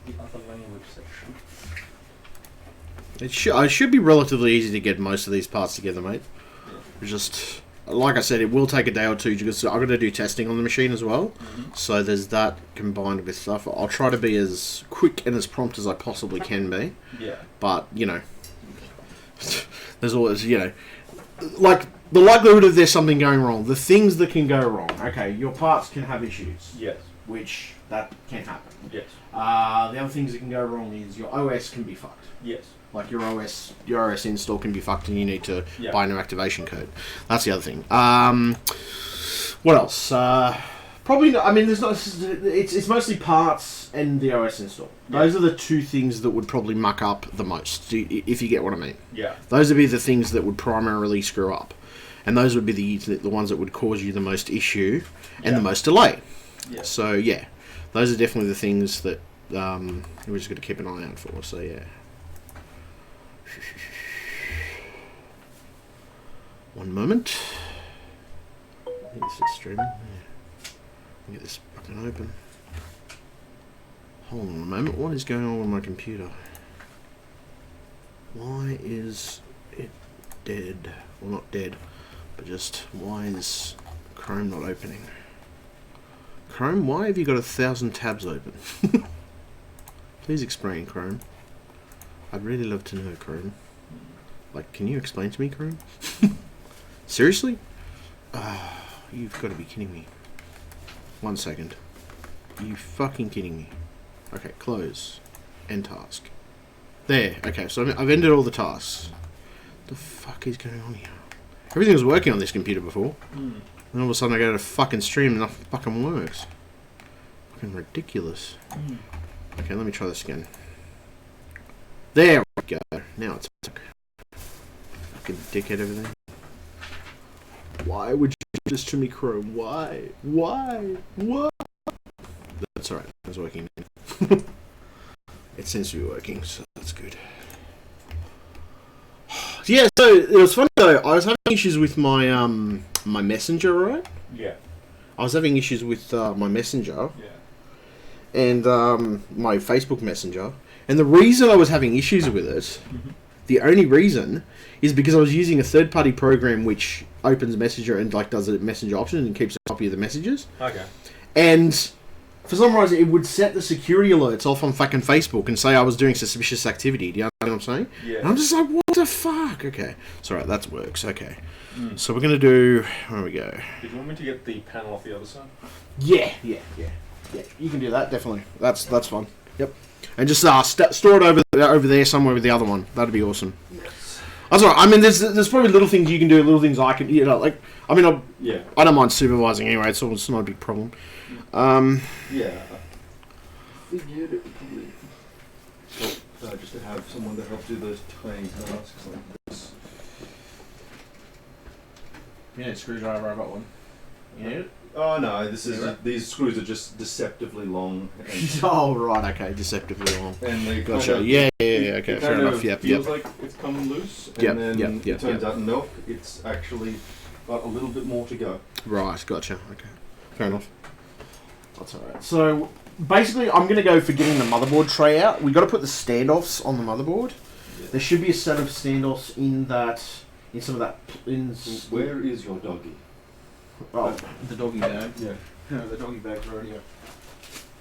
the other language section. It should be relatively easy to get most of these parts together, mate. Yeah. Just, like I said, it will take a day or two because I've got to do testing on the machine as well. Mm-hmm. So there's that combined with stuff. I'll try to be as quick and as prompt as I possibly can be. Yeah. But, you know, there's always, you know, like the likelihood of there's something going wrong. The things that can go wrong. Okay, your parts can have issues. Yes. Which, that can happen. Yes. The other things that can go wrong is your OS can be fucked. Yes. Like your OS install can be fucked, and you need to Yeah. buy a new activation code. That's the other thing. What else? Probably. I mean, there's not. It's mostly parts and the OS install. Yeah. Those are the two things that would probably muck up the most, if you get what I mean. Yeah. Those would be the things that would primarily screw up, and those would be the ones that would cause you the most issue and the most delay. Yeah. So yeah, those are definitely the things that we're just going to keep an eye out for. So yeah. One moment. I think this is streaming. Yeah. Get this fucking open. Hold on a moment. What is going on with my computer? Why is it dead? Well, not dead, but just why is Chrome not opening? Chrome, why have you got 1,000 tabs open? Please explain, Chrome. I'd really love to know, Chrome. Like, can you explain to me, Chrome? Seriously? You've got to be kidding me. 1 second. Are you fucking kidding me? Okay, close. End task. There. Okay, so I've ended all the tasks. The fuck is going on here? Everything was working on this computer before. Mm. And all of a sudden I go to fucking stream and nothing fucking works. Fucking ridiculous. Mm. Okay, let me try this again. There we go. Now it's fucking dickhead everything. Why would you do this to me, Chrome? Why? Why? What? That's alright. It's working. It seems to be working, so that's good. Yeah, so it was funny though. I was having issues with my my Messenger, right? Yeah. I was having issues with my Messenger Yeah. and my Facebook Messenger. And the reason I was having issues with it, the only reason, is because I was using a third-party program which opens Messenger and like does a Messenger option and keeps a copy of the messages. Okay. And for some reason, it would set the security alerts off on fucking Facebook and say I was doing suspicious activity. Do you know what I'm saying? Yeah. And I'm just like, what the fuck? Okay. It's alright, that works. Okay. Mm. So we're going to do... Where we go? Did you want me to get the panel off the other side? Yeah. You can do that, definitely. That's fun. Yep. And just store it over there somewhere with the other one. That'd be awesome. Yes. That's alright. I mean, there's probably little things you can do, little things I can... You know, like... I mean, Yeah. I don't mind supervising anyway, so it's not a big problem. Yeah. I figured it would probably help just to have someone to help do those tiny tasks like this. Yeah, screwdriver, I got one. Yeah. Oh no, this is right. these screws are just deceptively long. And, Oh, right, okay, deceptively long. and they Gotcha. kind of, Yeah, it okay, kind fair of enough. Yep. feels like it's coming loose, and Yep, then yep, it turns out no, it's actually got a little bit more to go. Right, gotcha. Okay, fair enough. That's alright. So, basically, I'm going to go for getting the motherboard tray out. We've got to put the standoffs on the motherboard. Yeah. There should be a set of standoffs in some of that... Where is your doggy? Oh, the doggy bag. Yeah. The doggy bag's right here.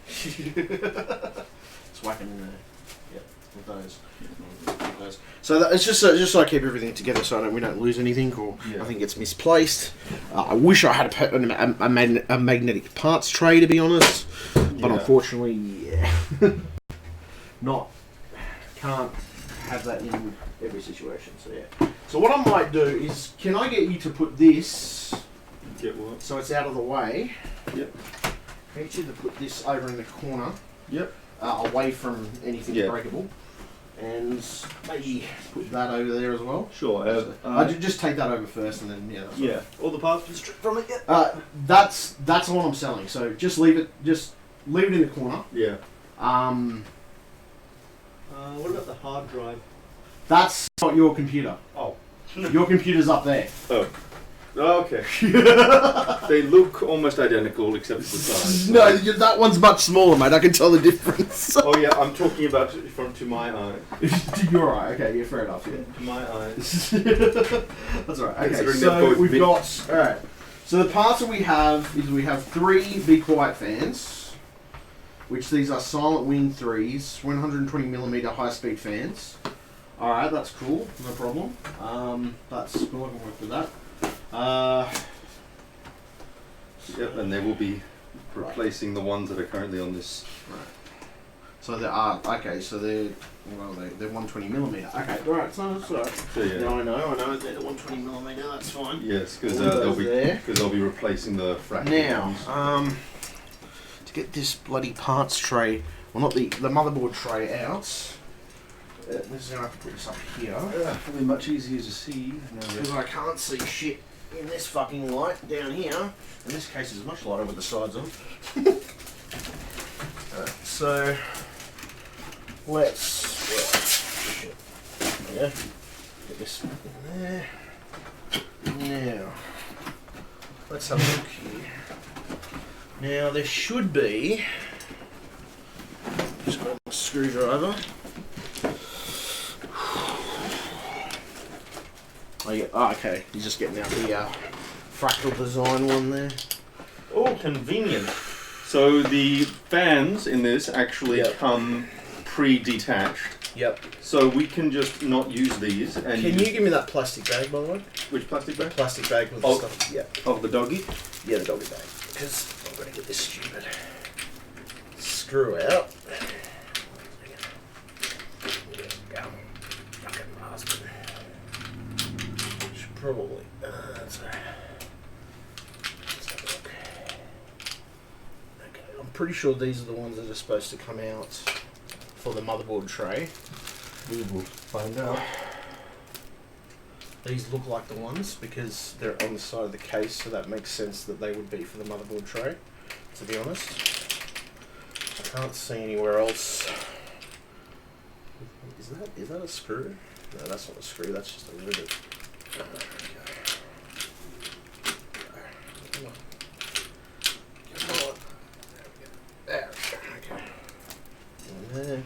It's whacking in there. Yep, with those. So it's just so I keep everything together, so we don't lose anything or nothing gets misplaced. I wish I had a magnetic parts tray, to be honest, but unfortunately, can't have that in every situation. So yeah. So what I might do is, can I get you to put this? Get what? So it's out of the way. Yep. I need you to put this over in the corner. Yep. Away from anything breakable. And maybe put that over there as well. Sure. Just take that over first and then, Yeah. All the parts been stripped from it yet? That's the one I'm selling. So just leave it in the corner. Yeah. What about the hard drive? That's not your computer. Oh. Your computer's up there. Oh. Okay. They look almost identical except for the size. No, that one's much smaller, mate. I can tell the difference. Oh yeah, I'm talking about from to my eye. You're right. Okay, yeah, fair enough. Yeah. To my eyes. That's all right. Okay, Considering they're so both we've big. got all right. So the parts that we have is we have 3 Be Quiet fans, which these are Silent Wing 3s, 120mm high-speed fans. All right, that's cool. No problem. That's cool. I can work with that. Yep, and they will be replacing the ones that are currently on this. Right. So they are okay. So they're 120mm. Okay, all right. So that's all right. So yeah. No, I know. They're 120mm. That's fine. Yes, because All those they'll be replacing the fractal Now, ones. to get this bloody parts tray, well, not the motherboard tray out. This is gonna have to put this up here Probably much easier to see. because I can't see shit in this fucking light down here. In this case, it's much lighter with the sides on. So let's get this in there. Now let's have a look here. Now there should be. Just got a screwdriver. Oh, yeah. Oh, okay. He's just getting out the fractal design one there. Oh, convenient. So the fans in this actually Yep. come pre-detached. Yep. So we can just not use these and Can use you give me that plastic bag, by the way? which plastic bag? Plastic bag with Oh. the stuff. Yeah. Of the doggy? Yeah, the doggy bag. Because I'm going to get this stupid screw out. Fucking bastard. Should probably. Let's have a look. Okay, I'm pretty sure these are the ones that are supposed to come out for the motherboard tray. We will find out. These look like the ones because they're on the side of the case, so that makes sense that they would be for the motherboard tray, to be honest. I can't see anywhere else. Is that a screw? No, that's not a screw, that's just a rivet. Come on. There we go. Okay. And there.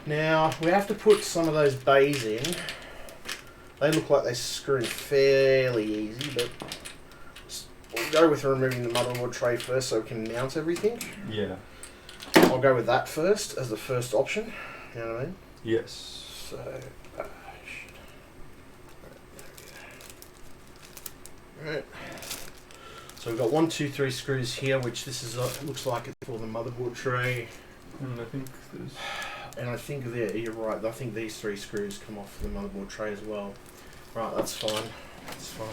Now, we have to put some of those bays in. They look like they screw in fairly easy, but we'll go with removing the motherboard tray first so we can mount everything. Yeah. I'll go with that first as the first option. You know what I mean? Yes. So, shit. Right. So we've got 1, 2, 3 screws here, which this is looks like it's for the motherboard tray. And I think there's... And I think you're right. I think these 3 screws come off the motherboard tray as well. Right, that's fine. That's fine.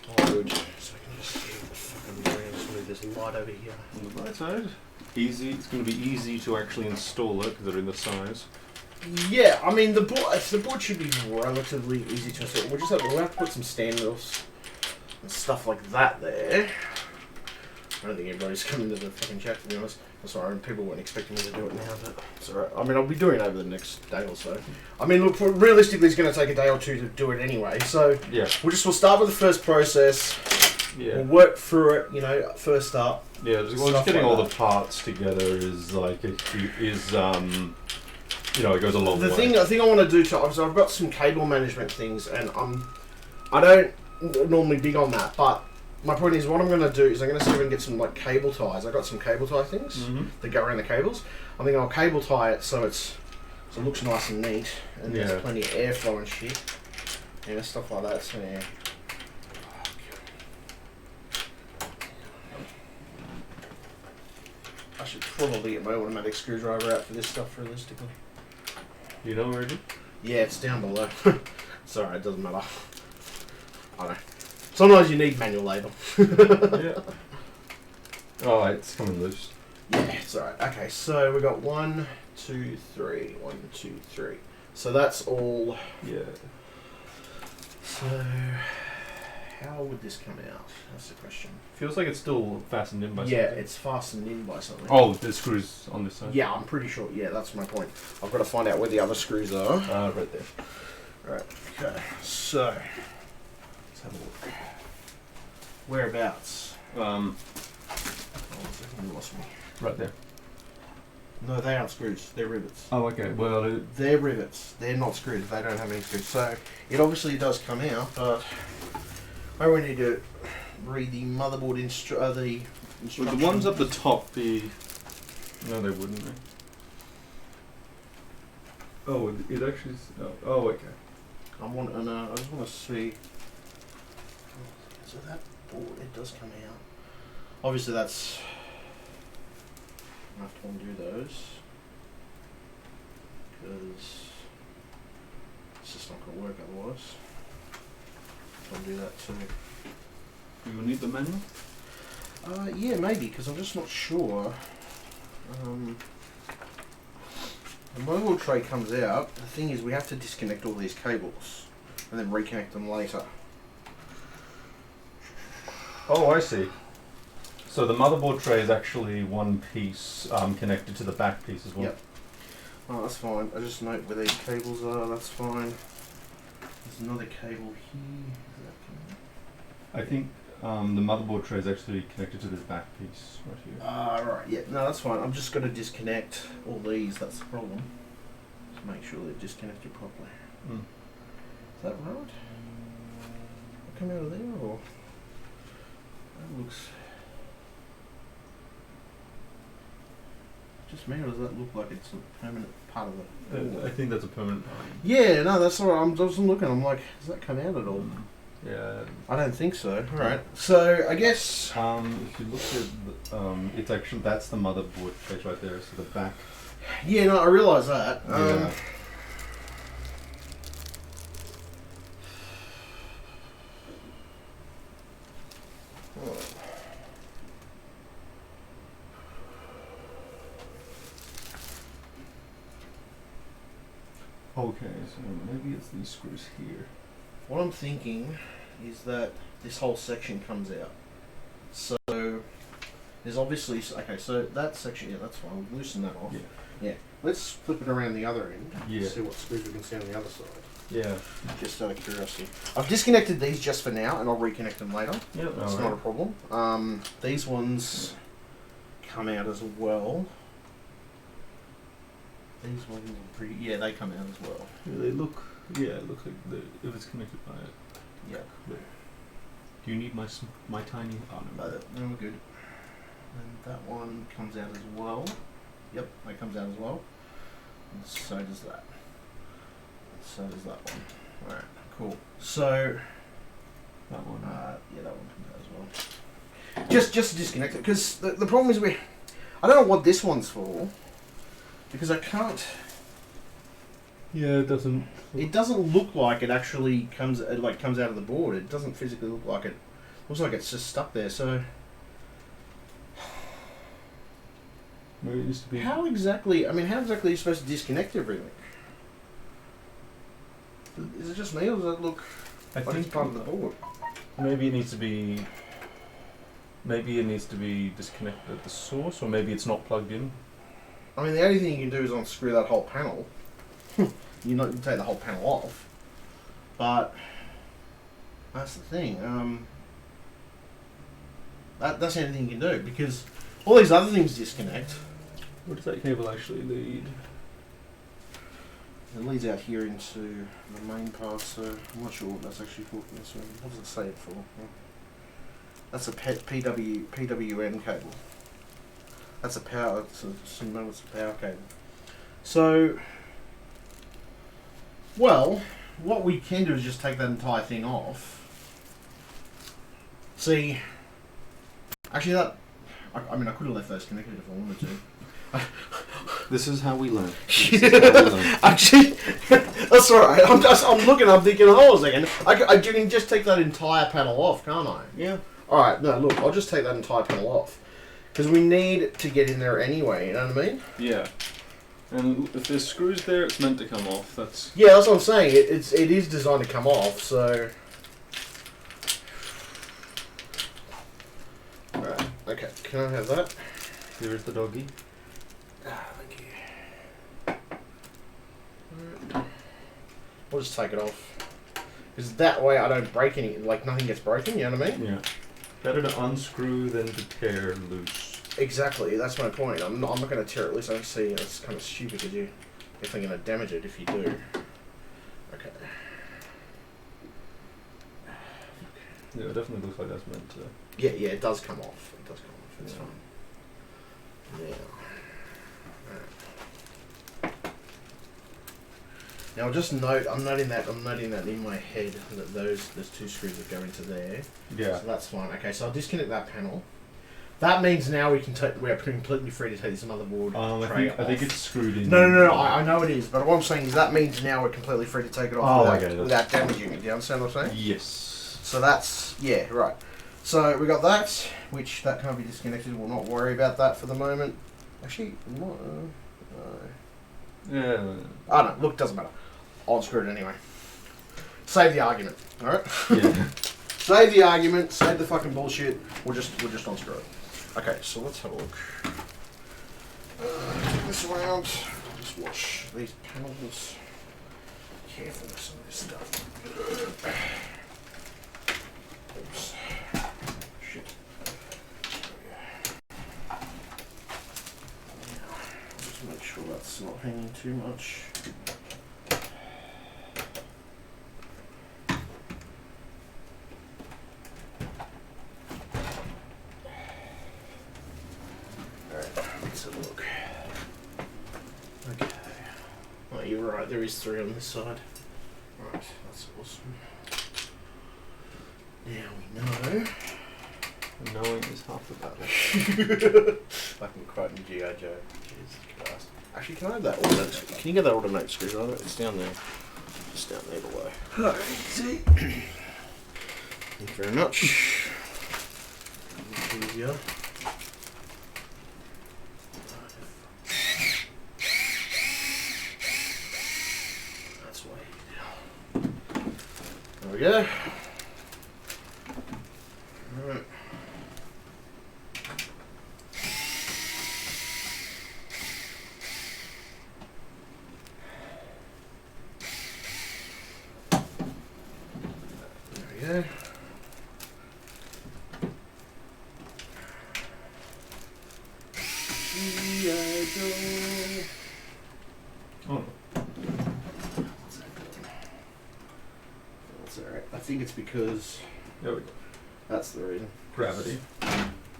All good. So I can just see the fucking rams move this light over here. On the right side. Easy. It's going to be easy to actually install it because they're in the size. Yeah, I mean the board should be relatively easy to install. We'll have to put some standoffs and stuff like that there. I don't think everybody's coming to the fucking chat, to be honest. I'm sorry, people weren't expecting me to do it now, but it's alright. I mean, I'll be doing it over the next day or so. I mean, look, realistically, it's going to take a day or two to do it anyway. So Yeah. we'll start with the first process. Yeah. We'll work through it, first up. Yeah, just Stuff getting like all that. the parts together is like it goes a long way. The thing I want to do, so I've got some cable management things, and I don't normally dig on that, but my point is, what I'm going to do is I'm going to see if I can get some like cable ties. I got some cable tie things that go around the cables. I think I'll cable tie it so it looks nice and neat, and Yeah. there's plenty of airflow and shit, stuff like that. So yeah. I should probably get my automatic screwdriver out for this stuff realistically. You know already? Yeah, it's down below. It's alright, it doesn't matter. I know. Sometimes you need manual labour. Yeah. Oh, it's coming loose. Yeah, it's alright. Okay, so we got 1, 2, 3. 1, 2, 3. So that's all. Yeah. So how would this come out? That's the question. Feels like it's still fastened in by Yeah, something. it's fastened in by something. Oh, the screws on this side. Yeah, I'm pretty sure. Yeah, that's my point. I've got to find out where the other screws are. Right there. Right. Okay. So, let's have a look. Whereabouts? Um, You lost me. right there. No, they aren't screws. They're rivets. Oh, okay. Well, They're rivets. They're not screws. They don't have any screws. So it obviously does come out, but I really need to read the motherboard the Well, instructions. the ones at the top, no, they wouldn't. Eh? oh, it actually. Oh, okay. I just want to see. So that board, it does come out. Obviously, that's. I have to undo those because it's just not going to work otherwise. I'll do that too. You will need the manual. Yeah, maybe, because I'm just not sure. The mobile tray comes out. The thing is, we have to disconnect all these cables and then reconnect them later. Oh, I see. So the motherboard tray is actually one piece connected to the back piece as well. Yep. Oh, that's fine. I just note where these cables are. That's fine. There's another cable here. Is that I think the motherboard tray is actually connected to this back piece right here. right. Yeah. No, that's fine. I'm just going to disconnect all these. That's the problem. Just make sure they're disconnected properly. Mm. Is that right? I come out of there or? That looks. Just me, or does that look like it's a permanent part of it? I think that's a permanent part. Yeah, no, that's all right. I'm just looking. I'm like, does that come out at all? Yeah. I don't think so. All right. So I guess. If you look at the, it's actually, that's the motherboard face right there. So the back. Yeah, no, I realise that. Yeah. Okay, so maybe it's these screws here. What I'm thinking is that this whole section comes out. So there's obviously okay. So that section, yeah, that's fine. We'll loosen that off. Yeah. Yeah. Let's flip it around the other end. Yeah. See what screws we can see on the other side. Yeah. Just out of curiosity. I've disconnected these just for now, and I'll reconnect them later. Yeah. That's not a problem. These ones come out as well. These ones are pretty. Yeah, they come out as well. Yeah, they look. Yeah, it looks like if it's connected by it. Yeah. Do you need my tiny? Oh no. No, we're good. And that one comes out as well. Yep, that comes out as well. And so does that. And so does that one. Alright, cool. So, That one. yeah, that one comes out as well. Just to disconnect it, because the problem is I don't know what this one's for, because I can't. Yeah, it doesn't. It doesn't look like it actually comes out of the board. It doesn't physically look like it. Looks like it's just stuck there. So Maybe it used to be. how exactly? I mean, how exactly are you supposed to disconnect everything? Is it just me, or does it look I like it's think part of the board? maybe it needs to be. Maybe it needs to be disconnected at the source, or maybe it's not plugged in. I mean, the only thing you can do is unscrew that whole panel. You can take the whole panel off, but that's the thing. That's the only thing you can do, because all these other things disconnect. Where does that cable actually lead? It leads out here into the main part, so I'm not sure what that's actually for. So what does it say it for? That's a PWN cable. That's a power. It's a power cable. So, well, what we can do is just take that entire thing off. See, actually, I mean, I could have left those connected if I wanted to. This is how we learn. Actually, that's all right. I'm looking. I'm thinking, hold on a second. I can just take that entire panel off, can't I? Yeah. All right. No, look. I'll just take that entire panel off because we need to get in there anyway. You know what I mean? Yeah. And if there's screws there, it's meant to come off. That's. Yeah, that's what I'm saying. It is designed to come off. So Okay, can I have that? Here is the doggy. Ah, thank you. Alright. We'll just take it off. Because that way I don't break any, like nothing gets broken, you know what I mean? Yeah. Better to unscrew than to tear loose. Exactly, that's my point. I'm not going to tear it loose. I see it's kind of stupid because you're definitely going to damage it if you do. Okay. Yeah, it definitely looks like that's meant to. Yeah, it does come off. It does come off. It's Yeah. fine. Now, just note. I'm noting that in my head that those two screws that go into there. Yeah. So that's fine. Okay, so I'll disconnect that panel. That means now we are completely free to take this motherboard tray I think off. it's screwed in. No. I know it is, but what I'm saying is that means now we're completely free to take it off without damaging it. Do you understand what I'm saying? Yes. So that's, yeah, right. So we got that, which that can't be disconnected. We'll not worry about that for the moment. Actually, what? Yeah. Oh no, look, doesn't matter. I'll unscrew it anyway. Save the argument, alright? Yeah. Save the argument, save the fucking bullshit. We'll just unscrew it. Okay, so let's have a look. Take this around. I'll just wash these panels. Careful with some of this stuff. Oops. Shit. Just make sure that's not hanging too much. You're right, there is 3 on this side. Right, that's awesome. Now we know. Knowing is half the battle. Fucking quoting G.I. Joe. Jesus Christ. Actually, can I have that alternate? Can you get that alternate screwdriver? It's down there. Just down there below. Alright, see. Thank you very much. Much easier. There we go. Alright. There we go. G.I. Joe. Oh. That's alright. I think it's because There we go. that's the reason. Gravity.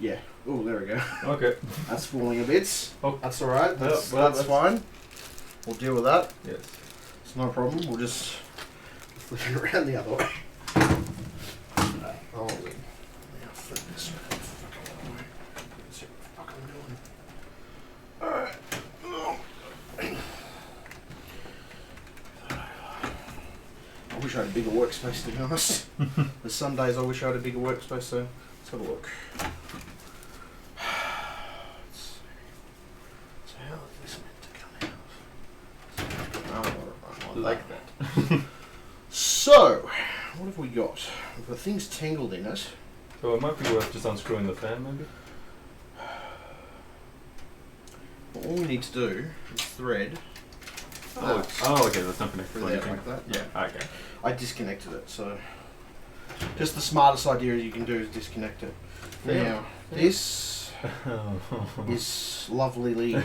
Yeah. Oh, there we go. Okay. That's falling a bit. Oh. That's alright. That's, Yeah, well, that's fine. We'll deal with that. Yes. It's no problem. We'll just flip it around the other way. Oh, now flip this around the fucking other way. Let's see what the fuck I'm doing. Alright. I wish I had a bigger workspace, to be honest. There's some days I wish I had a bigger workspace, so let's have a look. So how is this meant to come out? Oh, I like that. So, what have we got? We've got things tangled in it. So it might be worth just unscrewing the fan, maybe? But all we need to do is thread. Okay, that's not connected Through to there anything. like that. Yeah, okay. I disconnected it, so just the smartest idea you can do is disconnect it. Yeah. Now, this is lovelily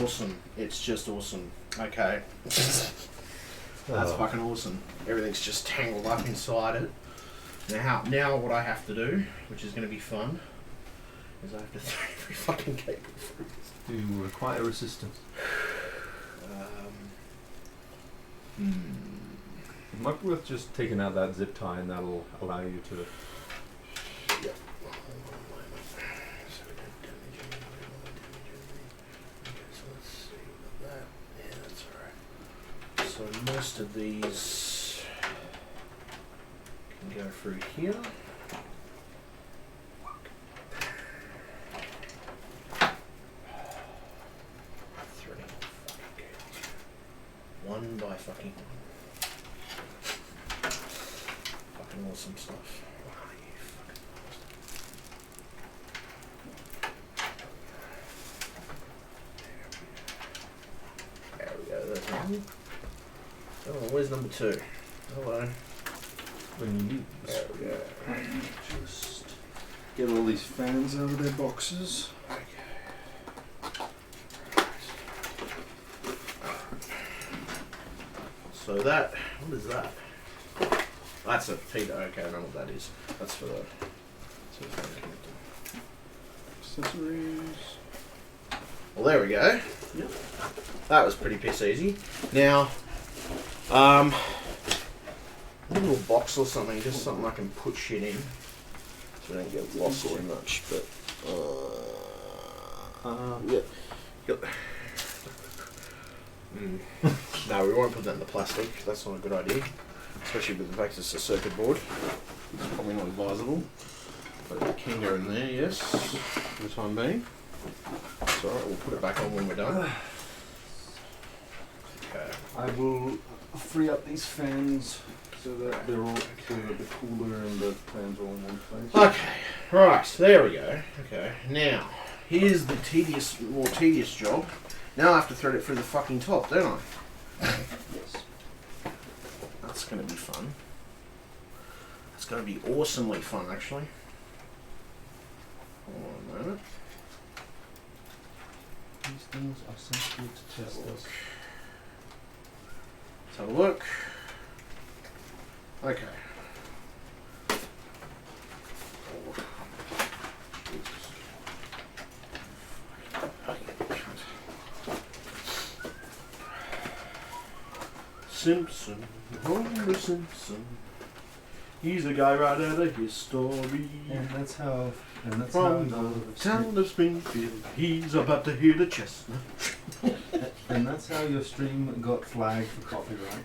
awesome. It's just awesome. Okay. That's fucking awesome. Everything's just tangled up inside it. Now what I have to do, which is going to be fun, is I have to throw every fucking cable through this. Do you require assistance? It might be worth just taking out that zip tie, and that'll allow you to. Yep. Hold on a moment. So we don't damage anything. Okay, so let's see about that. Yeah, that's alright. So most of these can go through here. Three fucking cables. One by fucking one. Fucking awesome stuff. Oh, you fucking bastard. Where's number 2? Hello. When you need There we go. Just get all these fans out of their boxes. So that, what is that? That's a feeder. Okay, I know what that is. That's for the. Accessories. Well, there we go. Yep. That was pretty piss easy. Now, a little box or something, just something I can put shit in, so I don't get lost too much. But yeah. Yep. No, we won't put that in the plastic. That's not a good idea, especially with the fact it's a circuit board. It's probably not advisable. But it can go in there, yes, for the time being. It's alright, we'll put it back on when we're done. Okay. I will free up these fans so that they're all so that the cooler and the fans are all in one place. Okay, right, there we go. Okay, now, here's the more tedious job. Now I have to thread it through the fucking top, don't I? Yes. That's going to be fun. That's going to be awesomely fun, actually. Hold on a moment. These things are simply to test us. Let's have a look. Okay. Simpson, Homer Simpson. He's a guy right out of his story. And that's how. And that's From how. the town of Springfield, he's about to hear the chestnut. And that's how your stream got flagged for copyright.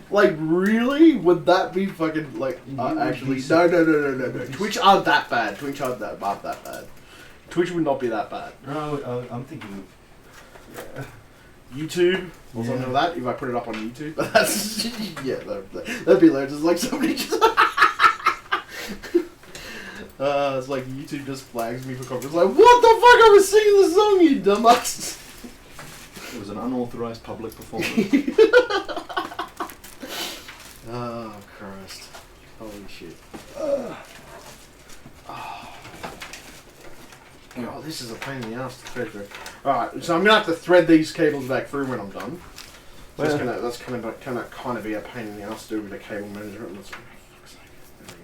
Like, really? Would that be fucking, like, actually, no. Twitch aren't that bad. Twitch aren't that bad. Twitch would not be that bad. No, I'm thinking. Yeah. YouTube or Yeah. something like that, if I put it up on YouTube. That's, yeah, that'd be hilarious. It's like somebody just... it's like YouTube just flags me for copyright. It's like, what the fuck? I was singing the song, you dumbass! It was an unauthorized public performance. Oh, Christ. Holy shit. Oh, this is a pain in the ass to thread through. Alright, so I'm going to have to thread these cables back through when I'm done. So that's going to kind of be a pain in the ass to do with the cable management. Let's, for fuck's sake. There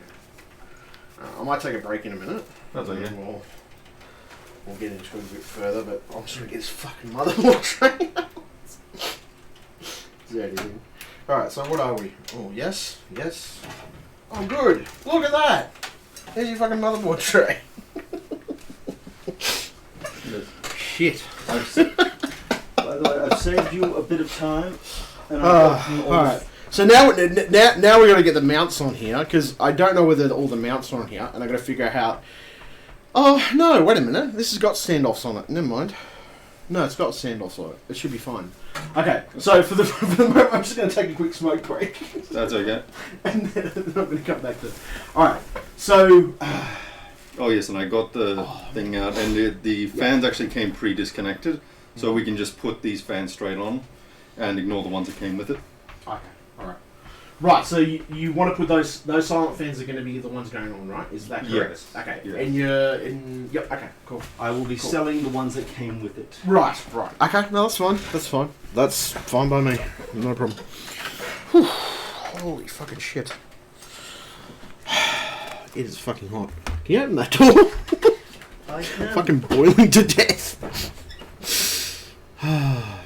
we go. I might take a break in a minute. That's and okay. then we'll get into it a bit further, but I'm just going to get this fucking motherboard tray out. Is there anything? Alright, so what are we? Oh, yes. Oh, good. Look at that. There's your fucking motherboard tray. Yes. Shit. By the way, I've saved you a bit of time. And I'm Alright. So now we got to get the mounts on here, because I don't know whether all the mounts are on here, and I've got to figure out how... Oh, no, wait a minute. This has got standoffs on it. Never mind. No, it's got standoffs on it. It should be fine. Okay, so for the moment, I'm just going to take a quick smoke break. That's okay. And then I'm going to come back to... Alright, so... Oh yes, and I got the thing out, and the fans actually came pre-disconnected, so we can just put these fans straight on, and ignore the ones that came with it. Okay, alright. Right, so you want to put those silent fans are going to be the ones going on, right? Is that correct? Yes. Okay, Yes. and you're in... Yep, okay, cool. I will be selling the ones that came with it. Right. Okay, no, that's fine. That's fine by me. No problem. Whew. Holy fucking shit. It is fucking hot. Can you open that door? I can. Fucking boiling to death.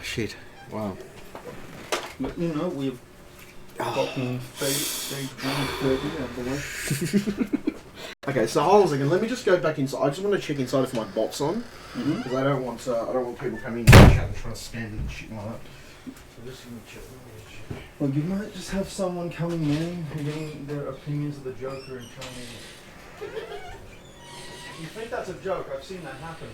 Shit. Wow. But you know, we've gotten stage 130 out of the way. Okay, so hold on a second. Let me just go back inside. I just want to check inside if my bot's on, because I don't want people coming in and trying to spam and shit like that. So just gonna check. Well, you might just have someone coming in, giving their opinions of the Joker and telling me. You think that's a joke? I've seen that happen.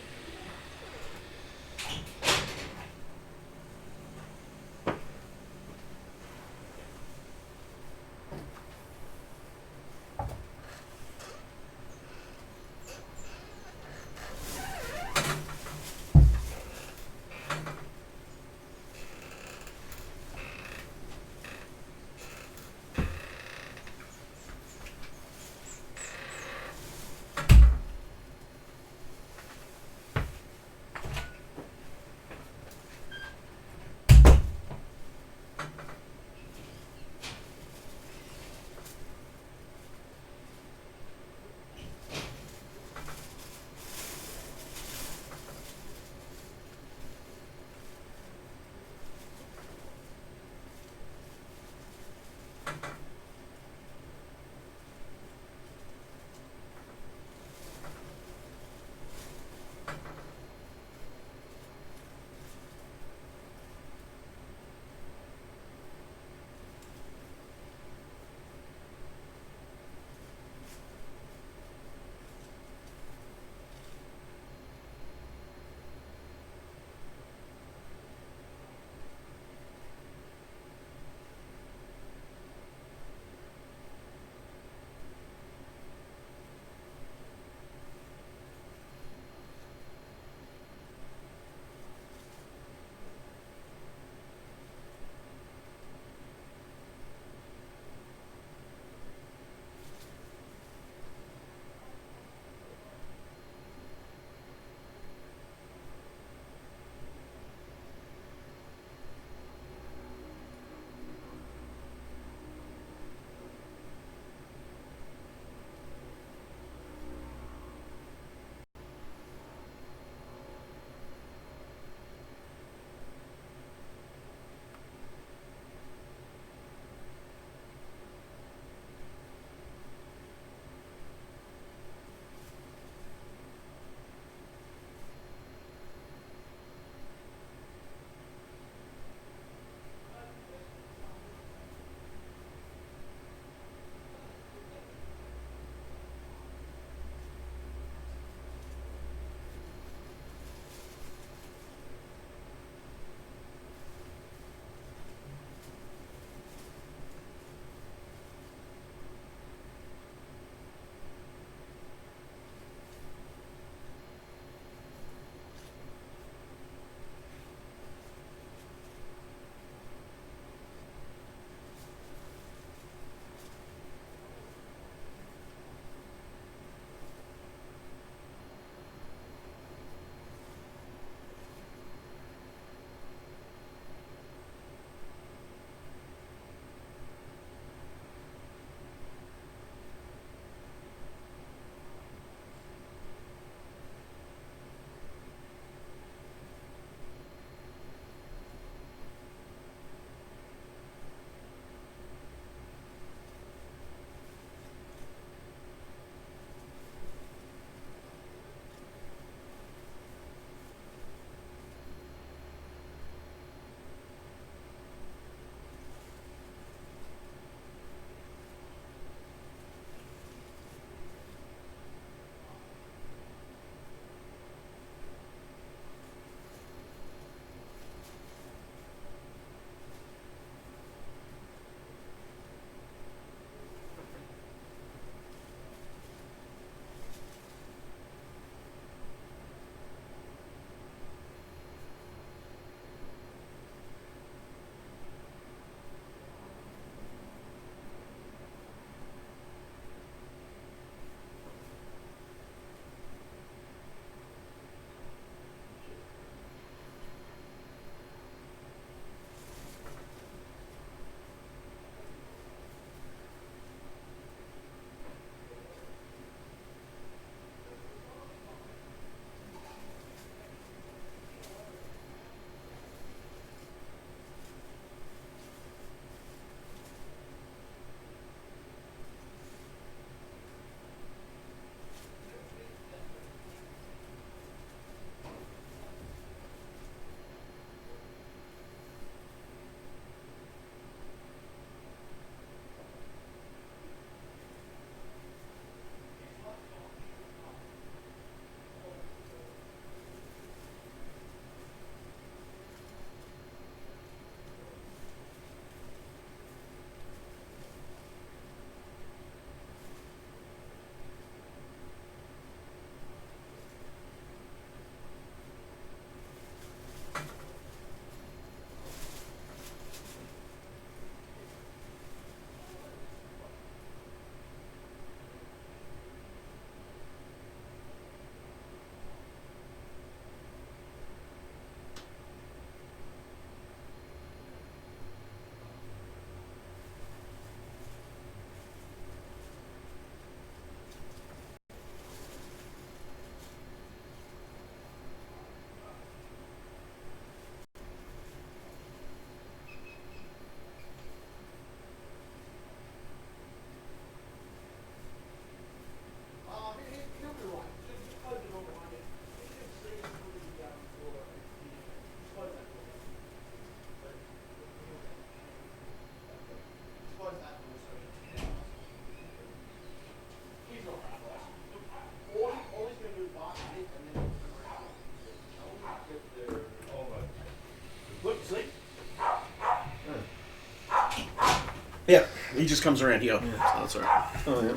He just comes around here. Yeah. So that's alright. Oh yeah.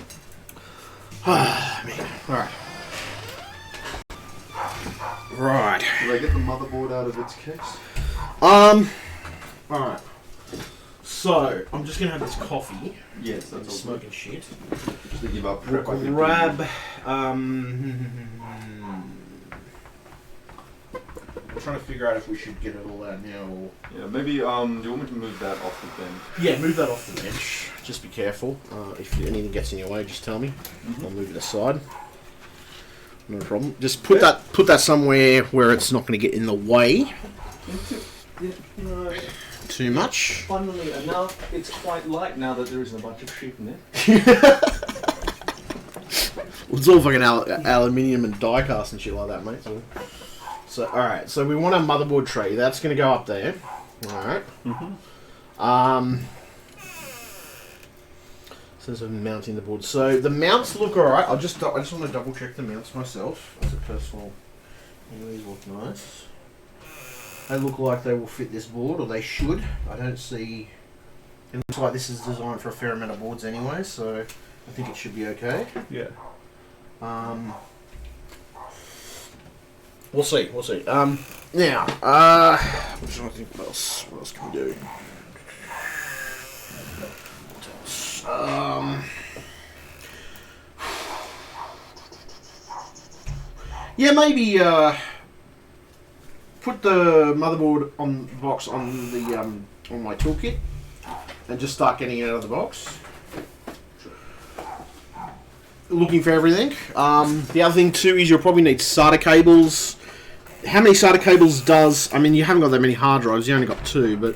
Man. Alright. Right. Did I get the motherboard out of its case? Alright. So, I'm just gonna have this coffee. Yes, I'm that's all. smoking shit. Just thinking about We'll prep. I think grab, I'm trying to figure out if we should get it all out now or... Yeah, maybe. Do you want me to move that off the bench? Yeah, move that off the bench. Just be careful. If anything gets in your way, just tell me. I'll move it aside. No problem. Just put that somewhere where it's not going to get in the way You know, too much. funnily enough, it's quite light now that there isn't a bunch of sheep in there. It's all fucking aluminium and die cast and shit like that, mate. So alright. So we want a motherboard tray. That's going to go up there. Alright. Says I'm mounting the board. So the mounts look alright. I just want to double check the mounts myself as a personal. These look nice. They look like they will fit this board, or they should. I don't see. It looks like this is designed for a fair amount of boards anyway, so I think it should be okay. Yeah. We'll see. We'll see. Now, I'm just trying to think what else. What else can we do? Yeah, maybe put the motherboard on the box on the on my toolkit and just start getting it out of the box. Looking for everything. The other thing too is you'll probably need SATA cables. How many SATA cables does... I mean, you haven't got that many hard drives. You only got 2, but...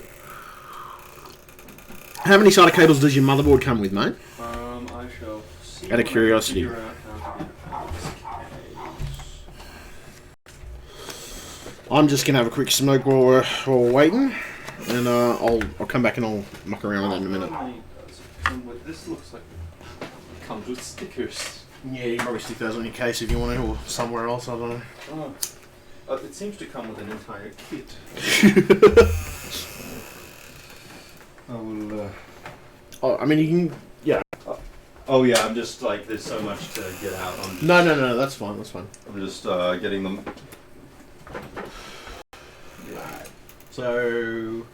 How many SATA cables does your motherboard come with, mate? I shall see. Out of curiosity. Figure out how to get I'm just going to have a quick smoke while we're waiting. And I'll come back and I'll muck around with that in a minute. This looks like it comes with stickers. Yeah, you can probably stick those on your case if you want to, or somewhere else, I don't know. Oh, it seems to come with an entire kit. I will. Oh, I mean, you can... Yeah. Oh yeah, I'm just like, there's so much to get out. No, that's fine, that's fine. I'm just getting them. Yeah. So...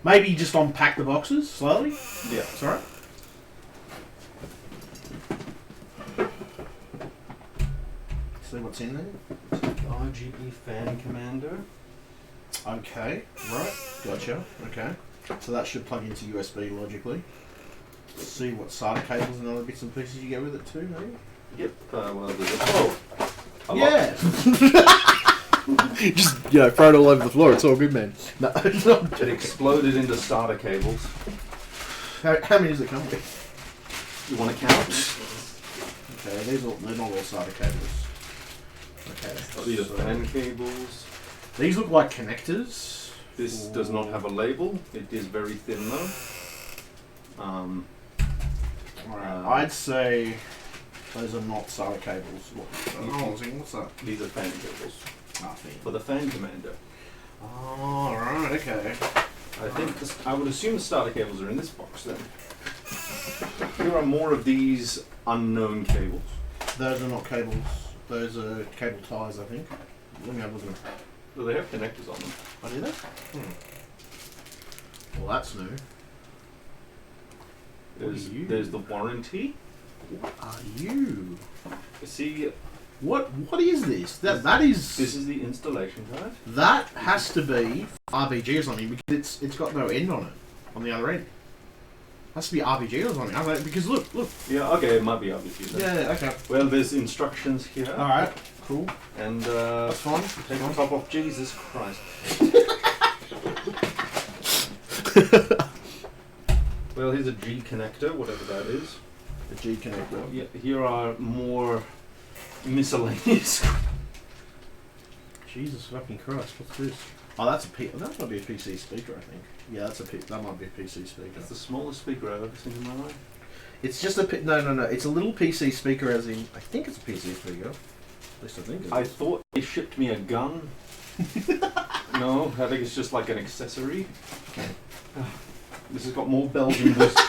Maybe just unpack the boxes slowly? Yeah. It's alright. See what's in there? RGB fan commander. Okay, right, gotcha, okay. So that should plug into USB logically. See what SATA cables and other bits and pieces you get with it too, maybe? Yep. Well, there's a Yeah! Just, throw it all over the floor, it's all good, man. No, It exploded into SATA cables. how many does it come with? You want to count? Okay, they're not all SATA cables. Okay. These are so- fan cables. These look like connectors. This does not have a label. It is very thin though. Alright, I'd say those are not SATA cables. What's that? These are fan cables Nothing. for the fan commander. Oh, right, okay. I think I would assume the starter cables are in this box then. Here are more of these unknown cables. Those are not cables. Those are cable ties, I think. Let me have a look at them. Do they have connectors on them? Oh, do they? Well, that's new. What are you? There's the warranty. What are you? See, What is this? That is... this is the installation guide. That has to be RPG or something because it's got no end on it. On the other end. Has to be RPG or something. I don't know, because look. Yeah, okay, it might be obviously. Then. Yeah, okay. Well, there's instructions here. Alright, cool. And That's fine. take the top off. Jesus Christ. Well, here's a G connector, whatever that is. The G connector. Yeah, here are more miscellaneous. Jesus fucking Christ, what's this? Oh, that might be a PC speaker, I think. Yeah, that might be a PC speaker. That's the smallest speaker I've ever seen in my life. It's just no. It's a little PC speaker, as in I think it's a PC speaker. At least I think. I thought they shipped me a gun. No, I think it's just like an accessory. This has got more bells and whistles.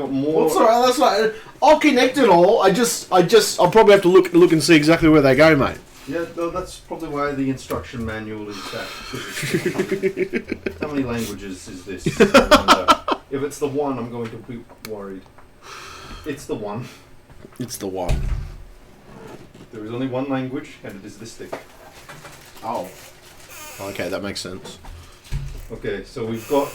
got more. What's alright? That's like I'll connect it all. I'll probably have to look and see exactly where they go, mate. Yeah, no, that's probably why the instruction manual is that. How many languages is this? I wonder. If it's the one, I'm going to be worried. It's the one. It's the one. There is only one language, and it is this stick. Oh. Okay, that makes sense. Okay, so we've got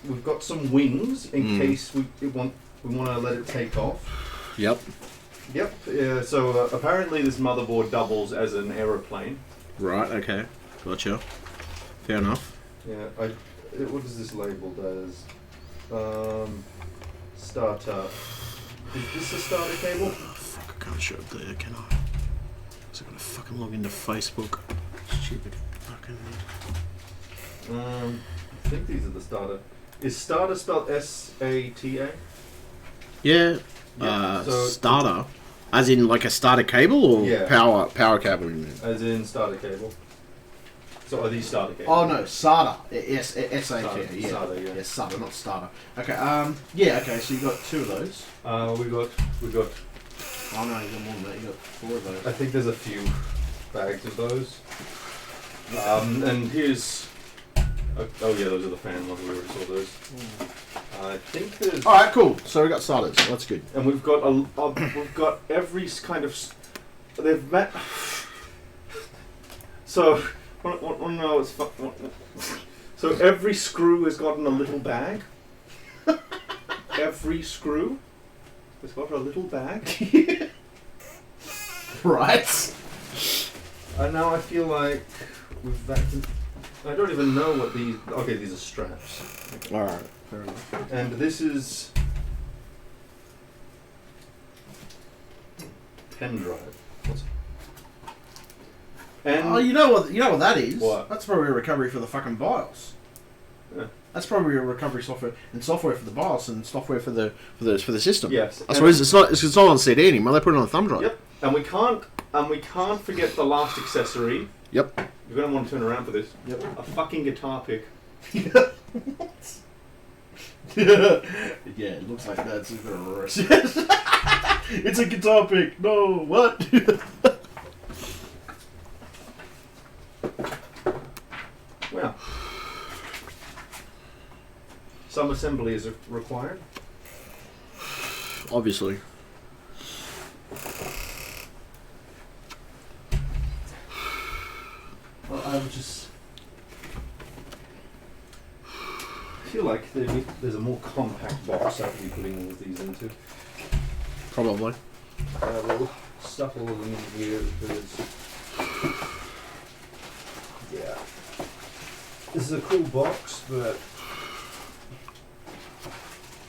we've got some wings in case we want to let it take off. Yep. Yep. So apparently this motherboard doubles as an aeroplane. Right. Okay. Gotcha. Fair enough. Yeah. What is this labeled as? Starter. Is this a starter cable? Fuck, I can't show it there, can I? So I gotta fucking log into Facebook. Stupid fucking. I think these are the starter. Is starter spelled S-A-T-A? Yeah. Yeah, so- Starter. As in like a starter cable or Yeah. power cable, you mean? As in starter cable. So are these starter cables? Oh no, SATA. S-A-T. Yeah. SATA, yeah. Yeah, SATA, not starter. Okay, yeah, okay, so you got 2 of those. We got. Oh no, you got more than that, you got 4 of those. I think there's a few bags of those. And here's. Oh yeah, those are the fan ones. We already saw those. I think there's. Alright, cool. So we got starters, that's good. And we've got we've got every kind of. They've met. So. No, it's so every screw has gotten a little bag. Every screw has got a little bag. Right. And now I feel like we've I don't even know what these. Okay, these are straps. Okay. Alright, fair enough. And this is pen drive. What's and Oh, you know what that is? What? That's probably a recovery for the fucking BIOS. Yeah. That's probably a recovery software for the BIOS and software for the system. yes, I suppose it's not on CD anymore. They put it on a thumb drive. Yep, and we can't forget the last accessory. Yep. You're gonna want to turn around for this. Yep. A fucking guitar pick. Yeah, it looks like that's a bit of a rush. It's a guitar pick. No, what? Well, some assembly is required. Obviously. Well, I would just feel like there's a more compact box I could be putting all of these into. Probably. We'll stuff all of them in here because, yeah, this is a cool box, but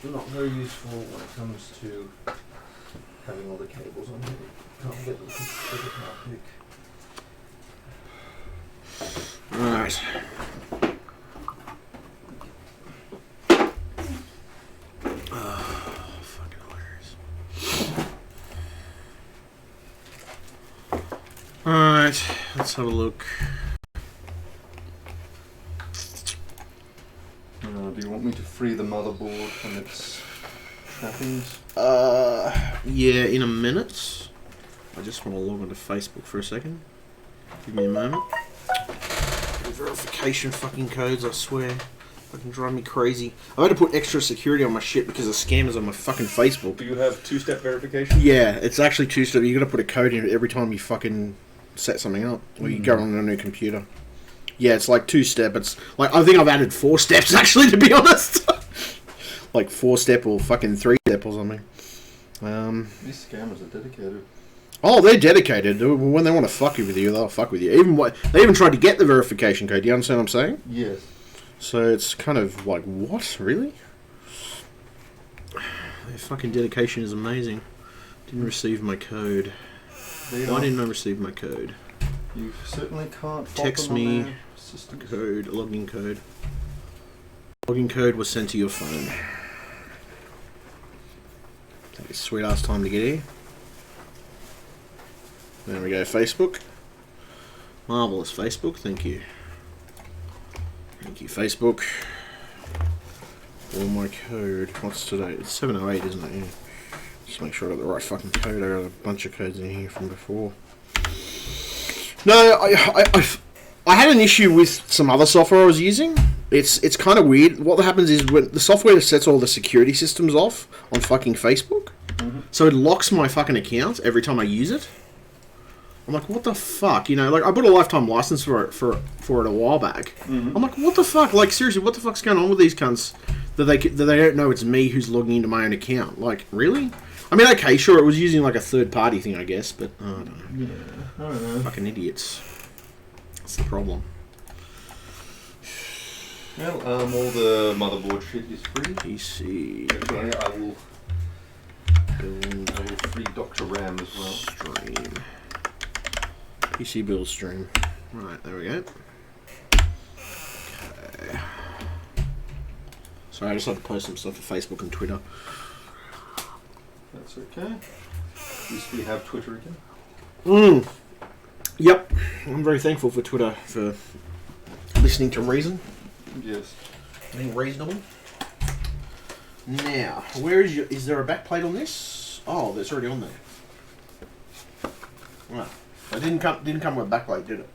not very useful when it comes to having all the cables on here. Can't get the guitar pick. Alright. Fucking hilarious. Alright, let's have a look. Do you want me to free the motherboard from its trappings? Yeah, in a minute. I just want to log onto Facebook for a second. Give me a moment. Verification fucking codes, I swear. Fucking drive me crazy. I've had to put extra security on my shit because of scammers on my fucking Facebook. Do you have two-step verification? Yeah, it's actually 2-step. You gotta put a code in every time you fucking set something up. Or you go on a new computer. Yeah, it's like 2-step. It's like, I think I've added 4 steps actually, to be honest. Like 4-step or fucking 3-step or something. These scammers are dedicated. Oh, they're dedicated. When they want to fuck with you, they'll fuck with you. They even tried to get the verification code. Do you understand what I'm saying? Yes. So it's kind of like, what? Really? Their fucking dedication is amazing. Didn't receive my code. Why didn't I receive my code? You certainly can't fault Text them on me their systems. code, login code. Login code was sent to your phone. Take a sweet ass time to get here. There we go, Facebook. Marvellous Facebook, thank you. Thank you, Facebook. all my code. What's today? It's 7:08, isn't it? Yeah. Just make sure I got the right fucking code. I got a bunch of codes in here from before. No, I had an issue with some other software I was using. It's kind of weird. What happens is when the software sets all the security systems off on fucking Facebook, so it locks my fucking account every time I use it. I'm like, what the fuck? You know, like I bought a lifetime license for it a while back. I'm like, what the fuck? Like seriously, what the fuck's going on with these cunts that they don't know it's me who's logging into my own account? Like really? I mean, okay, sure, it was using like a third party thing, I guess, but I don't know. Yeah, I don't know. Fucking idiots. That's the problem. Well, all the motherboard shit is free. PC. Actually, I will build free Dr. Ram as well. stream. PC build stream. Right, there we go. Okay. Sorry, I just had to post some stuff for Facebook and Twitter. That's okay. Used to have Twitter again. Yep. I'm very thankful for Twitter for listening to reason. Yes. Being reasonable. Now, where is there a backplate on this? Oh, that's already on there. Right. It didn't come with a backplate, did it?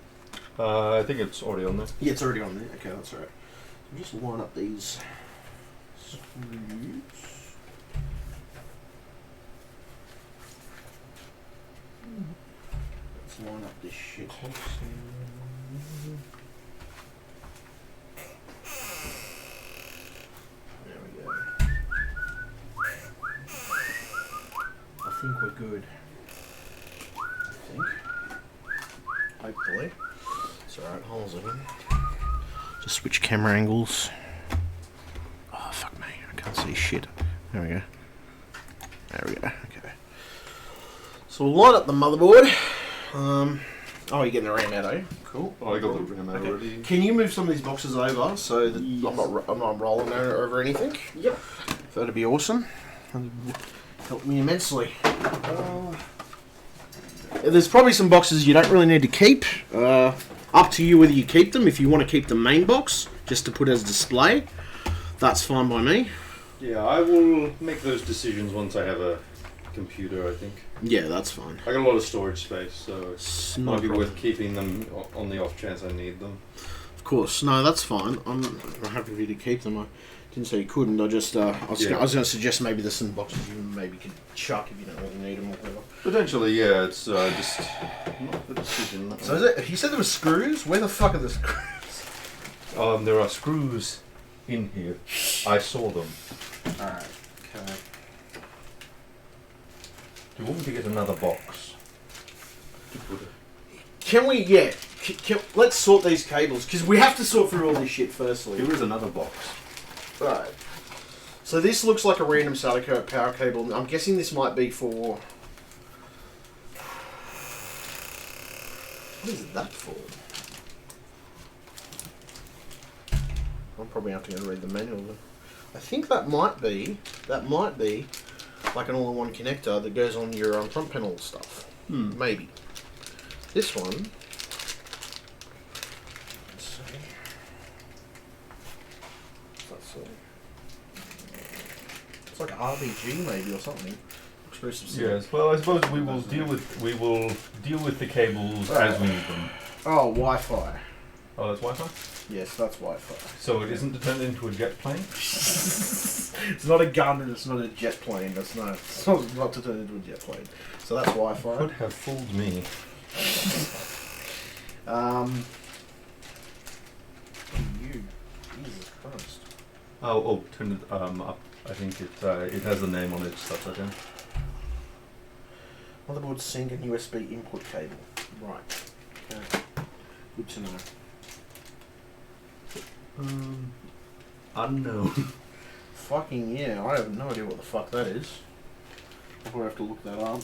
I think it's already on there. Yeah, it's already on there. Okay, that's alright. So just line up these screws. Let's line up this shit. There we go. I think we're good. I think. Hopefully. It's alright, hold on a second. Just switch camera angles. Oh, fuck me. I can't see shit. There we go. There we go. Okay. So we'll line up the motherboard. Oh, you're getting the RAM out, are you? Cool. Oh, I got the RAM out already. Can you move some of these boxes over so that I'm not rolling over anything? Yep. That'd be awesome. That'd help me immensely. There's probably some boxes you don't really need to keep. Up to you whether you keep them. If you want to keep the main box just to put as display, that's fine by me. Yeah, I will make those decisions once I have a computer, I think. Yeah, that's fine. I got a lot of storage space, so It's it not might a be problem. worth keeping them on the off chance I need them. Of course, no, that's fine. I'm happy for you to keep them. I didn't say you couldn't. I just I was going to suggest maybe there's some boxes you maybe could chuck if you don't really need them or whatever. Potentially, yeah, it's just not the decision. So is it? You said there were screws. Where the fuck are the screws? There are screws in here. I saw them. All right. Okay. Do you want me to get another box? Can we? Yeah. Let's sort these cables because we have to sort through all this shit firstly. Here is another box. Right. So this looks like a random SATA power cable. I'm guessing this might be for. What is that for? I'll probably have to go read the manual. Then. I think that might be like an all-in-one connector that goes on your front panel stuff. Maybe. This one. Let's see. What's that for? It's like an RBG maybe or something. Looks very specific. Yes. Well, I suppose we will deal with the cables as we need them. Oh, Wi-Fi. Oh, that's Wi-Fi. Yes, that's Wi-Fi. So it isn't turned into a jet plane. It's not a gun and it's not a jet plane. It's not to turn into a jet plane. So that's Wi-Fi. Could have fooled me. You, Jesus Christ. Oh, turn it up. I think it has the name on it. Stuff like that. Motherboard sync and USB input cable. Right. Okay. Good to know. Unknown. Fucking yeah, I have no idea what the fuck that is. I'll probably have to look that up.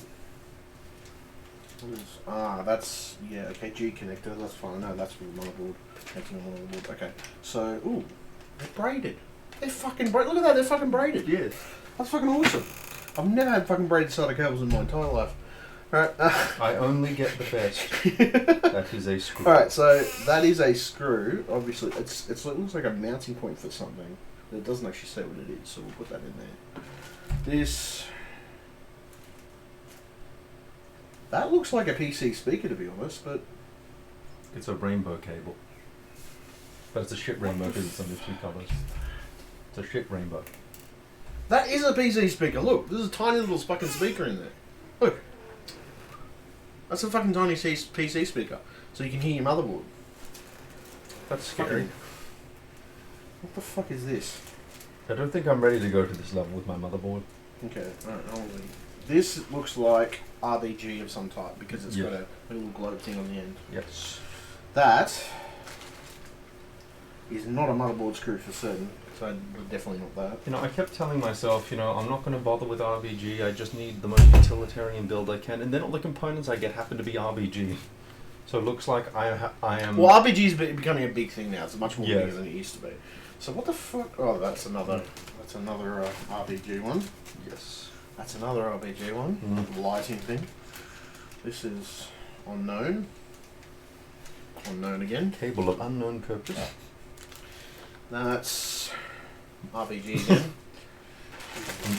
What is, that's, yeah, okay, G connector, that's fine. No, that's for the motherboard. Connecting on the motherboard. Okay, so, ooh, they're braided. They're fucking braided. Look at that, they're fucking braided. Yes. That's fucking awesome. I've never had fucking braided SATA cables in my entire life. Alright, I only get the best. That is a screw. Alright, so that is a screw. Obviously, it looks like a mounting point for something. It doesn't actually say what it is, so we'll put that in there. This... That looks like a PC speaker, to be honest, but... It's a rainbow cable. But it's a shit rainbow because it's under 2 colours. It's a shit rainbow. That is a PC speaker. Look, there's a tiny little fucking speaker in there. Look. That's a fucking tiny PC speaker. So you can hear your motherboard. That's scary. What the fuck is this? I don't think I'm ready to go to this level with my motherboard. Okay, alright, hold on. This looks like RBG of some type because it's got a little globe thing on the end. Yes. That is not a motherboard screw for certain. So definitely not that. You know, I kept telling myself, you know, I'm not going to bother with RBG. I just need the most utilitarian build I can, and then all the components I get happen to be RBG. So it looks like I am. Well, RBG is becoming a big thing now. It's much more Yes. bigger than it used to be. So what the fuck? Oh, that's another RBG one. Yes. That's another RBG one. Lighting thing. This is unknown. Unknown again. Cable of unknown purpose. That's RBG again.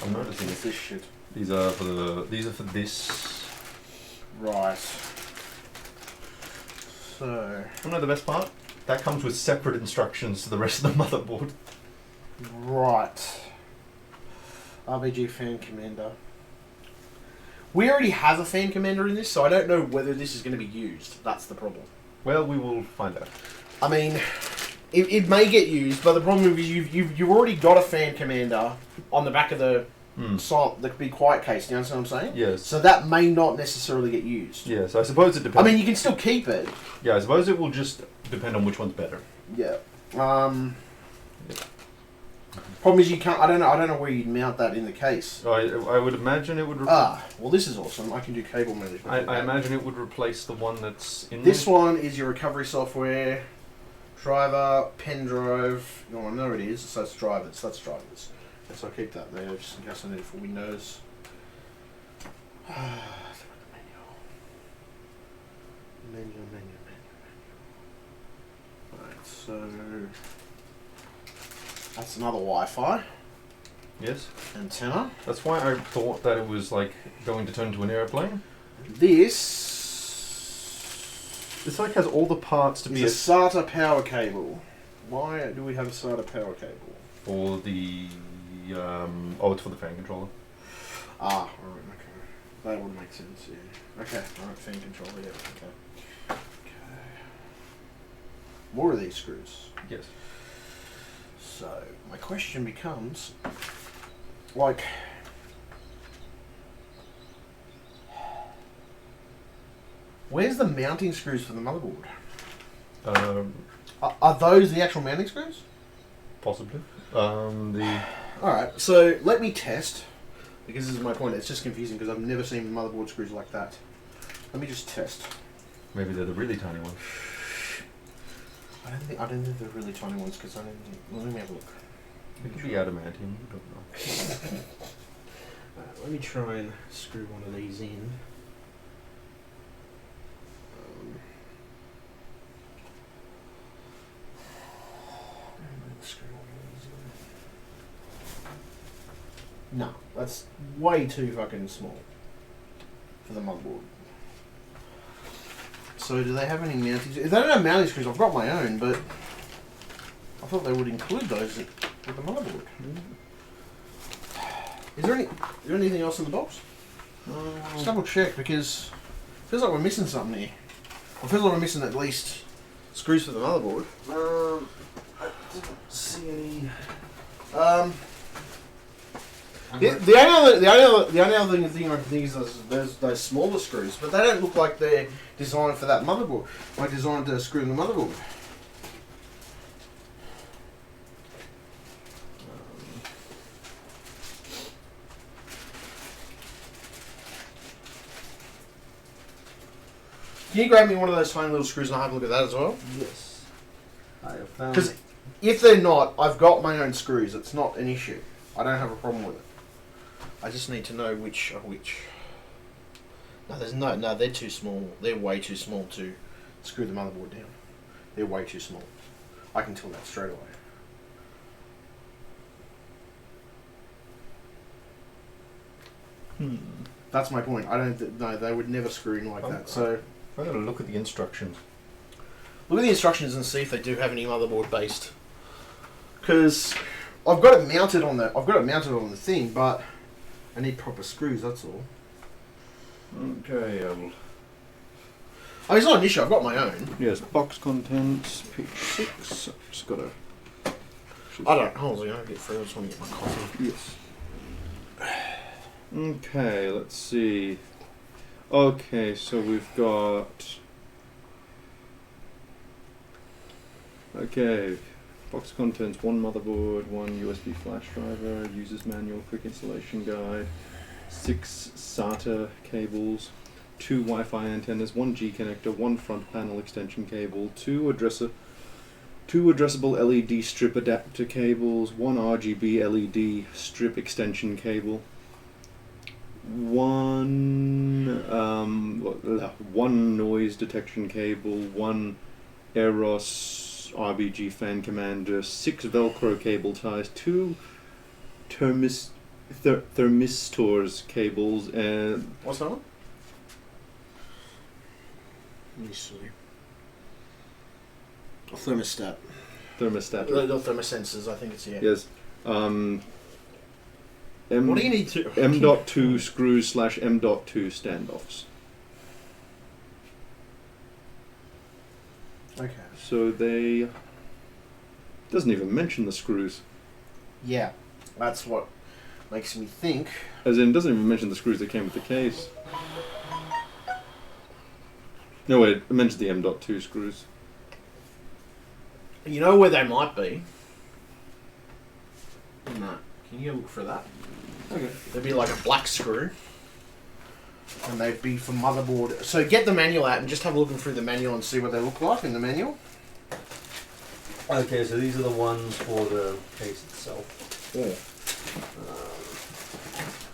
I'm noticing What's this shit? these are for this. Right. So You know the best part? That comes with separate instructions to the rest of the motherboard. right. RBG fan commander. We already have a fan commander in this, so I don't know whether this is going to be used. That's the problem. Well, we will find out. I mean, it may get used, but the problem is you've already got a fan commander on the back of the the Be Quiet case. You understand what I'm saying? Yes. So that may not necessarily get used. Yes, I suppose it depends. I mean, you can still keep it. Yeah, I suppose it will just depend on which one's better. Yeah. Problem is you can't. I don't know where you'd mount that in the case. I would imagine it would. Well, this is awesome. I can do cable management. I imagine it would replace the one that's in This there. one is your recovery software, driver, pen drive. No, I know it is. So that's drivers. That's drivers. So I'll keep that there just in case I need it for Windows. Menu. Right, so that's another Wi-Fi Yes, antenna. that's why I thought that it was like going to turn into an airplane. This This like has all the parts to is be a SATA power cable. Why do we have a SATA power cable? for the it's for the fan controller. Alright, okay. That would make sense, yeah. Okay, alright, fan controller, yeah, okay. More of these screws. Yes. So, my question becomes, like, where's the mounting screws for the motherboard? Are those the actual mounting screws? Possibly. The Alright, so let me test, because this is my point, it's just confusing because I've never seen motherboard screws like that. Let me just test. maybe they're the really tiny ones. I don't think they're really tiny ones because I didn't. Let me have a look. It could be adamantium. I don't know. Let me try and screw one of these in. Screw one of these in. No, that's way too fucking small for the motherboard. So do they have any mounting? If they don't have mounting screws, I've got my own, but I thought they would include those with the motherboard. Is there anything else in the box? Just double check because it feels like we're missing something here. I feel like we're missing at least screws for the motherboard. I didn't see any. The only other thing I can think is those smaller screws, but they don't look like they're designed for that motherboard. Like designed to screw in the motherboard. Can you grab me one of those tiny little screws and I'll have a look at that as well? Yes. I have found. Because if they're not, I've got my own screws. It's not an issue. I don't have a problem with it. I just need to know which are which. No, they're too small. They're way too small to screw the motherboard down. They're way too small. I can tell that straight away. That's my point. I don't. No, they would never screw in like Oh, that. So I gotta look at the instructions. look at the instructions and see if they do have any motherboard based. Because I've got it mounted on the thing, but I need proper screws. That's all. Okay. Oh, it's not an issue. I've got my own. Yes. Box contents. Page 6. Just gotta. I don't. Hold on. I'll get through. I just want to get my coffee. Yes. Okay, let's see. Okay, so we've got. Okay, box contents: one motherboard, one USB flash driver, user's manual, quick installation guide, 6 SATA cables, 2 Wi-Fi antennas, 1 G connector, 1 front panel extension cable, 2 addressable LED strip adapter cables, 1 RGB LED strip extension cable, one noise detection cable, 1 Eros RBG fan commander, 6 Velcro cable ties, 2 thermistors cables, and What's that one? Let me see. A thermostat. thermostat. The thermosensors. I think it's Yes. What do you need to? M.2 screws / M.2 standoffs. Okay. So they doesn't even mention the screws. Yeah, that's what makes me think. As in, doesn't even mention the screws that came with the case. No, wait, it mentions the M.2 screws. You know where they might be? No. Can you look for that? Okay. There'd be like a black screw. And they'd be for motherboard. So get the manual out and just have a look through the manual and see what they look like in the manual. Okay, so these are the ones for the case itself.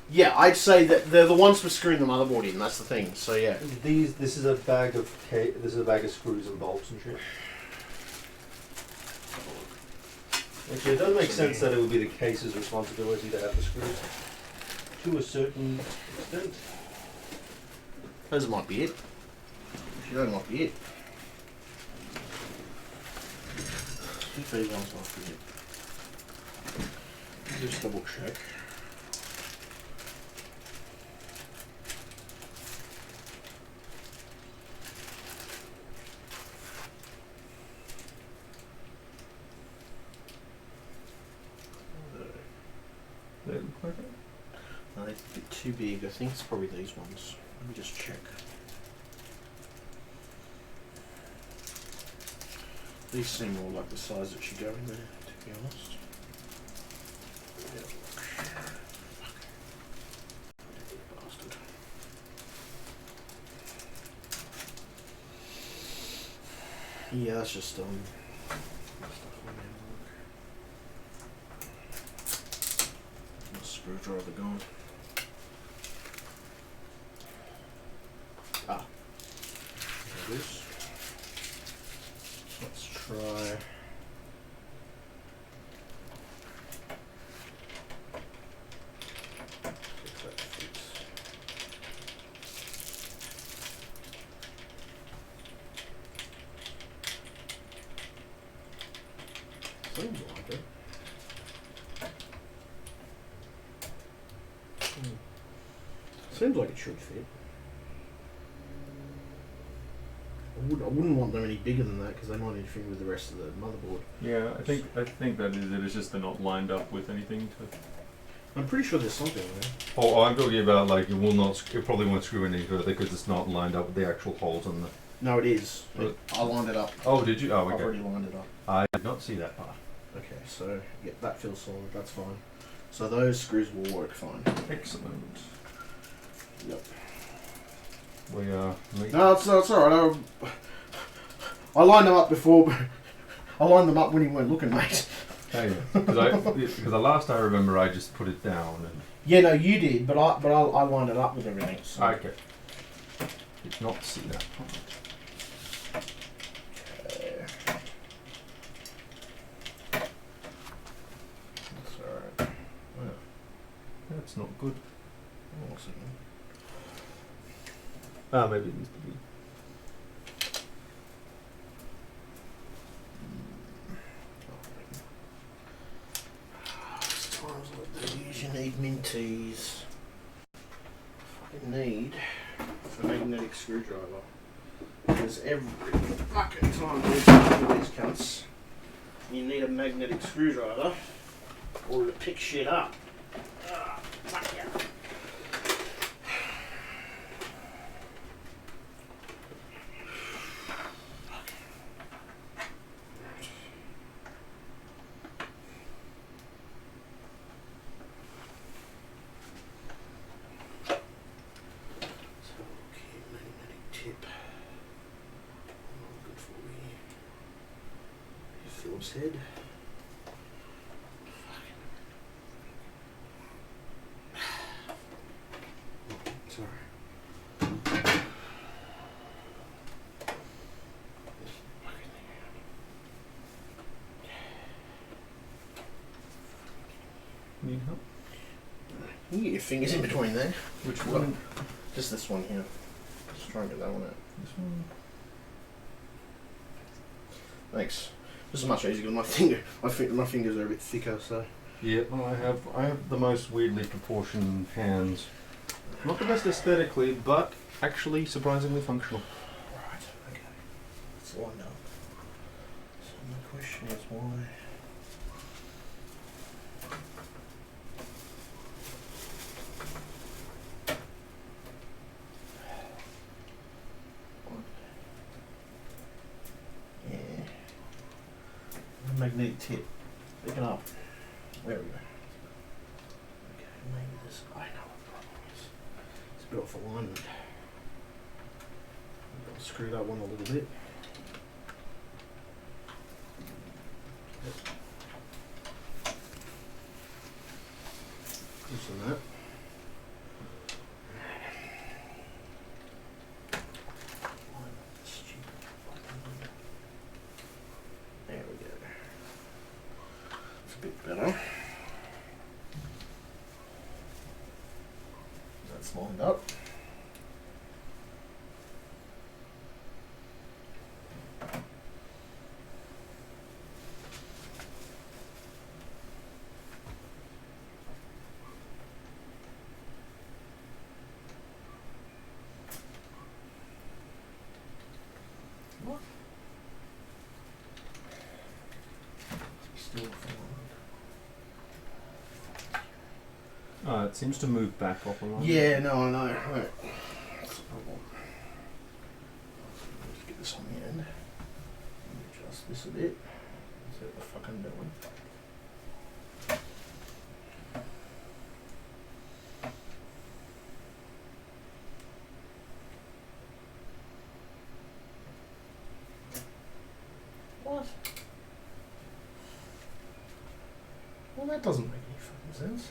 Yeah, I'd say that they're the ones for screwing the motherboard in. That's the thing. So yeah. This is a bag of screws and bolts and shit. Actually, it does make sense that it would be the case's responsibility to have the screws to a certain extent. Those might be it. That might be it. If these ones might be it. Just double check. They look like it. No, they're a bit too big. I think it's probably these ones. Let me just check. These seem more like the size that should go in there, to be honest. Bastard. Yeah, that's just stuff on there. My screwdriver gone. Ah. There it is. Let's try. See if that fits. Seems like it. Seems like it should fit. I wouldn't want them any bigger than that because they might interfere with the rest of the motherboard. Yeah, I think that is it. It's just they're not lined up with anything. I'm pretty sure there's something there. Oh, I'm talking about like it will not. It probably won't screw any further because it's not lined up with the actual holes in the. No, it is. I lined it up. Oh, did you? Oh, I've okay. already lined it up. I did not see that part. Okay, so yeah, that feels solid. That's fine. So those screws will work fine. Excellent. Yep. We are. No, it's all right. I lined them up before. I lined them up when you weren't looking, mate. Hey, because the last I remember, I just put it down and. Yeah, no, you did, but I lined it up with everything. So. Okay. Did not see that part. That's alright. That's not good. Maybe it needs to be. Times like these, you need minties. Fucking need a magnetic screwdriver. Because every fucking time we do these cunts, you need a magnetic screwdriver or to pick shit up. Ah, fuck yeah. Phillips head. Sorry. Need help? You get your fingers in between there. Which one? Just this one here. Just try and get that one out. This one. Thanks. This is much easier because my fingers are a bit thicker, so. Yeah, well, I have the most weirdly proportioned hands. Not the best aesthetically, but actually surprisingly functional. Right, okay. It's lined up. So my question is why. Yeah. Magnetic tip. Pick it up. There we go. Okay, maybe this. I know what the problem is. It's a bit off alignment. I'll screw that one a little bit. Loosen that. There we go. It's a bit better. That's lined up. What? Still It seems to move back off a line. yeah, no, I know. Right. That's the problem. Let's get this on the end. Adjust this a bit. See what the fuck I'm doing. What? Well, that doesn't make any fucking sense.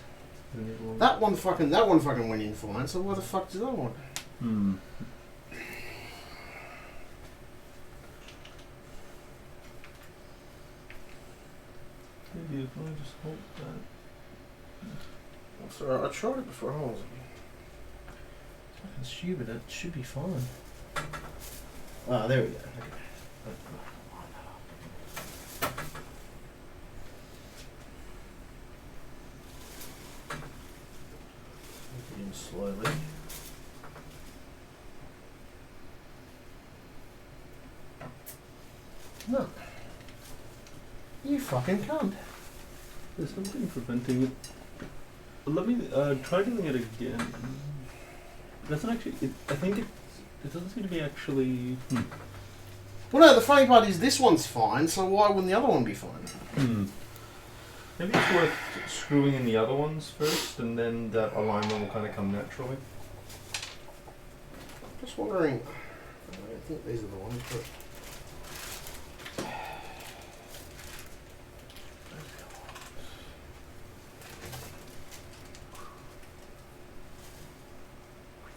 That one fucking went in fine, so why the fuck does that one? Hmm. Maybe if I just hold that. That's alright, I tried it before. Hold on. It's fucking stupid, it should be fine. Ah, there we go. Okay. In slowly. No. You fucking cunt. There's something preventing it. Let me try doing it again. Doesn't actually. I think it doesn't seem to be actually. Well, no, the funny part is this one's fine, so why wouldn't the other one be fine? Maybe it's worth screwing in the other ones first, and then that alignment will kind of come naturally. Just wondering. I don't think these are the ones, but.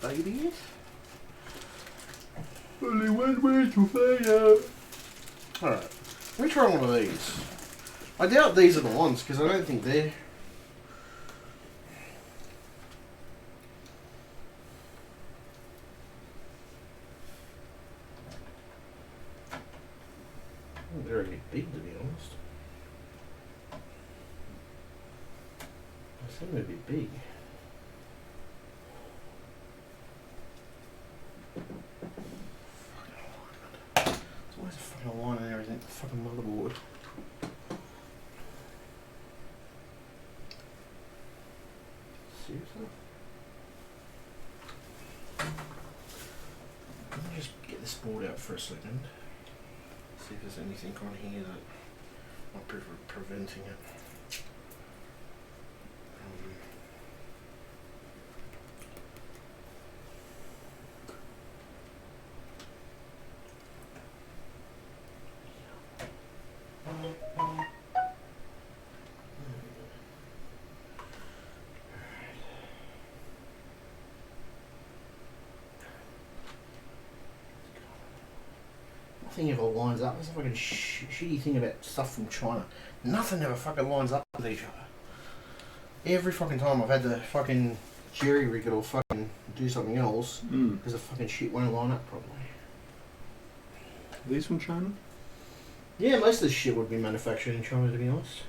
Baby? Only one way to find out. Alright. Let me try one of these. I doubt these are the ones, because I don't think they're. they're a bit big, to be honest. They seem to be big. There's always a fucking line and everything. The fucking motherboard. Seriously? Let me just get this board out for a second. See if there's anything on here that might be preventing it. Nothing ever lines up. That's a fucking shitty thing about stuff from China. Nothing ever fucking lines up with each other. Every fucking time I've had to fucking jerry rig it or fucking do something else because the fucking shit won't line up properly. These from China? Yeah, most of this shit would be manufactured in China, to be honest.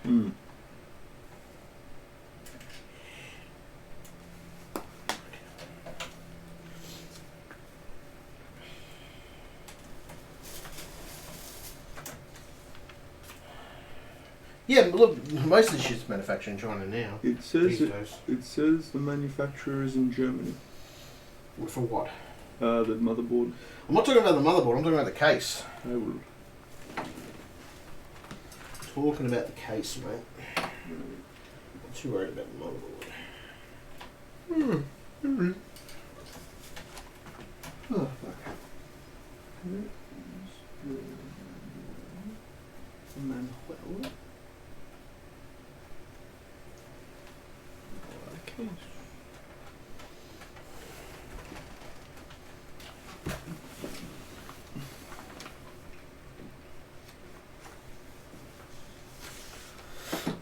Yeah, but look, most of the shit's manufactured in China now. It says These days. it says the manufacturer is in Germany. For what? The motherboard. I'm not talking about the motherboard, I'm talking about the case. I will. Talking about the case, mate. I'm too worried about the motherboard. Oh, fuck. Manuel. Okay.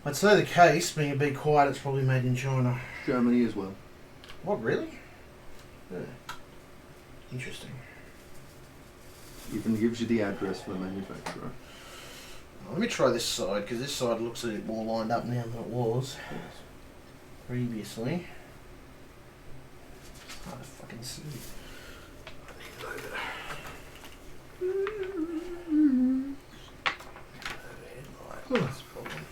I'd say the case, being a bit quiet, it's probably made in China. Germany as well. What, really? Yeah. Interesting. Even gives you the address for the manufacturer. Let me try this side, because this side looks a bit more lined up now than it was previously. It's hard to fucking see. I need it over. That's a problem.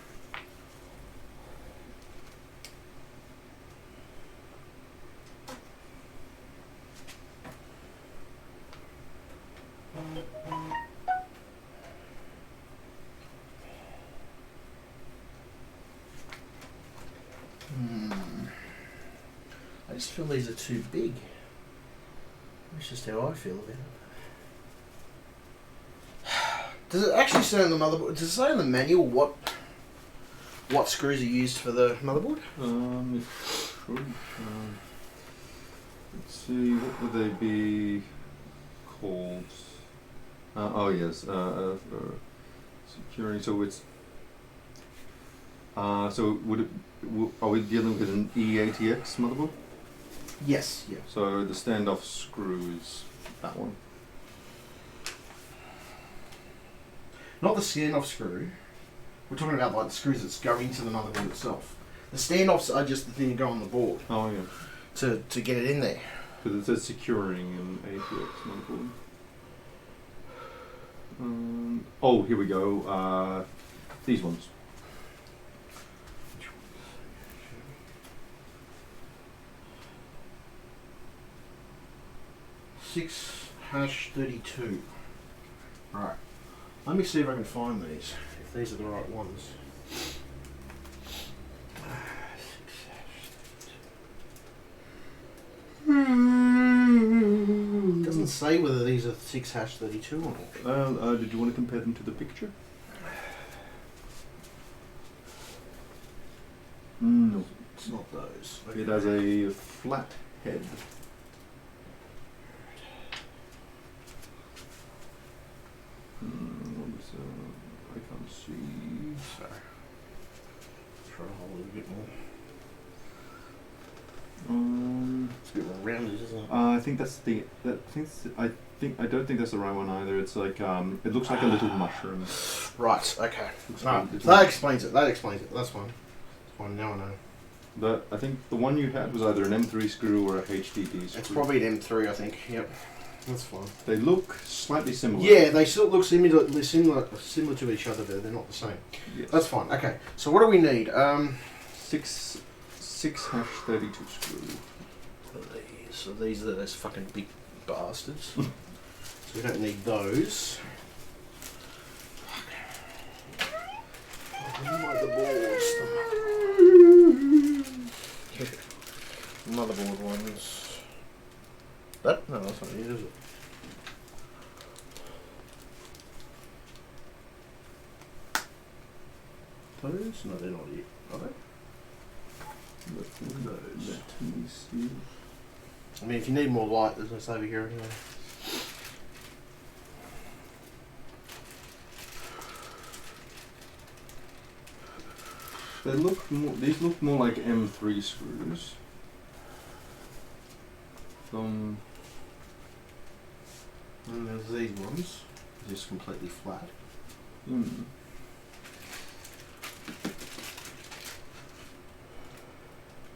I just feel these are too big. That's just how I feel about it. Does it actually say on the motherboard? Does it say on the manual what screws are used for the motherboard? It should. Let's see, what would they be called? Oh yes, security. So it's. So would it? Are we dealing with an E80X motherboard? Yes. Yeah. So the standoff screw is that one. Not the standoff screw. We're talking about like the screws that go into the motherboard itself. The standoffs are just the thing that go on the board Oh yeah. to get it in there. Because it says securing an ATX motherboard. Oh, here we go. These ones. 6#32. Right. Let me see if I can find these. If these are the right ones. It doesn't say whether these are 6#32 or not. Did you want to compare them to the picture? No. It's not those. It has a flat head. I can't see. Sorry. Try to hold it a bit more. It's a bit rounded, isn't it? I think that's the. I don't think that's the right one either. It's like it looks like a little mushroom. Right. Okay. Looks No, like a little- that explains it. That's fine. That's fine. Now I know. But I think the one you had was either an M3 screw or a HDD screw. It's probably an M3, I think. Yep. That's fine. They look slightly similar. Yeah, they still look similar to each other, but they're not the same. Yes. That's fine. Okay. So what do we need? 6 #32 screw. So these are those fucking big bastards. So we don't need those. Motherboard ones. That? No, that's not it, is it? Those? No, they're not it, are they? Let me see. I mean, if you need more light, there's this over here anyway. They look more. These look more like M3 screws. And there's these ones, just completely flat. Hmm.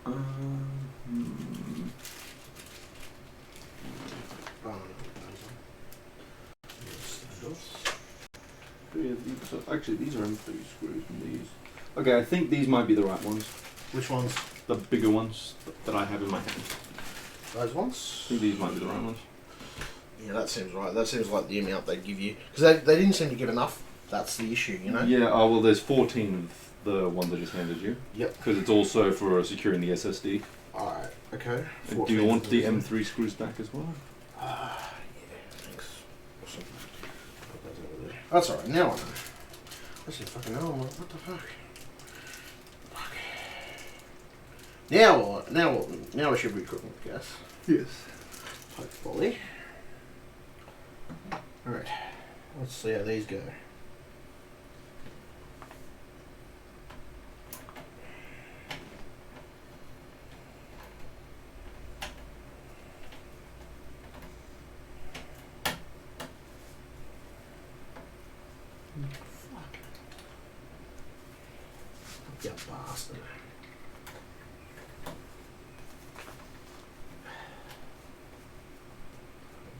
Hmm. Yeah, so actually, these are M3 screws and these. Okay, I think these might be the right ones. Which ones? The bigger ones that I have in my hand. Those ones? I think these might be the right ones. Yeah, that seems right. That seems like the amount they'd give you. Because they didn't seem to give enough. That's the issue, you know? Yeah, oh well, there's 14 of the ones I just handed you. Yep. Because it's also for securing the SSD. Alright, okay. And do you want the M3 screws back as well? Yeah, thanks. Awesome. Put those over there. That's alright, now I know. I said fucking hell, I'm like, what the fuck? Fuck. Now we should be cooking with gas. Yes. Hopefully. Alright, let's see how these go. Fuck. You bastard.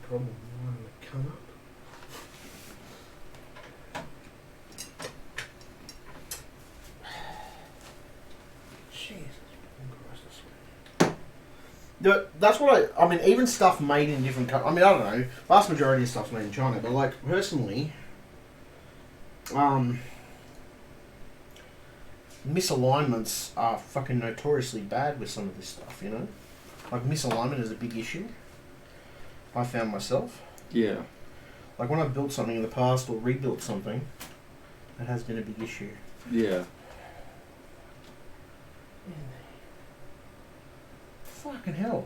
Problem one to come up. That's what I mean, even stuff made in different countries. I mean, I don't know. Vast majority of stuff's made in China, but like personally, misalignments are fucking notoriously bad with some of this stuff. You know, like misalignment is a big issue. I found myself. Yeah. Like when I've built something in the past or rebuilt something, that has been a big issue. Yeah. Fucking hell.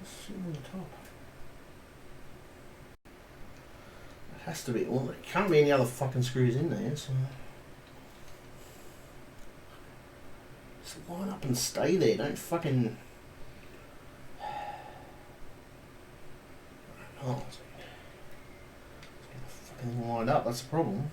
Just sitting on the top. It has to be. Well, there can't be any other fucking screws in there, so. Just line up and stay there. Don't fucking. Oh, it's fucking lined up. That's the problem.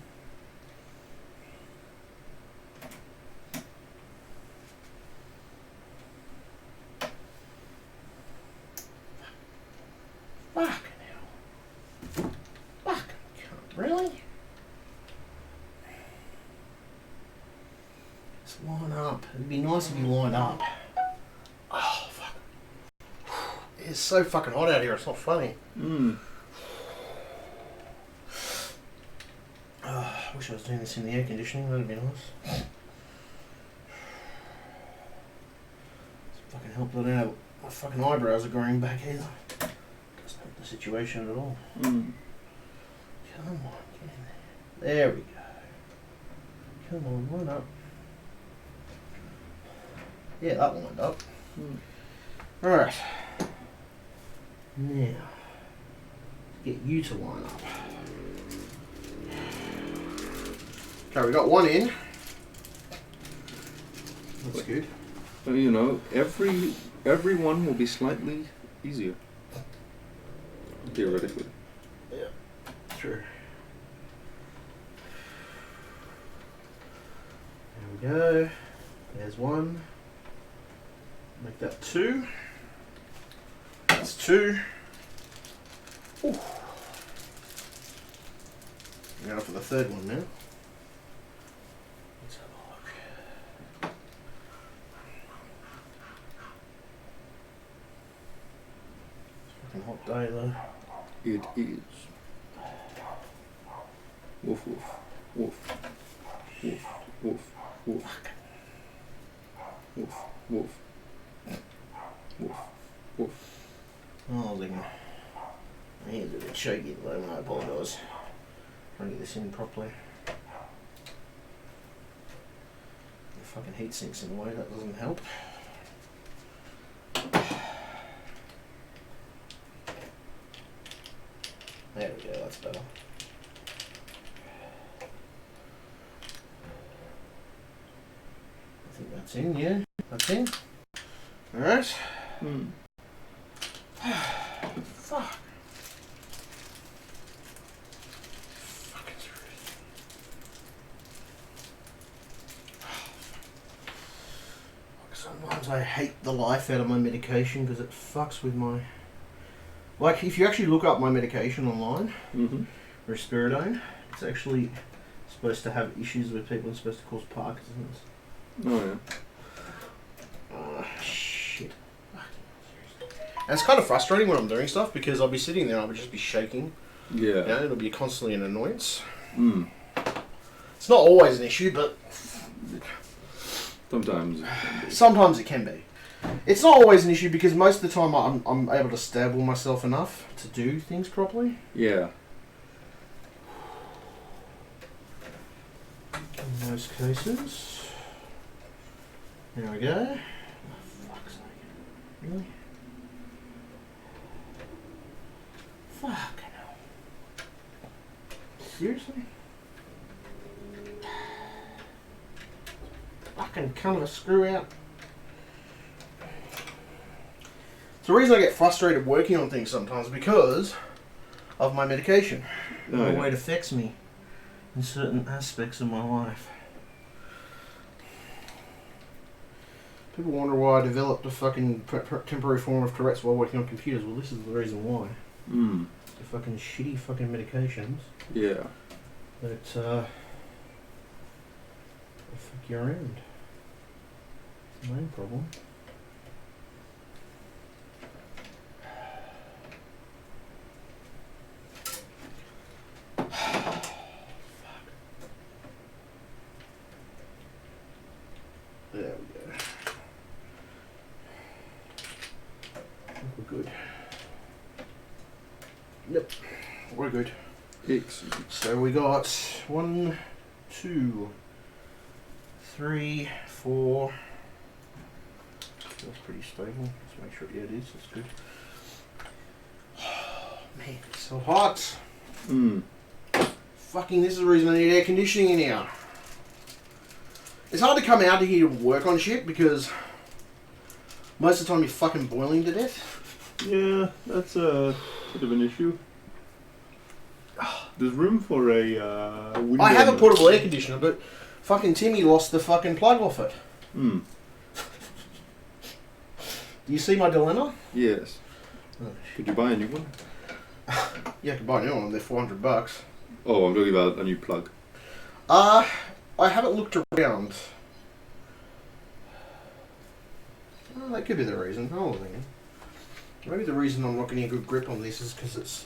Fucking hell. Fucking cunt. Really? Just line up. It'd be nice if you lined up. Oh, fuck. It's so fucking hot out here, it's not funny. I wish I was doing this in the air conditioning, that'd be nice. It's fucking help that out. My fucking eyebrows are growing back either. Doesn't help the situation at all. Come on, get in there. There we go. Come on, line up. Yeah, that lined up. Alright. Now, get you to line up. Okay, we got one in. That's good. So, you know, every one will be slightly easier. Theoretically. True. There we go. There's one. Make that 2. That's 2. Ooh. Now for the third one now. Let's have a look. It's a fucking hot day though. It is. Woof woof. Woof. Woof. Woof. Woof. Woof. Woof. Woof. Woof. Oh, my hands are a bit shaky at the moment, I apologise. Trying to get this in properly. The fucking heat sinks in the way, that doesn't help. There we go, that's better. I think that's in, yeah. That's in. Alright. Fuck. Fucking serious. Sometimes I hate the life out of my medication because it fucks with my... Like, if you actually look up my medication online, risperidone, it's actually supposed to have issues with people. It's supposed to cause Parkinson's. Oh yeah. Shit. And it's kind of frustrating when I'm doing stuff because I'll be sitting there and I'll just be shaking. Yeah. You know, it'll be constantly an annoyance. Mm. It's not always an issue, but Sometimes. sometimes it can be. It's not always an issue because most of the time I'm able to stable myself enough to do things properly. Yeah. In most cases. There we go. Oh, fuck's sake. Really? Fuck. Seriously? Fucking kind of a screw out. It's the reason I get frustrated working on things sometimes because of my medication. Oh, The yeah. way it affects me in certain aspects of my life. People wonder why I developed a fucking temporary form of Tourette's while working on computers. Well, this is the reason why. Mm. The fucking shitty fucking medications Yeah. that fuck you around. It's the main problem. There we go. I think we're good. Yep, we're good. Excellent. So we got 1, 2, 3, 4. That's pretty stable. Let's make sure. Yeah, it is. That's good. Oh, man, it's so hot. Mm. Fucking, this is the reason I need air conditioning in here. It's hard to come out of here to work on shit because most of the time you're fucking boiling to death. Yeah, that's a bit of an issue. There's room for a window. I have a portable air conditioner, but fucking Timmy lost the fucking plug off it. Mm. Do you see my dilemma? Yes. Oh, Could you buy a new one? yeah, I can buy a new one. They're $400. Oh, I'm talking about a new plug. I haven't looked around. Oh, that could be the reason. Hold on a second. Maybe the reason I'm not getting a good grip on this is because it's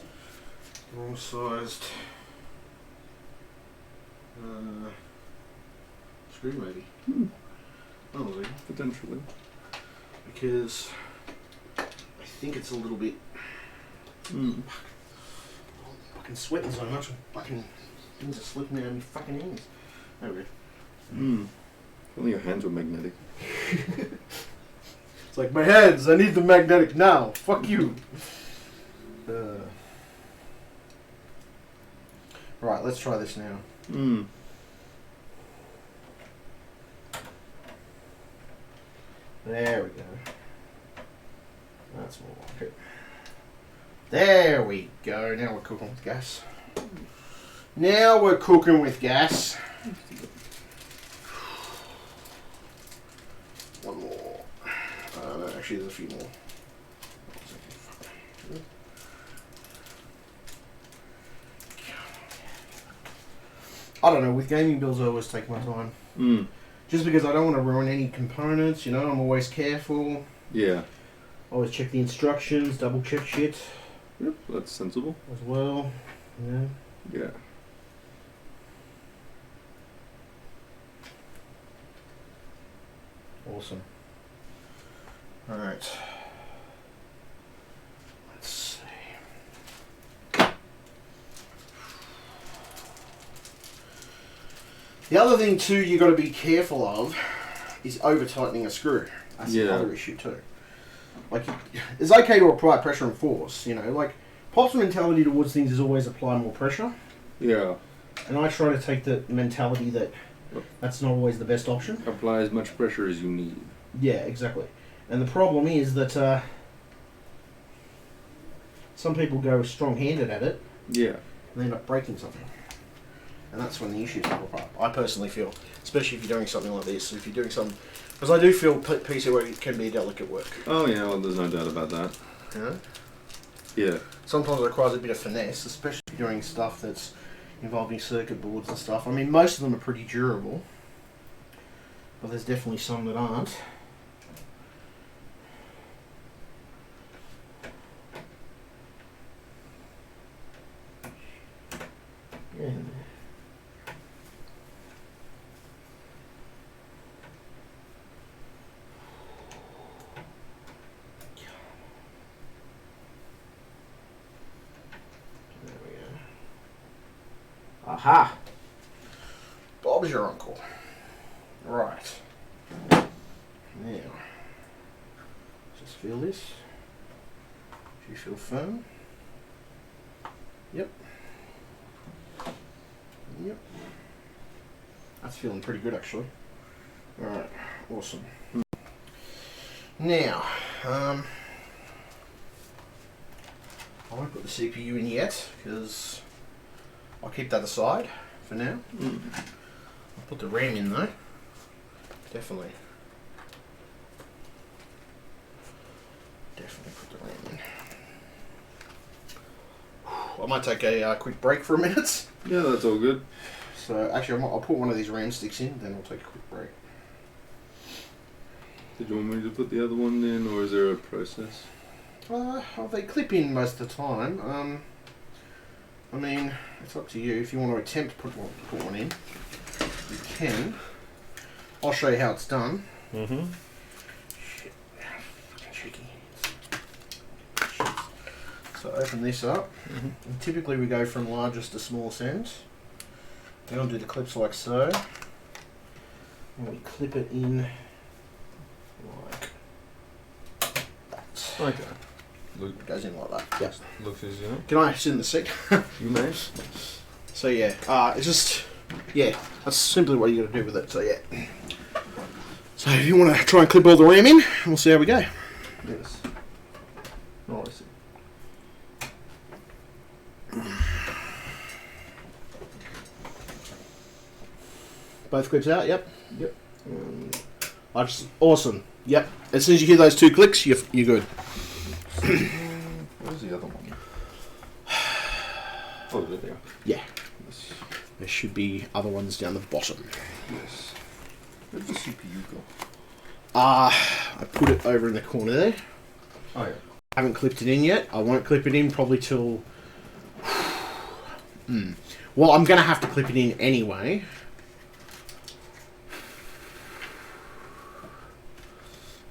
the wrong sized screw, maybe. Hmm. Hold on a second. Potentially. Because I think it's a little bit Mm. fucking sweating so much. Fucking things are slipping out of my fucking hands. There we go. Mm. If only your hands were magnetic. It's like, my hands, I need the magnetic now. Fuck you. Right, let's try this now. Mm. There we go. That's more like it. There we go. Now we're cooking with gas. Now we're cooking with gas. One more. No, actually, there's a few more. I don't know. With gaming builds, I always take my time. Mm. Just because I don't want to ruin any components, you know, I'm always careful. Yeah. Always check the instructions, double check shit Yep, that's sensible. as well. Yeah. Yeah. Awesome. Alright. Let's see. The other thing too you got to be careful of is over tightening a screw. That's Yeah. another issue too. Like, it's okay to apply pressure and force, you know, like Pop's mentality towards things is always apply more pressure, Yeah. and I try to take the mentality that that's not always the best option. Apply as much pressure as you need. Yeah, exactly. And the problem is that some people go strong-handed at it Yeah. and they end up breaking something. And that's when the issues pop up. I personally feel, especially if you're doing something like this, if you're doing something... Because I do feel PC work can be delicate work. Oh yeah, well there's no doubt about that. You know? Yeah. Sometimes it requires a bit of finesse, especially if you're doing stuff that's involving circuit boards and stuff. I mean, most of them are pretty durable. But there's definitely some that aren't. Yeah. There we go. Aha! Bob's your uncle. Right. Now, just feel this. Do you feel firm? Yep. Yep. That's feeling pretty good, actually. Alright, awesome. Now, I won't put the CPU in yet, because I'll keep that aside for now. I'll put the RAM in, though. Definitely. Definitely put the RAM in. I might take a quick break for a minute. Yeah, that's all good. So actually, I'll put one of these RAM sticks in, then we'll take a quick break. Did you want me to put the other one in, or is there a process? They clip in most of the time. I mean, it's up to you. If you want to attempt to put one in, you can. I'll show you how it's done. Mm-hmm. Shit. Fucking shaky. Shit. So open this up. And typically we go from largest to smallest ends. Then I'll do the clips like so. And we clip it in like that. Okay. It goes in like that. Yep. Looks easy, you know? Can I sit in the seat? You may. So yeah, it's just, yeah, that's simply what you got to do with it. So yeah. So if you want to try and clip all the RAM in, we'll see how we go. Yes. Oh, I see. Both clips out. Yep. Yep. I just awesome. Yep. As soon as you hear those two clicks, you're good. Where's the other one? Oh, there they are. Yeah. Yes. There should be other ones down the bottom. Yes. Where'd the CPU go? I put it over in the corner there. Oh yeah. I haven't clipped it in yet. I won't clip it in probably till... Well, I'm going to have to clip it in anyway.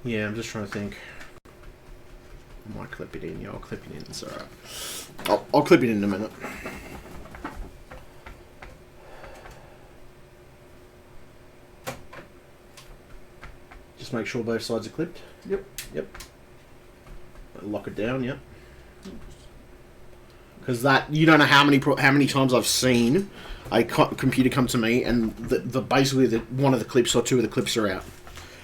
Yeah, I'm just trying to think. I might clip it in. Yeah, I'll clip it in. It's alright. I'll clip it in a minute. Just make sure both sides are clipped. Yep. Yep. Lock it down. Yep. Because that, you don't know how many times I've seen a computer come to me and the basically one of the clips or two of the clips are out,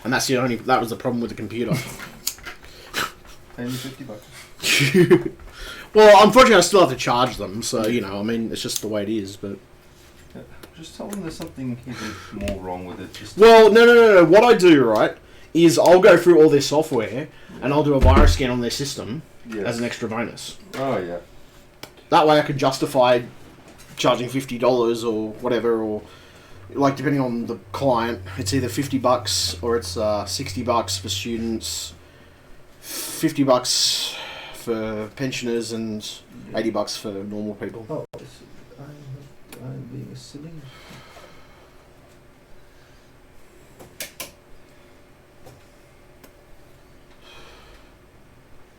And that was the problem with the computer. Pay me $50. Well, unfortunately, I still have to charge them, so, you know, I mean, it's just the way it is, but... Just tell them there's something even more wrong with it. Just Well, no. What I do, right, is I'll go through all their software, and I'll do a virus scan on their system as an extra bonus. Oh, yeah. That way I can justify charging $50 or whatever, or, like, depending on the client, it's either $50 or it's $60 for students, $50 for pensioners, and $80 for normal people. Oh, I'm being silly.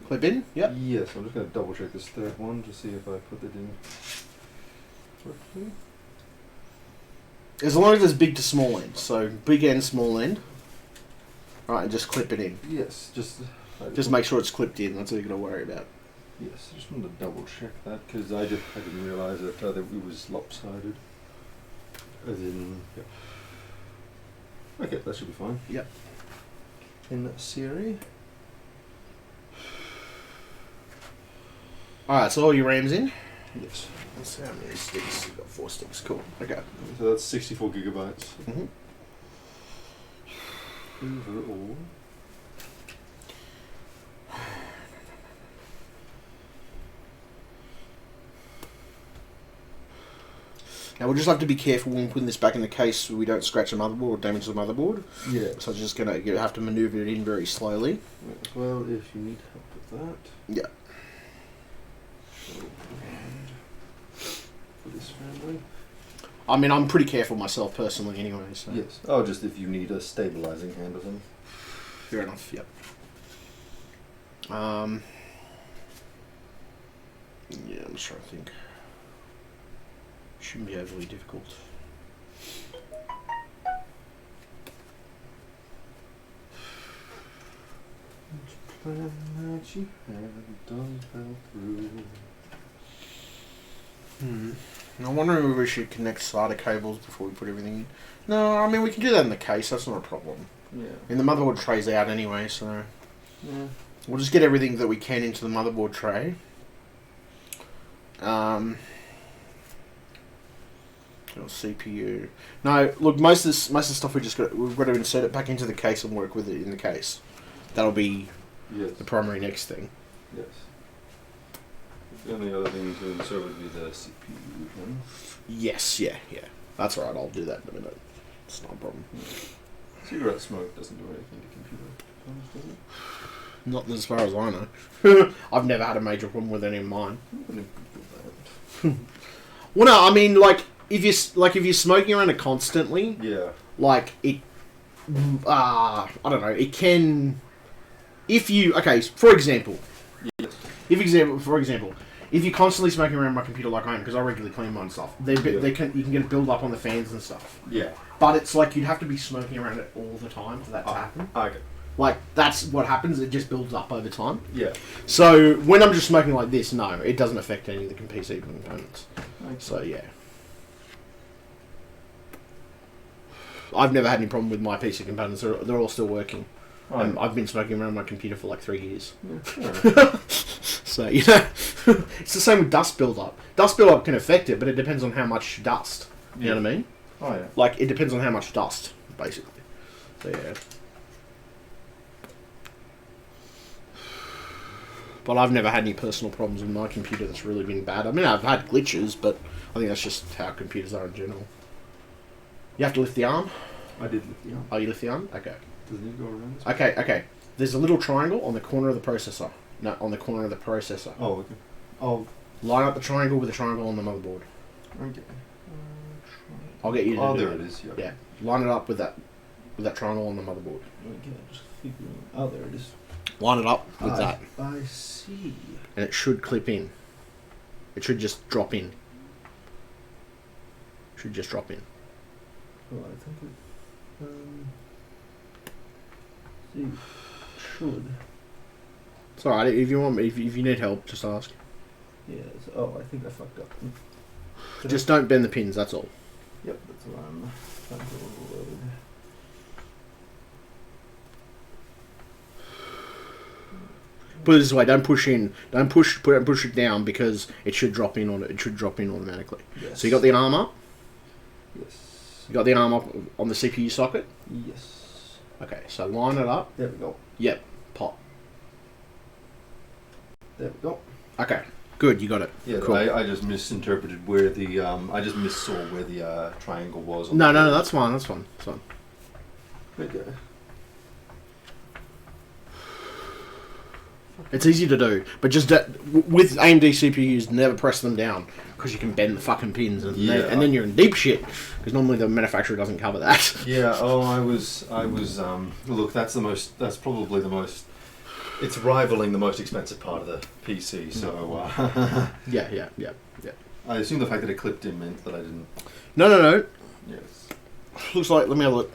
Clip in? Yep. Yes, I'm just going to double check this third one to see if I put it in correctly. As long as it's big to small end, so big end, small end. Right, and just clip it in. Yes, just Just make sure it's clipped in, that's all you got to worry about. Yes, I just wanted to double check that because I didn't realise that it was lopsided. As in, yep. Okay, that should be fine. Yep. In Siri. Alright, so all your RAM's in? Yes. Let's see how many sticks. You've got 4 sticks, cool. Okay. So that's 64 gigabytes. Mm-hmm. Overall. Now we'll just have to be careful when putting this back in the case so we don't scratch the motherboard or damage the motherboard. Yeah. So I'm just going to have to manoeuvre it in very slowly. Well, if you need help with that. Yeah. So, for this family. I mean, I'm pretty careful myself personally anyway, so... Yes. Oh, just if you need a stabilizing hand or something. Fair enough, yep. Yeah, I'm just trying to think. Shouldn't be overly difficult. Plan that you have done fell through. I'm wondering if we should connect SATA cables before we put everything in. No, I mean, we can do that in the case, that's not a problem. Yeah. And the motherboard tray's out anyway, so... Yeah. We'll just get everything that we can into the motherboard tray. CPU. No, look, most of the stuff we've got to insert it back into the case and work with it in the case. That'll be Yes. the primary next thing. Yes. The only other thing to insert would be the CPU one. Yes, yeah. That's right. I'll do that in a minute. It's not a problem. Cigarette smoke doesn't do anything to computer phones, does it? Not as far as I know. I've never had a major problem with any of mine. Well, no, I mean, if you're smoking around it constantly, Yeah. like it, I don't know, it can. If you for example, Yes. if you're constantly smoking around my computer like I am, because I regularly clean my stuff, you can get a build up on the fans and stuff. Yeah. But it's like you'd have to be smoking around it all the time for that to happen. Okay. Like that's what happens. It just builds up over time. Yeah. So when I'm just smoking like this, no, it doesn't affect any of the PC components. Okay. So yeah. I've never had any problem with my PC components. They're all still working. Right. I've been smoking around my computer for like 3 years. Yeah, fair enough. So, you know, it's the same with dust build-up. Dust build-up can affect it, but it depends on how much dust. You know what I mean? Oh yeah. Like, it depends on how much dust, basically. So, yeah. But I've never had any personal problems with my computer that's really been bad. I mean, I've had glitches, but I think that's just how computers are in general. You have to lift the arm? I did lift the arm. Oh, you lift the arm? Okay. Does it need to go around this? Okay. There's a little triangle on the corner of the processor. No, on the corner of the processor. Oh, okay. Oh, Line up the triangle with the triangle on the motherboard. okay. I'll get you to do there it. it is. Yeah. Yeah. Line it up with that triangle on the motherboard. Okay, just figuring. Oh, there it is. Line it up with that. I see. And it should clip in. It should just drop in. Should just drop in. Well, I think it. See, should. It's alright, if you want me, if you need help, just ask. Yeah. Oh, I think I fucked up. Just don't bend the pins, that's all. Yep, that's what I'm trying to avoid. Put it this way: don't push in. Don't push it down because it should drop in on it. It should drop in automatically. Yes. So you got the arm up. Yes. You got the arm up on the CPU socket. Yes. Okay, so line it up. There we go. Yep, pop. There we go. Okay, good. You got it. Yeah, Cool. I just misinterpreted where the I just missaw where the triangle was. No, that's fine. That's fine. That's fine. Okay. It's easy to do, but just with AMD CPUs, never press them down because you can bend the fucking pins, and, Yeah. and then you're in deep shit because normally the manufacturer doesn't cover that. Yeah. Oh, I was. Look, that's probably the most. It's rivaling the most expensive part of the PC. So. Yeah. I assume the fact that it clipped in meant that I didn't. No. Yes. Looks like. Let me have a look.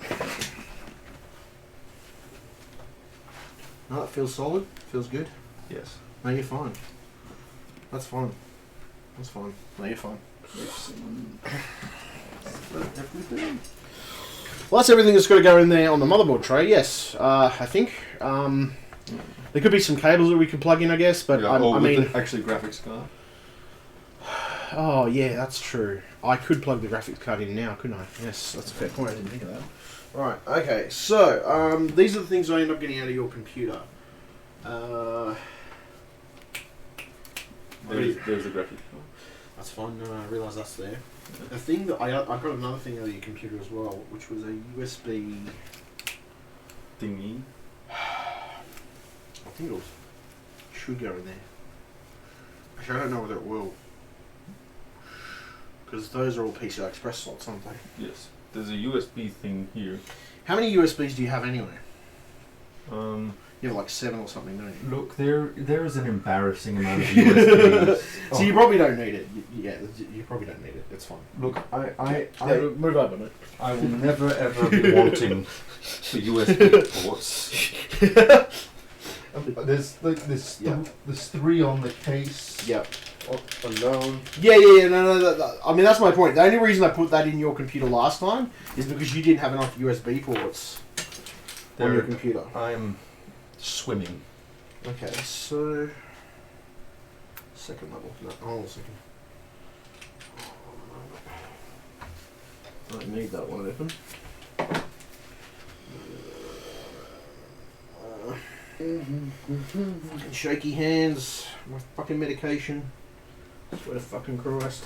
No, it feels solid. Feels good. Yes. No, you're fine. That's fine. That's fine. No, you're fine. Well, that's everything that's got to go in there on the motherboard tray. Yes, I think. There could be some cables that we could plug in, I guess, but Yeah, I mean, actually graphics card. oh yeah, that's true. I could plug the graphics card in now, couldn't I? Yes, that's a fair point. I didn't think of that. Right. Okay. So these are the things I end up getting out of your computer. There's the graphics card. That's fine. No, I realise that's there. The thing that I got another thing out of your computer as well, which was a USB. Thingy. I think it should go in there. Actually, I don't know whether it will. Because those are all PCI Express slots, aren't they? Yes. There's a USB thing here. How many USBs do you have anyway? Um, You have like 7 or something, don't you? Look, there is an embarrassing amount of USBs. So you probably don't need it. Yeah, you probably don't need it. It's fine. Look, I Move over, mate. I will never ever be wanting the USB ports. There's Yeah. there's 3 on the case. Yep. Alone. Yeah. No. I mean, that's my point. The only reason I put that in your computer last time is because you didn't have enough USB ports on your computer. I'm swimming. Okay, so second level. No, hold on a second. I don't need that one open. Fucking shaky hands. My fucking medication. Swear to fucking Christ.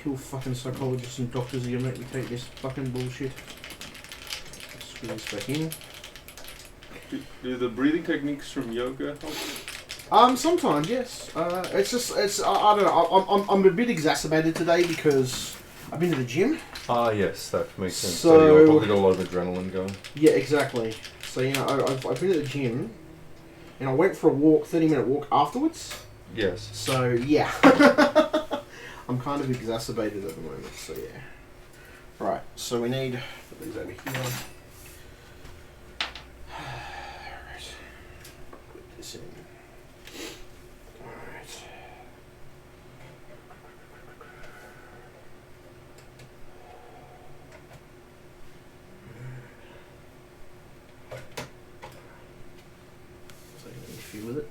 Kill fucking psychologists and doctors who make me take this fucking bullshit. Screw this back in. Do the breathing techniques from yoga help? Sometimes yes. I don't know. I'm a bit exacerbated today because I've been to the gym. Ah, yes, that makes sense. So- you probably got a lot of adrenaline going. Yeah, exactly. So I've been to the gym, and I went for a walk, 30-minute walk afterwards. Yes. So yeah, I'm kind of exacerbated at the moment. So yeah. Right. So we need put these over here. Right. Put this in. Alright. Is that going to interfere with it?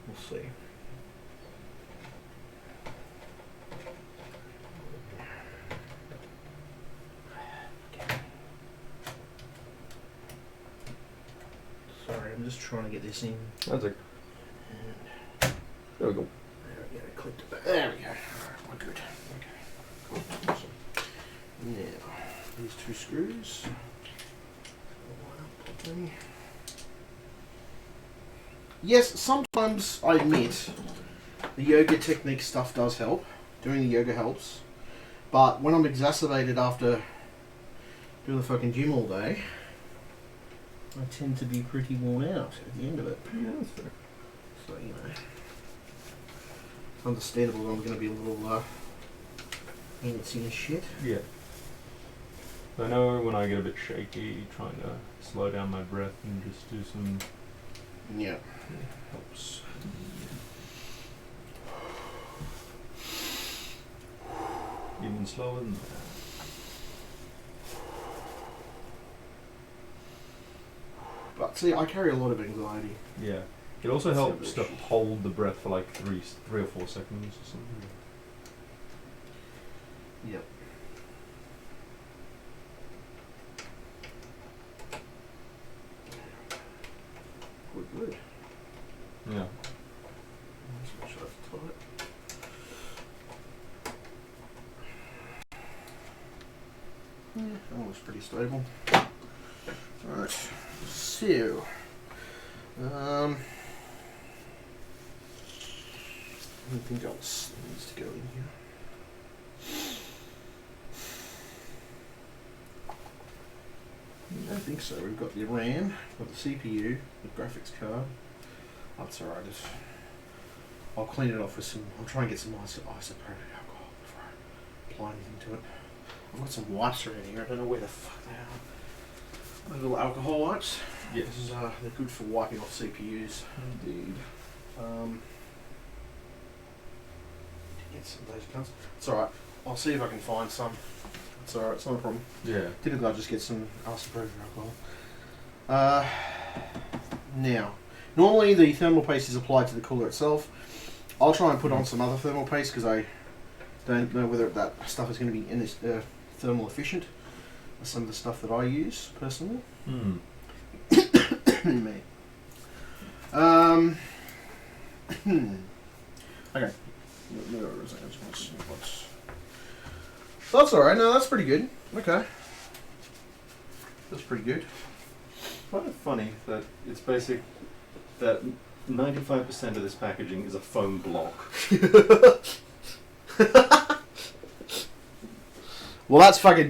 We'll see. Sorry, I'm just trying to get this in. That's it. There we go. There we go, clicked it back. There we go. Alright, we're good. Okay. Cool. Awesome. Now, these 2 screws. Line up properly. Yes, sometimes I admit the yoga technique stuff does help. Doing the yoga helps. But when I'm exacerbated after doing the fucking gym all day, I tend to be pretty worn out at the end of it. Yeah, that's fair. So, you know, it's understandable I'm going to be a little antsy and shit. Yeah. I know when I get a bit shaky, trying to slow down my breath and just do some Yeah. helps. Even slower than that. But See, I carry a lot of anxiety. Yeah. It also That's the helps other to issue. hold the breath for like 3 or 4 seconds or something. Yep. Good. Yeah. Let's make sure that's tight. Yeah, that looks pretty stable. Alright, so anything else that needs to go in here? I don't think so. We've got the RAM, we've got the CPU, the graphics card. That's alright. I'll clean it off with some. I'll try and get some isopropyl alcohol before I apply anything to it. I've got some wipes around here. I don't know where the fuck they are. Little alcohol wipes. Yes. They're good for wiping off CPUs. Indeed. Get some of those cunts. It's alright. I'll see if I can find some. It's alright. It's not a problem. Yeah. Typically, I just get some isopropyl alcohol. Now, normally the thermal paste is applied to the cooler itself. I'll try and put on some other thermal paste because I don't know whether that stuff is going to be in this, thermal efficient. That's some of the stuff that I use personally. Hmm. Me. Okay. That's alright. No, that's pretty good. Okay. That's pretty good. Kind of funny that it's basic that 95% of this packaging is a foam block. Well, that's fucking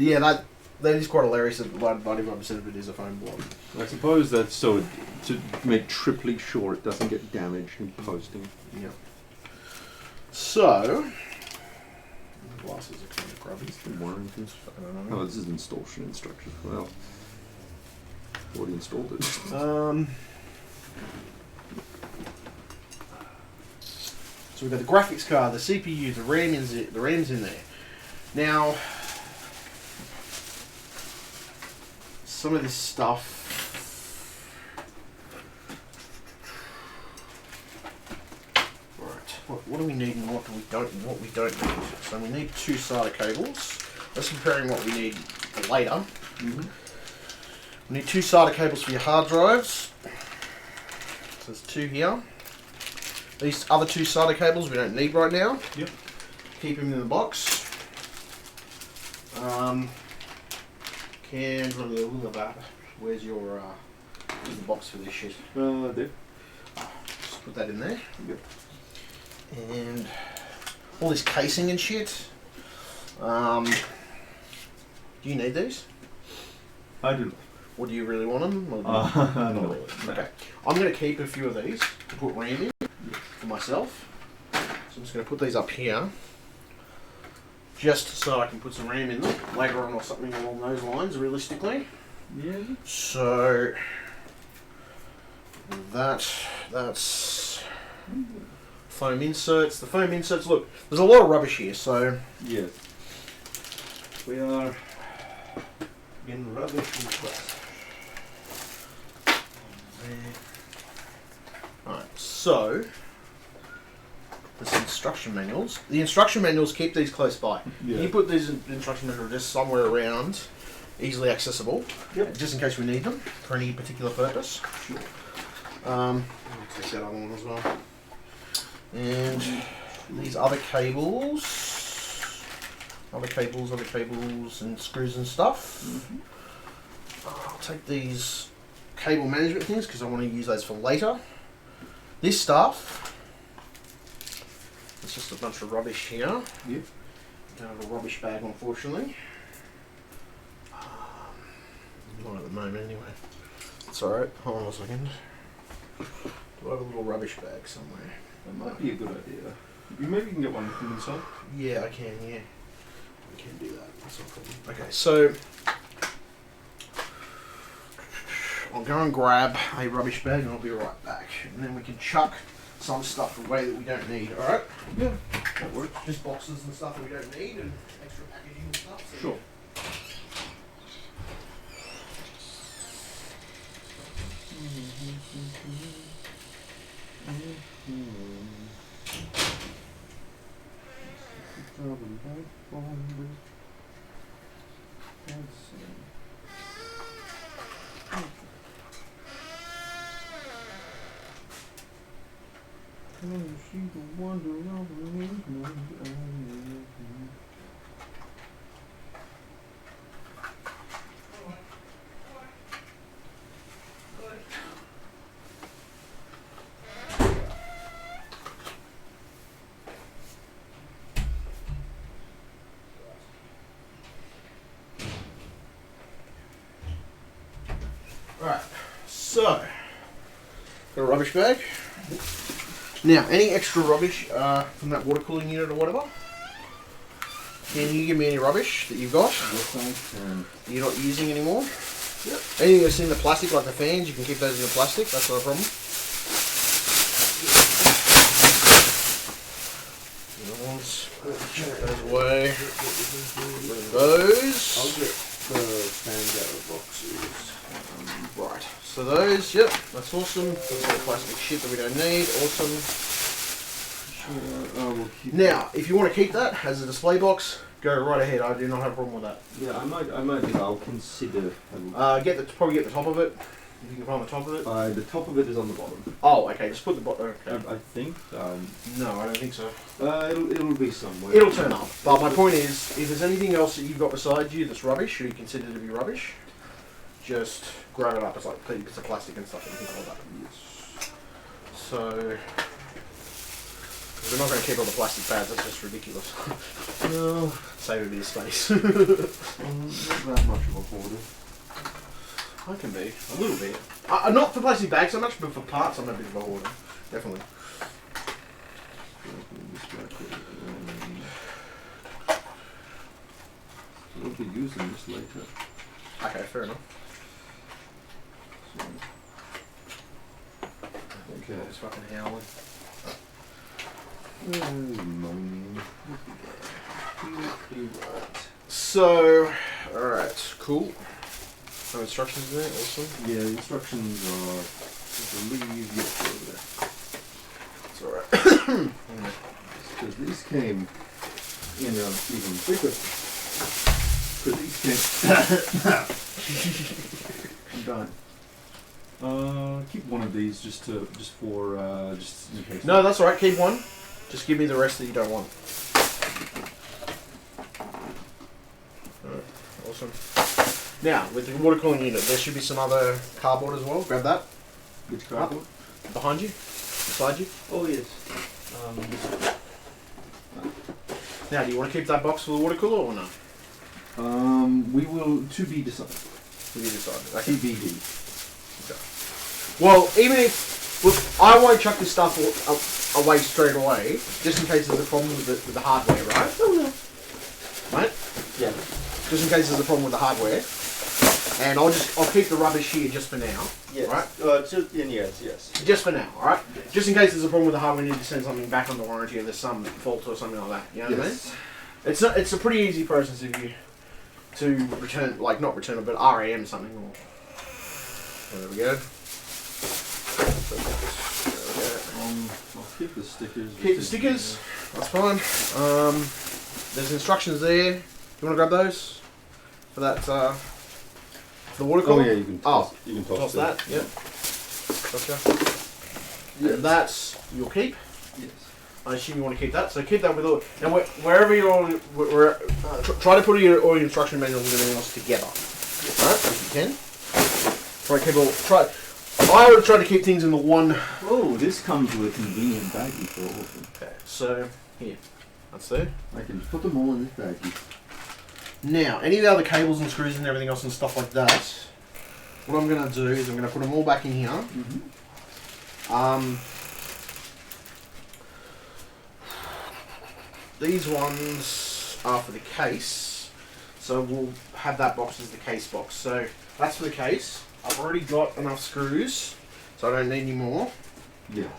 that is quite hilarious that 95% of it is a foam block. I suppose that's so to make triply sure it doesn't get damaged in posting. Yeah. So, glasses are kind of grubby. Warrington's. I don't know. Oh, this is installation instructions. Well, already installed it. So we've got the graphics card, the CPU, the RAM's in there. Now, some of this stuff. Right, what do we need and what we don't need? So we need 2 SATA cables. That's comparing what we need for later. Mm-hmm. We need 2 SATA cables for your hard drives. So there's 2 here. These other 2 SATA cables we don't need right now. Yep. Keep them in the box. Where's your where's the box for this shit? There. Just put that in there. Yep. And all this casing and shit. Do you need these? I do. Or do you really want them? Or Not not really. really. Okay. I'm going to keep a few of these to put RAM in for myself. So I'm just going to put these up here. Just so I can put some RAM in them later on or something along those lines, realistically. Yeah. So that's foam inserts. The foam inserts, look, there's a lot of rubbish here, so Yeah. we are getting rubbish and crap. Alright, so there's instruction manuals. The instruction manuals, keep these close by. Yeah. You put these instruction manuals just somewhere around, easily accessible, Yep. just in case we need them for any particular purpose. Sure. I'll take that other one as well. And these other cables, and screws and stuff. I'll take these cable management things because I want to use those for later. This stuff, it's just a bunch of rubbish here. Yep. Don't have a rubbish bag, unfortunately. Not at the moment, anyway. It's alright. Hold on a second. Do I have a little rubbish bag somewhere? That might be a good idea. You maybe can get one from inside. Yeah, I can, yeah. I can do that. That's not a problem. Okay, so I'll go and grab a rubbish bag and I'll be right back. And then we can chuck some stuff away that we don't need, alright? Yeah, that works. Just boxes and stuff that we don't need and extra packaging and stuff. So Sure. Right, so got a rubbish bag. Now, any extra rubbish from that water cooling unit or whatever? Can you give me any rubbish that you've got Yes, I can. that you're not using anymore? Yep. Anything that's in the plastic, like the fans, you can keep those in the plastic. That's not a problem. The other ones, chuck those away. Bring those. I'll get the Fangaro boxes. Right, so those, yep, that's awesome. That's all the plastic shit that we don't need. Awesome. We'll keep Now, if you want to keep that as a display box, go right ahead. I do not have a problem with that. Yeah, I might do that. I'll consider. Probably get the top of it. If you can find the top of it. The top of it is on the bottom. Oh, okay. Just put the bottom. Okay. I think. No, I don't think so. It'll be somewhere. It'll turn up. But my point is, if there's anything else that you've got beside you that's rubbish, or you consider to be rubbish, just grab it up. It's like bits of plastic and stuff and things like that. Yes. So, we're not going to keep all the plastic pads. That's just ridiculous. No, Save a bit of space. I'm not that much of a hoarder. I can be a little bit. Not for plastic bags so much, but for parts, I'm a bit of a hoarder. Definitely. We'll be using this later. Okay, fair enough. Okay. It's fucking howling. Moaning. So, alright, cool. No instructions there, awesome. Yeah, the instructions are, I believe, yes, over there. It's alright. Because these came in a even bigger. Because these came. I'm done. Keep one of these just in case. No, that's alright, keep one. Just give me the rest that you don't want. Alright, awesome. Now, with the water cooling unit, there should be some other cardboard as well. Grab that. Which cardboard? Behind you. Beside you. Oh yes. Now, do you want to keep that box for the water cooler or no? We will to be decided. We decide. Okay. TBD. Well, even if... Look, I won't chuck this stuff away straight away, just in case there's a problem with the hardware, right? Oh no. Right? Yeah. Just in case there's a problem with the hardware. And I'll keep the rubbish here just for now. Yes. Right? Yes. Just for now, alright? Just in case there's a problem with the hardware, we need to send something back on the warranty or there's some fault or something like that. You know what I mean? Yes. It's a pretty easy process if you to return, like not return it, but RAM something or there we go. I'll keep the stickers. Keep the stickers. That's fine. There's instructions there. You want to grab those for that? For the water Oh cooler? yeah, you can. You can Toss it. that. Yep. Gotcha. And that's your keep. Yes. I assume you want to keep that, so keep that with all. Now, wherever you're, try to put all your instruction manuals and everything else together. Alright, if you can. I would try to keep things in the one. Oh, this comes with a convenient baggie for all of them. Okay, so here, that's there. I can put them all in this baggie. Now, any of the other cables and screws and everything else and stuff like that, what I'm going to do is I'm going to put them all back in here. These ones are for the case, so we'll have that box as the case box. So that's for the case. I've already got enough screws, so I don't need any more. Yes.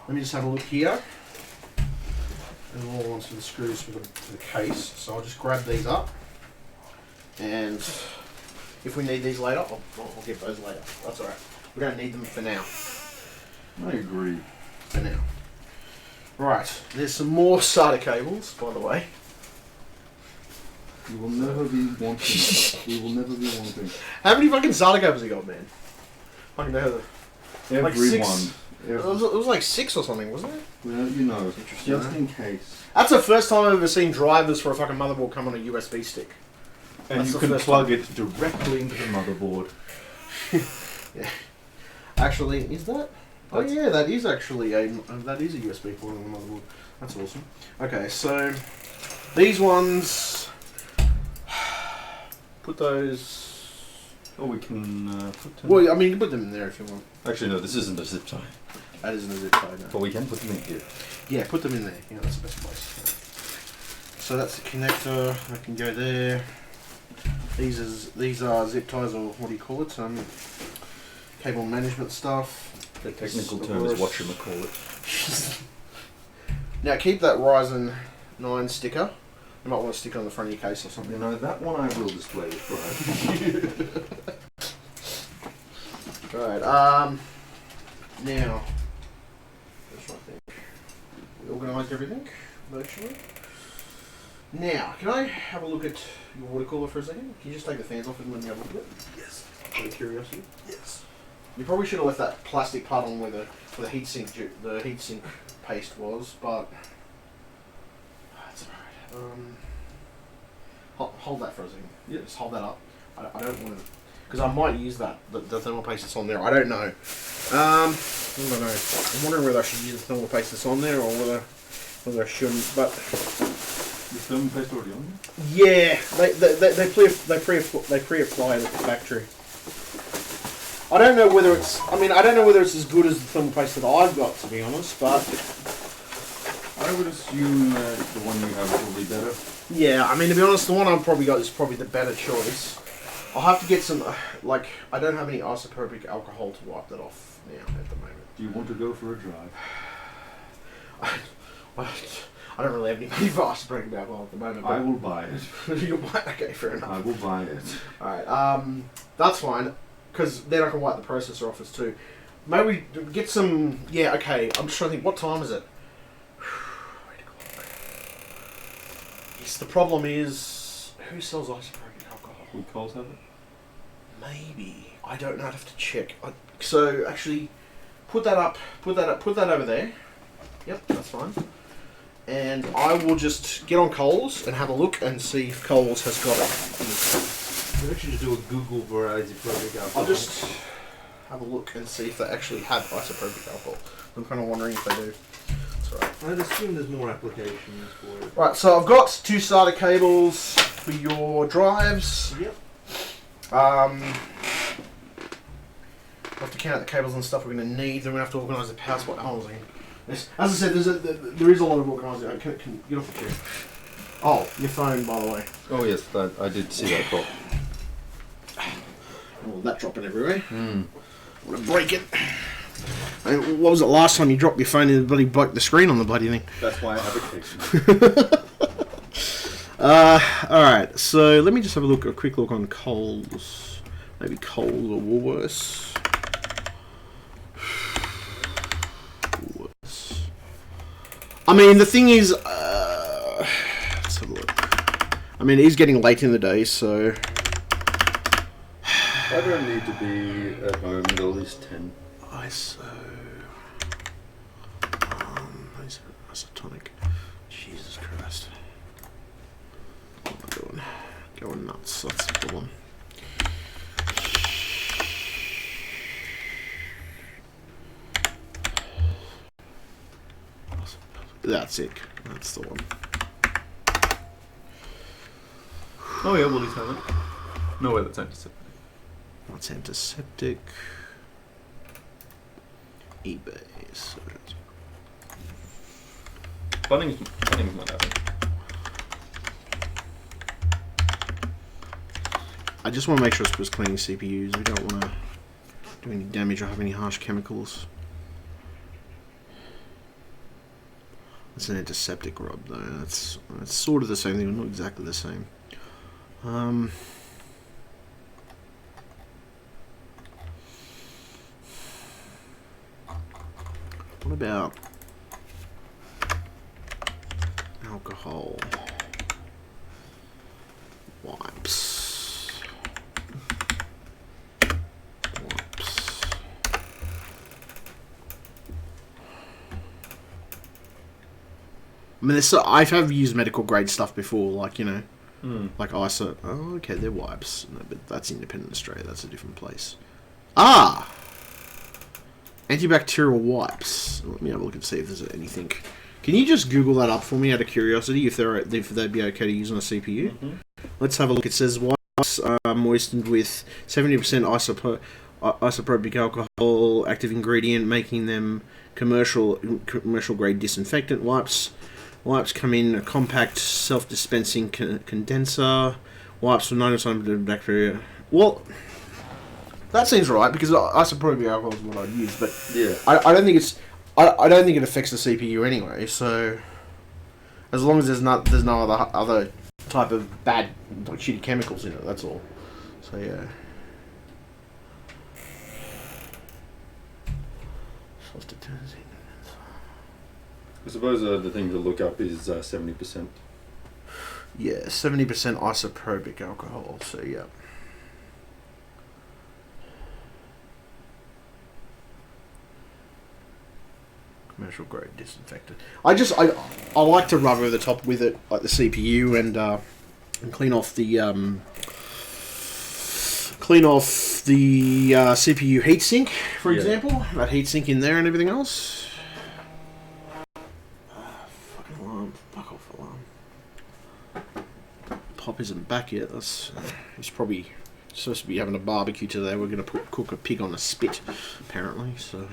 Let me just have a look here. And all the ones for the screws for the case. So I'll just grab these up. And if we need these later, I'll get those later. That's alright. We don't need them for now. I agree. For now. Right, there's some more SATA cables, by the way. You will never be wanting. We will never be wanting. How many fucking SATA cables you got, man? Fucking hell. Like Everyone. six. It was like 6 or something, wasn't it? Well, you know, Interesting, just eh? in case. That's the first time I've ever seen drivers for a fucking motherboard come on a USB stick. And That's you the can first plug time. it directly into the motherboard. Actually, is that? Oh That's- yeah, that is actually a USB port on the motherboard. That's awesome. Okay, so these ones, put those. Oh, we can put them. Well, I mean, you can put them in there if you want. Actually, no, this isn't a zip tie. That isn't a zip tie, no. But we can put them in here. Yeah, put them in there. Yeah, that's the best place. So that's the connector. I can go there. These are zip ties, or what do you call it? Cable management stuff. The technical Of term is course. whatchamacallit. Now keep that Ryzen 9 sticker. You might want to stick it on the front of your case or You something. know, that one I will display it, right? Right. Now, just trying to think. We organised everything virtually. Now, can I have a look at your water cooler for a second? Can you just take the fans off and let me have a look at it? Yes. Out of curiosity. Yes. You probably should have left that plastic part on where the heatsink paste was, but that's alright. Hold that for a second. Yes. Just hold that up. I don't want to, because I might use that the thermal paste that's on there. I don't know. I don't know. I'm wondering whether I should use the thermal paste that's on there or whether I shouldn't. But The thermal paste already on there? yeah, they pre-apply it at the factory. I don't know whether it's. I mean, I don't know whether it's as good as the thermal paste that I've got, to be honest. But I would assume that the one you have is probably better. yeah, I mean, to be honest, the one I've probably got is probably the better choice. I'll have to get some. Like, I don't have any isopropyl alcohol to wipe that off now at the moment. Do you want to go for a drive? I don't really have any money for isopropyl alcohol at the moment. I will buy it. You'll buy. Okay, fair enough. I will buy it. All right. That's fine. Because then I can wipe the processor off as too. Maybe get some. Yeah, okay. I'm just trying to think. What time is it? 8 o'clock. Yes, the problem is who sells isopropyl alcohol? Would Coles have it? Maybe. I don't know. I'd have to check. So actually, put that up. Put that over there. Yep, that's fine. And I will just get on Coles and have a look and see if Coles has got it. We actually just do a Google variety project alcohol. I'll just have a look and see if they actually have isopropyl alcohol. I'm kind of wondering if they do. That's right. I'd assume there's more applications for it. Right, so I've got 2 SATA cables for your drives. Yep. I'll have to count the cables and stuff we're going to need. Then we have to organise the power supply. Hold on a second. As I said, there is a lot of organising. Can get off the chair. Oh, your phone, by the way. Oh yes, I did see that drop. Oh, that dropping everywhere. Mm. I'm going to break it. I mean, what was it last time you dropped your phone and the bloody broke the screen on the bloody thing? That's why I have a case. Alright, so let me just have a quick look on Coles. Maybe Coles or Woolworths. Woolworths. I mean, the thing is, let's have a look. I mean, it is getting late in the day, so I don't need to be at home until at least 10. ISO. Isotonic. Jesus Christ. What am I doing? Going nuts. That's the problem. That's it. That's the one. Oh yeah, Woolies have it. No way, that's antiseptic. What's antiseptic? eBay. So Bunnings might have it. I just want to make sure it's cleaning CPUs. We don't want to do any damage or have any harsh chemicals. It's an antiseptic rub though. That's sort of the same thing, but not exactly the same. What about alcohol wipes. I mean, I have used medical grade stuff before, like, you know, like ISO. Oh, okay, they're wipes. No, but that's Independent Australia. That's a different place. Ah! Antibacterial wipes. Let me have a look and see if there's anything. Can you just Google that up for me out of curiosity, if they'd be okay to use on a CPU? Mm-hmm. Let's have a look. It says wipes are moistened with 70% isopropyl alcohol active ingredient, making them commercial grade disinfectant wipes. Wipes come in a compact, self-dispensing condenser. Wipes with 90% bacteria. Well, that seems right because isopropyl alcohol is what I'd use, but Yeah. I don't think it's. I don't think it affects the CPU anyway. So as long as there's no other type of bad, like, shitty chemicals in it, that's all. So yeah. I suppose the thing to look up is 70%. Yeah, 70% isopropyl alcohol. So yeah. Commercial grade disinfectant. I like to rub over the top with it, like the CPU, and clean off the CPU heatsink, for Yeah. example. That heatsink in there and everything else. Fucking alarm! Fuck off, alarm! Pop isn't back yet. He's probably supposed to be having a barbecue today. We're going to cook a pig on a spit, apparently. So.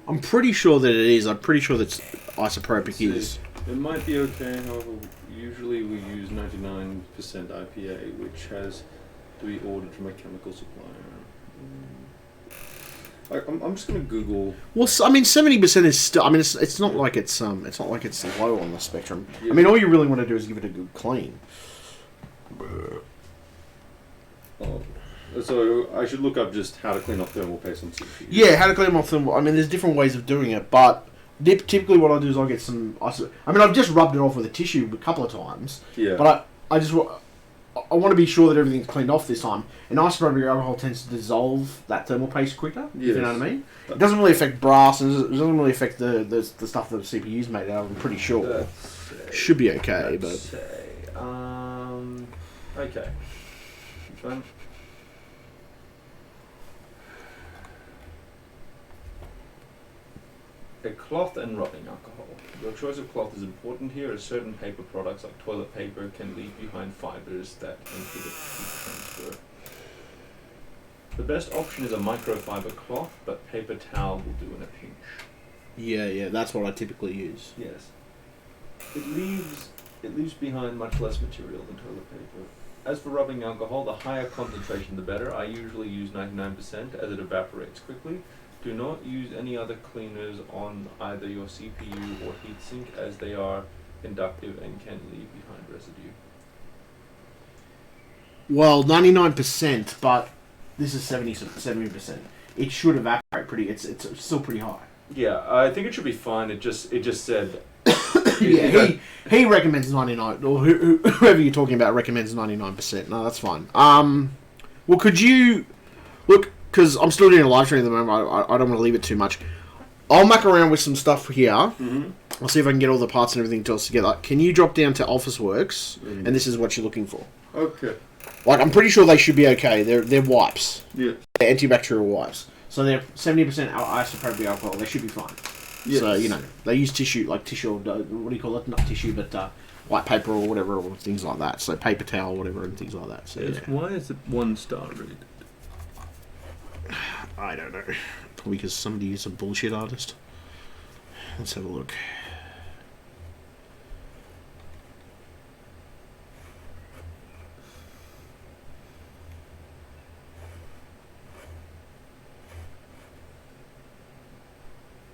I'm pretty sure that it is. I'm pretty sure that isopropic is. It might be okay, however, usually we use 99% IPA, which has to be ordered from a chemical supplier. I'm just gonna Google. Well, I mean, 70% is still. I mean, it's not like it's low on the spectrum. Yeah. I mean, all you really want to do is give it a good clean. Oh, so I should look up just how to clean off thermal paste on CPU. Yeah, how to clean them off them. I mean, there's different ways of doing it, but typically what I do is I'll get some. I mean, I've just rubbed it off with a tissue a couple of times. Yeah. But I want to be sure that everything's cleaned off this time. And isopropyl alcohol tends to dissolve that thermal paste quicker, if you know what I mean. It doesn't really affect brass, and it doesn't really affect the stuff that the CPU's made out of, I'm pretty sure. Should be okay, but... Okay. Which one? A cloth and rubbing alcohol. Your choice of cloth is important here, as certain paper products like toilet paper can leave behind fibers that inhibit heat transfer. The best option is a microfiber cloth, but paper towel will do in a pinch. Yeah, that's what I typically use. Yes. It leaves behind much less material than toilet paper. As for rubbing alcohol, the higher concentration the better. I usually use 99% as it evaporates quickly. Do not use any other cleaners on either your CPU or heatsink, as they are conductive and can leave behind residue. Well, 99%, but this is 70%. It should evaporate pretty. It's still pretty high. Yeah, I think it should be fine. It just said. Yeah, he recommends 99, or whoever you're talking about recommends 99%. No, that's fine. Well, could you look? Because I'm still doing a live stream at the moment. I don't want to leave it too much. I'll muck around with some stuff here. Mm-hmm. I'll see if I can get all the parts and everything else together. Can you drop down to Officeworks? Mm. And this is what you're looking for. Okay. Like, I'm pretty sure they should be okay. They're wipes. Yeah. They're antibacterial wipes. So they're 70% isopropyl alcohol. They should be fine. Yes. So, you know, they use tissue, what do you call it? Not tissue, but white paper or whatever, or things like that. So paper towel, whatever, and things like that. So, yeah. Why is it 1-star rated? I don't know. Probably because somebody is a bullshit artist. Let's have a look.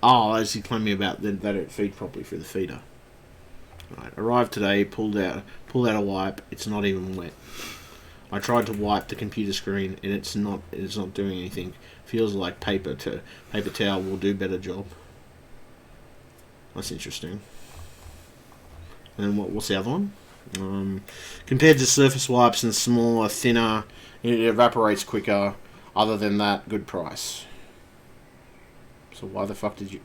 Oh, as he told me about that they don't feed properly through the feeder. Right, arrived today, pulled out a wipe. It's not even wet. I tried to wipe the computer screen and it's not doing anything. Feels like paper towel will do better job. That's interesting. And what's the other one? Compared to surface wipes and smaller, thinner, it evaporates quicker. Other than that, good price. So why the fuck did you...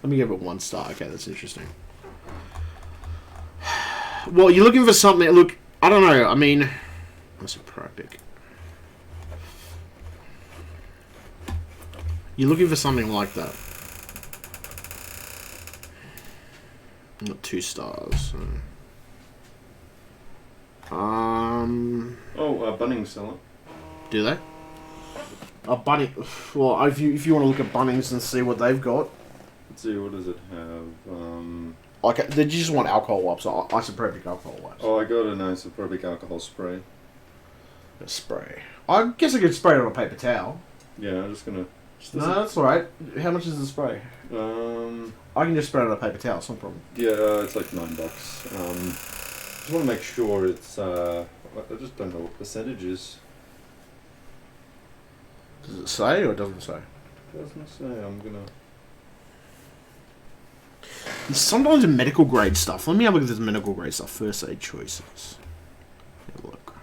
Let me give it 1 star. Okay, that's interesting. Well, you're looking for something... Look, I don't know. I mean... That's a Propic. You're looking for something like that. Not 2 stars. Bunnings sell it. Do they? Well, if you want to look at Bunnings and see what they've got. Let's see, what does it have? Like, did you just want alcohol wipes or isopropyl alcohol wipes? Oh, I got an isopropyl alcohol spray. A spray. I guess I could spray it on a paper towel. Yeah, I'm just gonna... No, that's alright. How much is the spray? I can just spray it on a paper towel, it's no problem. Yeah, it's like $9. Just want to make sure it's... I just don't know what percentage is. Does it say or doesn't say? Doesn't say. I'm gonna... And sometimes in medical grade stuff. Let me have a look at this medical grade stuff. First aid choices. Have a look.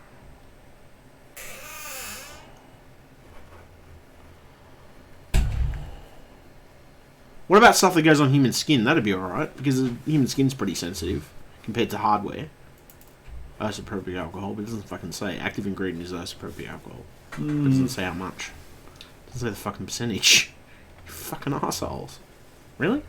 What about stuff that goes on human skin? That'd be alright, because human skin's pretty sensitive compared to hardware. Isopropyl alcohol, but it doesn't fucking say. Active ingredient is isopropyl alcohol. It doesn't say how much. It doesn't say the fucking percentage. You fucking assholes. Really?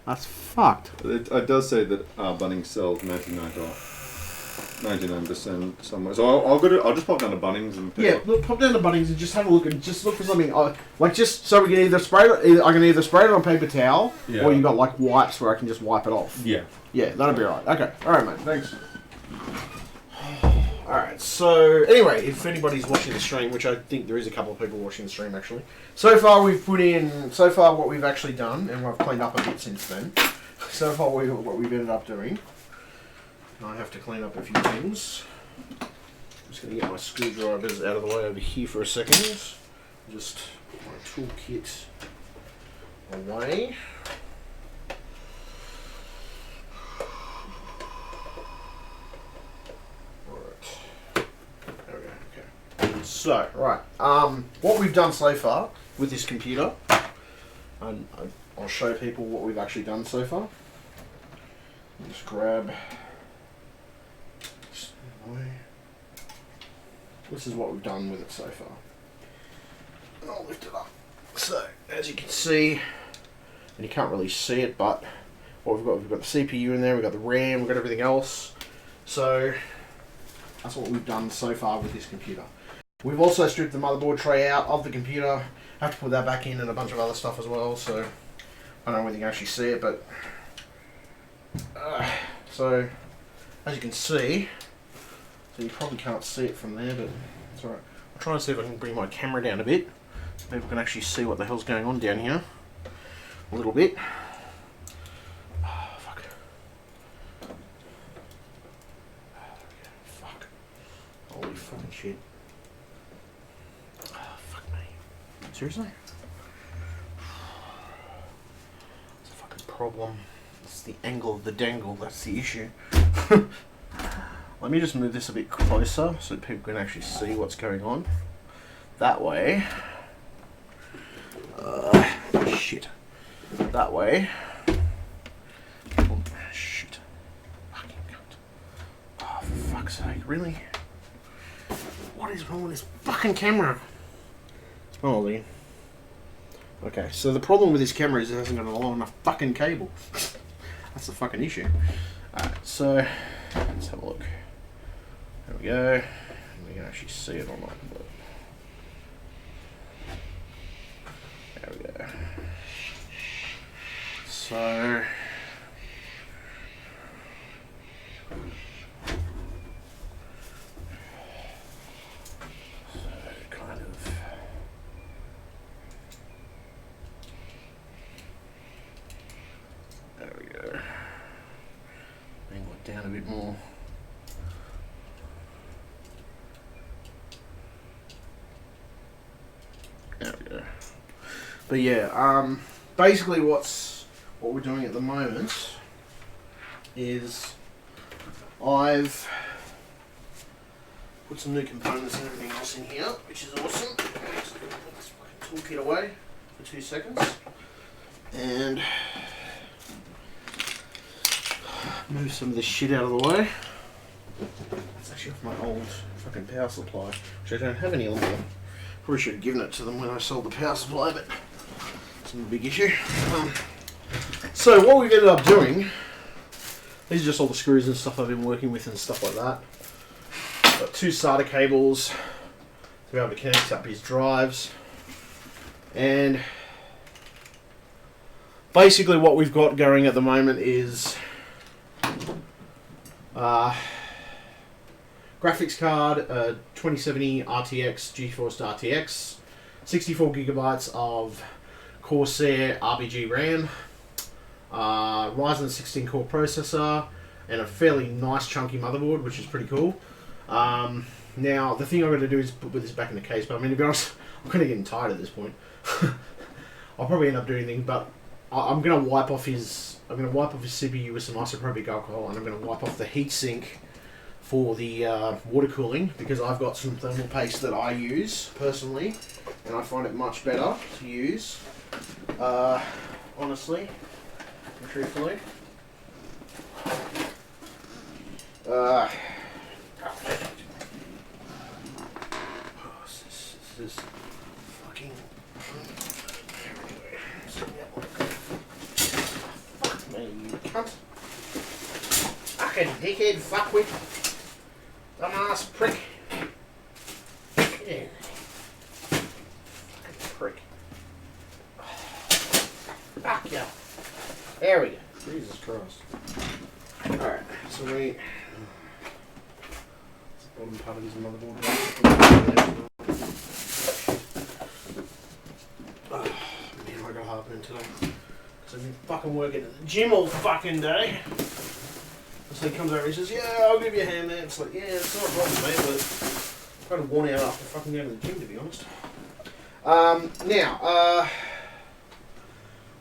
That's fucked. It does say that Bunnings sells 99% somewhere. So I'll just pop down to Bunnings and pick up. Look, pop down to Bunnings and just have a look and just look for something like just so we can either spray it. I can either spray it on paper towel, or you got like wipes where I can just wipe it off. Yeah. Yeah, that'll be alright. Okay, alright, mate. Thanks. Alright, so anyway, if anybody's watching the stream, which I think there is a couple of people watching the stream actually, so far what we've actually done, and we've cleaned up a bit since then. So far what we've ended up doing, I have to clean up a few things. I'm just going to get my screwdrivers out of the way over here for a second. Just put my toolkit away. So, right, what we've done so far with this computer, and I'll show people what we've actually done so far. Just grab this away. This is what we've done with it so far. And I'll lift it up. So, as you can see, and you can't really see it, but what we've got the CPU in there, we've got the RAM, we've got everything else. So, that's what we've done so far with this computer. We've also stripped the motherboard tray out of the computer. Have to put that back in and a bunch of other stuff as well. So I don't know whether you can actually see it, but so as you can see, so you probably can't see it from there, but it's alright. I'll try and see if I can bring my camera down a bit so people can actually see what the hell's going on down here a little bit. Oh, fuck. Fuck. Holy fucking shit. Seriously? It's a fucking problem. It's the angle of the dangle, that's the issue. Let me just move this a bit closer so people can actually see what's going on. That way. Shit. That way. Oh, shit. Fucking cunt. Oh, for fuck's sake, really? What is wrong with this fucking camera? Oh, Lee. Okay, so the problem with this camera is it hasn't got a long enough fucking cable. That's the fucking issue. Alright, so let's have a look. There we go. We can actually see it or not. But there we go. So kind of. There we go. Angle it down a bit more. But yeah, basically what we're doing at the moment is I've put some new components and everything else in here, which is awesome. Let's put this fucking toolkit away for 2 seconds. And move some of this shit out of the way. It's actually off my old fucking power supply, which I don't have any anymore. Probably should have given it to them when I sold the power supply, but it's not a big issue. So what we've ended up doing, these are just all the screws and stuff I've been working with and stuff like that. Got 2 SATA cables to be able to connect up his drives, and basically what we've got going at the moment is graphics card, 2070 RTX, GeForce RTX, 64 gigabytes of Corsair RBG RAM, Ryzen 16 core processor, and a fairly nice chunky motherboard, which is pretty cool. Now the thing I'm going to do is put this back in the case, but I mean, to be honest, I'm kind of getting tired at this point. I'll probably end up doing things, but I'm going to wipe off his CPU with some isopropyl alcohol, and I'm going to wipe off the heatsink for the water cooling, because I've got some thermal paste that I use personally, and I find it much better to use, honestly and truthfully. This is fucking... Anyway, fuck me, you cunt. Fucking dickhead, fuckwit. Dumbass prick. Yeah. Fucking prick. Fuck you. There we go. Jesus Christ. Alright, so we... Bottom part of his motherboard. Oh, man, I got heartburn today. Because I've been fucking working at the gym all fucking day. So he comes over and he says, yeah, I'll give you a hand, man. It's like, yeah, it's not a problem, mate, but I'm kind of worn out after fucking going to the gym, to be honest. Now,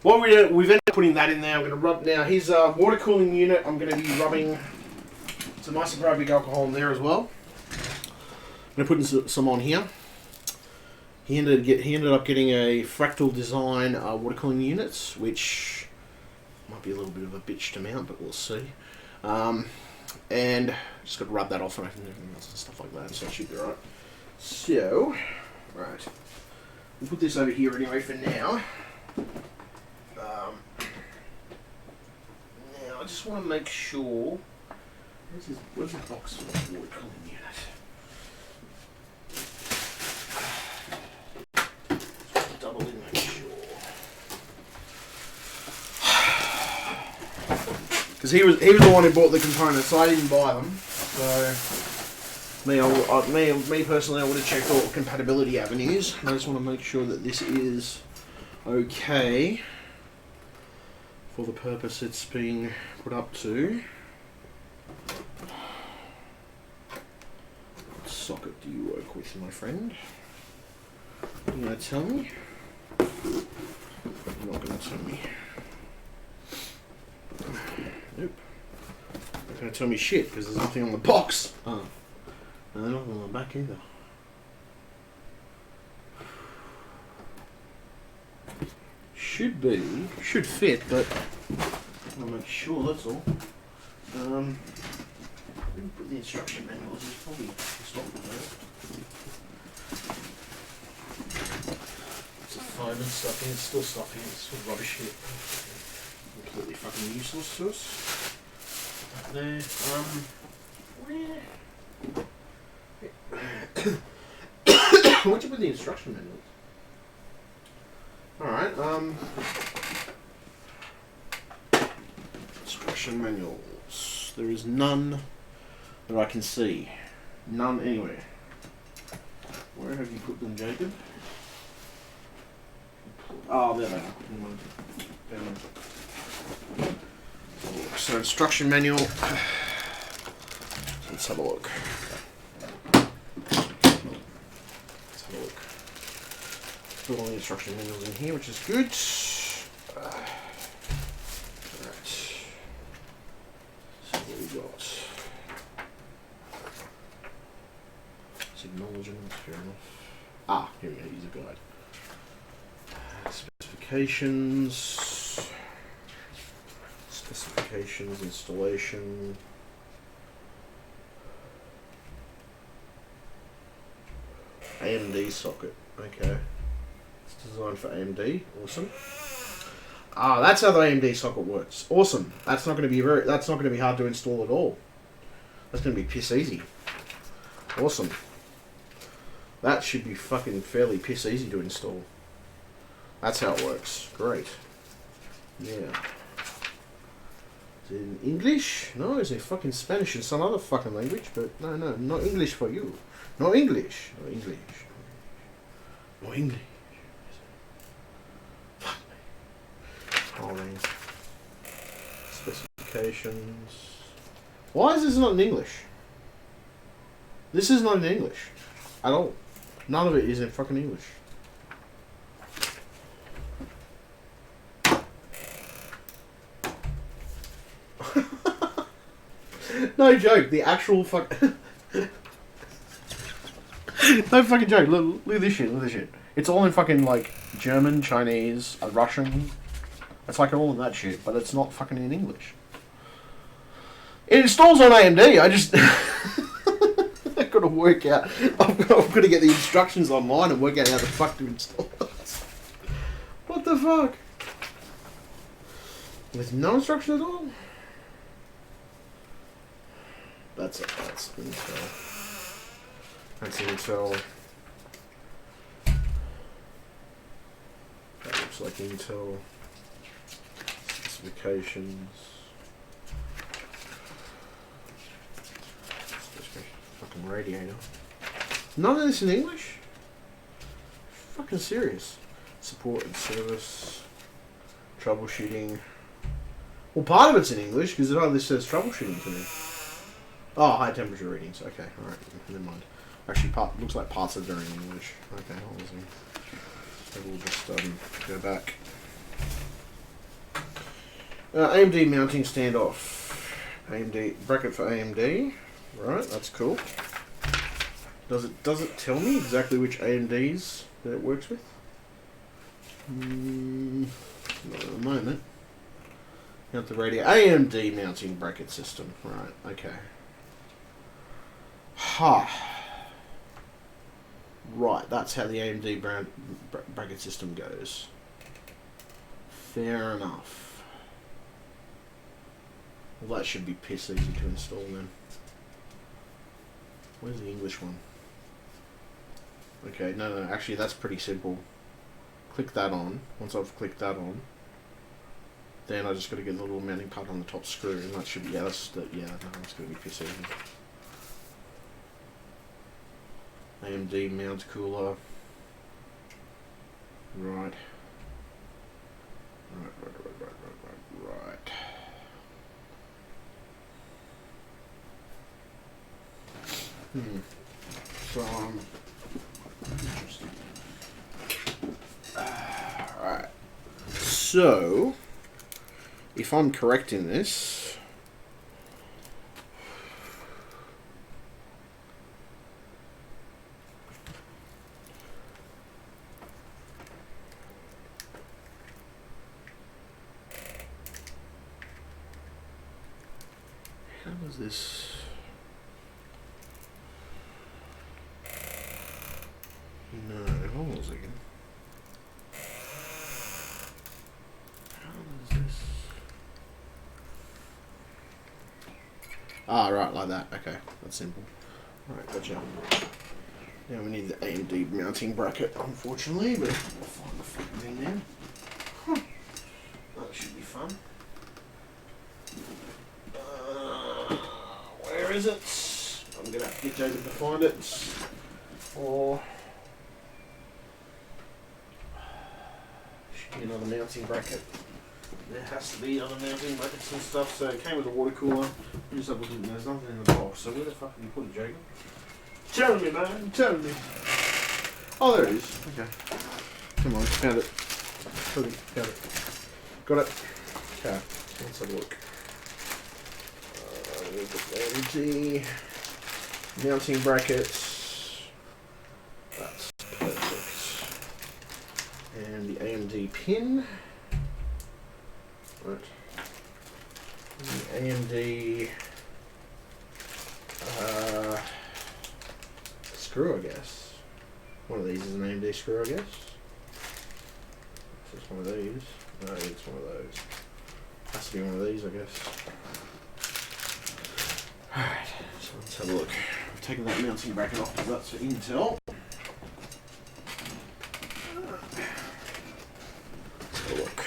what we've ended up putting that in there. I'm going to rub now his water cooling unit. I'm going to be rubbing some isopropyl alcohol in there as well. I'm going to put some on here. He ended up getting a Fractal Design water cooling units, which might be a little bit of a bitch to mount, but we'll see. And just got to rub that off and everything else and stuff like that, so it should be right. So, right, we'll put this over here anyway for now. Now I just want to make sure. Where's the box for the water cooling unit? Just double in, make sure. Because he was the one who bought the components, so I didn't buy them. So me personally, I would have checked all compatibility avenues. I just want to make sure that this is okay for the purpose it's being put up to. What socket do you work with, my friend? You're going to tell me? You're not going to tell me. Nope. Not going to tell me shit because there's nothing on the box. Oh. No, nothing on the back either. Should fit, but I want to make sure, that's all. Let me put the instruction manual. It's probably stopped with It's a foam and stuff in. It's still stuff in. It's still rubbish here. Completely fucking useless to us. There. What'd you put the instruction manual? Alright, instruction manuals. There is none that I can see. None anywhere. Where have you put them, Jacob? Oh, there they are. So, instruction manual. Let's have a look. Put all the instruction manuals in here, which is good. Alright. So what we got? It's acknowledgement, fair enough. Ah, here we go, user guide. Specifications. Specifications, installation. AMD socket, okay. It's designed for AMD, awesome. Ah, that's how the AMD socket works. Awesome. That's not going to be hard to install at all. That's going to be piss easy. Awesome. That should be fucking fairly piss easy to install. That's how it works. Great. Yeah. Is it in English? No, it's in fucking Spanish and some other fucking language, but no, not English for you. No English. No English. No English. Fuck me. Hold on. Specifications. Why is this not in English? This is not in English. At all. None of it is in fucking English. No joke, the actual fuck... No fucking joke, look at this shit, It's all in fucking, like, German, Chinese, Russian. It's like all in that shit, but it's not fucking in English. It installs on AMD, I just... I've got to work out... I've got to get the instructions online and work out how the fuck to install it. What the fuck? There's no instruction at all? That's Intel. That's Intel. That looks like Intel. Specifications. Fucking radiator. None of this in English? Fucking serious. Support and service. Troubleshooting. Well, part of it's in English because it either says troubleshooting to me. Oh, high temperature readings. Okay, alright, never mind. Actually, looks like parts of it are in English. Okay, hold on a second. So we'll just go back. AMD mounting standoff. AMD bracket for AMD. Right, that's cool. Does it tell me exactly which AMDs that it works with? Not at the moment. Mount the radio. AMD mounting bracket system. Right, okay. Ha. Right, that's how the AMD bracket system goes. Fair enough. Well, that should be piss easy to install then. Where's the English one? Okay, no, actually that's pretty simple. Click that on. Once I've clicked that on, then I just got to get the little mounting part on the top screw, and that should be, no, it's going to be piss easy. AMD mount cooler. Right. So, interesting. Alright. So, if I'm correct in this, how does this... No, hold on a second. How does this... Ah, right, like that. Okay, that's simple. Alright, gotcha. Now we need the AMD mounting bracket, unfortunately, but we'll find the fucking thing now. Huh. That should be fun. Where is it? I'm gonna have to get Jacob to find it. Or... should be another mounting bracket. There has to be other mounting brackets and stuff. So it came with a water cooler. You just have a look, there's nothing in the box. So where the fuck did you put it, Jacob? Tell me, man. Tell me. Oh, there it is. Okay. Come on, found it. Found it. Got it. Okay, let's have a look. We've got the AMD mounting brackets. That's perfect. And the AMD pin. Right. And the AMD screw, I guess. One of these is an AMD screw, I guess. It's one of these. No, it's one of those. Has to be one of these, I guess. Alright, so let's have a look. I've taken that mounting bracket off because that's for Intel. Let's have a look.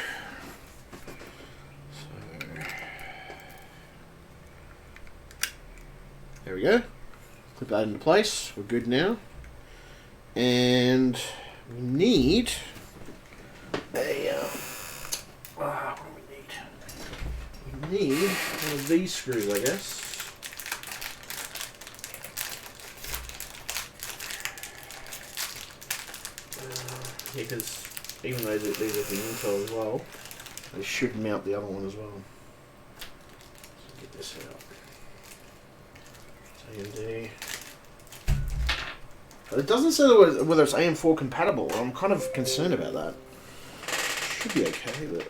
So, there we go. Clip that into place. We're good now. And we need a what do we need? We need one of these screws, I guess. Yeah, because even though these are the Intel as well, they should mount the other one as well. So get this out. AMD. But it doesn't say whether it's AM4 compatible. I'm kind of concerned about that. Should be okay, but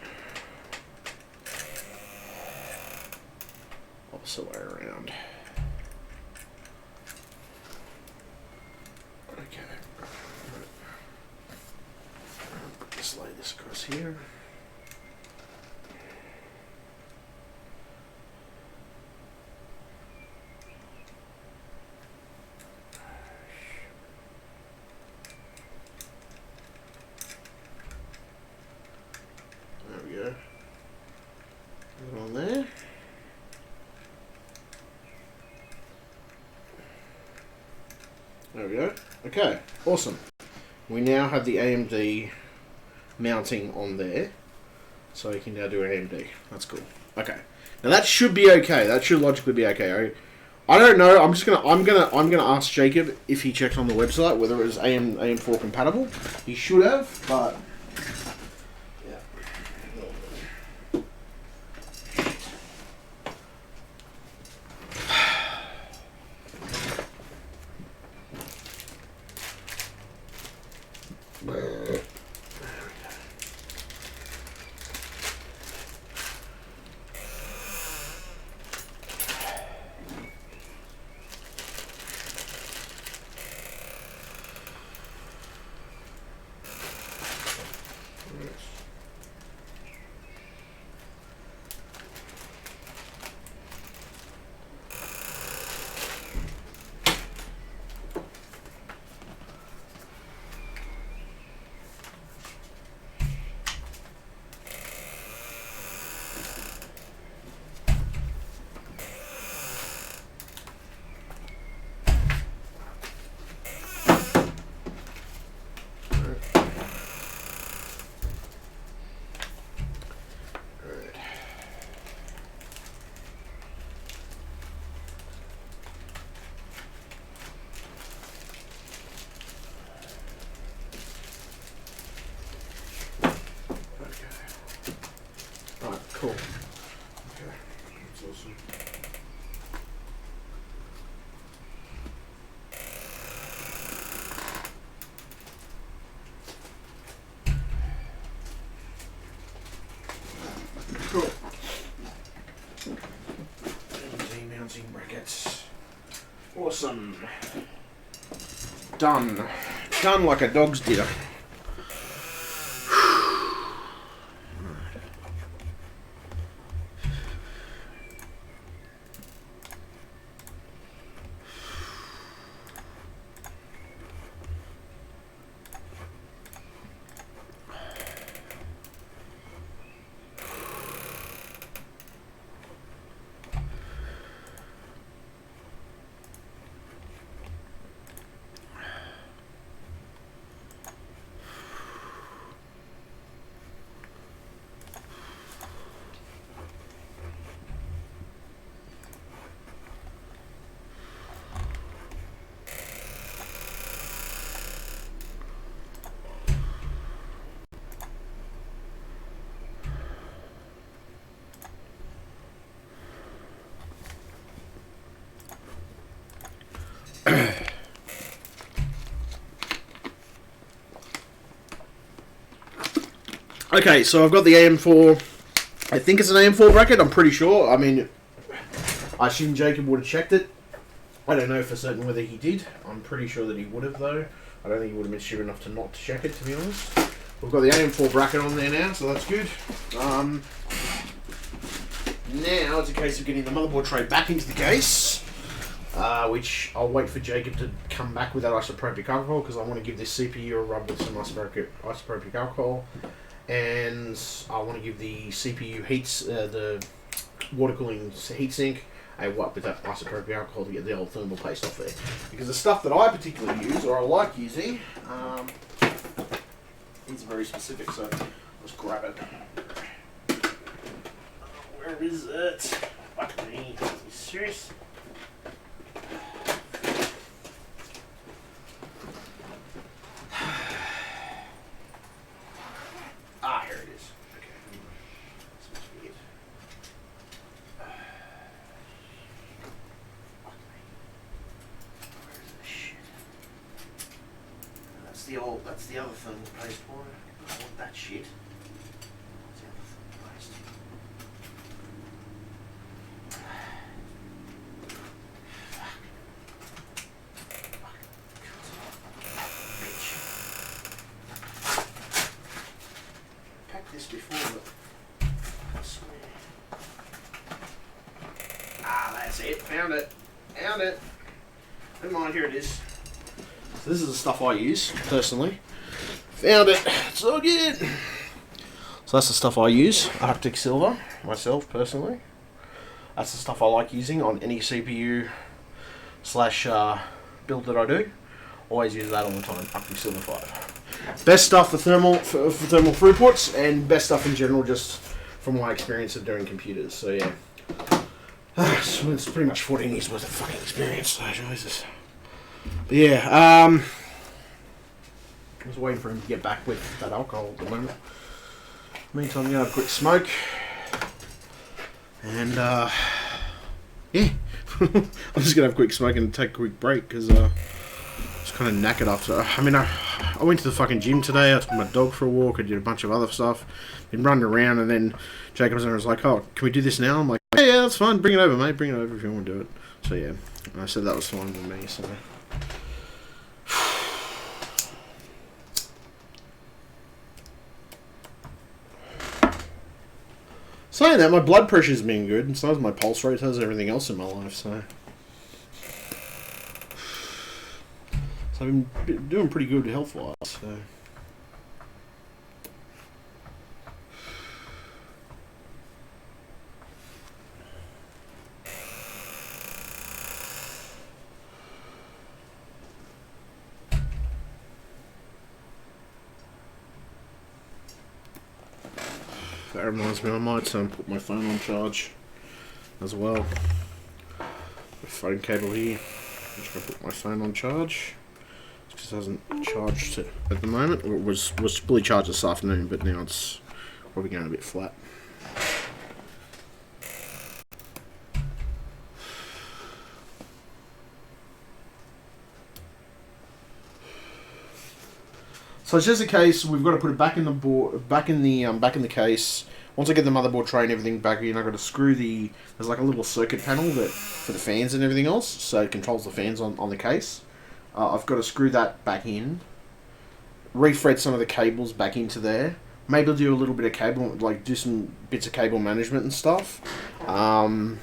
opposite way around. Okay. Just lay this across here. There we go. Put it on there. There we go. Okay, awesome. We now have the AMD mounting on there, so we can now do AMD. That's cool. Okay, now that should be okay. That should logically be okay. I don't know. I'm gonna ask Jacob if he checked on the website whether it was AM4 compatible. He should have, but yeah. Alright, cool. Okay, that's awesome. Cool. AMD mounting brackets. Awesome. Done. Done like a dog's dinner. Okay, so I've got the AM4. I think it's an AM4 bracket. I'm pretty sure. I mean, I assume Jacob would have checked it. I don't know for certain whether he did. I'm pretty sure that he would have, though. I don't think he would have been stupid enough to not check it, to be honest. We've got the AM4 bracket on there now, so that's good. Now it's a case of getting the motherboard tray back into the case, which I'll wait for Jacob to come back with that isopropic alcohol, because I want to give this CPU a rub with some isopropic alcohol, and I want to give the CPU the water cooling heatsink a wipe with that isopropyl alcohol to get the old thermal paste off there. Because the stuff that I particularly use, or I like using, is very specific, so let's grab it. Where is it? Fuck me. Are you serious? Here it is. Okay. This must be it. Where is this shit? That's the other thermal paste for it. I want that shit. What's the other thermal paste? Packed this before, but I swear. That's it. Found it. Found it. Never mind, here it is. So this is the stuff I use, personally. Found it. It's all good. So that's the stuff I use. Arctic Silver, myself, personally. That's the stuff I like using on any CPU / build that I do. Always use that all the time. Arctic Silver 5. Best stuff for thermal throughputs, and best stuff in general, just from my experience of doing computers. So yeah, so it's pretty much 14 years worth of fucking experience. So Jesus. But yeah, I was waiting for him to get back with that alcohol at the moment. Meantime, I'm gonna have a quick smoke, and yeah, I'm just gonna have a quick smoke and take a quick break because just kind of knackered after. I mean, I went to the fucking gym today. I took my dog for a walk. I did a bunch of other stuff. Been running around, and then Jacob was like, "Oh, can we do this now?" I'm like, "Hey, yeah, that's fine. Bring it over, mate. Bring it over if you want to do it." So yeah, and I said that was fine with me. So. Saying that, my blood pressure's been good, and so has my pulse rate, so has everything else in my life, so I've been doing pretty good health-wise, so. That reminds me, I might put my phone on charge as well. The phone cable here. I'm just going to put my phone on charge. It just hasn't charged at the moment. It was fully charged this afternoon, but now it's probably going a bit flat. So it's just a case. We've got to put it back in the board, back in the case. Once I get the motherboard tray and everything back in, I've got to screw there's like a little circuit panel that for the fans and everything else, so it controls the fans on the case. I've got to screw that back in, refred some of the cables back into there. Maybe do a little bit of cable, like do some bits of cable management and stuff. So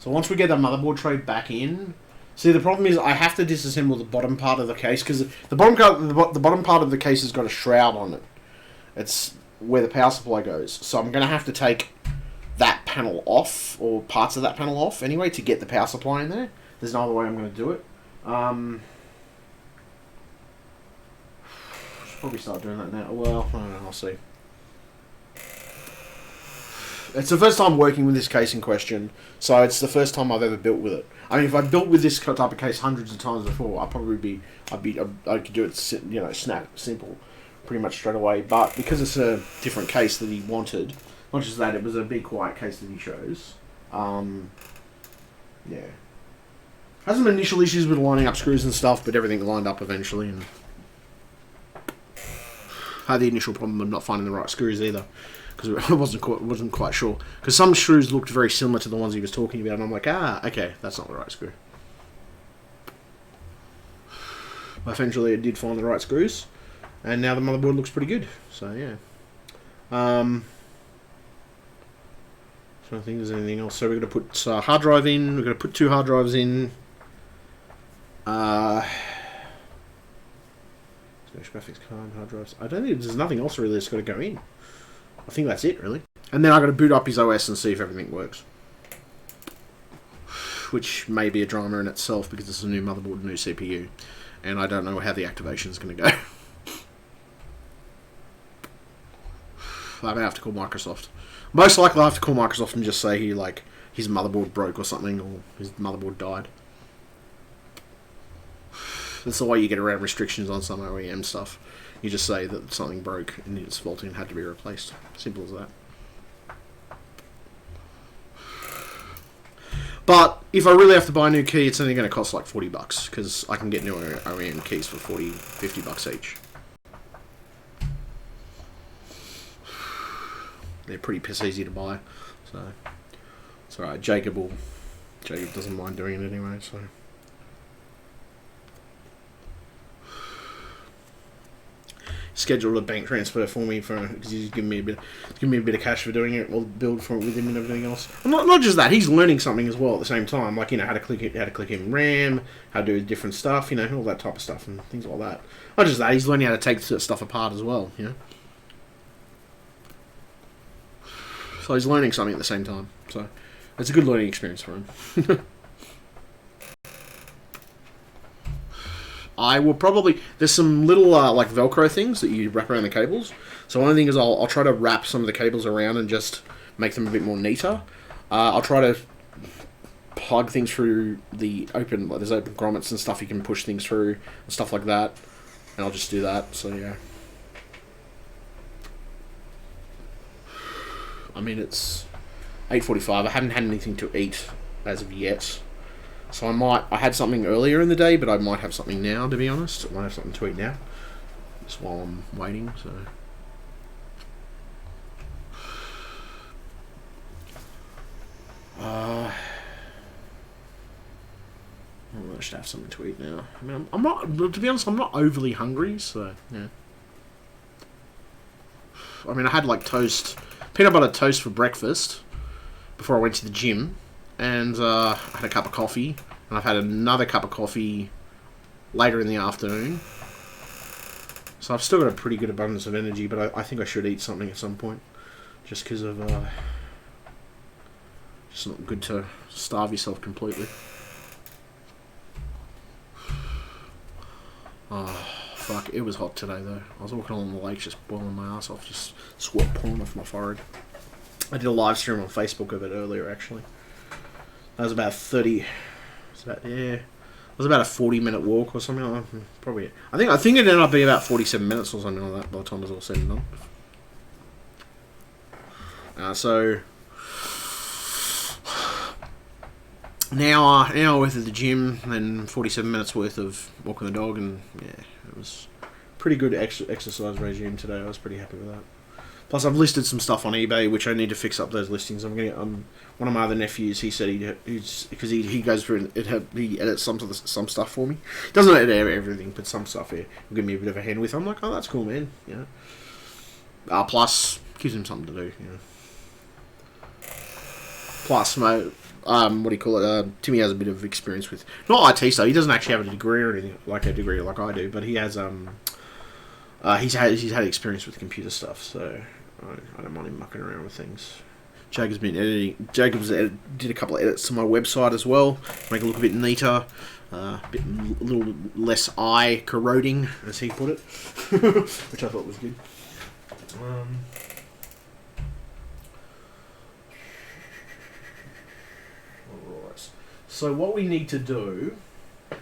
once we get the motherboard tray back in. See, the problem is I have to disassemble the bottom part of the case because the bottom part of the case has got a shroud on it. It's where the power supply goes. So I'm going to have to take that panel off, or parts of that panel off anyway, to get the power supply in there. There's no other way I'm going to do it. Should probably start doing that now. Well, I don't know, I'll see. It's the first time working with this case in question, so it's the first time I've ever built with it. I mean, if I built with this type of case hundreds of times before, I could do it, simple, pretty much straight away. But because it's a different case that he wanted, not just that, it was a big quiet case that he chose. Yeah. Had some initial issues with lining up screws and stuff, but everything lined up eventually, and had the initial problem of not finding the right screws either, because I wasn't quite sure. Because some screws looked very similar to the ones he was talking about, and I'm like, okay, that's not the right screw. Eventually, it did find the right screws, and now the motherboard looks pretty good. So yeah. I don't think there's anything else. So we're going to put hard drive in. We're going to put 2 hard drives in. Graphics card, hard drives. I don't think there's nothing else really that's got to go in. I think that's it really. And then I'm going to boot up his OS and see if everything works. Which may be a drama in itself because it's a new motherboard, new CPU, and I don't know how the activation is going to go. I may have to call Microsoft. Most likely I'll have to call Microsoft and just say his motherboard broke or something, or his motherboard died. That's the way you get around restrictions on some OEM stuff. You just say that something broke and it's faulty and had to be replaced. Simple as that. But if I really have to buy a new key, it's only going to cost like $40 because I can get new OEM keys for $50 each. They're pretty piss easy to buy, so it's alright. Jacob doesn't mind doing it anyway, so. Scheduled a bank transfer for me because he's giving me a bit of cash for doing it. We'll build for it with him and everything else. And not just that, he's learning something as well at the same time. Like, how to click in RAM, how to do different stuff, all that type of stuff and things like that. Not just that, he's learning how to take stuff apart as well, So he's learning something at the same time. So it's a good learning experience for him. I will probably... There's some little like Velcro things that you wrap around the cables. So one thing is I'll try to wrap some of the cables around and just make them a bit more neater. I'll try to plug things through the open... There's open grommets and stuff you can push things through and stuff like that. And I'll just do that. So yeah. I mean, it's 8:45. I haven't had anything to eat as of yet. So I had something earlier in the day, but I might have something now, to be honest. I might have something to eat now. Just while I'm waiting, so. I should have something to eat now. I mean, I'm not, to be honest, I'm not overly hungry, so, yeah. I mean, I had like peanut butter toast for breakfast before I went to the gym, and I had a cup of coffee, and I've had another cup of coffee later in the afternoon. So I've still got a pretty good abundance of energy, but I think I should eat something at some point, just because of it's not good to starve yourself completely. Oh, fuck, it was hot today though. I was walking along the lake just boiling my ass off, just sweat pouring off my forehead. I did a live stream on Facebook of it earlier actually. That was about 30, it was about a 40-minute walk or something like that. Probably, I think it ended up being about 47 minutes or something like that by the time it was all said and done. So now worth of the gym, and then 47 minutes worth of walking the dog, and yeah, it was pretty good exercise regime today. I was pretty happy with that. Plus, I've listed some stuff on eBay, which I need to fix up those listings. I'm one of my other nephews. He said because he goes through and he edits some stuff for me. Doesn't edit everything, but some stuff he'll give me a bit of a hand with. I'm like, oh, that's cool, man. Plus, gives him something to do. Plus, Timmy has a bit of experience with not IT stuff. He doesn't actually have a degree or anything like I do, but he has he's had experience with computer stuff, so I don't mind him mucking around with things. Jacob's been editing. Did a couple of edits to my website as well, make it look a bit neater, a little less eye corroding, as he put it, which I thought was good. Alright. So what we need to do. Plug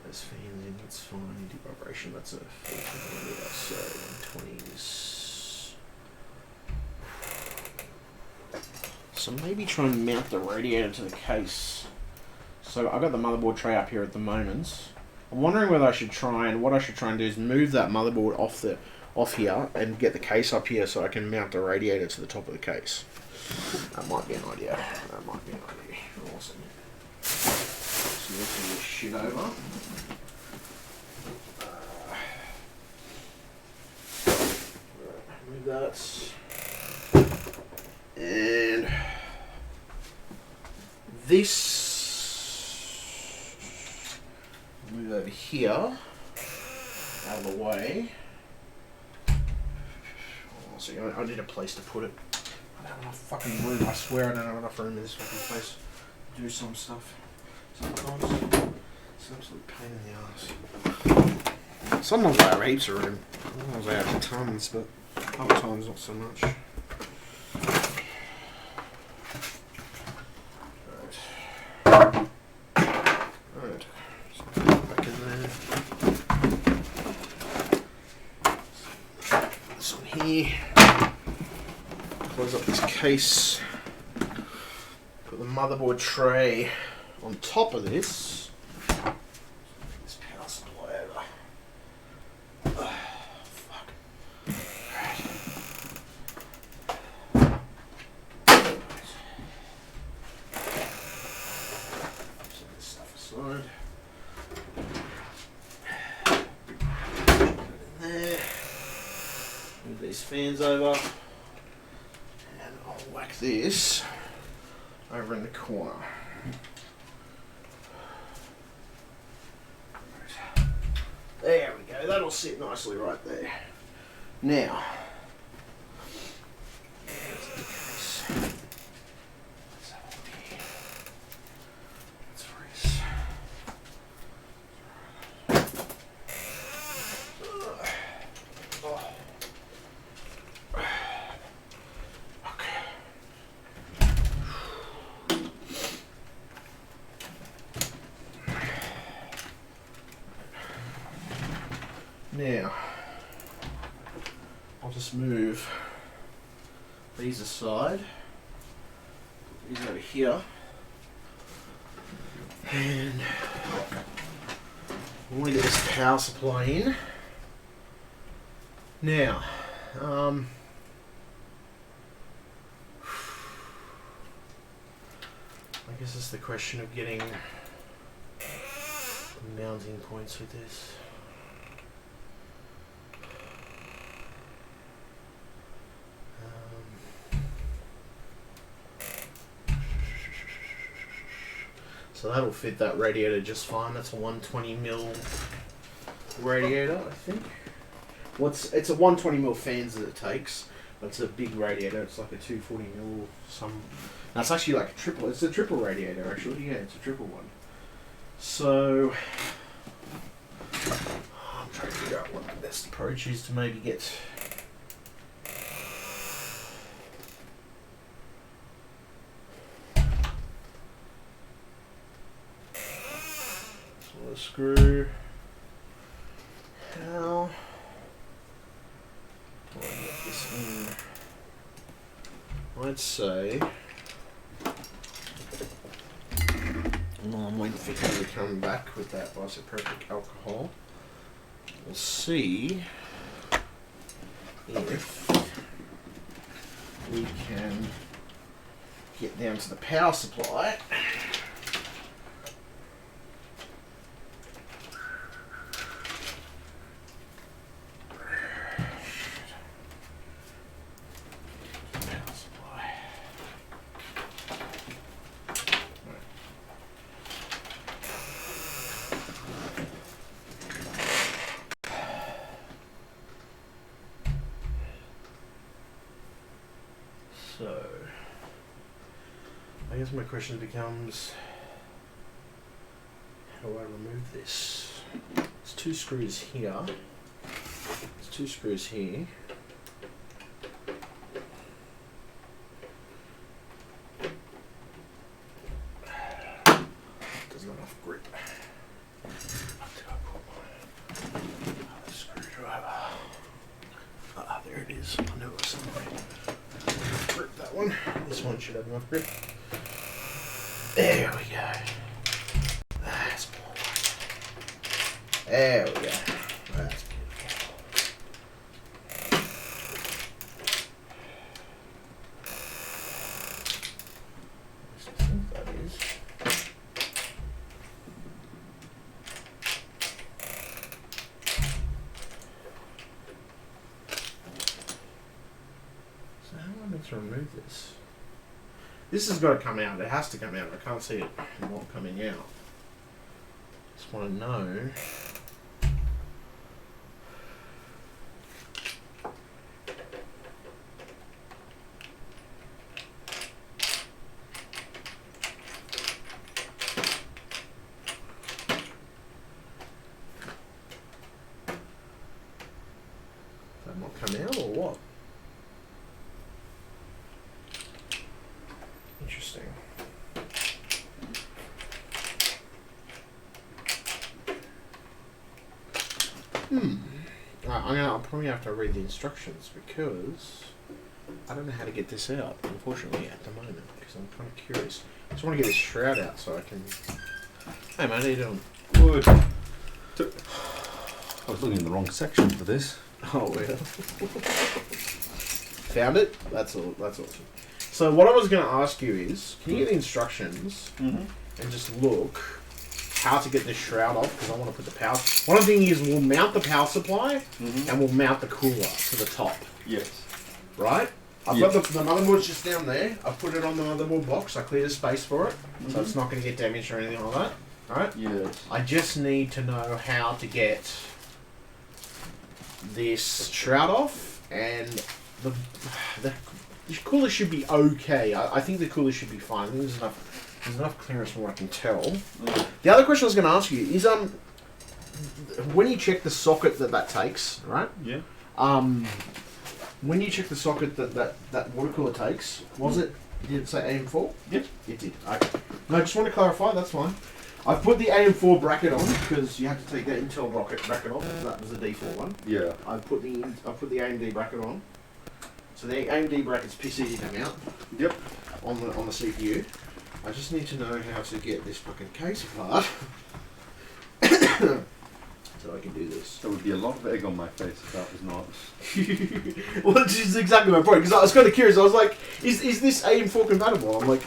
those fans in. That's fine. Do vibration. That's a 14mm. So 120s. So maybe try and mount the radiator to the case So I got the motherboard tray up here at the moment. I'm wondering whether I should try and do is move that motherboard off here and get the case up here so I can mount the radiator to the top of the case. That might be an idea. Awesome. So move this shit over. Move that. And this move over here out of the way. Oh, so I need a place to put it. I don't have enough fucking room. I swear I don't have enough room in this fucking place to do some stuff. Sometimes it's an absolute pain in the ass. Sometimes I have heaps of room. Sometimes I have tons, but other times not so much. Right. So put that back in there. This one here. Close up this case. Put the motherboard tray on top of this. This power supply over. Fuck. Right. Set this stuff aside. Put it in there. Move these fans over. And I'll whack this over in the corner. There we go, that'll sit nicely right there. Now, there's the case. Let's have a look here. Let's freeze. Okay. Now, I'll just move these aside, put these over here, and I want to get this power supply in. Now, I guess it's the question of getting mounting points with this. So that'll fit that radiator just fine. That's a 120mm radiator, I think. It's a 120mm fans that it takes, but it's a big radiator. It's like a 240mm That's actually like a triple. It's a triple radiator, actually. Yeah, it's a triple one. So I'm trying to figure out what the best approach is to maybe get. A screw. How do I get this in? I'd say. Well, I'm waiting for him to come back with that isopropyl alcohol. We'll see if we can get down to the power supply. So, I guess my question becomes, how do I remove this? There's two screws here. There's two screws here. Doesn't have enough grip. Did I put my screwdriver? Ah, there it is. I knew it was somewhere. Grip that one. This one should have enough grip. There we go. There we go. That's beautiful. I think that is. So how am I meant to remove this? This has got to come out. It has to come out. I can't see it not coming out. Just want to know. Does that not come out or what? Interesting. I'll probably have to read the instructions because I don't know how to get this out, unfortunately, at the moment, because I'm kind of curious. I just want to get this shroud out so I can... Hey, mate, how you doing? Good. I was looking in the wrong section for this. Oh, yeah. Found it? That's all. That's awesome. So what I was going to ask you is, can you get the instructions and just look how to get this shroud off? Because I want to put the power... One thing is we'll mount the power supply and we'll mount the cooler to the top, Yes. right? I've got the motherboard's just down there. I put it on the motherboard box. I cleared a space for it, so it's not going to get damaged or anything like that. Alright? Yes. I just need to know how to get this shroud off, and the cooler should be okay. I think the cooler should be fine. I think there's enough clearance from what I can tell. The other question I was going to ask you is when you check the socket that takes, right? Yeah. When you check the socket that water cooler takes, did it say AM4? Yep. It did. Okay. No, I just want to clarify, that's fine. I've put the AM4 bracket on because you have to take that Intel bracket off. That was the default one. Yeah. I put the AMD bracket on. So the AMD bracket's piss easy to mount. Yep. On the CPU. I just need to know how to get this fucking case apart. So I can do this. There would be a lot of egg on my face if that was not. Well, this is exactly my point, because I was kind of curious. I was like, is this AM4 compatible? I'm like,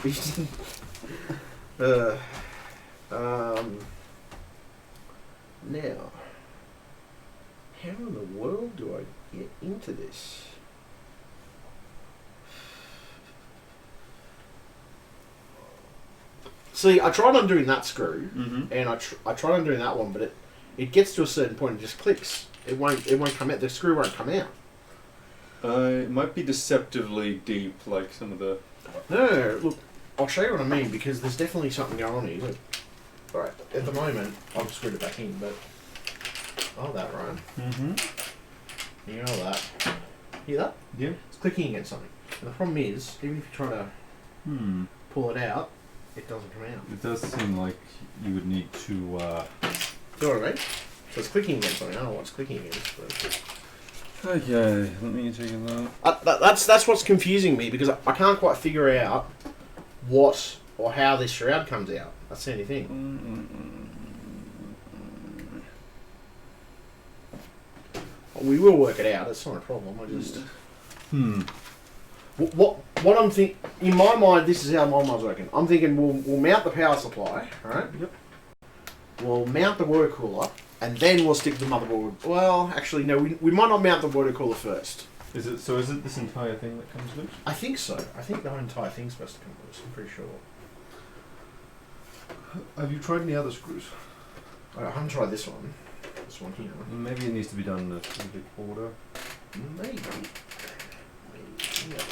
now, how in the world do I get into this? See, I tried undoing that screw, and I tried undoing that one, but it gets to a certain point and just clicks. It won't come out. The screw won't come out. It might be deceptively deep, like some of the... No, look, I'll show you what I mean, because there's definitely something going on here. Look. Alright, at the moment, I've screwed it back in, but... Oh, that, Ryan. You know that. Hear that? Yeah. It's clicking against something. And the problem is, even if you try to pull it out, it doesn't come out. It does seem like you would need to... Do you know what I mean? So it's clicking against something. I don't know what it's clicking against, but... Okay, let me take a look. That's what's confusing me, because I can't quite figure out what or how this shroud comes out. That's the only thing. We will work it out. It's not a problem. I just what I'm thinking in my mind. This is how my mind's working. I'm thinking we'll mount the power supply. All right. Yep. We'll mount the water cooler, and then we'll stick the motherboard. Well, actually, no. We might not mount the water cooler first. Is it this entire thing that comes loose? I think so. I think the whole entire thing's supposed to come loose. I'm pretty sure. Have you tried any other screws? I haven't tried this one. This one here. Maybe it needs to be done in a bit order. Maybe. Yeah.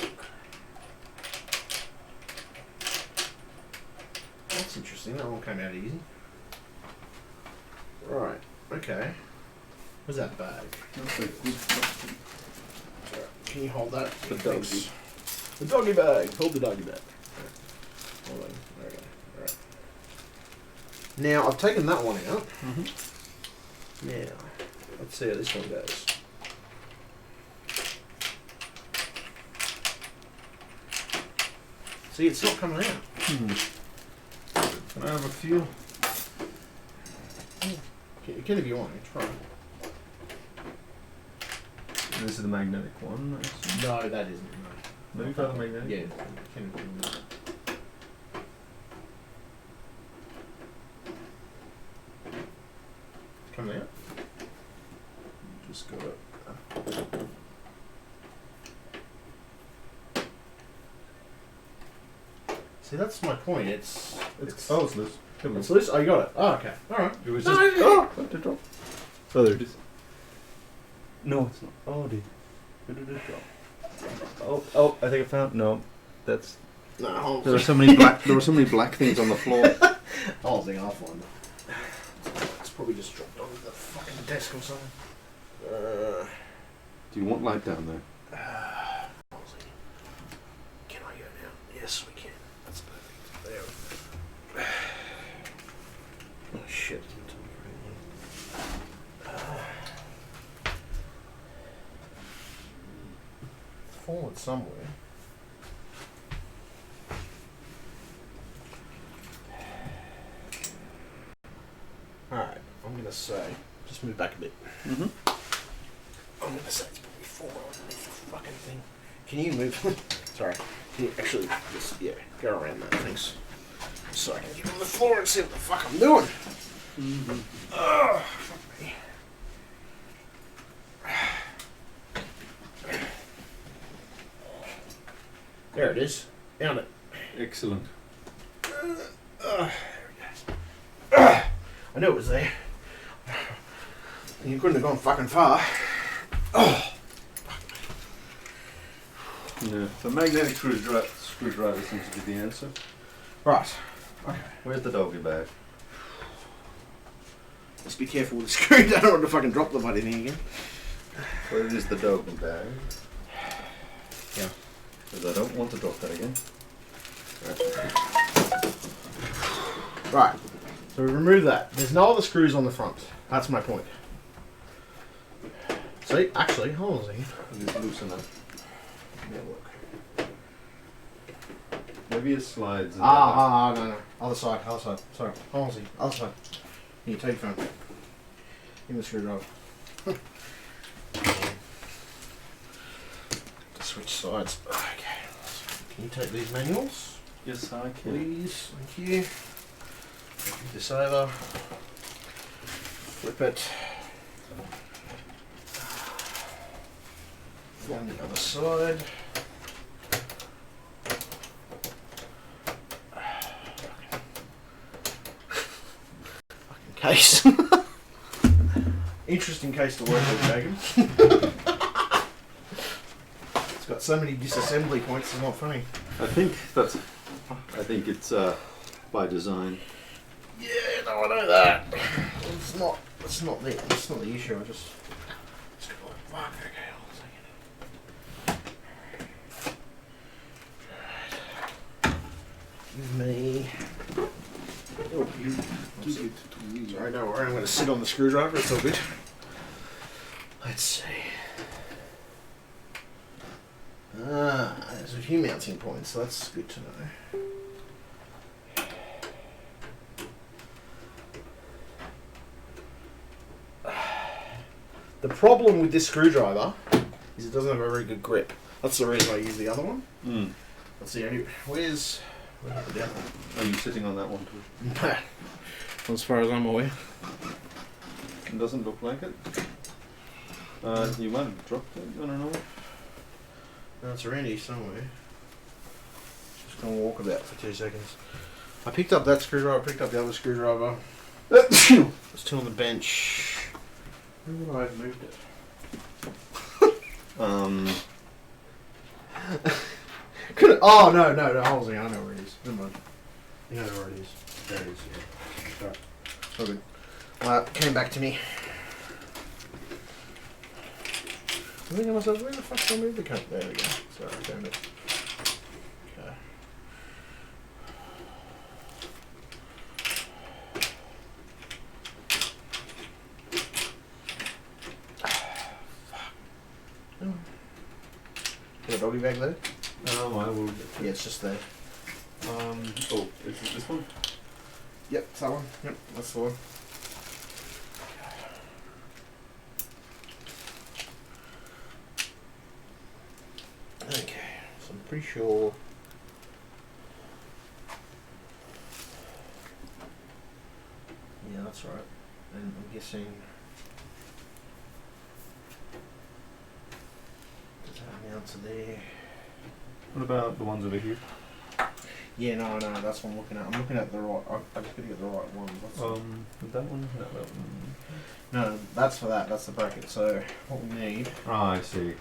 That's interesting. That one came out easy. Right. Okay. Where's that bag? That's a good question. Can you hold that? The Thanks. The doggy bag. Hold the doggy bag. Hold on. There we go. Alright. Now, I've taken that one out. Now, let's see how this one goes. See, it's not coming out. Can I have a feel? You can if you want. Try. This is the magnetic one. I assume. No, that isn't. No. No, you try the magnetic? Yeah. Can if you want. Coming out. Just got it. See, that's my point. It's It's loose. Come on. it's loose. Oh, you got it. Oh, okay. All right. It was No, just. no, Oh! What did it drop? Oh, there it is. No, it's not. Oh, dude. Where did it drop? Oh, I think I found. No, that's. No, There were so many black. There were so many black things on the floor. I'll think I'll find it. It's probably just dropped onto the fucking desk or something. Do you want light down there? Can I go now? Yes, we can. That's perfect. There. Oh shit. It's fallen somewhere. Alright, I'm gonna say, just move back a bit. Mm-hmm. I'm gonna say it's probably fallen underneath the fucking thing. Can you move? Sorry. Can you actually just, yeah, go around that, thanks. So I can get on the floor and see what the fuck I'm doing. Mm-hmm. Ugh, fuck me. There it is. Found it. Excellent. I knew it was there. You couldn't have gone fucking far. Yeah. The magnetic screwdriver seems to be the answer. Right. Okay. Where's the doggy bag? Just be careful with the screw. I don't want to fucking drop the bloody thing again. Where is the doggy bag? Yeah. Because I don't want to drop that again. Right. So we remove that. There's no other screws on the front. That's my point. See, actually, hold on a second. Just loosen it. Yeah, look. Maybe it slides. And No. Other side. Sorry. Hold on a second. Other side. Here, take your phone. Give me the screwdriver. Switch sides. Okay. Can you take these manuals? Yes, I can. Please. Thank you. Flip this over. Flip it. On the other side. Fucking case. Interesting case to work with, Jacob. It's got so many disassembly points, it's not funny. I think it's by design. Yeah, no, I know that. It's not the issue. I just go like, fuck, okay, hold on a second. Give me. Oh, you. Give it to me. Sorry, don't worry. I'm going to sit on the screwdriver. It's all good. Let's see. There's a few mounting points, so that's good to know. The problem with this screwdriver is it doesn't have a very good grip. That's the reason I use the other one. Mm. That's the only. Where's the other one? Are you sitting on that one too? As far as I'm aware. It doesn't look like it. You might have dropped it. I don't know. No, it's around here somewhere. Just gonna walk about for 2 seconds. I picked up that screwdriver, picked up the other screwdriver. It's two on the bench. Where would I have moved it? Oh, no, hold on a second, I know where it is. Never mind. You know where it is. There it is, yeah. Alright. All good. Came back to me. I'm thinking to myself, where the fuck did I move the coat? There we go. Sorry, I found it. Okay. Oh. Got a doggy bag there? I will. Yeah, it's just there. Oh, is it this one? Yep, it's that one. Yep, that's the one. Pretty sure. Yeah, that's right. And I'm guessing. There's an ounce there. What about the ones over here? Yeah, no, that's what I'm looking at. I'm looking at the right. I just gotta get the right one. That one? No, that one. No, that's for that. That's the bracket. So what we need. Ah, I see.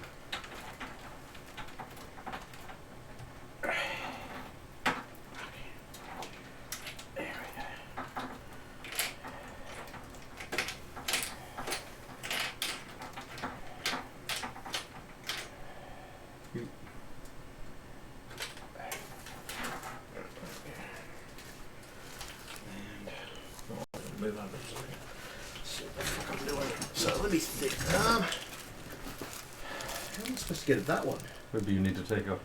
Move over. See what the fuck I'm doing. So let me think. How am I supposed to get at that one? Maybe you need to take out.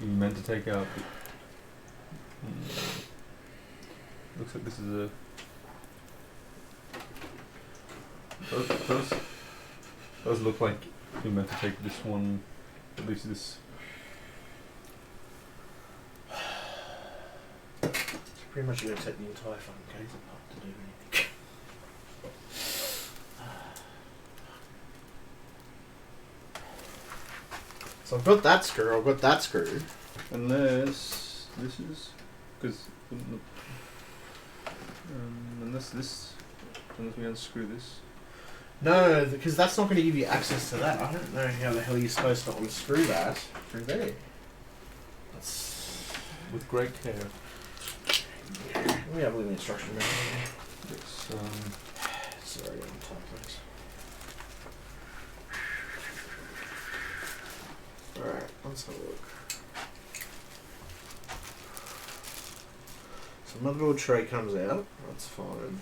You meant to take out. Looks like this is a. Those look like you meant to take this one. At least this. Pretty much going to take the entire fucking case apart to do anything. So I've got that screw, I've got that screw. Unless this is. Because. Unless we unscrew this. No, because that's not going to give you access to that. I don't know how the hell you're supposed to unscrew that through there. That's... With great care. We have a little instruction manual. It's, Sorry, I'm typing. Alright, let's have a look. So motherboard tray comes out, that's fine.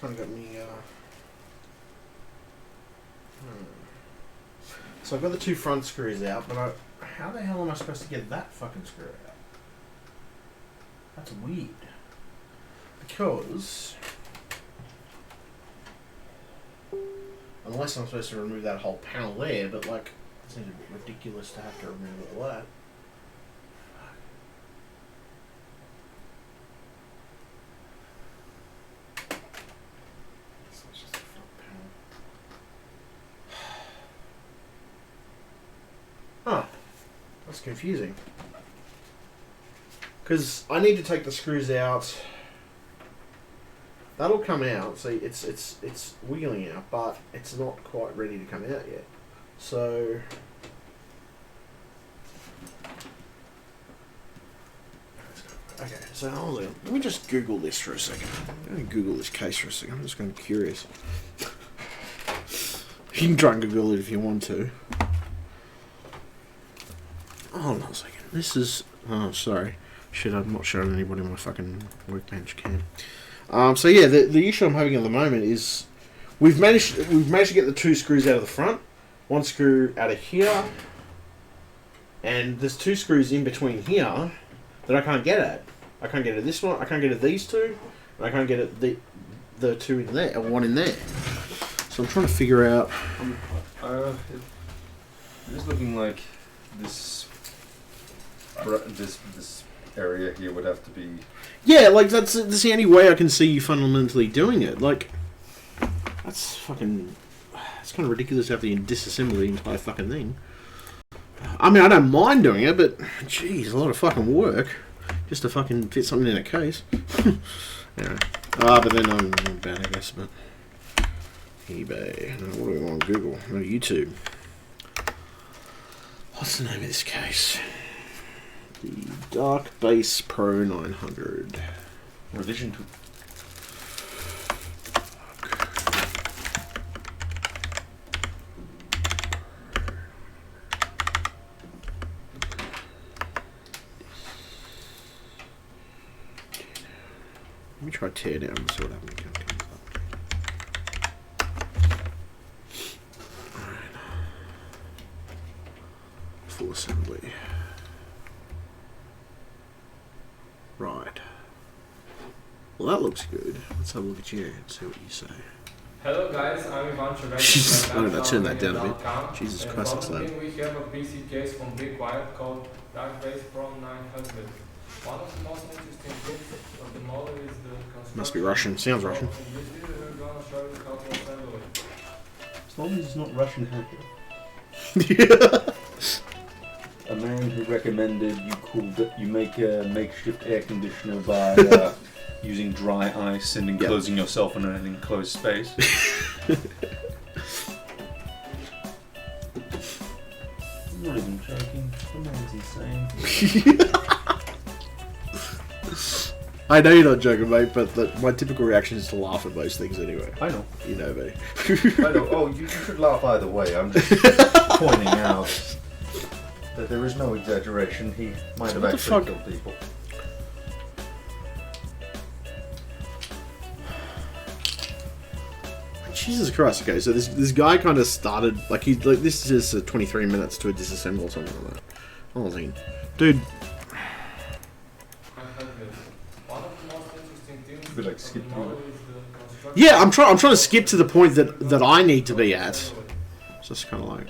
Kind of got me. So I've got the two front screws out, but how the hell am I supposed to get that fucking screw out? That's weird. Because unless I'm supposed to remove that whole panel there, but like it seems a bit ridiculous to have to remove all that. Huh. That's confusing. Because I need to take the screws out. That'll come out. See, it's wiggling out, but it's not quite ready to come out yet. So okay. So hold on. Let me just Google this for a second. I'm going to Google this case for a second. I'm just going to be curious. You can try and Google it if you want to. Hold on a second. This is... Oh, sorry. Shit, I'm not showing anybody my fucking workbench cam. So yeah, the issue I'm having at the moment is we've managed to get the two screws out of the front, one screw out of here, and there's two screws in between here that I can't get at. I can't get at this one. I can't get at these two, and I can't get at the two in there, or one in there. So I'm trying to figure out. It's looking like this area here would have to be. Yeah, like that's the only way I can see you fundamentally doing it. Like, that's fucking. It's kind of ridiculous to have to disassemble the entire fucking thing. I mean, I don't mind doing it, but jeez, a lot of fucking work just to fucking fit something in a case. Yeah. But then I'm bad, I guess. But eBay. What do we want on Google? No, YouTube. What's the name of this case? The Dark Base Pro 900. Revision 2. me try tear down and see what happens. Alright. Full assembly. Right. Well, that looks good. Let's have a look at you and see what you say. Hello guys, I'm Ivan Jesus, Chevek. why did I turn that down a bit? Jesus Christ, that's loud. We have a PC case from Big Quiet called Dark Base Pro 900. One of the most interesting bits of the model is the construction. Must be Russian. Sounds Russian. In this video we're gonna show you how to assemble it. As long as it's not Russian hacker. A man who recommended you make a makeshift air conditioner by using dry ice and enclosing yourself in an enclosed space. I'm not even joking. The man's insane. I know you're not joking, mate, but my typical reaction is to laugh at most things anyway. I know. You know me. I know. Oh, you should laugh either way. I'm just pointing out that there is no exaggeration. He might have What the actually fuck? killed people. Jesus Christ! Okay, so this guy kind of started like this is 23 minutes to a disassemble or something like that. Hold on a second, dude. One of the most interesting things Could, like, of skip the through model it. is the construction. Yeah, I'm trying to skip to the point that I need to be at. It's just kind of like.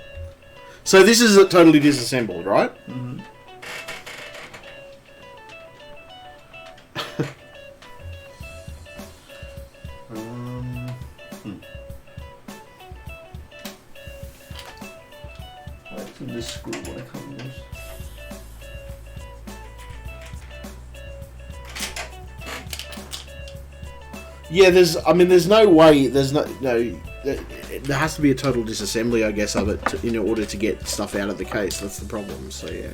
So this is totally disassembled, right? Mm-hmm. What's in this screw when I come loose? Yeah, there's no way, there has to be a total disassembly, I guess, of it in order to get stuff out of the case. That's the problem. So yeah,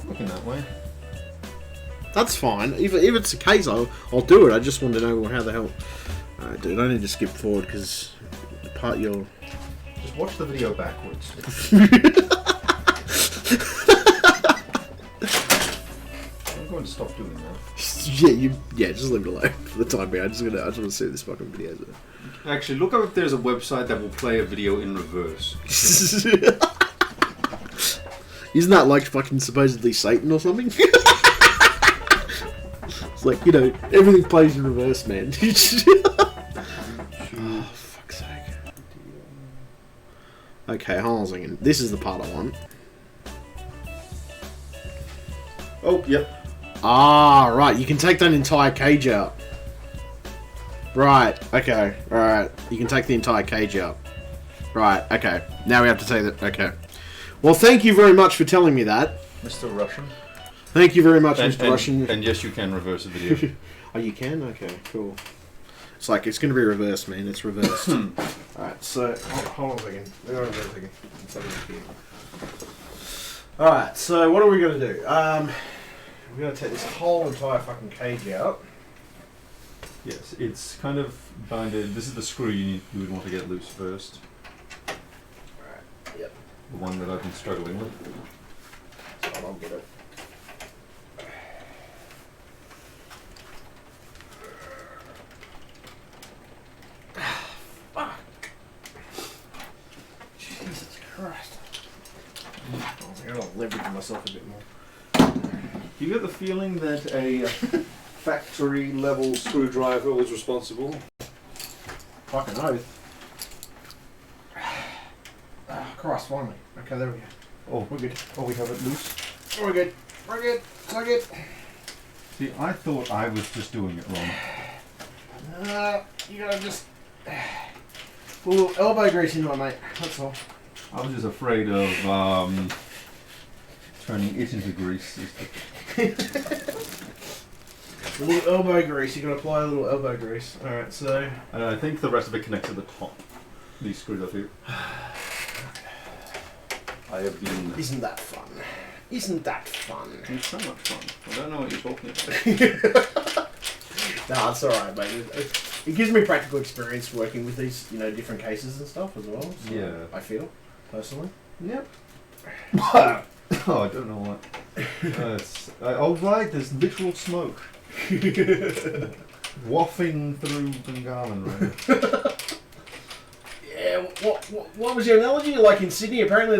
Looking that way. that's fine. If it's the case, I'll do it. I just want to know how the hell. Alright, dude, I need to skip forward because the part you're. Just watch the video backwards. I'm going to stop doing that. Yeah, just leave it alone for the time being. I just want to see this fucking video. Actually, look up if there's a website that will play a video in reverse. Isn't that like fucking supposedly Satan or something? It's like, everything plays in reverse, man. Oh, fuck's sake. Okay, hold on a second. This is the part I want. Oh, yep. Ah, right. You can take that entire cage out. Right. Okay. Alright. You can take the entire cage out. Right. Okay. Now we have to take that. Okay. Well, thank you very much for telling me that. Mr. Russian. Thank you very much, Mr. Russian. And yes, you can reverse a video. Oh, you can? Okay, cool. It's like, it's going to be reversed, man. It's reversed. Alright, so, hold on a second. Hold on a second. Let's have a look here. Alright, so what are we going to do? We're going to take this whole entire fucking cage out. Yes, it's kind of binded. This is the screw you would want to get loose first. Alright, yep. The one that I've been struggling with. So I'll get it. Fuck. Jesus Christ. I gotta leverage myself a bit more. Do you get the feeling that a factory level screwdriver was responsible? Fucking oath. Ah, Christ, finally. Okay, there we go. Oh, We're good. oh, we have it loose. We're good. We're good. We're good. See, I thought I was just doing it wrong. You gotta just put a little elbow grease into it, mate. That's all. I was just afraid of turning it into grease. A little elbow grease. You gotta apply a little elbow grease. Alright, so. I think the rest of it connects to the top. These screws up here. I have been. Isn't that fun? Isn't that fun? It's so much fun. I don't know what you're talking about. Nah, it's alright, mate. It gives me practical experience working with these, different cases and stuff as well. So Yeah. I feel, personally. Yep. Oh, I don't know what. Oh, right, there's literal smoke. Wafting through Dungarvan, right? Yeah. What was your analogy? Like in Sydney, apparently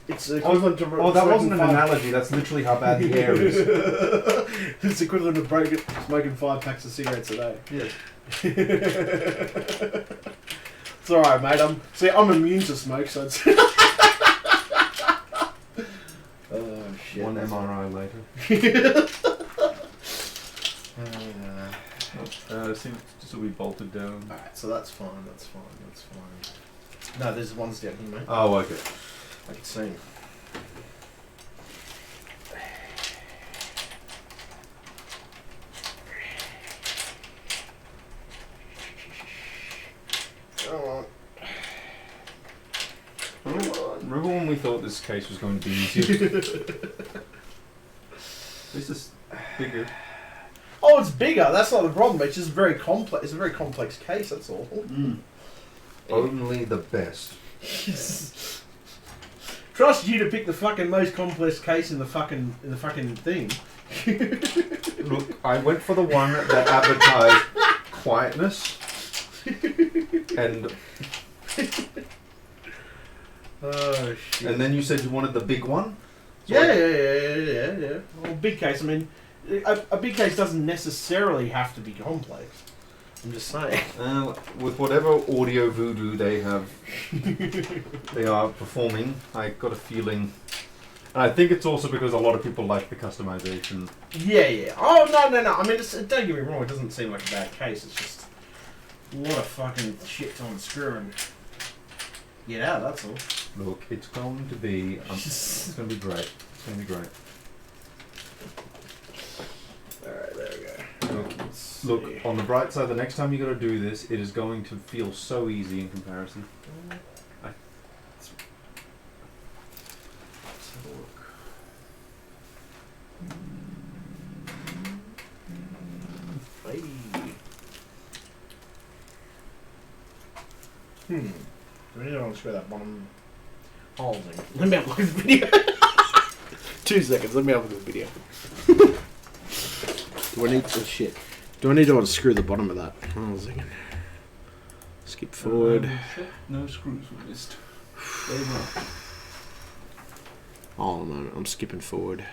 it's equivalent to. Oh, that wasn't an smoking analogy. That's literally how bad the air is. It's equivalent to smoking 5 packs of cigarettes a day. Yes. It's alright, mate. I'm immune to smoke, so it's. Oh shit. One MRI later. It seems to be bolted down. Alright, so that's fine. No, there's ones down here, mate. Oh, okay. I can see 'em. Remember when we thought this case was going to be easier? This is bigger. Oh, it's bigger. That's not the problem. It's just very complex. It's a very complex case. That's all. Only the best. Trust you to pick the fucking most complex case in the fucking thing. Look, I went for the one that advertised quietness and Oh shit. and then you said you wanted the big one. So Yeah. Well, big case. I mean, a big case doesn't necessarily have to be complex. I'm just saying. With whatever audio voodoo they have, they are performing. I got a feeling, and I think it's also because a lot of people like the customization. Yeah. Oh no. I mean, don't get me wrong. It doesn't seem like a bad case. It's just a lot of fucking shit to unscrew and get out. That's all. Look, it's going to be, it's going to be great. It's going to be great. All right, there we go. Look, on the bright side, the next time you got to do this, it is going to feel so easy in comparison. Let's have a look. Hey. Do we need to unscrew that bottom hole thing? Let me have a look at the video. 2 seconds, let me have a look at the video. Do I need to Do I need to unscrew the bottom of that? Hold on a second. Skip forward. No screws were missed. Hold on a moment, I'm skipping forward.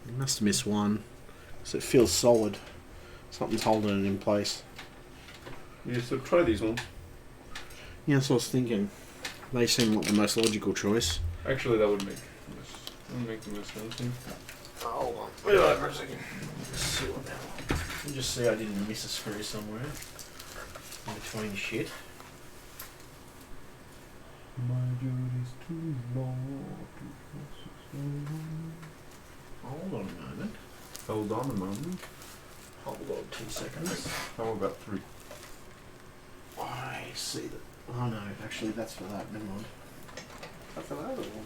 You must have missed one. So it feels solid. Something's holding it in place. Yeah, so try these ones. Yeah, that's what I was thinking. They seem like the most logical choice. Actually, that would make the most sense. Hold on. Wait for a second. Just see I didn't miss a screw somewhere. In between shit. My journey's too long. Hold on a moment. Hold on a moment. Hold on 2 seconds. How about 3? I see that. Oh no, actually that's for that. Never mind. That's the other one.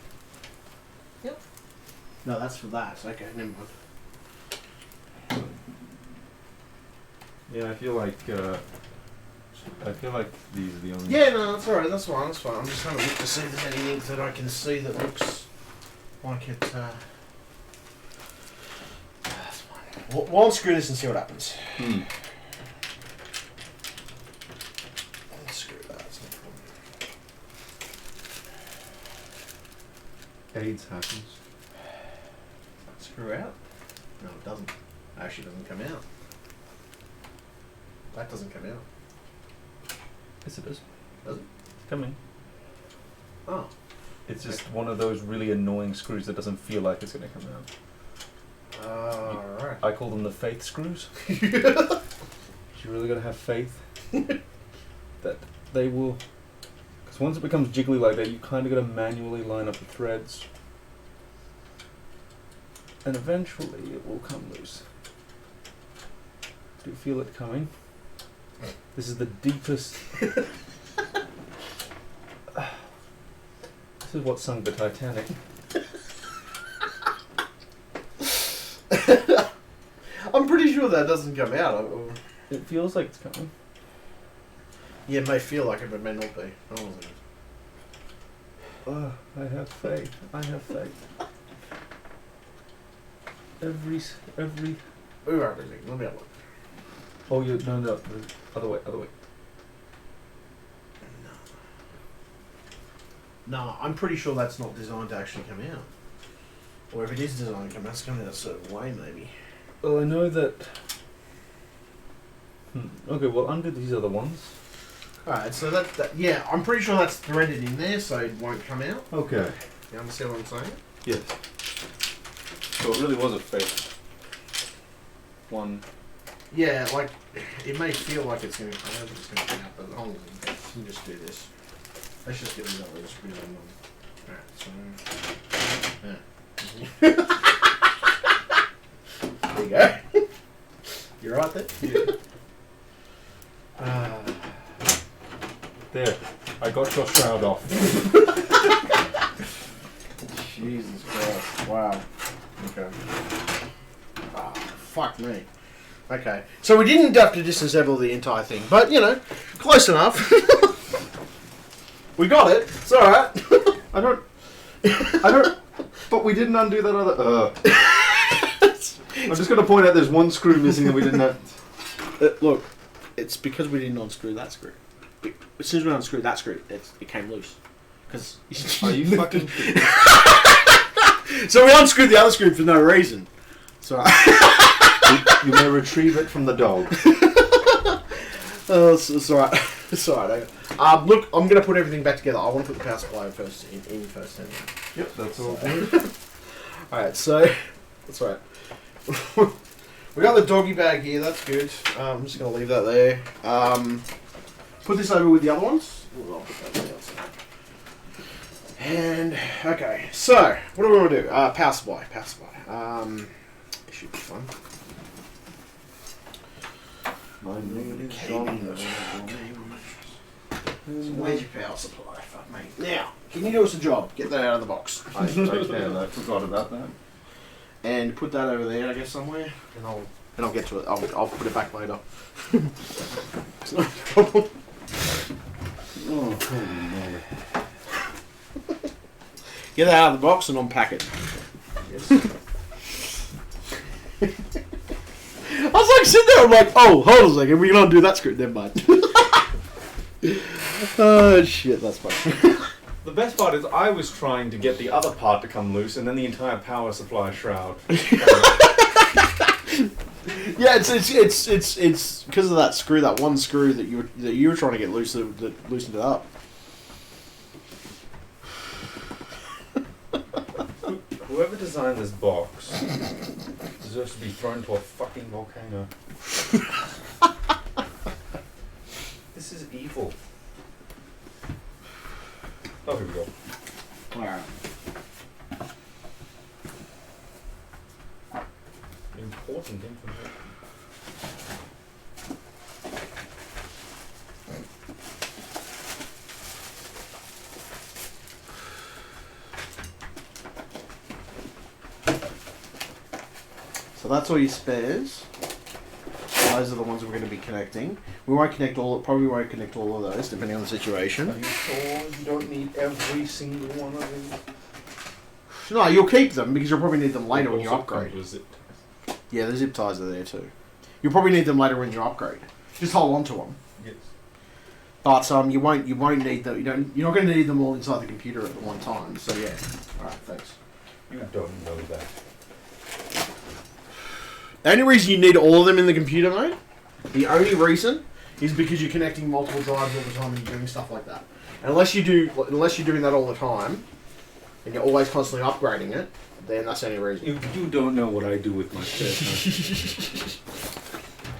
No, that's for that. Okay, never mind. Yeah, I feel like these are the only. Yeah, no, that's alright. That's fine. That's fine. I'm just having a look to see if there's anything that I can see that looks like it. That's fine. We'll unscrew this and see what happens. Unscrew that. That's no problem. AIDS happens. Screw out? No, it doesn't. Actually, doesn't come out. That doesn't come out. Yes, it is. Does it? It's coming. Oh. It's just one of those really annoying screws that doesn't feel like it's going to come out. Alright. I call them the faith screws. You really got to have faith that they will. Because once it becomes jiggly like that, you kind of got to manually line up the threads. And eventually it will come loose. Do you feel it coming? This is the deepest. This is what sunk the Titanic. I'm pretty sure that doesn't come out. It feels like it's coming. Yeah, it may feel like it, but it may not be. I have faith. I have faith. Every. Ooh, everything. Let me have a look. Oh, you no. The other way. No, I'm pretty sure that's not designed to actually come out. Or if it is designed to come out, it's coming out a certain way, maybe. Well, I know that. Okay, well, under these other ones. Alright, so that, yeah, I'm pretty sure that's threaded in there, so it won't come out. Okay. You understand what I'm saying? Yes. So it really was a fake one. Yeah, like, it may feel like it's going to come out, but it's going to come out, but hold on, you can just do this. Let's just get rid of those screws on them. Alright, so... Yeah. There you go. You right there? Yeah. There. I got your shroud off. Jesus Christ. Wow. Okay. Ah, fuck me. Okay. So we didn't have to disassemble the entire thing, but, you know, close enough. We got it. It's alright. I don't. But we didn't undo that other. I'm just going to point out there's one screw missing that we didn't have. Look, it's because we didn't unscrew that screw. As soon as we unscrewed that screw, it came loose. Cause Are you fucking kidding? So we unscrewed the other screw for no reason. So You may retrieve it from the dog. oh, it's alright. It's alright. Look, I'm gonna put everything back together. I want to put the power supply first in first. Anyway. Yep, that's all. Alright, so that's right. We got the doggy bag here. That's good. I'm just gonna leave that there. Put this over with the other ones. I'll put that there also. And okay, so what do we want to do? Power supply. Power supply. This should be fun. Where's your power supply? Fuck me. Now, can you do us a job? Get that out of the box. I can. I forgot about that. And put that over there, I guess, somewhere. And I'll get to it. I'll put it back later. It's no problem. Oh, holy moly. Get that out of the box and unpack it. Yes. I was like sitting there, I'm like, oh, hold on a second, we can undo that screw. Never mind. Oh shit, that's funny. The best part is I was trying to get the other part to come loose, and then the entire power supply shroud. Yeah, it's because of that screw, that one screw that you were trying to get loose that loosened it up. Whoever designed this box deserves to be thrown into a fucking volcano. This is evil. Oh, here we go. Alright. Important information. So that's all your spares. Those are the ones we're going to be connecting. We won't connect probably won't connect all of those, depending on the situation. Are you sure you don't need every single one of these? No, you'll keep them because you'll probably need them later when you upgrade. It? Yeah, the zip ties are there too. You'll probably need them later when you upgrade. Just hold on to them. Yes. But you won't need them. You're not going to need them all inside the computer at one time. So yeah. All right, thanks. You don't know that. The only reason you need all of them in the computer, mate, the only reason is because you're connecting multiple drives all the time and you're doing stuff like that. Unless you're doing that all the time, and you're always constantly upgrading it, then that's the only reason. You don't know what I do with my spare time.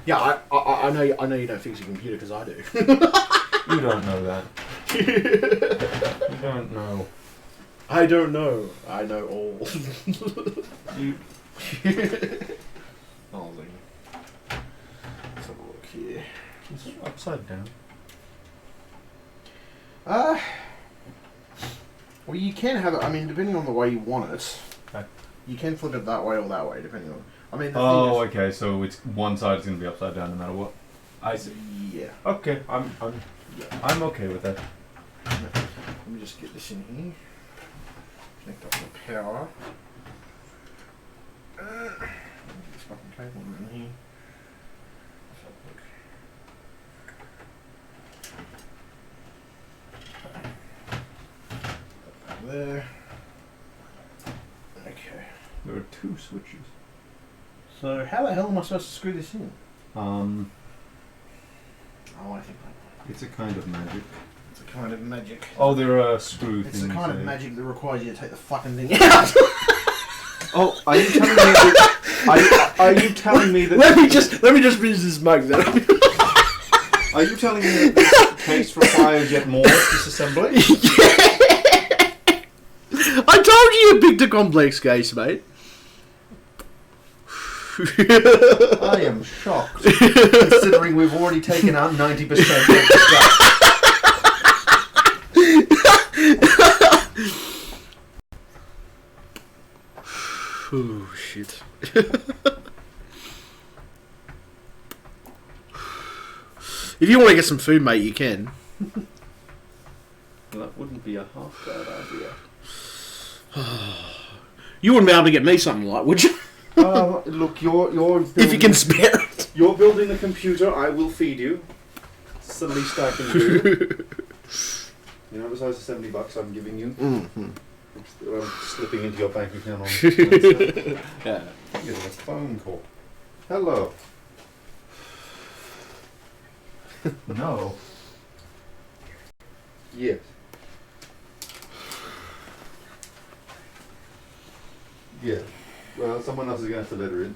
Yeah, I know you don't fix your computer because I do. You don't know that. You don't know. I don't know. I know all. You. Let's have a look here. It's upside down. Well, you can have it. I mean, depending on the way you want it, Okay. you can flip it that way or that way, depending on. I mean, the Oh, thing okay. So it's one side is going to be upside down no matter what. I see. is, yeah. Okay, I'm I'm okay with that. Let me just get this in here. Connect up the power. This fucking cable in here. There. Okay. There are 2 switches. So how the hell am I supposed to screw this in? Um, Oh, I think it's a kind of magic. it's a kind of magic. Oh, there are screw It's things. the kind of there. magic that requires you to take the fucking thing out. Oh, are you telling me that? Are you telling me that? let me just finish this mug then. Are you telling me that this case requires yet more disassembly? I told you you picked a complex case, mate. I am shocked, considering we've already taken out 90% of the stuff. Oh, shit. If you want to get some food, mate, you can. Well, that wouldn't be a half bad idea. You wouldn't be able to get me something like, would you? Look, you're If you can spare it. You're building the computer. I will feed you. It's the least I can do. You know, besides the $70 I'm giving you, Mm-hmm. I'm slipping into your bank account on. Yeah. Get a phone call. Hello. No. Yes. Yeah. Well, someone else is going to have to let her in.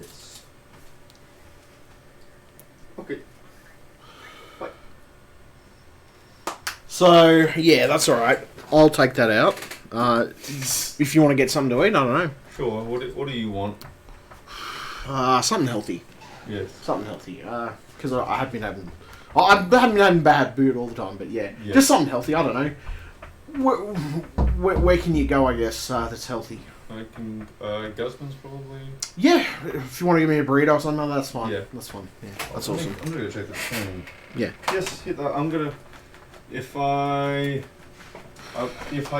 Yes. Okay. Bye. So, yeah, that's alright. I'll take that out. If you want to get something to eat, I don't know. Sure. What do you want? Something healthy. Yes. Something healthy. Because I have been having... I haven't been having bad food all the time, but yeah. Yeah. Just something healthy, I don't know. Where can you go, I guess, that's healthy? I can. Guzman's probably. Yeah, if you want to give me a burrito or something, that's fine. Yeah. That's fine. Yeah, that's I'm awesome. gonna go check the phone. Yeah. Yes. Hit that. I'm gonna. If I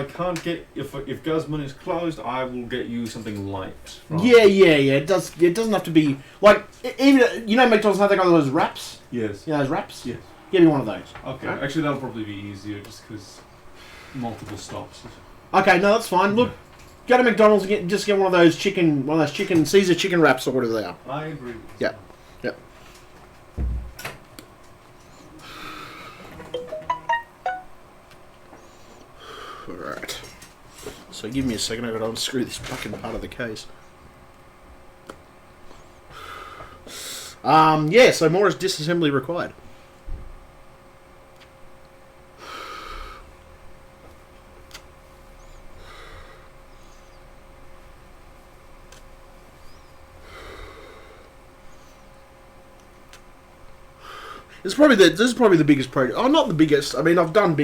can't get if Guzman is closed, I will get you something light. from- Yeah. It doesn't have to be like even McDonald's have they got those wraps? Yes. You know those wraps? Yes. Give me one of those. Okay. Right. Actually, that'll probably be easier just because multiple stops. Okay, no, that's fine. Look, go to McDonald's and get one of those chicken Caesar chicken wraps or whatever they are. I agree. Yeah. Yep. Alright. So give me a second, I've got to unscrew this fucking part of the case. Yeah, so more is disassembly required. This is probably the biggest project. Oh, not the biggest. I mean, I've done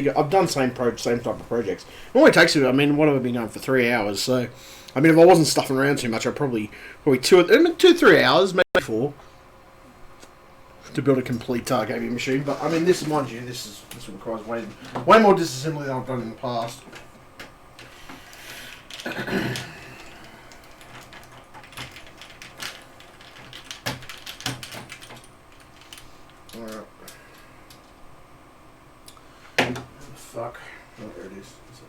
same type of projects. It only takes me. I mean, what have I been going for 3 hours? So, I mean, if I wasn't stuffing around too much, I'd probably 2-3 hours, maybe 4, to build a complete gaming machine. But I mean, this requires way more disassembly than I've done in the past. Alright. Fuck. Oh, there it is. It's a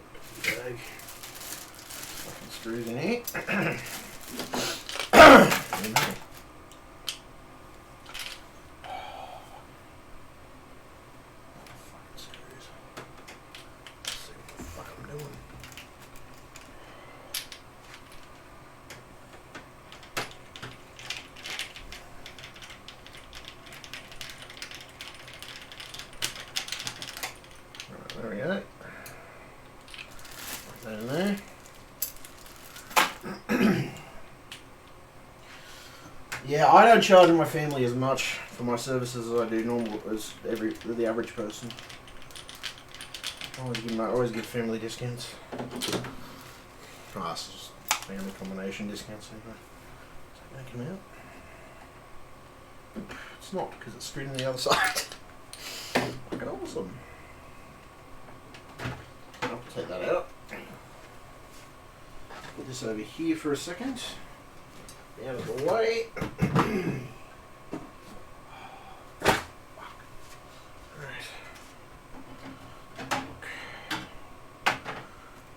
bag. Fucking screws in here. Fucking screws. Let's see what the fuck I'm doing. There we go. Put that in there. Yeah, I don't charge my family as much for my services as I do the average person. I always give family discounts. Oh, it's just family combination discounts anyway. Make him out. It's not because it's screwed on the other side. Fucking awesome. I'll take that out. Put this over here for a second. Out of the way.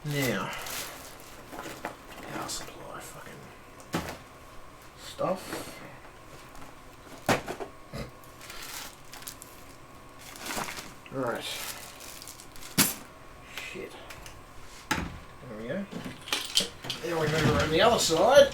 Now, power supply fucking stuff. Right. Shit. There we go. Then we move around the other side.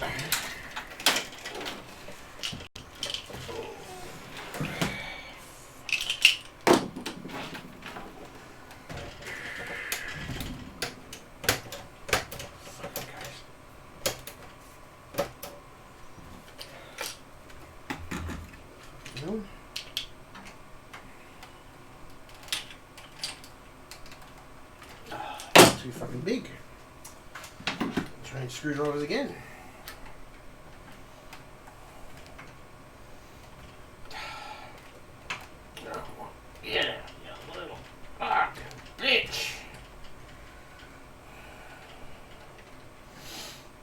Too fucking big. Change screwdrivers again. Yeah, you little fucking bitch.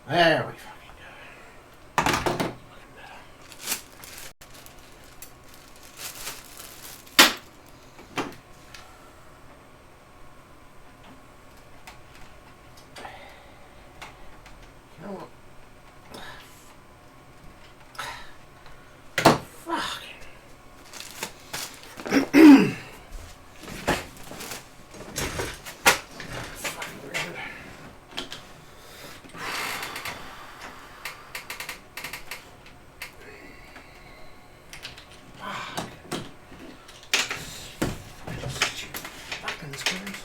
There we fucking go. Come on. Fuck. Fucking screws.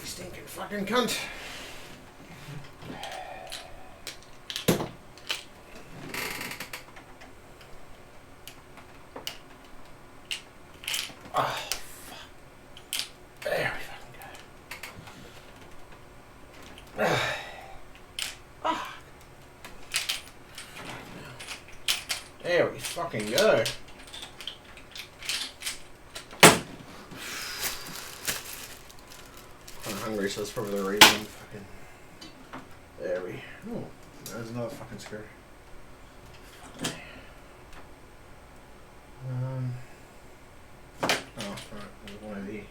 Stinking fucking cunt. Oh, fuck. There we fucking go. There we fucking go. I'm hungry, so that's probably the reason. Fucking. There we. Oh, there's another fucking screw. Oh, right. There's one over here.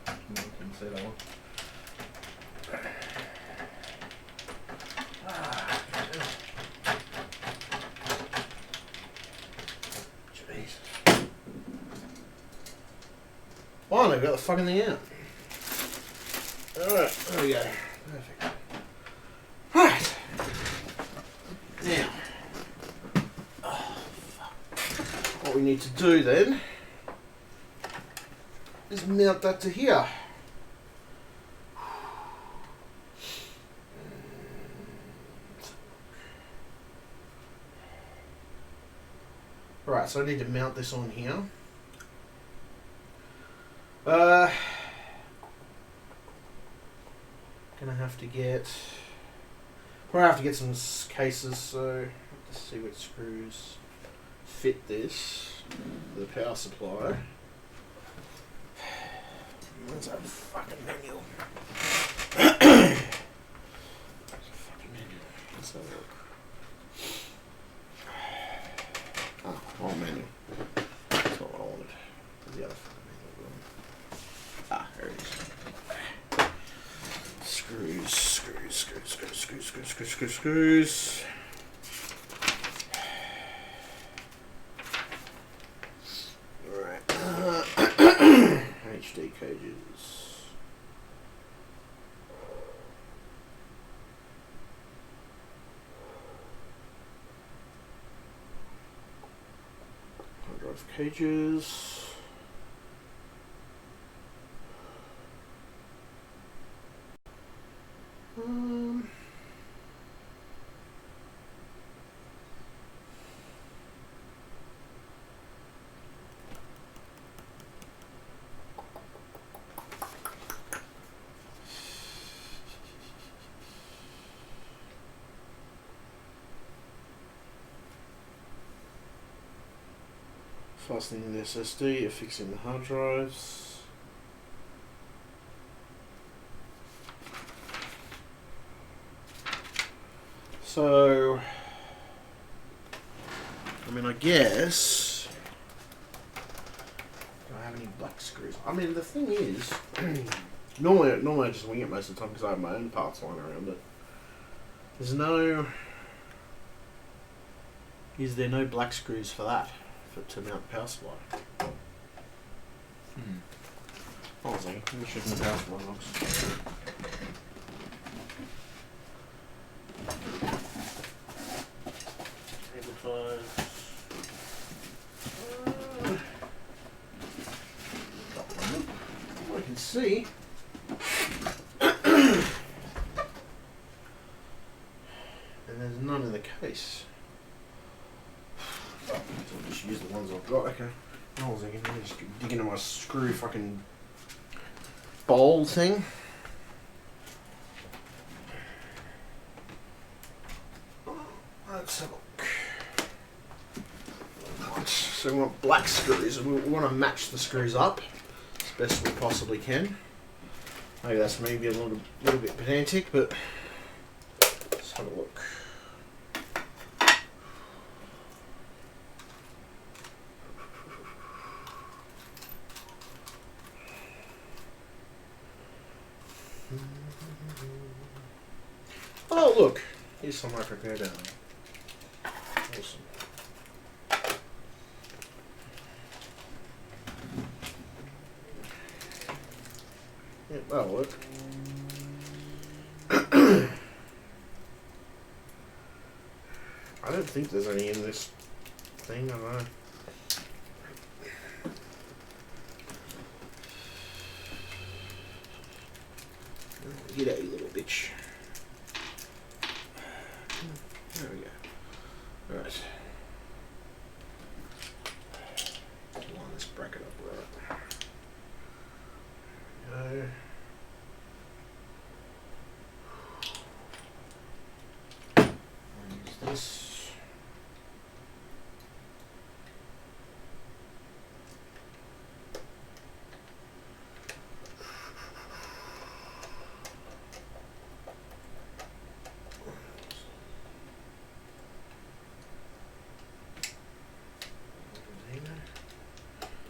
You can see that one. Jeez. Finally, got the fucking thing out. Alright, there we go. Perfect. Right. Now, what we need to do then is mount that to here. Right, so I need to mount this on here. Gonna have to get. We're gonna have to get some cases. So let's see which screws fit this. The power supply. Where's that fucking manual? Where's the fucking manual? Let's have a look. Oh, wrong manual. That's not what I wanted. Where's the other fucking manual? Ah, there it is. Screws. Alright. HD cages. Hard drive cages. fastening the SSD, affixing the hard drives. So, I mean, I guess. Do I have any black screws? I mean, the thing is, normally I just wing it most of the time because I have my own parts lying around, but there's no. Is there no black screws for that, to mount the power supply? Hold on a second, let me check the power supply logs. Cable ties. I can see. And there's none in the case. So I'll just use the ones I've got. Okay. I was thinking, let me just dig into my screw fucking bowl thing. Let's have a look. Right, so we want black screws, and we want to match the screws up as best we possibly can. Maybe that's maybe a little bit pedantic, but let's have a look. Oh look, here's some I prepared earlier. Awesome. Yeah, that'll work. I don't think there's any in this thing, I don't know. Get out, you little bitch. There we go. Alright. Line this bracket up right. There we go. Use this.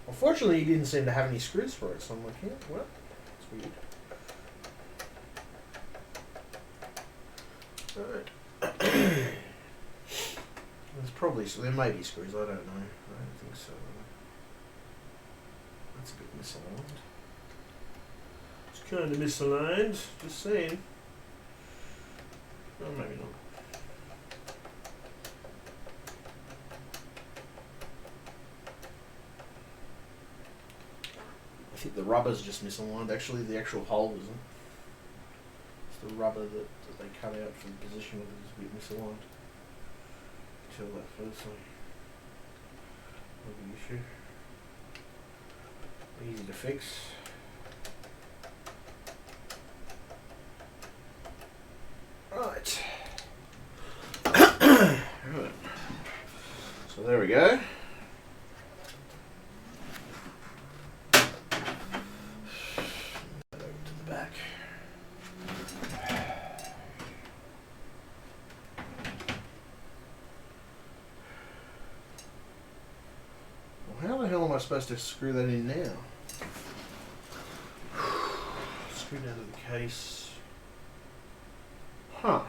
Unfortunately, he didn't seem to have any screws for it, so I'm like, yeah, well, that's weird. Alright. There's probably, so there may be screws, I don't know. I don't think so. That's a bit misaligned. It's kind of misaligned, just saying. Oh, maybe not. I think the rubber's just misaligned. Actually, the actual hole isn't. It's the rubber that they cut out for the position of it is a bit misaligned. Tell that firstly. No big issue. Easy to fix. Right. Right. So there we go. Supposed to screw that in now. Screw down to the case. Huh.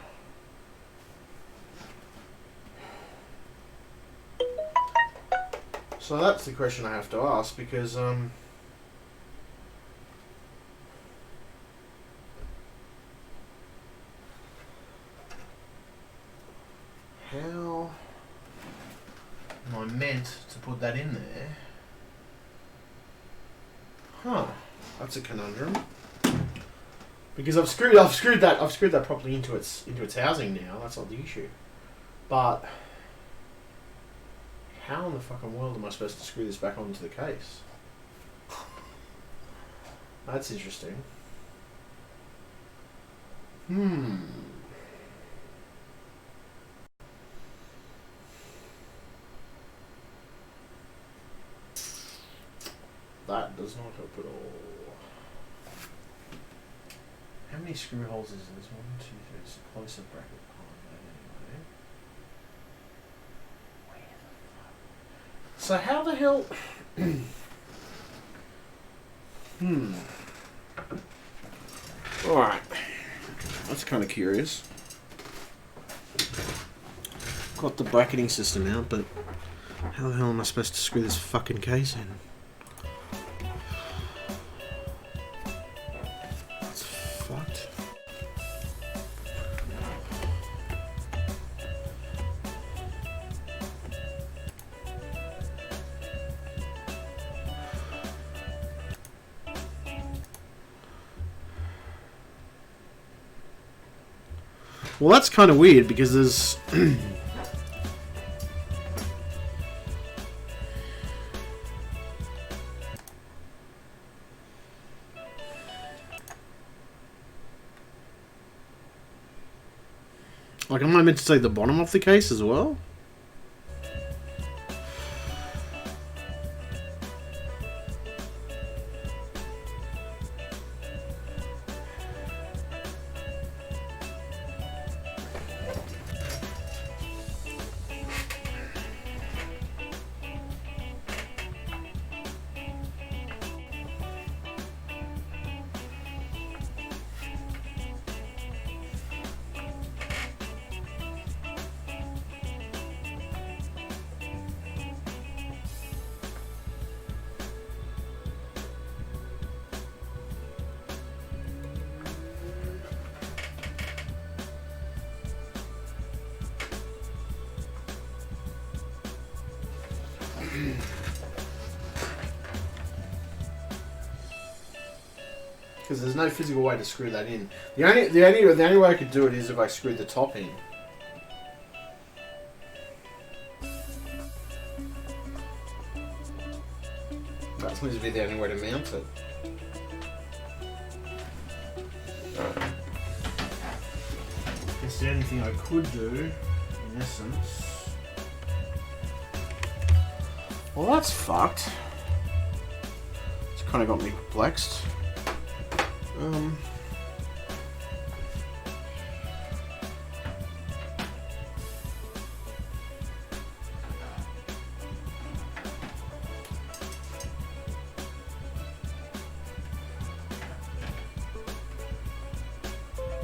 So that's the question I have to ask because how am I meant to put that in there? Huh, that's a conundrum. Because I've screwed that properly into its housing now. That's not the issue. But how in the fucking world am I supposed to screw this back onto the case? That's interesting. does not help at all. How many screw holes is this? 1, 2, 3. It's a closer bracket behind that anyway. So how the hell? Alright. That's kind of curious. Got the bracketing system out, but how the hell am I supposed to screw this fucking case in? That's fucked. Well, that's kind of weird because there's like, am I meant to take the bottom off the case as well? Because there's no physical way to screw that in. The only way I could do it is if I screwed the top in. That seems to be the only way to mount it. Guess the only thing I could do, in essence. Well, that's fucked. It's kind of got me perplexed.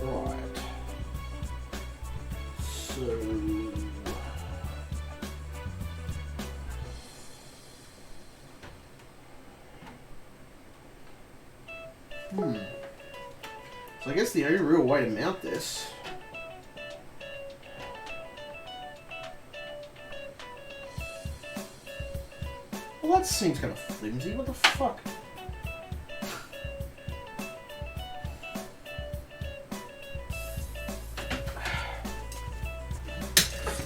Right. So... So I guess the only real way to mount this well, that seems kind of flimsy. What the fuck?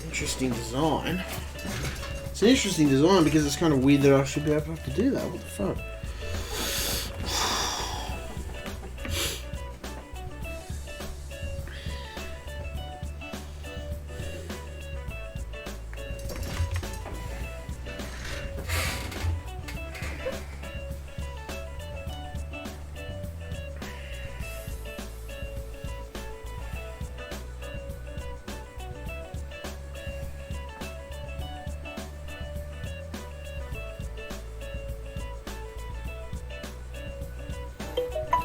Interesting design. It's an interesting design because it's kind of weird that I should be able to do that. What the fuck?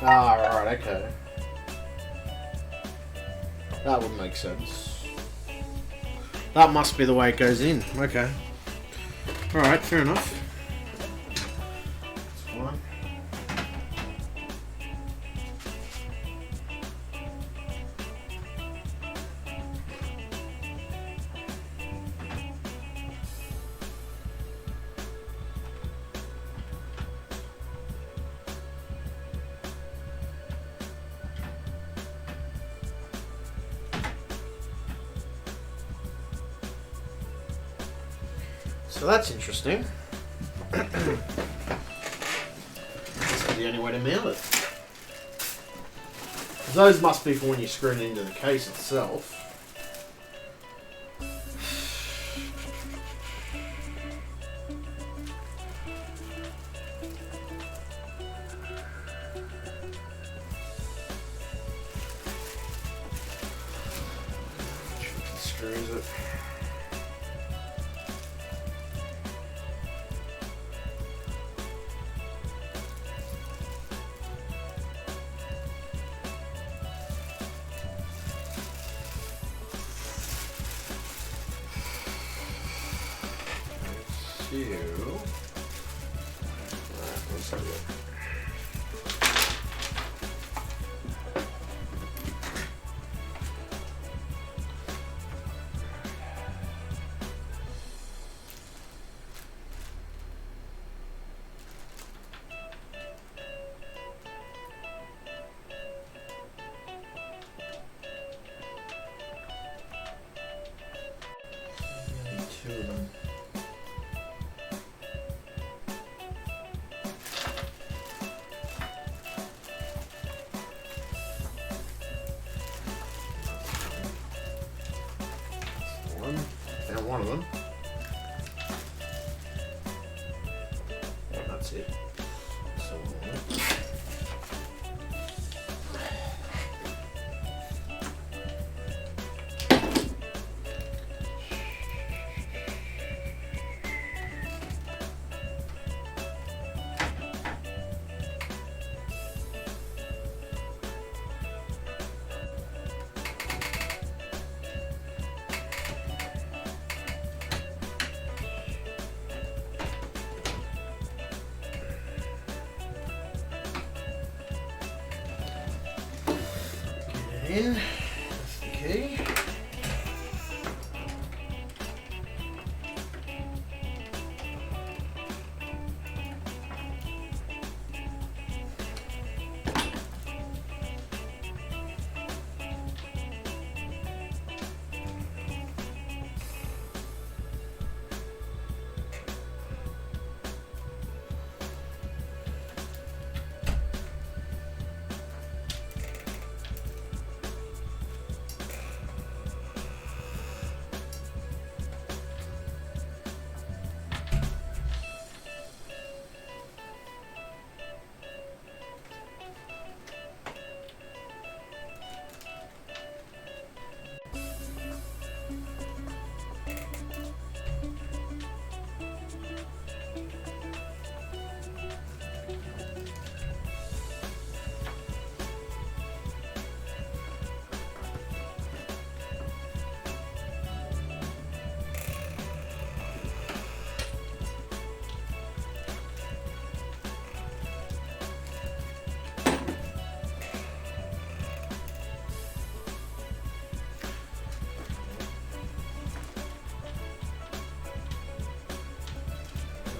Ah, right, okay. That would make sense. That must be the way it goes in. Okay. Alright, fair enough. That's fine. So that's interesting. That's the only way to mount it. Those must be for when you screw it into the case itself. it. Let's have a look. Two of them. One. Found one of them. And that's it. So, get in. That's the key.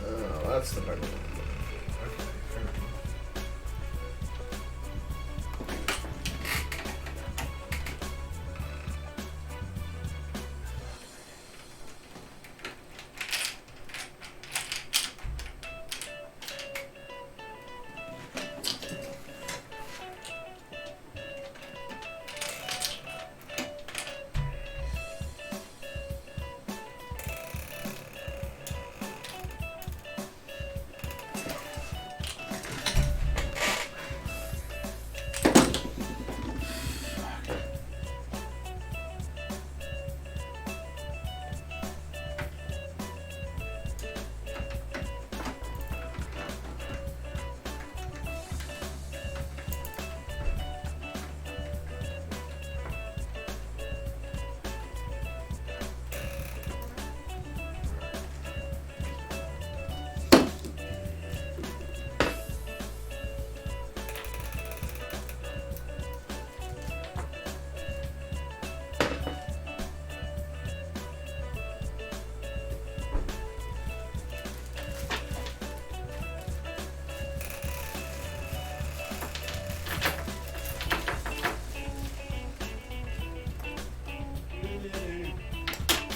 Oh, that's the better one. Okay, fair enough.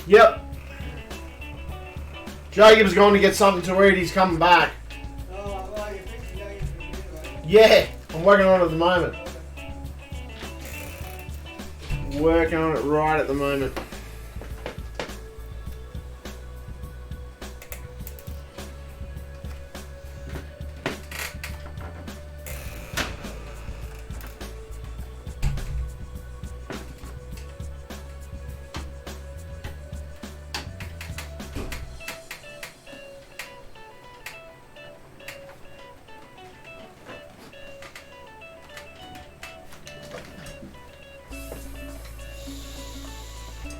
Yep. Jacob's going to get something to eat. He's coming back. Oh, well, you think you know you can do that. Yeah, I'm working on it at the moment. Working on it right at the moment.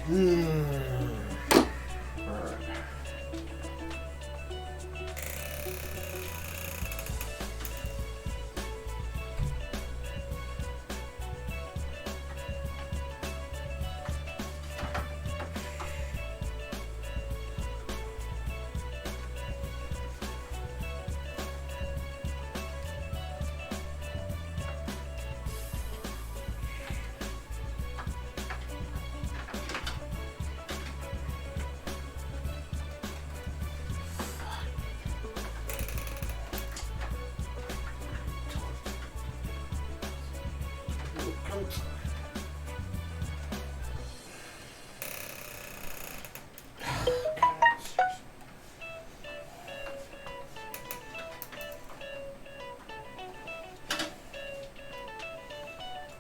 Alright.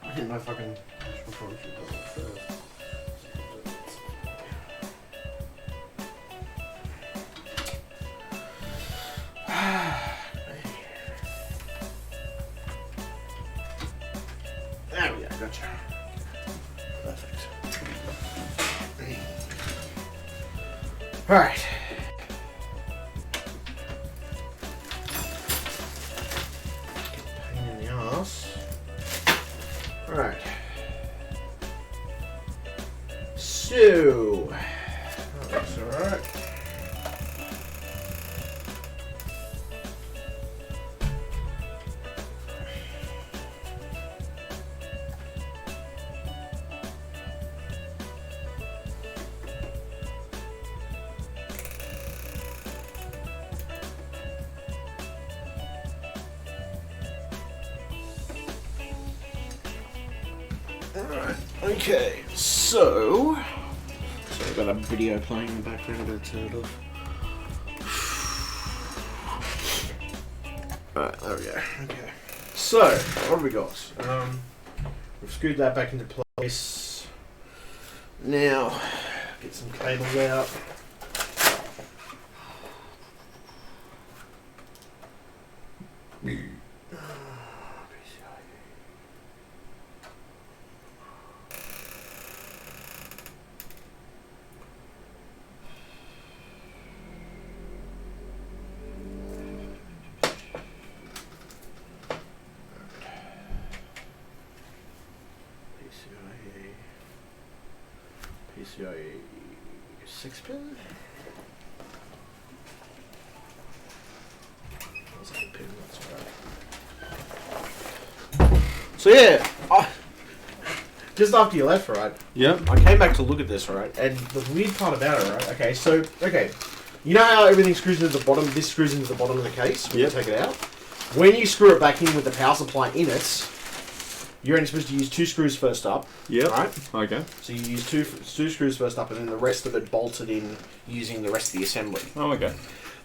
I didn't know if I can. I probably should have done that first. There we go, gotcha. Perfect. Alright. Pain in the ass. Alright. So. That's alright. Alright, okay, so I've got a video playing in the background, but turn it off. Alright, there we go, okay. So, what have we got? We've screwed that back into place. Now, get some cables out. PCIe 6-pin. That's 8-pin, that's alright. So yeah, just after you left, right? Yeah. I came back to look at this, right? And the weird part about it, right? Okay, so you know how everything screws into the bottom? This screws into the bottom of the case when you take it out. When you screw it back in with the power supply in it, you're only supposed to use 2 screws first up. Yeah. Right? Okay. So you use two screws first up, and then the rest of it bolted in using the rest of the assembly. Oh, okay.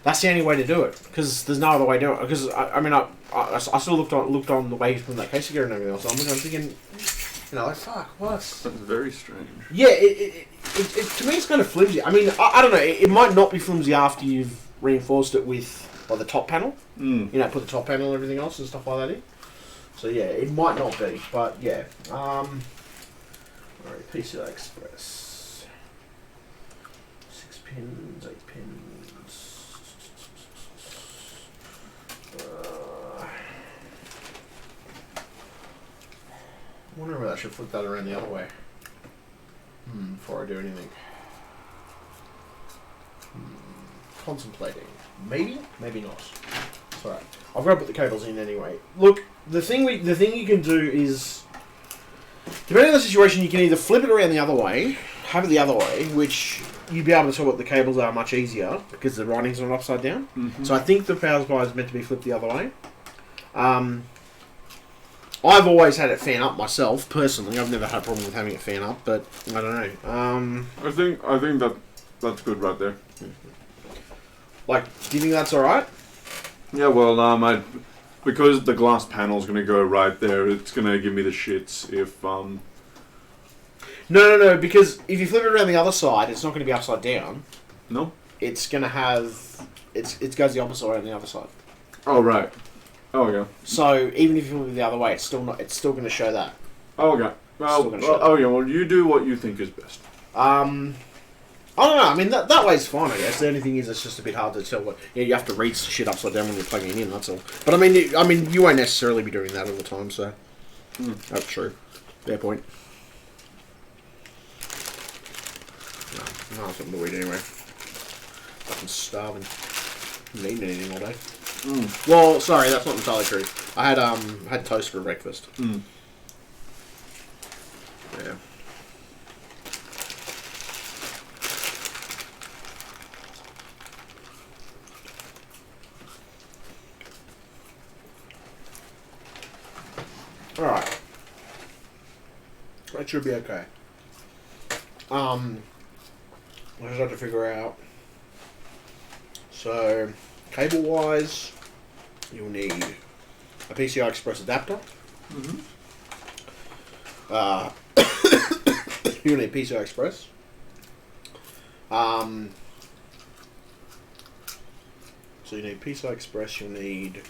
That's the only way to do it, because there's no other way to do it. Because I still looked on the way you put that case together and everything else. I'm thinking, like fuck, what? That's very strange. Yeah, it to me it's kind of flimsy. I mean, I don't know. It might not be flimsy after you've reinforced it with the top panel. Mm. You know, put the top panel and everything else and stuff like that in. So yeah, it might not be, but yeah. Alright, PCI Express. 6 pins, 8 pins. I wonder whether I should flip that around the other way. Before I do anything. Contemplating. Maybe? Maybe not. It's alright. I've got to put the cables in anyway. Look, the thing you can do is, depending on the situation, you can either flip it around the other way, have it the other way, which you'd be able to tell what the cables are much easier because the writing's not upside down. Mm-hmm. So I think the power supply is meant to be flipped the other way. I've always had it fan up myself, personally. I've never had a problem with having it fan up, but I don't know. I think that's good right there. Like, do you think that's alright? Yeah, well, because the glass panel's gonna go right there, it's gonna give me the shits if No, because if you flip it around the other side, it's not going to be upside down. No? It's going to have... It goes the opposite way on the other side. Oh, right. Oh, okay. So, even if you flip it the other way, it's still going to show that. Oh, okay. Still gonna show Well, oh, yeah, well, you do what you think is best. I don't know. I mean, that way's fine, I guess. The only thing is, it's just a bit hard to tell what. Yeah, you have to read shit upside down when you're plugging it in. That's all. But I mean, you won't necessarily be doing that all the time. So that's true. Fair point. No, something to eat anyway. Fucking starving. Haven't eaten anything all day. Well, sorry, that's not entirely true. I had toast for breakfast. Yeah. Alright. That should be okay. I just have to figure out. So, cable wise, you'll need a PCI Express adapter. You'll need PCI Express. So you need PCI Express, you'll need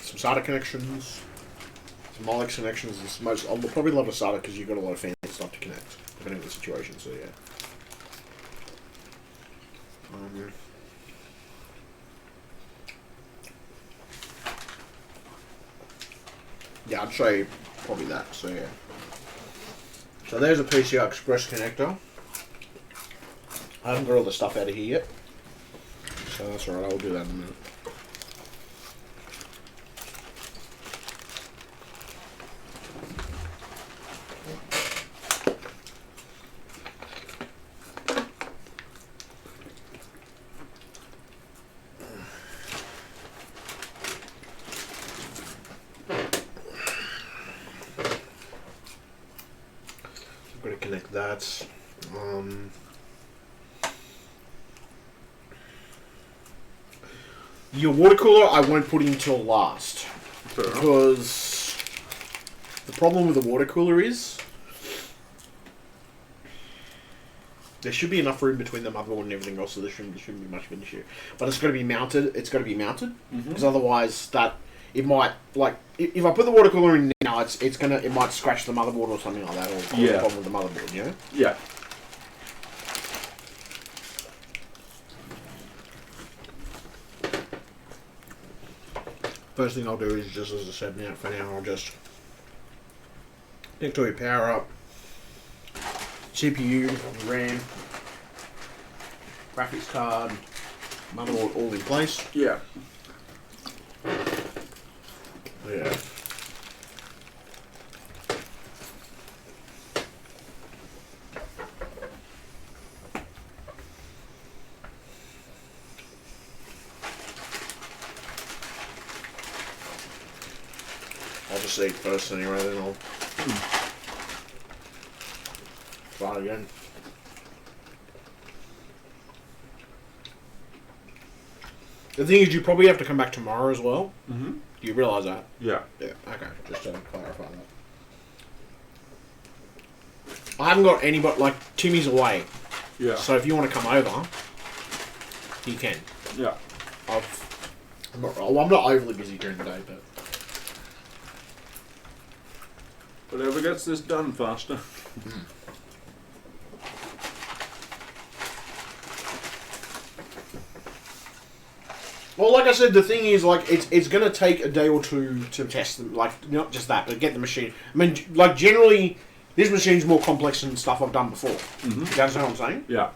some SATA connections. Molex connections is most. I'll probably love a SATA because you've got a lot of fancy stuff to connect, depending on the situation. So yeah. Yeah, I'd say probably that. So yeah. So there's a PCI Express connector. I haven't got all the stuff out of here yet, so that's alright. I'll do that in a minute. That. Your water cooler I won't put in till last. Because the problem with the water cooler is there should be enough room between the motherboard and everything else, so there shouldn't be much of an issue. But it's got to be mounted. It's got to be mounted because otherwise it might, like, if I put the water cooler in now, it might scratch the motherboard or something like that, or cause a problem with the motherboard, you know? Yeah. First thing I'll do is just, as I said, now for now, I'll just connect to your power up, CPU, RAM, graphics card, motherboard all in place. Yeah. Yeah. I'll just eat first anyway, then I'll try it again. The thing is, you probably have to come back tomorrow as well. Mm-hmm. Do you realise that? Yeah. Yeah, okay, just to clarify that. I haven't got anybody, like, Timmy's away. Yeah. So if you want to come over, you can. Yeah. I'm not overly busy during the day, but... Whatever gets this done faster. Well, like I said, the thing is, like, it's going to take a day or two to test them. Like, not just that, but get the machine. I mean, like, generally, this machine's more complex than stuff I've done before. Mm-hmm. You understand what I'm saying? Yeah.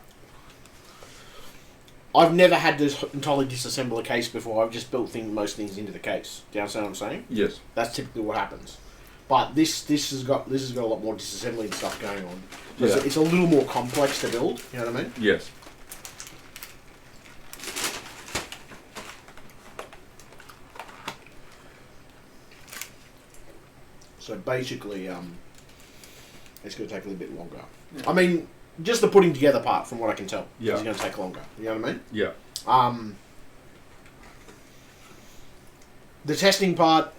I've never had to entirely disassemble a case before. I've just built most things into the case. Do you understand what I'm saying? Yes. That's typically what happens. But this has got a lot more disassembly and stuff going on. So Yeah. it's a little more complex to build. You know what I mean? Yes. So basically, it's going to take a little bit longer. Yeah. I mean, just the putting together part, from what I can tell, is going to take longer. You know what I mean? Yeah. The testing part,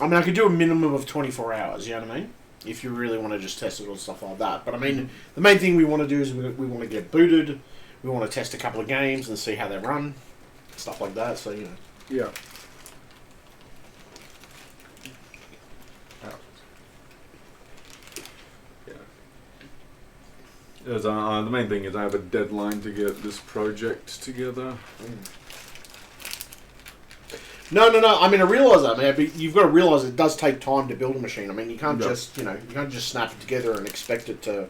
I mean, I could do a minimum of 24 hours, you know what I mean? If you really want to just test it or stuff like that. But I mean, the main thing we want to do is we want to get booted, we want to test a couple of games and see how they run, stuff like that, so, you know. Yeah. The main thing is I have a deadline to get this project together. No. I mean, I realise that, man. But you've got to realise it does take time to build a machine. I mean, you can't just, you can't just snap it together and expect it to.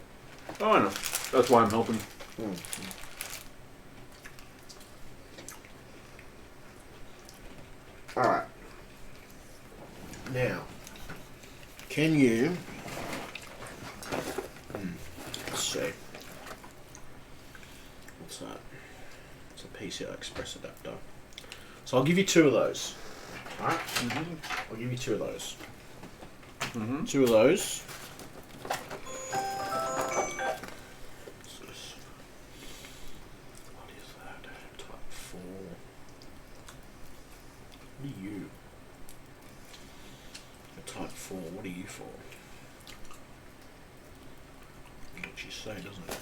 Oh, I know. That's why I'm helping. All right. Now, can you? Let's see. What's that? It's a PCI Express adapter. So I'll give you 2 of those. All right. I'll give you 2 of those. 2 of those. What's this? What is that? Type 4. What are you? A type 4. What are you for? What you say, doesn't it?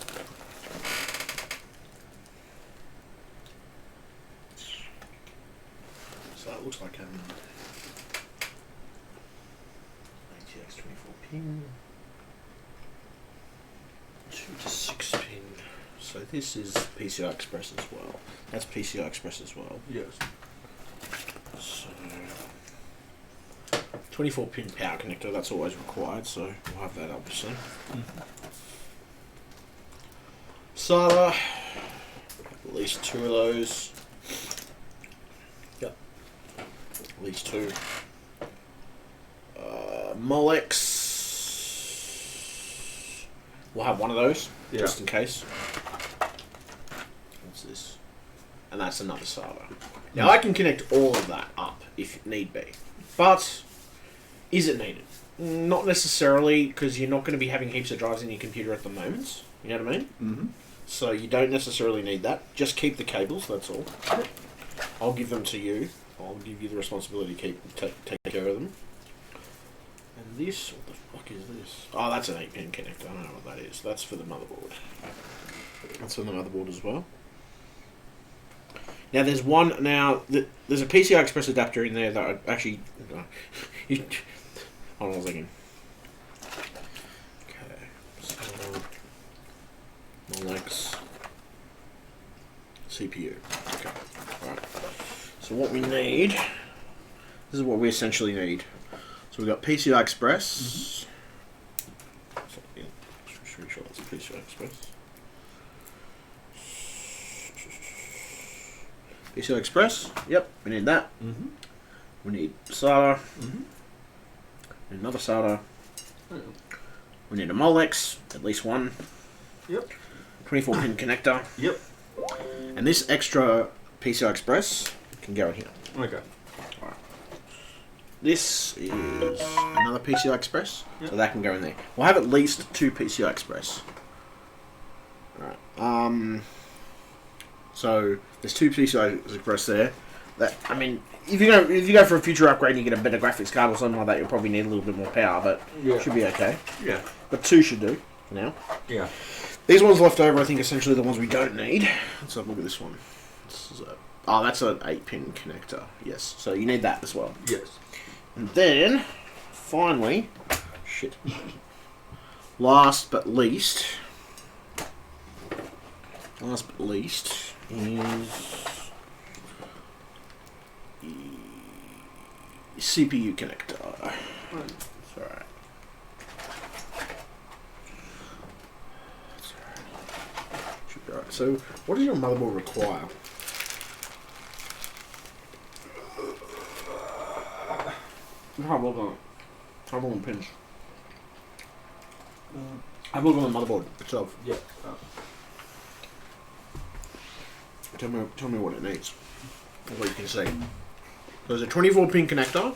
So that looks like an ATX 24 pin, 2 to 6 pin. So this is PCI Express as well. That's PCI Express as well. Yes. So 24 pin power connector, that's always required, so we'll have that obviously. SATA, at least 2 of those. Yep. At least 2. Molex. We'll have 1 of those, just in case. What's this? And that's another SATA. Now I can connect all of that up if need be, but is it needed? Not necessarily, because you're not going to be having heaps of drives in your computer at the moment. You know what I mean? Mm-hmm. So you don't necessarily need that. Just keep the cables, that's all. I'll give them to you. I'll give you the responsibility to take care of them. And this, what the fuck is this? Oh, that's an 8-pin connector. I don't know what that is. That's for the motherboard. That's for the motherboard as well. Now there's one. Now there's a PCI Express adapter in there that I actually. Hold on a second. Okay. So, Molex CPU. Okay. Alright. So what we need. This is what we essentially need. So we've got PCI Express. So, yeah, just make sure that's PCI Express. PCI Express. Yep, we need that. We need SATA. Need another SATA. We need a Molex, at least 1. Yep. 24 pin connector. Yep. And this extra PCI Express can go in here. Okay. Alright. This is another PCI Express, so that can go in there. We'll have at least 2 PCI Express. Alright. So there's 2 PCI Express there. That, I mean, if you go for a future upgrade and you get a better graphics card or something like that, you'll probably need a little bit more power, but it should be okay. Yeah. But 2 should do for now. Yeah. These ones left over, I think, essentially the ones we don't need. Let's have a look at this one. This is that's an 8-pin connector. Yes, so you need that as well. Yes. And then, finally, last but least, is the CPU connector. It's alright. Should be alright. So, what does your motherboard require? Have a look on it. Have a look on the pins. Have a look on the motherboard itself. Yeah. Tell me what it needs. That's what you can see. There's a 24 pin connector.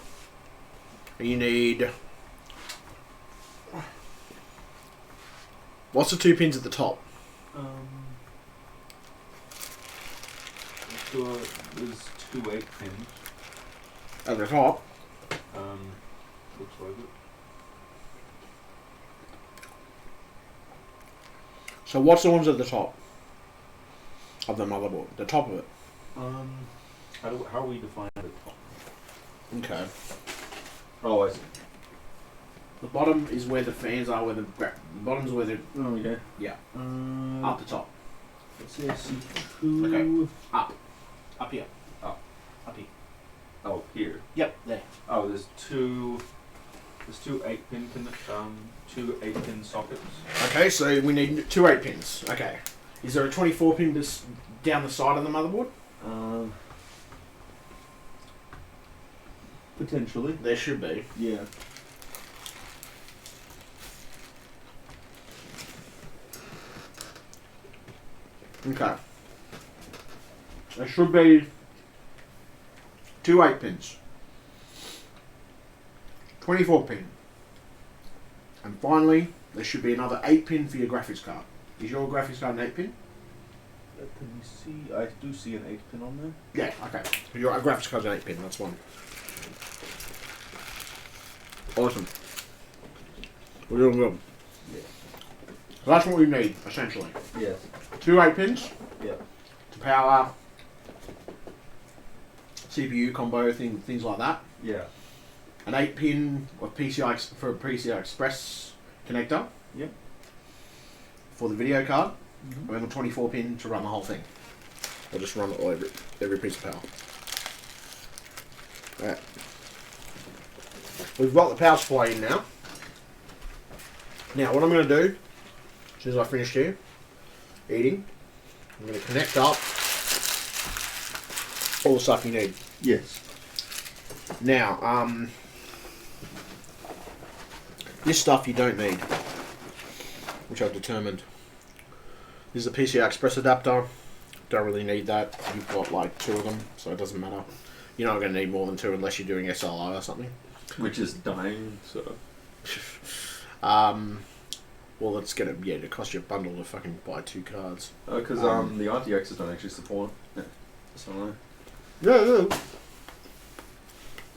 And you need. What's the 2 pins at the top? So there's 2 8-pins. At the top. Looks like it. So what's the ones at the top of the motherboard? The top of it. How we define the top? Okay. Oh, I see. The bottom is where the fans are. Where the bottom's where the Oh, okay. up the top. Let's see, I see two. Okay. Up here. Up. Up here. Oh, here. Yep, there. Oh, there's two 8-pin two 8-pin sockets. Okay, so we need 2 8-pins. Okay. Is there a 24-pin down the side of the motherboard? Potentially. There should be. Yeah. Okay. There should be 2 8-pins. 24-pin. And finally, there should be another 8-pin for your graphics card. Is your graphics card an 8-pin? Let me see. I do see an 8-pin on there. Yeah, okay. So your graphics card's an 8-pin, that's one. Awesome. We're doing good. Yeah. So that's what we need, essentially. Yes. 2 8-pins. Yeah. To power CPU combo, things like that. Yeah. An 8-pin of for a PCI Express connector. Yep. For the video card. Mm-hmm. And then a 24-pin to run the whole thing. I'll just run it all every piece of power. Alright. We've got the power supply in now. Now what I'm going to do, as soon as I finish here, eating, I'm going to connect up all the stuff you need. Yes. Now, this stuff you don't need, which I've determined. This is a PCI Express adapter. Don't really need that. You've got like 2 of them, so it doesn't matter. You're not going to need more than 2 unless you're doing SLI or something. Which is dying, so. Well, it's going to it cost you a bundle to fucking buy 2 cards. Because the RTXs don't actually support it. So. Yeah.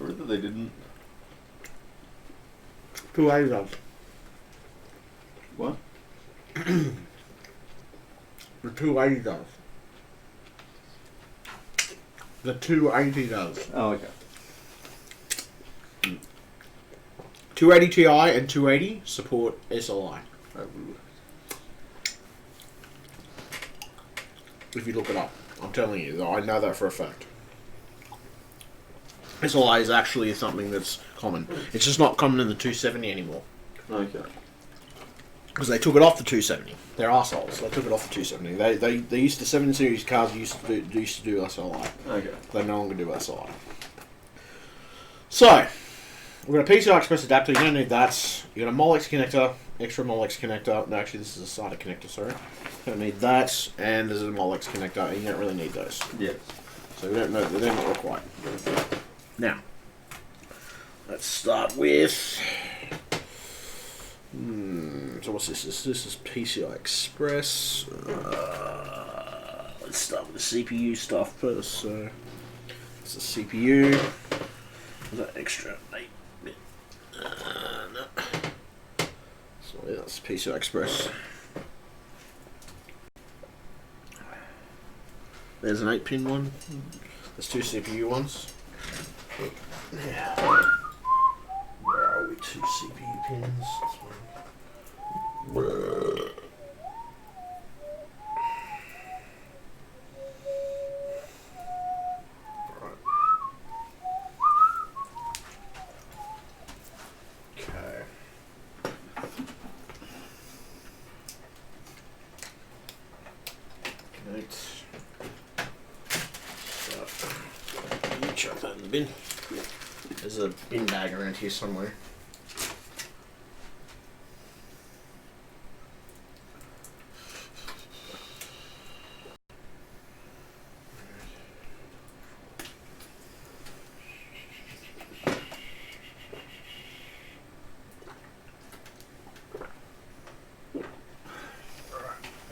Or that they didn't. 280 does. What? The 280 does. The 280 does. Oh, okay. 280 Ti and 280 support SLI. If you look it up. I'm telling you, I know that for a fact. SLI is actually something that's common. It's just not common in the 270 anymore. Okay. Because they took it off the 270. They're arseholes. They took it off the 270. They used to 7 series cars used to do SLI. Okay. They no longer do SLI. So, we've got a PCI Express adapter. You don't need that. You got a Molex connector, extra Molex connector. No, actually, this is a SATA connector. Sorry. You don't need that, and there's a Molex connector. And you don't really need those. Yes. So we don't know. They're not required. Now, let's start with. So what's this? This is PCI Express. Let's start with the CPU stuff first. So it's the CPU. Is that extra 8-bit? No. So yeah, that's PCI Express. There's an 8-pin one. There's 2 CPU ones. Yeah. Where are we? 2 CPU pins. This one. Okay. Connect. You chuck that in the bin. There's a bin bag around here somewhere.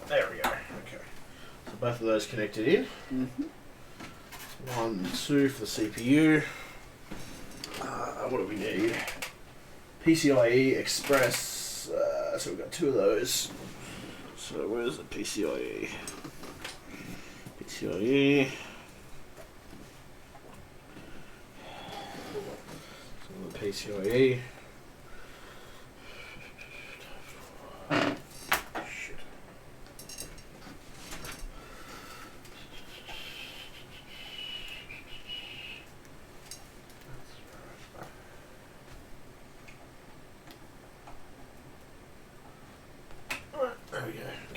There we go. Okay. So both of those connected in. Mm-hmm. 1 and 2 for the CPU. What do we need? PCIe Express. So we've got 2 of those. So where's the PCIe? PCIe. So the PCIe.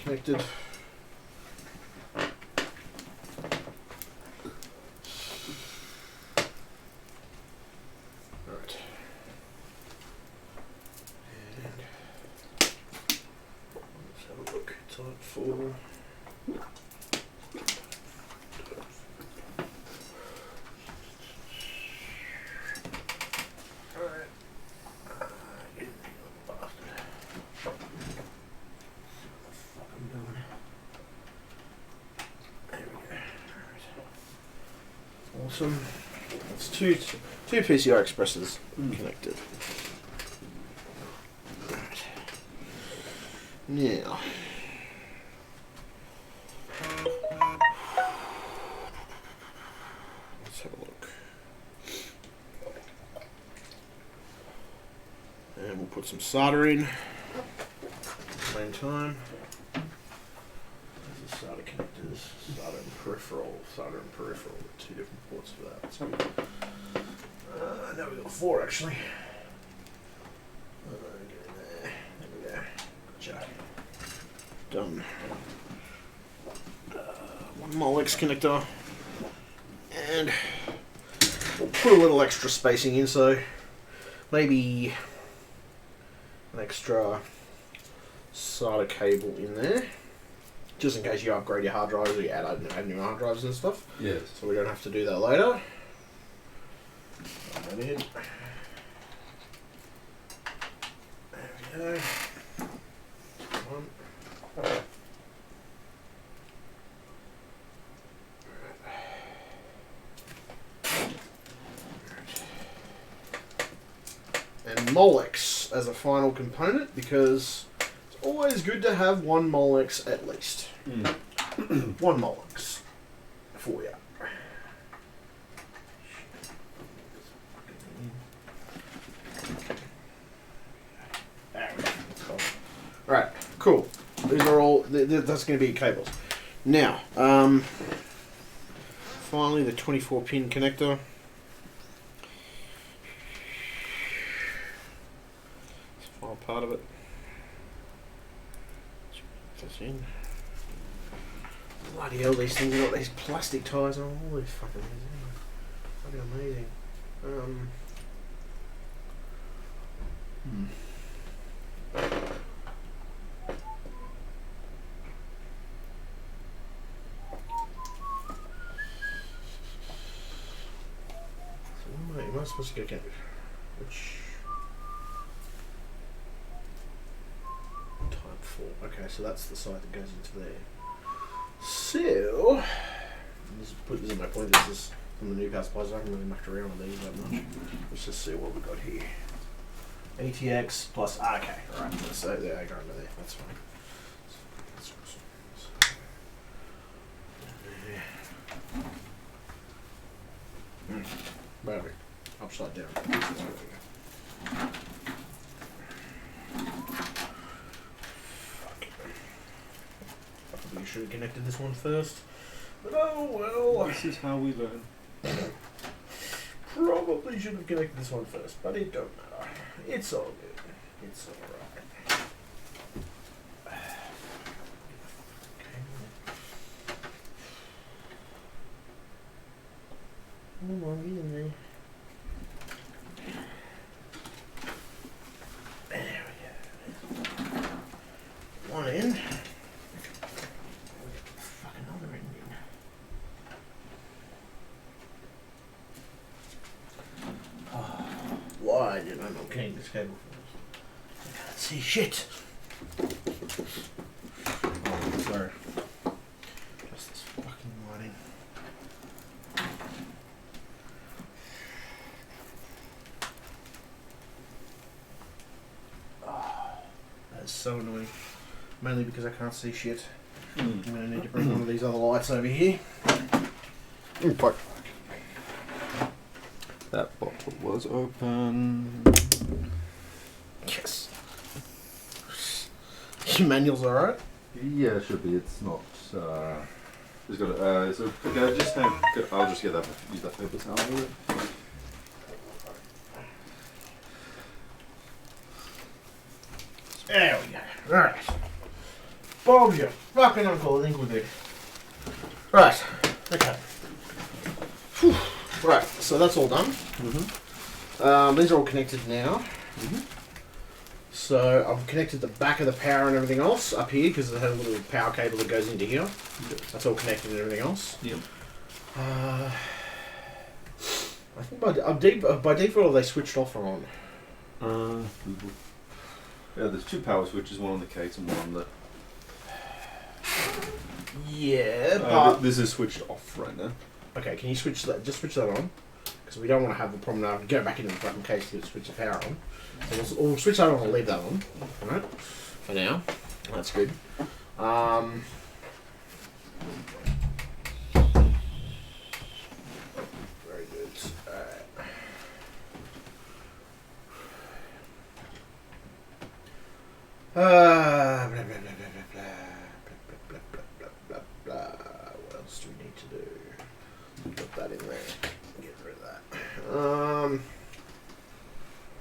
connected. Alright. And let's have a look. Type 4. Awesome. That's two PCI Expresses connected. Right. Now, let's have a look. And we'll put some solder in at the same time. There's the solder connectors, solder and peripheral, two different ports for that. So, now we've got 4 actually. Get in there. There we go. Gotcha. Done. One Molex connector. And we'll put a little extra spacing in, so maybe an extra solder cable in there. Just in case you upgrade your hard drives or you add new hard drives and stuff. Yes. So we don't have to do that later. Put that in. There we go. One. And Molex as a final component, because it's always good to have one Molex at least. One Molex for you. Alright, cool. These are all, that's going to be cables. Now, finally the 24 pin connector. It's the final part of it. That's in. Bloody hell, these things have got these plastic ties on. Holy fucking amazing. Bloody amazing. So, am I supposed to go get which type 4? Okay, so that's the side that goes into there. So, this is my point. This is from the new power supplies. I haven't really mucked around with these that much. Let's just see what we got here. ATX plus okay. Alright, so there I go under there. That's fine. That's awesome. Perfect. Upside down. Probably should have connected this one first. But oh well. This is how we learn. Probably should have connected this one first, but it don't matter. It's all good. It's alright. Come on, get in there. There we go. One in. Fucking other end in. Why did I not connect this cable first? I can't see shit. Oh, sorry. Just this fucking lighting. That's so annoying. Mainly because I can't see shit. I'm gonna need to bring one of these other lights over here. Fuck. That bottle was open. Yes. Your manual's alright? Yeah, it should be. It's not. Just got to. So okay, just hang. I'll just get that. Use that paper towel. With it. There we go. Alright. Bob's your fucking uncle, I think we do. Right. Okay. Whew. Right. So that's all done. These are all connected now. So I've connected the back of the power and everything else up here because it has a little power cable that goes into here. That's all connected and everything else. Yep. I think by default they switched off or on. Yeah, there's 2 power switches, one on the case and one on the. Yeah, but this is switched off right now. okay, can you switch that? Just switch that on because we don't want to have the problem now. Go back into the fucking case to switch the power on. So we'll switch that on and leave that on. All right, for now. That's good. Very good. Blah, blah, blah, blah, blah, blah, blah, blah, blah, blah. What else do we need to do? Put that in there. Get rid of that.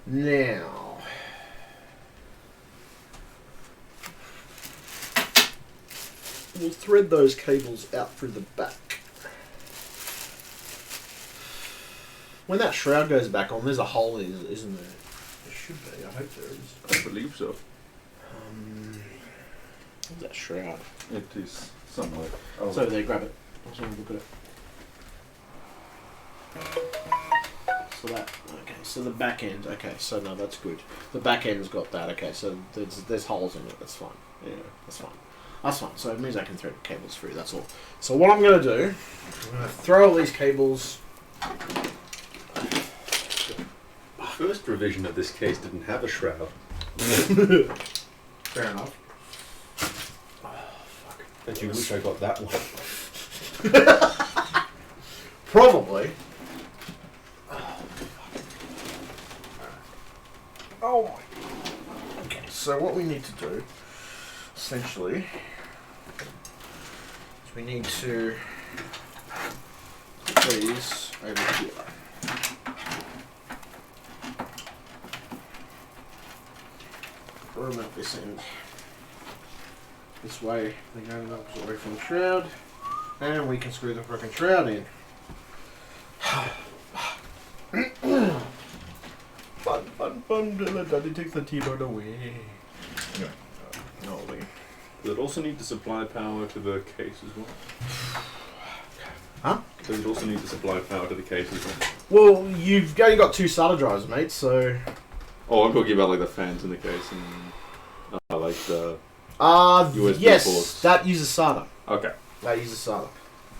Now. We'll thread those cables out through the back. When that shroud goes back on, there's a hole, isn't there? There should be. I hope there is. I believe so. What's that shroud? It is somewhere. It's over there, grab it. Let's have a look at it. So that, okay, so the back end, okay, so no, that's good. The back end's got that, okay, so there's holes in it, that's fine. Yeah, that's fine. That's fine, so it means I can thread cables through, that's all. So what I'm going to do, I'm going to throw all these cables. The first revision of this case didn't have a shroud. Fair enough. Bet you wish I got that one. Probably. Oh my. Okay, so what we need to do, essentially, is we need to put these over here. Remove this end. This way, they go away from the shroud, and we can screw the fucking shroud in. Fun, Daddy takes the T-bird away. No, Does it also need to supply power to the case as well? Huh? Does it also need to supply power to the case as well? Well, you've only got 2 SATA drives, mate, so... Oh, I'm talking about like the fans in the case and like the USB yes, ports. that uses SATA. Okay. That uses SATA.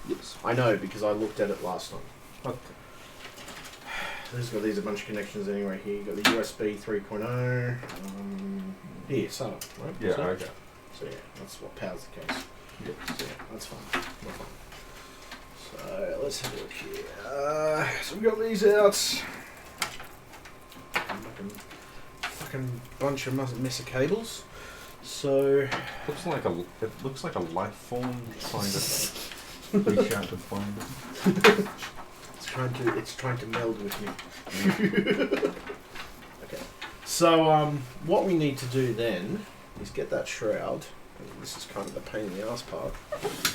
Yes. I know, because I looked at it last time. Okay. These a bunch of connections anyway here. You've got the USB 3.0. Here, SATA, right? Yeah. So, Okay. so yeah, that's what powers the case. Yeah. So yeah, that's fine. Not fine. So let's have a look here. So we've got these out. Fucking bunch of mess of cables. So It looks like a life form trying to reach out to find it. it's trying to meld with me. Okay. So what we need to do then is get that shroud. This is kind of the pain in the ass part.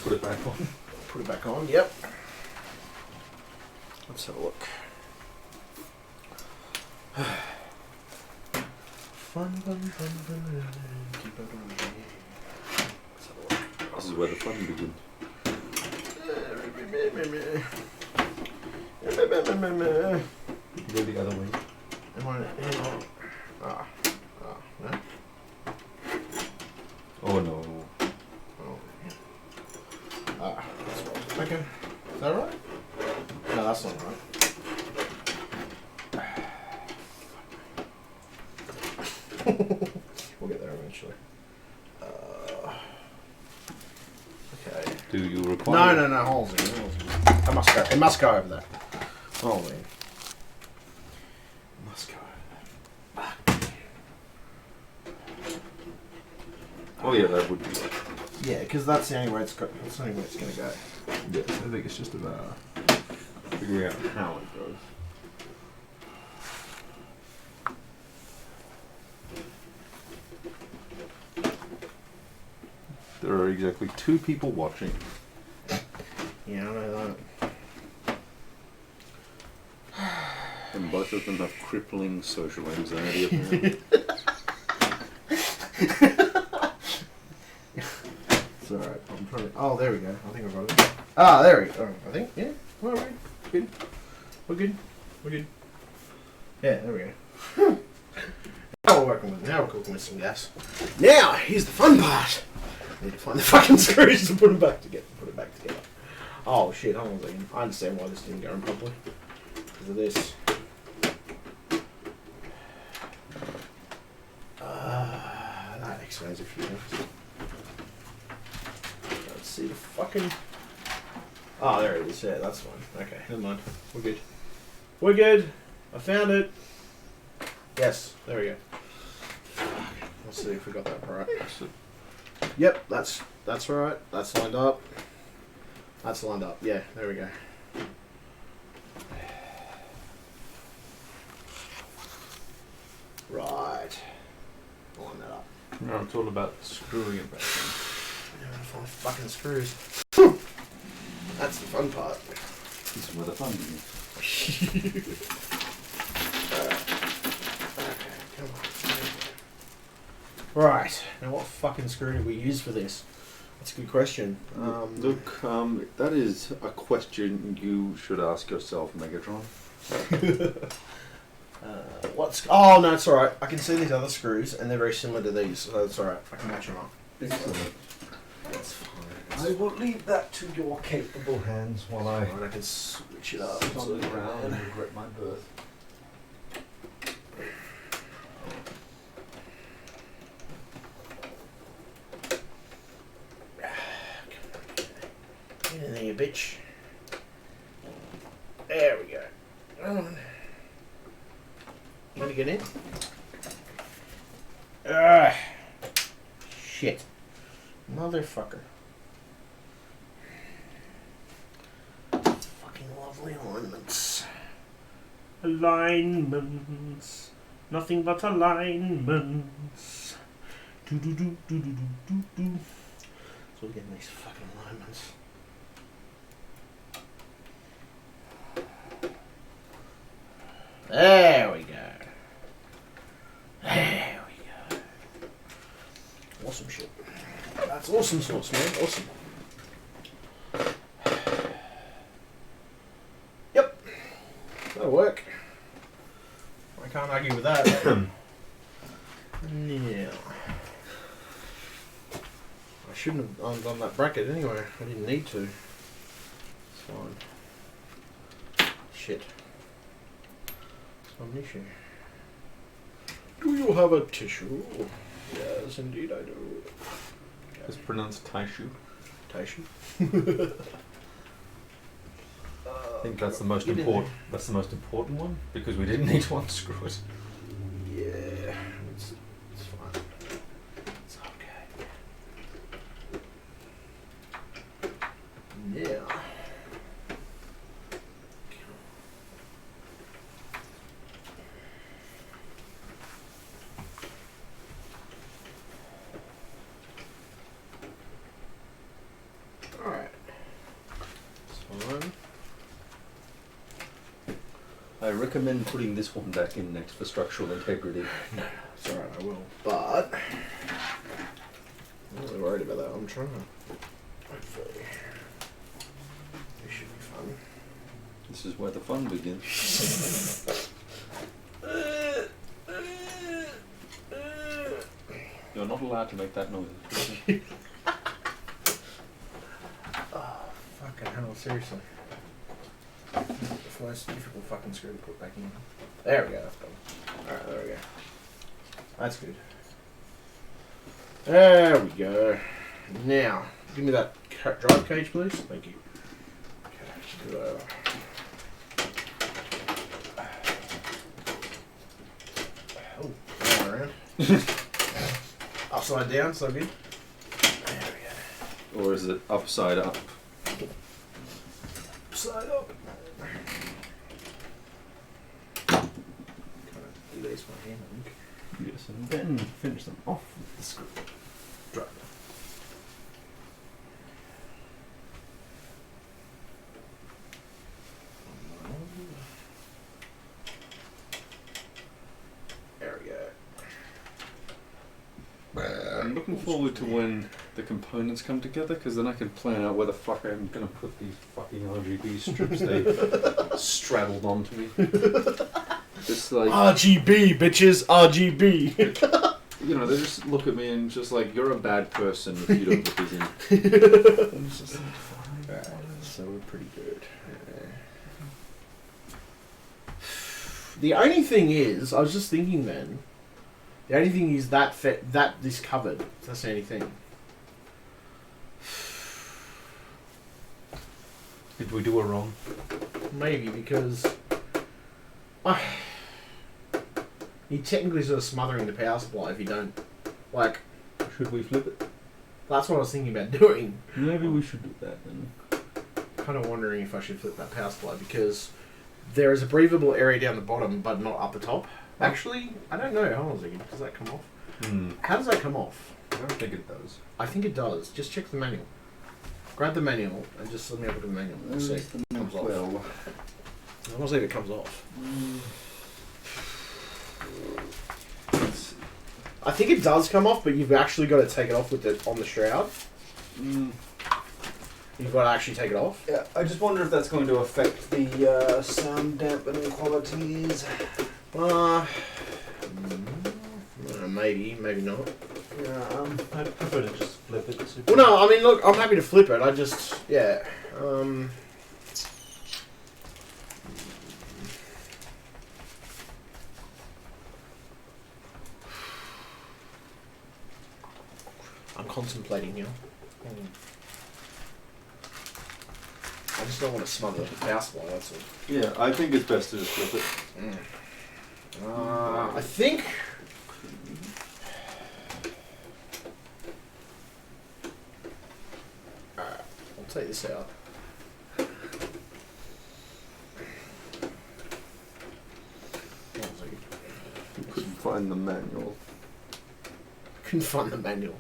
Put it back on. Put it back on. Yep. Let's have a look. Fun. Keep it on. Let's have a look. This is where the fun begins. Go the other way. No? Oh no. That's what. Okay. Is that right? No, that's not right. We'll get there eventually. Okay. Do you require? No. Holes in. I must go. It must go over there. Hold in. Must go over there. Oh yeah, that would be. Yeah, because that's the only way it's got. That's the only way it's gonna go. Yes, I think it's just about figuring out how it goes. There are exactly 2 people watching. Yeah, I know And both of them have crippling social anxiety, apparently. It's alright. I'm trying to. Oh, there we go. I think I've got it. Ah, there we go. I think. Yeah. Alright. Good. We're good. We're good. Yeah, there we go. Now we're working with. Now we're cooking with some gas. Now, here's the fun part. I need to find the fucking screws to put them back together. Put it back together. Oh shit! Hold on a second. I understand why this didn't go in properly. Because of this. That explains a few things. Let's see the fucking. Oh, there it is. Yeah, that's fine. Okay, never mind. We're good. We're good. I found it. Yes, there we go. Let's see if we got that right. Yep, that's right. That's lined up. That's lined up. Yeah, there we go. Right. Line that up. No, it's all about screwing it back in. Now I'm gonna find fucking screws. That's the fun part. This is where the fun begins. Okay, come on. Right. Now, what fucking screw did we use for this? That's a good question. Look, that is a question you should ask yourself, Megatron. What's? Oh no, it's all right. I can see these other screws, and they're very similar to these, so it's all right. I can match them up. Excellent. That's fine. I will leave that to your capable hands while I And I can switch it up. sit on the ground and regret my birth. Get in there, you bitch. There we go. Come on. You gonna get in? Shit. Motherfucker. Fucking lovely alignments. Alignments. Nothing but alignments. Do do do do do do do do. So we're getting these fucking alignments. There we go. There we go. Awesome shit. That's awesome sauce, man. Awesome. Yep. That'll work. I can't argue with that. Yeah. I shouldn't have undone that bracket anyway. I didn't need to. It's fine. Shit. Some issue. Do you have a tissue? Yes, indeed I do. It's pronounced Taishu. Tissue? I think that's the most Get in important. That's the most important one because we didn't need to unscrew it. Yeah, it's fine. It's okay. Yeah. Alright. It's fine. I recommend putting this one back in next for structural integrity. It's alright, I will. But I'm not really worried about that. I'm trying to hopefully this should be fun. This is where the fun begins. You're not allowed to make that noise. Oh, fucking hell, seriously. It's the most difficult fucking screw to put back in. There we go, that's better. Alright, there we go. That's good. There we go. Now, give me that drive cage, please. Thank you. Okay, good. Oh, going around. Upside down, so good. There we go. Or is it upside up? Upside up. Kind of do these by hand, I think. Yes, and then finish them off with the screw. Drive. I'm looking forward to when the components come together, because then I can plan out where the fuck I'm gonna put these fucking RGB strips they straddled onto me. Just like, RGB, bitches, RGB. you know, they just look at me and just like, you're a bad person if you don't put these in. Alright, so we're pretty good. The only thing is, I was just thinking then, the only thing is that this covered. That's the only thing. Did we do it wrong? Maybe because you technically sort of smothering the power supply if you don't. Like, Should we flip it? that's what I was thinking about doing. Maybe we should do that then. Kind of wondering if I should flip that power supply because there is a breathable area down the bottom, but not up the top. Actually, I don't know. Hold on a second. Does that come off? How does that come off? I don't think it does. I think it does. Just check the manual. Grab the manual and just let me have a look at the manual. Let's see if it comes off. I want to see if it comes off. I think it does come off, but you've actually got to take it off with it on the shroud. You've got to actually take it off. Yeah, I just wonder if that's going to affect the sound dampening qualities. Maybe, maybe not. Yeah, I prefer to just flip it. Well, no, I mean, look, I'm happy to flip it. I just, yeah. I'm contemplating here. I just don't want to smother the power supply, that's all. Yeah, I think it's best to just flip it. I think... Alright, I'll take this out. Couldn't find the manual. Couldn't find the manual.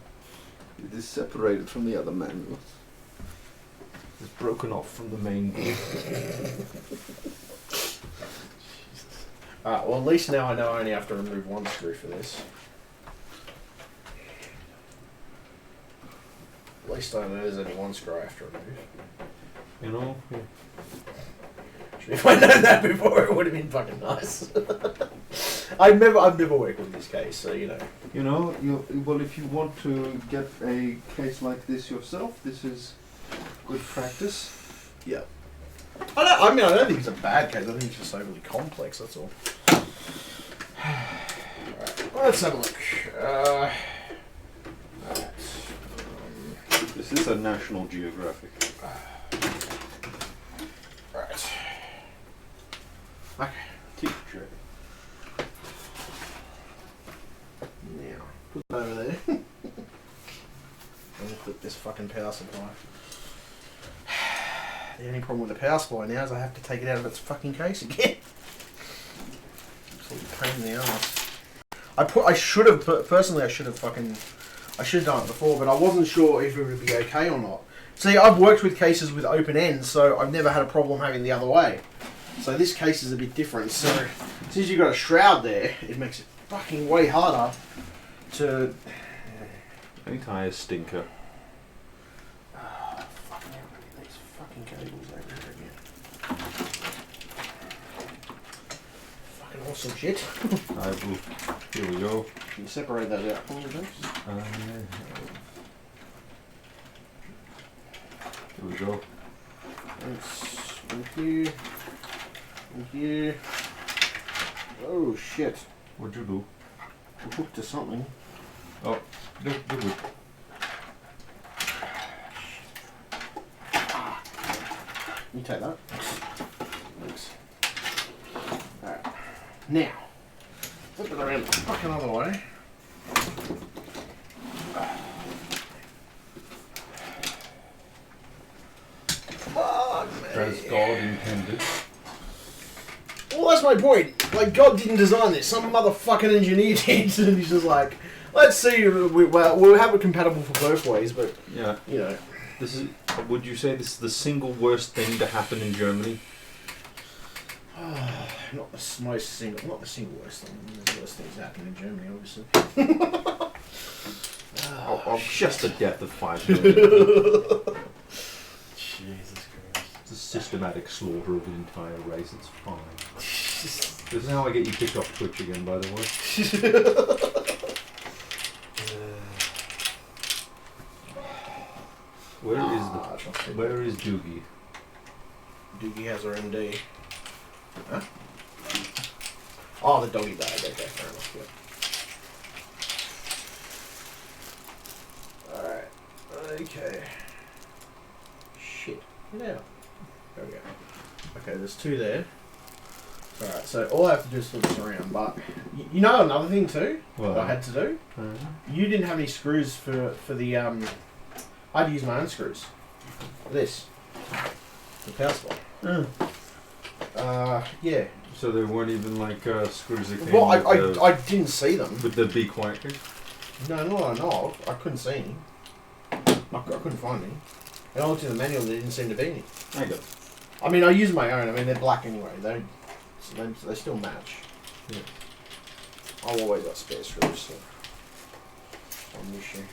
It is separated from the other manuals. It's broken off from the main board. Alright, well at least now I know I only have to remove one screw for this. At least I know there's only one screw I have to remove. You know? If I'd known that before, it would have been fucking nice. I've never worked with this case, so you know. You know, well, if you want to get a case like this yourself, this is good practice. Yeah. I don't think it's a bad case. I think it's just overly complex. That's all. Alright, let's have a look. Alright. This is a National Geographic. Right. Okay. Keep track. Now, put that over there. I'm gonna flip this fucking power supply. The only problem with the power supply now is I have to take it out of its fucking case again. Absolute pain in the ass. I should have done it before, but I wasn't sure if it would be okay or not. See, I've worked with cases with open ends, so I've never had a problem having the other way. So this case is a bit different. So since you've got a shroud there, it makes it fucking way harder to... I think I stinker. Oh, fucking hell, look at these fucking cables over here again. Fucking awesome shit. I will. Here we go. Can you separate those out for me, please? Here we go. Thanks. Thank you. Thank you. Oh shit. What'd you do? I'm hooked to something. Oh, they're good. You take that. Thanks. Alright. Now, flip it around the fucking other way. Fuck me. As God intended. Well, that's my point. Like, God didn't design this. Some motherfucking engineer did. And he's just like, let's see. We'll have it compatible for both ways, but, Yeah. you know. This is. Would you say this is the single worst thing to happen in Germany? Not the single worst thing. There's worse things happening in Germany, obviously. Just a death of 5 million. Jesus Christ. It's a systematic slaughter of the entire race. It's fine. This is how I get you kicked off Twitch again, by the way. Where is Doogie? Doogie has her MD. Huh? Oh, the doggy bag. Okay, fair enough. Yeah. Alright. Okay. Shit. Get out. There we go. Okay, there's 2 there. Alright, so all I have to do is flip this around, but you know another thing too that I had to do? You didn't have any screws for the I had to use my own screws. This. The power supply. Yeah. So there weren't even like screws that came Well, with, I didn't see them. with the Be Quiet kit? No, not I know of. I couldn't see any. I couldn't find any. And I looked in the manual and there didn't seem to be any. There you go. I mean, I use my own. I mean, they're black anyway. They still match. Yeah. I've always got spare screws, so on this issue.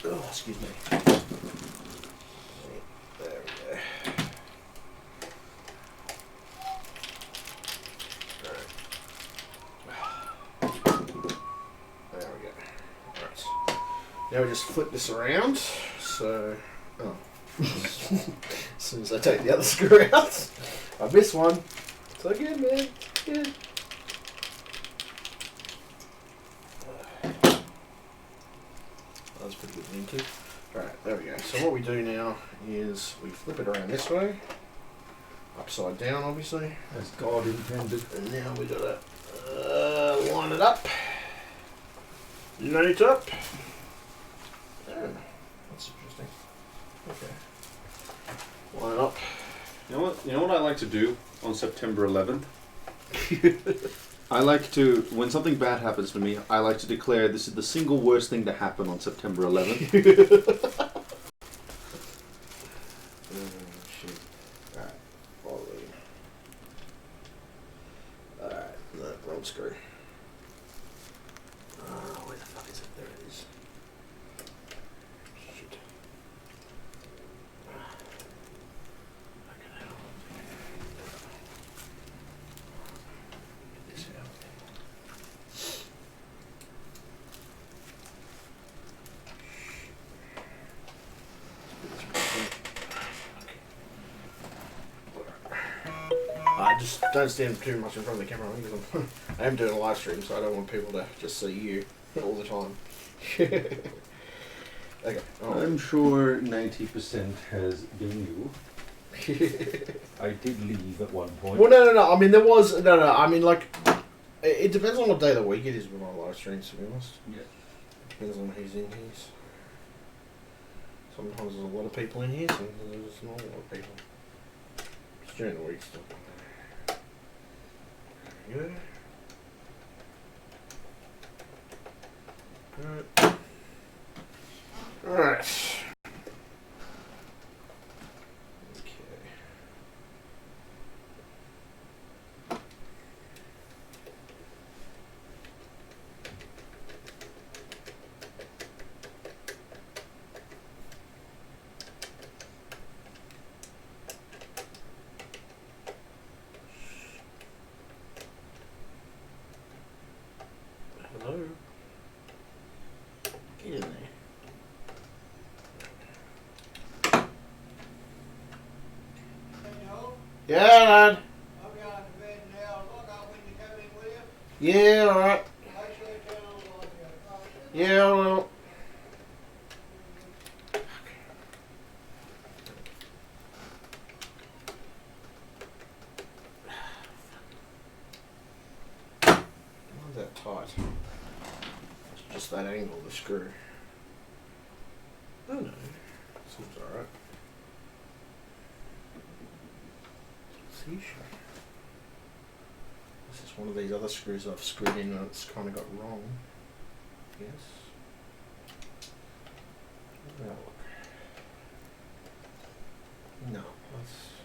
Oh, excuse me. There we go. There we go. Alright. Now we just flip this around. So, as soon as I take the other screw out, I miss one. So good, man. Good. That was pretty good into. Alright, there we go. So what we do now is we flip it around this way. Upside down, obviously. As God intended. And now we gotta line it up. Line it up. Oh, that's interesting. Okay. Line it up. You know what I like to do on September 11th? I like to, when something bad happens to me, I like to declare this is the single worst thing to happen on September 11th. Shoot. Alright. Following. Alright, no, wrong screw. Where the fuck is it? There it is. Shit. Fucking hell. Get this out. Just don't stand too much in front of the camera because I am doing a live stream, so I don't want people to just see you all the time. Okay. I'm sure 90% has been you. I did leave at one point. Well, no. I mean, there was no. I mean, like, it depends on what day of the week it is with my live streams. To be honest, Yeah. depends on who's in here. Sometimes there's a lot of people in here. Sometimes there's not a lot of people. It's during the week still. Good. Alright. Okay. Hello? Get in there. Hey, ho, Yeah, lad. I'll be on the bed now. Look out when you come in with you. Yeah, alright. Make sure you turn on the light. Yeah, well. Why's that tight? It's just that angle of the screw. Oh no. Seems alright. See, sure. This is one of these other screws I've screwed in and it's kind of got wrong. Yes. Now look. No,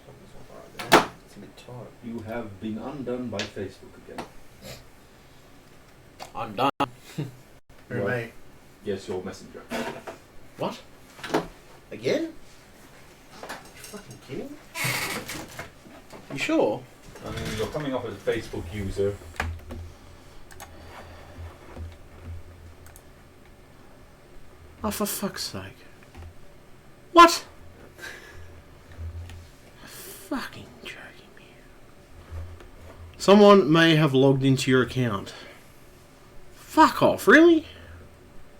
something's not right there. It's a bit tight. You have been undone by Facebook again. I'm done. Who, Right. me? Yes, your messenger. What? Again? Fucking kidding me? You sure? I mean, you're coming off as a Facebook user. Oh, for fuck's sake. What? Fucking joking me. Someone may have logged into your account. Fuck off, really?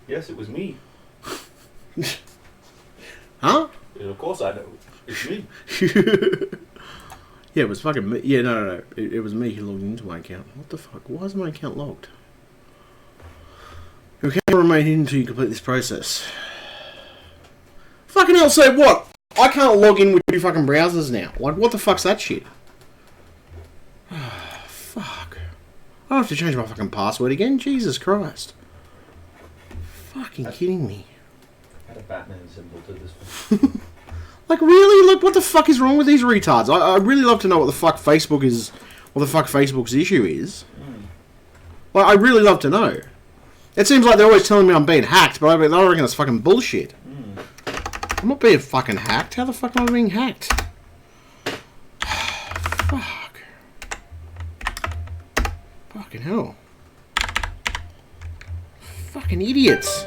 Yes, it was me. Huh? Of course I know. It's me. Yeah, it was fucking me. Yeah, no. It was me who logged into my account. What the fuck? Why is my account logged? Your account will remain hidden until you complete this process. Fucking hell, so what? I can't log in with 2 fucking browsers now. Like, what the fuck's that shit? Fuck. I have to change my fucking password again? Jesus Christ. Fucking kidding me. Add a Batman symbol to this one. Like, really? Like, what the fuck is wrong with these retards? I really love to know what the fuck Facebook is, what the fuck Facebook's issue is. Like, I really love to know. It seems like they're always telling me I'm being hacked, but I reckon it's fucking bullshit. I'm not being fucking hacked. How the fuck am I being hacked? Fuck. Fucking hell. Fucking idiots.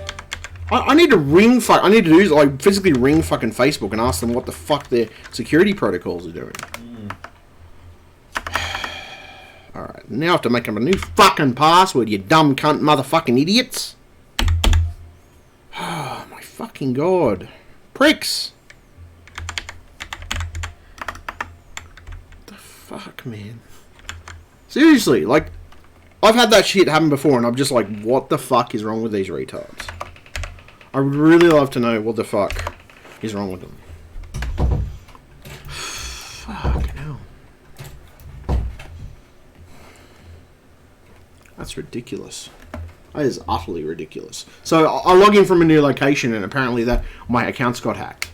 I need to ring I need to do, like, physically ring fucking Facebook and ask them what the fuck their security protocols are doing. Alright, now I have to make up a new fucking password, you dumb cunt motherfucking idiots. Oh my fucking god. Pricks! What the fuck, man? Seriously, like, I've had that shit happen before and I'm just like, what the fuck is wrong with these retards? I would really love to know what the fuck is wrong with them. Fucking hell. That's ridiculous. That is utterly ridiculous. So I log in from a new location and apparently that my account's got hacked.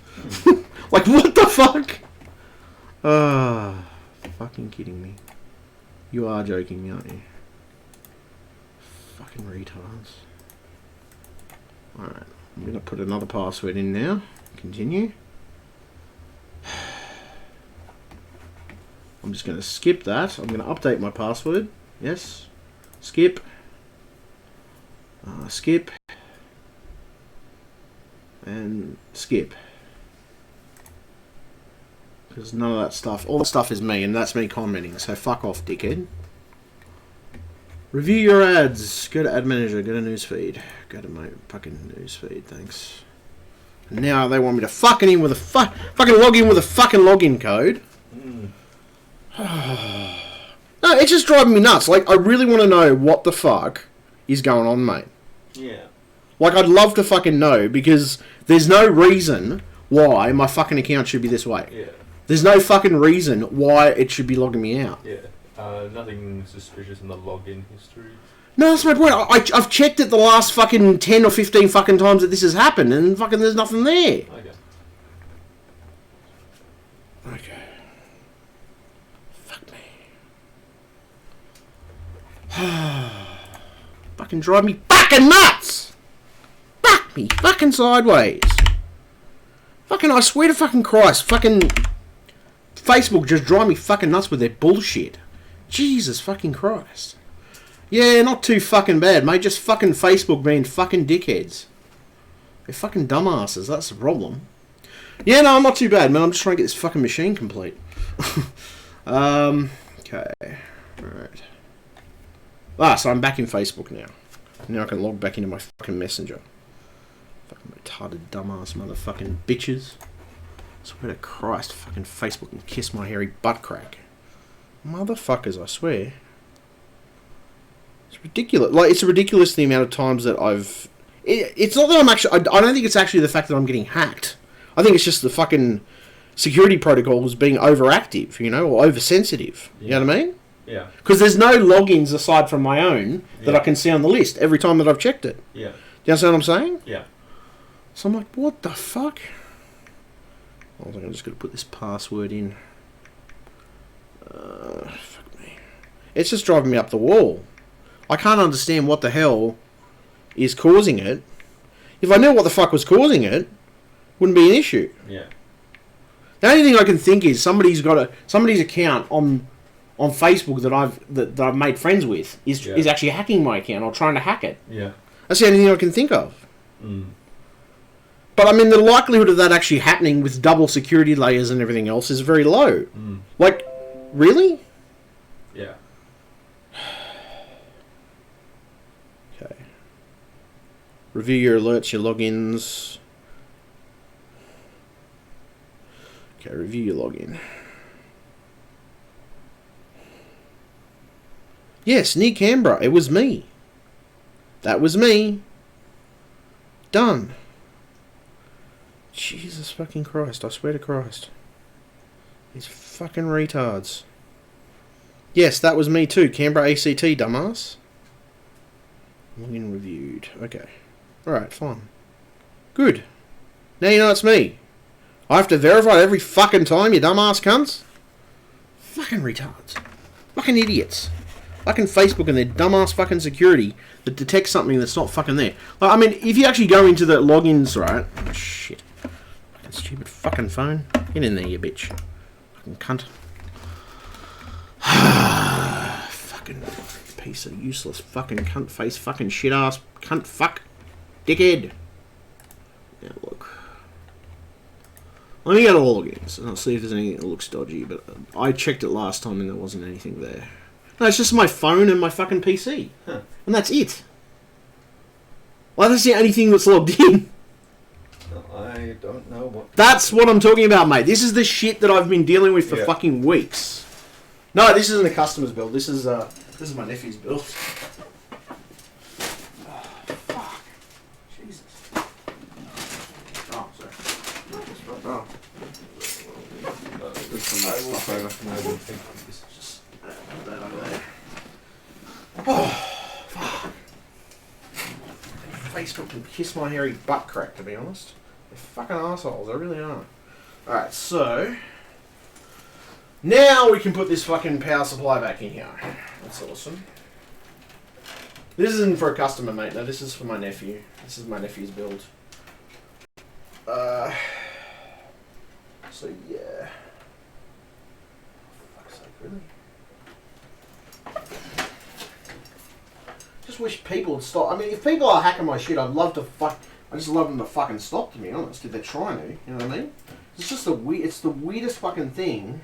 Like, what the fuck? Fucking kidding me. You are joking me, aren't you? Fucking retards. Alright, I'm gonna put another password in now. Continue. I'm just gonna skip that. I'm gonna update my password. Yes. Skip. Skip. And skip. Because none of that stuff, all the stuff is me, and that's me commenting, so fuck off, dickhead. Review your ads. Go to Ad Manager, go to Newsfeed. Go to my fucking Newsfeed, thanks. And now they want me to fucking in with a fucking log in with a fucking login code. No, it's just driving me nuts. Like, I really want to know what the fuck is going on, mate. Yeah. Like, I'd love to fucking know, because there's no reason why my fucking account should be this way. Yeah. There's no fucking reason why it should be logging me out. Yeah. Nothing suspicious in the login history. No, that's my point. I've checked it the last fucking 10 or 15 fucking times that this has happened, and fucking there's nothing there. Okay. Okay. Fuck me. Fucking drive me fucking nuts! Fuck me fucking sideways. Fucking, I swear to fucking Christ, fucking Facebook just drive me fucking nuts with their bullshit. Jesus fucking Christ. Yeah, not too fucking bad, mate. Just fucking Facebook being fucking dickheads. They're fucking dumbasses, that's the problem. Yeah, no, I'm not too bad, man. I'm just trying to get this fucking machine complete. Okay. Alright. So I'm back in Facebook now. Now I can log back into my fucking Messenger. Fucking retarded dumbass motherfucking bitches. Swear to Christ, fucking Facebook can kiss my hairy butt crack. Motherfuckers, I swear. It's ridiculous. Like, it's ridiculous the amount of times that I've... It's not that I'm actually... I don't think it's actually the fact that I'm getting hacked. I think it's just the fucking security protocols being overactive, you know, or oversensitive. Yeah. You know what I mean? Yeah. Because there's no logins aside from my own that I can see on the list every time that I've checked it. Yeah. Do you understand what I'm saying? Yeah. So I'm like, what the fuck? I think I'm just going to put this password in. Fuck me. It's just driving me up the wall. I can't understand what the hell is causing it. If I knew what the fuck was causing it, wouldn't be an issue. Yeah. The only thing I can think is somebody's account on Facebook that I've made friends with is actually hacking my account or trying to hack it. Yeah. That's the only thing I can think of. Mm. But I mean, the likelihood of that actually happening with double security layers and everything else is very low. Mm. Like, really? Yeah. Okay. Review your alerts, your logins. Okay, review your login. Yes, near Canberra. It was me. That was me. Done. Jesus fucking Christ. I swear to Christ. These fucking retards. Yes, that was me too. Canberra ACT, dumbass. Login reviewed. Okay. Alright, fine. Good. Now you know it's me. I have to verify it every fucking time, you dumbass cunts. Fucking retards. Fucking idiots. Fucking Facebook and their dumbass fucking security that detects something that's not fucking there. Like, I mean, if you actually go into the logins, right? Oh, shit. Fucking stupid fucking phone. Get in there, you bitch. Fucking cunt. Fucking piece of useless fucking cunt face fucking shit ass cunt fuck dickhead. Now look. Let me go to logins and I'll see if there's anything that looks dodgy, but I checked it last time and there wasn't anything there. No, it's just my phone and my fucking PC. Huh. And that's it. Well, that's the only thing that's logged in. I don't know what... That's what I'm talking about, mate. This is the shit that I've been dealing with for Yeah. fucking weeks. No, this isn't a customer's build. This is my nephew's build. Oh, fuck. Jesus. Oh, sorry. Oh. I will try not to know anything. Just put that over there. Oh, fuck. Facebook can kiss my hairy butt crack, to be honest. They're fucking assholes, they really are. Alright, so... now we can put this fucking power supply back in here. That's awesome. This isn't for a customer, mate. No, this is for my nephew. This is my nephew's build. So, yeah. For fuck's sake, really? Just wish people would stop. I mean, if people are hacking my shit, I'd love to I just love them to fucking stop, to be honest, if they're trying to. You know what I mean? It's just it's the weirdest fucking thing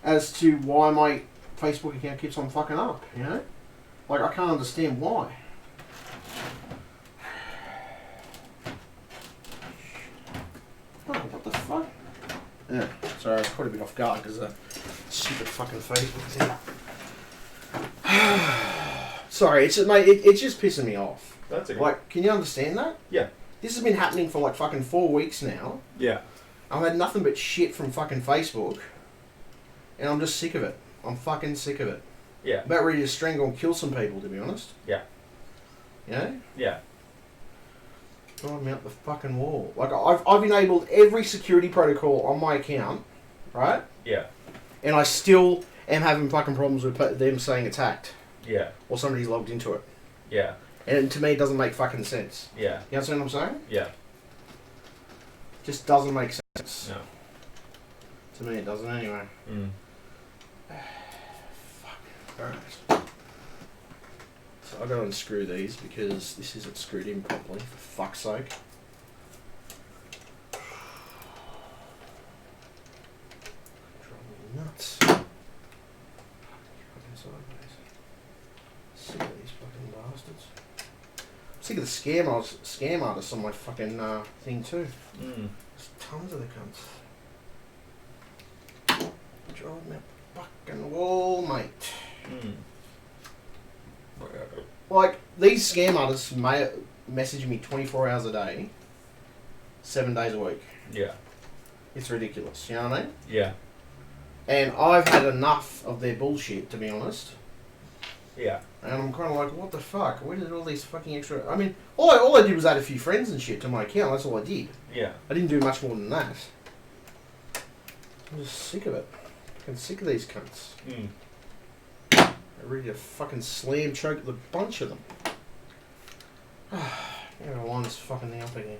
as to why my Facebook account keeps on fucking up, you know? Like, I can't understand why. Oh, what the fuck? Yeah, sorry, I was quite a bit off guard because of stupid fucking Facebook thing. Sorry, it's just, mate, it's just pissing me off. That's okay. Like, can you understand that? Yeah. This has been happening for like fucking 4 weeks now. Yeah. I've had nothing but shit from fucking Facebook. And I'm just sick of it. I'm fucking sick of it. Yeah. I'm about ready to strangle and kill some people, to be honest. Yeah. You know? Yeah. Drive me up the fucking wall. Like, I've enabled every security protocol on my account, right? Yeah. And I still am having fucking problems with them saying it's hacked. Yeah. Or somebody's logged into it. Yeah. And to me, it doesn't make fucking sense. Yeah. You understand what I'm saying? Yeah. Just doesn't make sense. No. To me, it doesn't anyway. Mm. Fuck. Alright. So I've got to unscrew these because this isn't screwed in properly, for fuck's sake. Driving me nuts. Fucking sideways. Sick of these fucking bastards. I'm sick of the scam artists on my fucking thing too. Mm. There's tons of the cunts. Drive me up the fucking wall, mate. Mm. Like, these scam artists may message me 24 hours a day, 7 days a week. Yeah. It's ridiculous, you know what I mean? Yeah. And I've had enough of their bullshit, to be honest. Yeah. And I'm kind of like, what the fuck? Where did all these fucking extra... I mean, all I did was add a few friends and shit to my account. That's all I did. Yeah. I didn't do much more than that. I'm just sick of it. I'm sick of these cunts. Mm. I'm ready to fucking slam choke the bunch of them. line this fucking thing up again.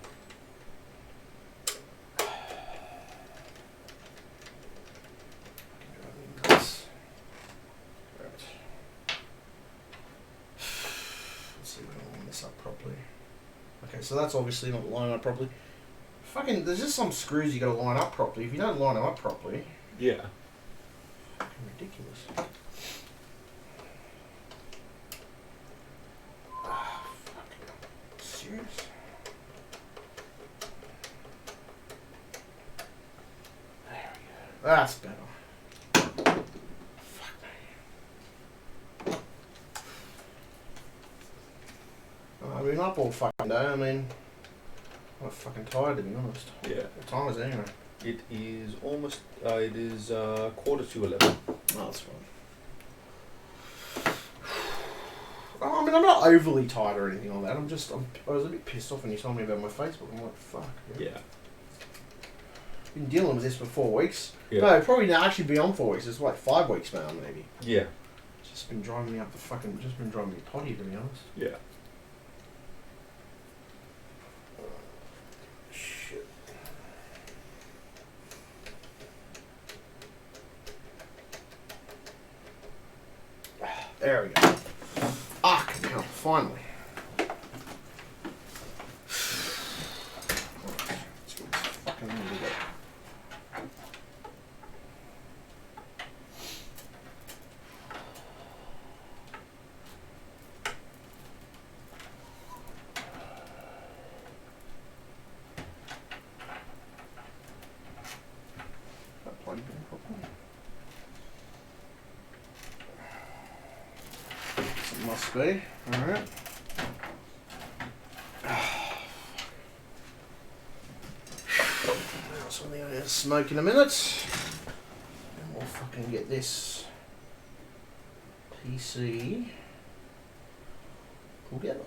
Let's see if we can line this up properly. Okay, so that's obviously not lining up properly. Fucking, there's just some screws you gotta line up properly. If you don't line them up properly, Yeah. fucking ridiculous. Ah, fucking serious? There we go. That's better. Fuck me. I've been up all fucking day. I mean, I'm fucking tired to be honest. Yeah. What time is it anyway? It is almost. It is 11:15. Oh, that's fine. I mean, I'm not overly tired or anything like that. I was a bit pissed off when you told me about my Facebook. I'm like, fuck. Yeah. Been dealing with this for 4 weeks. Yeah. No, probably not actually beyond 4 weeks. It's like 5 weeks now, maybe. Yeah. It's just been driving me up the fucking. Just been driving me potty, to be honest. Yeah. Shit. There we go. Ah, now, finally. Let's get this fucking thing together. That plugged in properly. It must be. Alright. Something I'm going to smoke in a minute. And we'll fucking get this PC pulled together.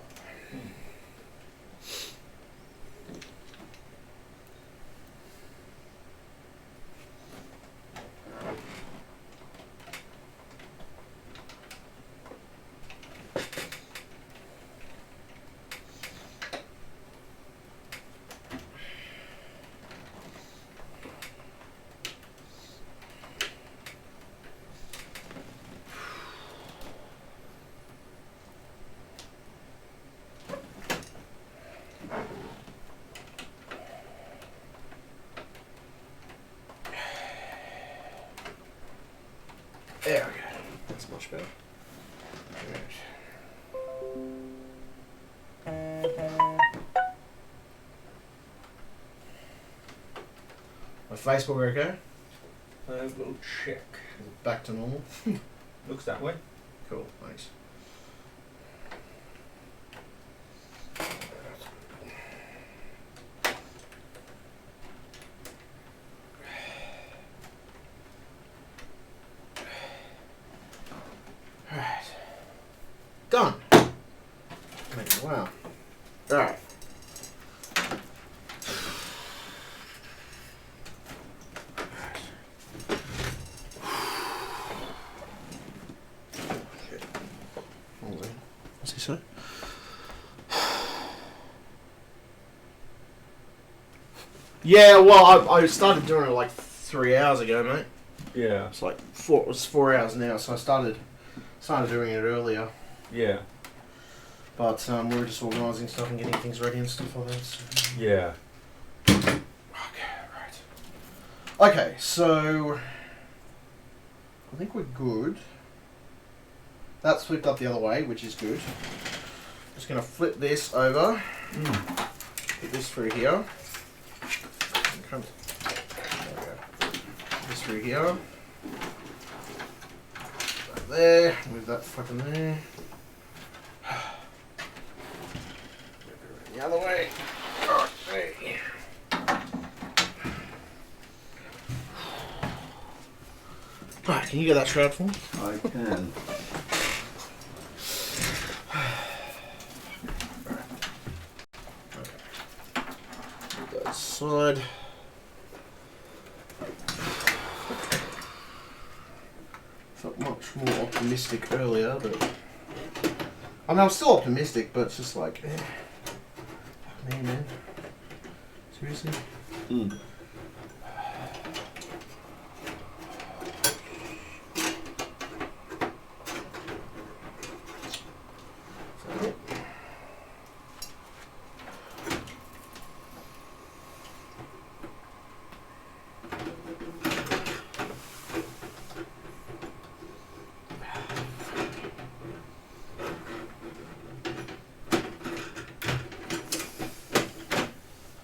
There we go. That's much better. My Facebook okay? We'll check. Back to normal. Looks that way. Cool, thanks. Alright. Done. Wow. Alright. What's he say? Yeah, well, I started doing it like 3 hours ago, mate. Yeah. It's like it was 4 hours now, so I started doing it earlier. Yeah. But we were just organising stuff and getting things ready and stuff like that. So. Yeah. Okay, right. Okay, so I think we're good. That's flipped up the other way, which is good. Just gonna flip this over. Put this through here. There we go. This through here. That there. Move that fucking there. The other way. Okay. Right, can you get that shroud for me? I can. Move that side. Felt much more optimistic earlier, but I mean, I'm still optimistic, but it's just like Hey, man. Seriously? Mm.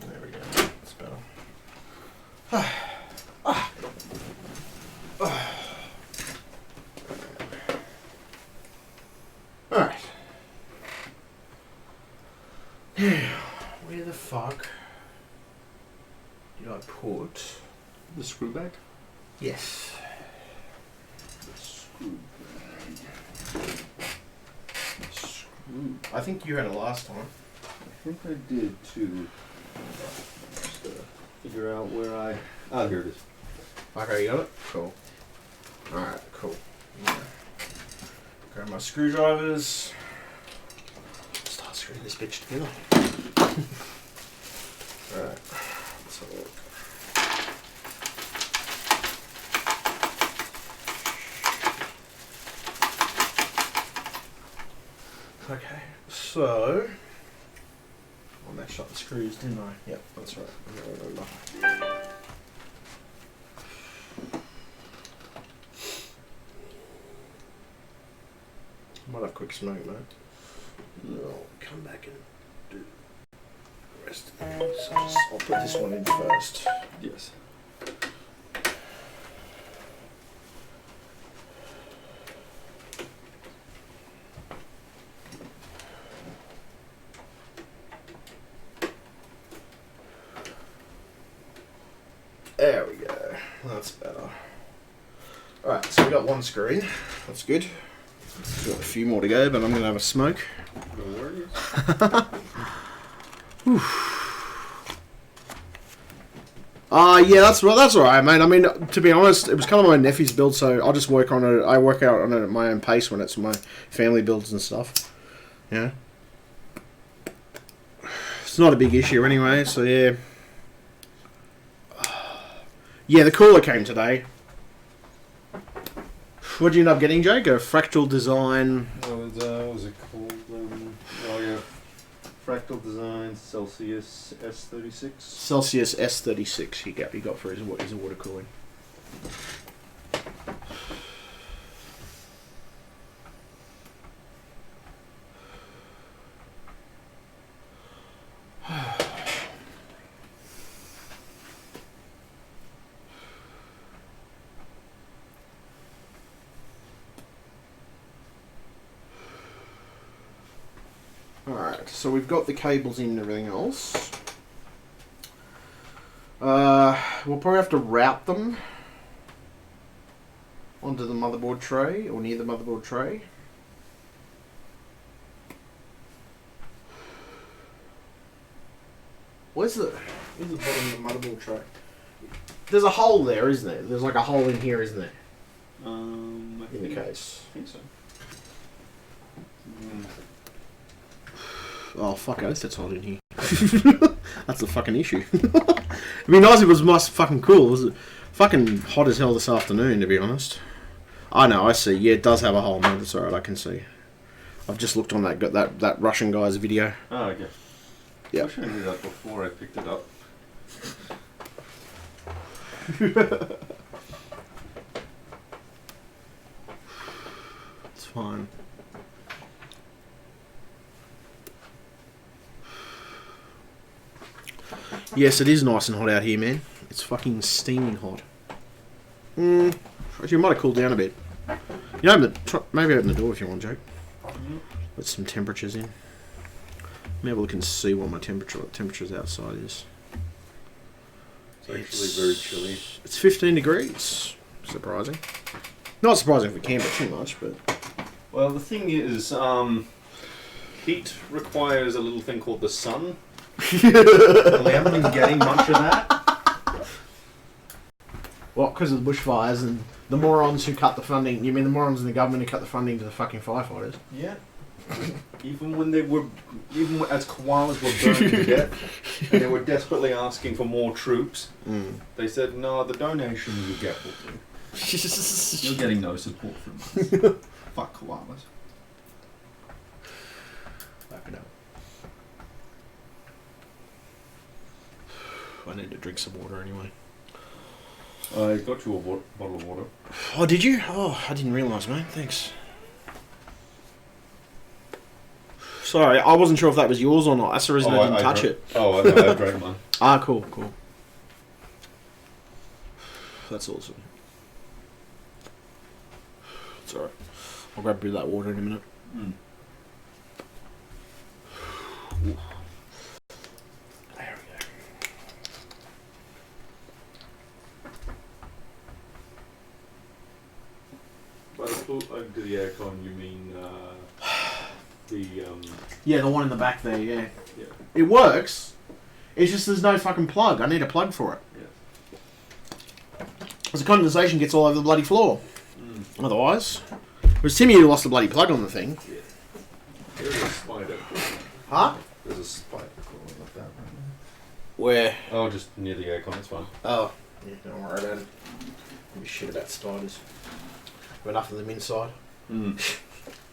There we go. That's better. Alright. Where the fuck did I put... The screw bag? Yes. Screw I think you had it last time. I think I did too. Just figure out where I. Oh, here it is. Okay, you got it? Cool. Alright, cool. Yeah. Grab my screwdrivers. Start screwing this bitch together. Alright, let's have a look. Okay, so I matched up the screws, didn't I? Yep, that's right. I remember. Might have quick smoke, mate. I'll come back and do the rest. So I'll put this one in first. Yes. There we go. That's better. Alright, so we got one screw in. That's good. Got a few more to go, but I'm going to have a smoke. No worries. Yeah, that's alright, mate. I mean, to be honest, it was kind of my nephew's build, so I'll just work on it. I work out on it at my own pace when it's my family builds and stuff. Yeah. It's not a big issue anyway, so yeah. Yeah, the cooler came today. What did you end up getting, Jake? A fractal design. What was it called? Oh yeah, Fractal Design Celsius S36. Celsius S36 he got for his water cooling. Alright, so we've got the cables in and everything else. We'll probably have to route them onto the motherboard tray, or near the motherboard tray. Where's the bottom of the motherboard tray? There's a hole there, isn't there? There's like a hole in here, isn't there? I In the case. think so. Oh, fuck oath, that's hot in here. That's the fucking issue. It'd be nice if it was nice fucking cool. It was fucking hot as hell this afternoon, to be honest. I know, I see. Yeah, it does have a hole, man. That's alright, I can see. I've just looked on that Russian guy's video. Oh, okay. Yeah. I wish I knew that before I picked it up. It's fine. Yes, it is nice and hot out here, man. It's fucking steaming hot. Actually, it might have cooled down a bit. You know, maybe open the door if you want, Jake. Let some temperatures in. Let me have a look and see what my temperatures outside is. It's actually very chilly. It's 15 degrees. Surprising. Not surprising for Canberra too much, but... Well, the thing is, heat requires a little thing called the sun. And we haven't been getting much of that. What, because of the bushfires and the morons who cut the funding... You mean the morons in the government who cut the funding to the fucking firefighters? Yeah. Even when they were, even as koalas were burning to death, and they were desperately asking for more troops, they said, "No, the donations you get will do. You're getting no support from us. Fuck koalas." Back it up. I need to drink some water anyway. I got you a bottle of water. Oh, did you? Oh, I didn't realise, mate. Thanks. Sorry, I wasn't sure if that was yours or not. That's the reason I didn't touch it. Oh, I drank mine. Ah, cool. That's awesome. It's alright. I'll grab a bit of that water in a minute. Mm. There we go. By the aircon, you mean the Yeah, the one in the back there, yeah. Yeah. It works. It's just there's no fucking plug. I need a plug for it. Yeah. Because the condensation gets all over the bloody floor. Mm. Otherwise. Whereas Timmy lost the bloody plug on the thing. Yeah. There's a spider. Huh? There's a spider crawling like that right now. Where? Oh, just near the aircon. It's fine. Oh. Yeah, don't worry about it. Give me shit about spiders. Got enough of them inside. Mm.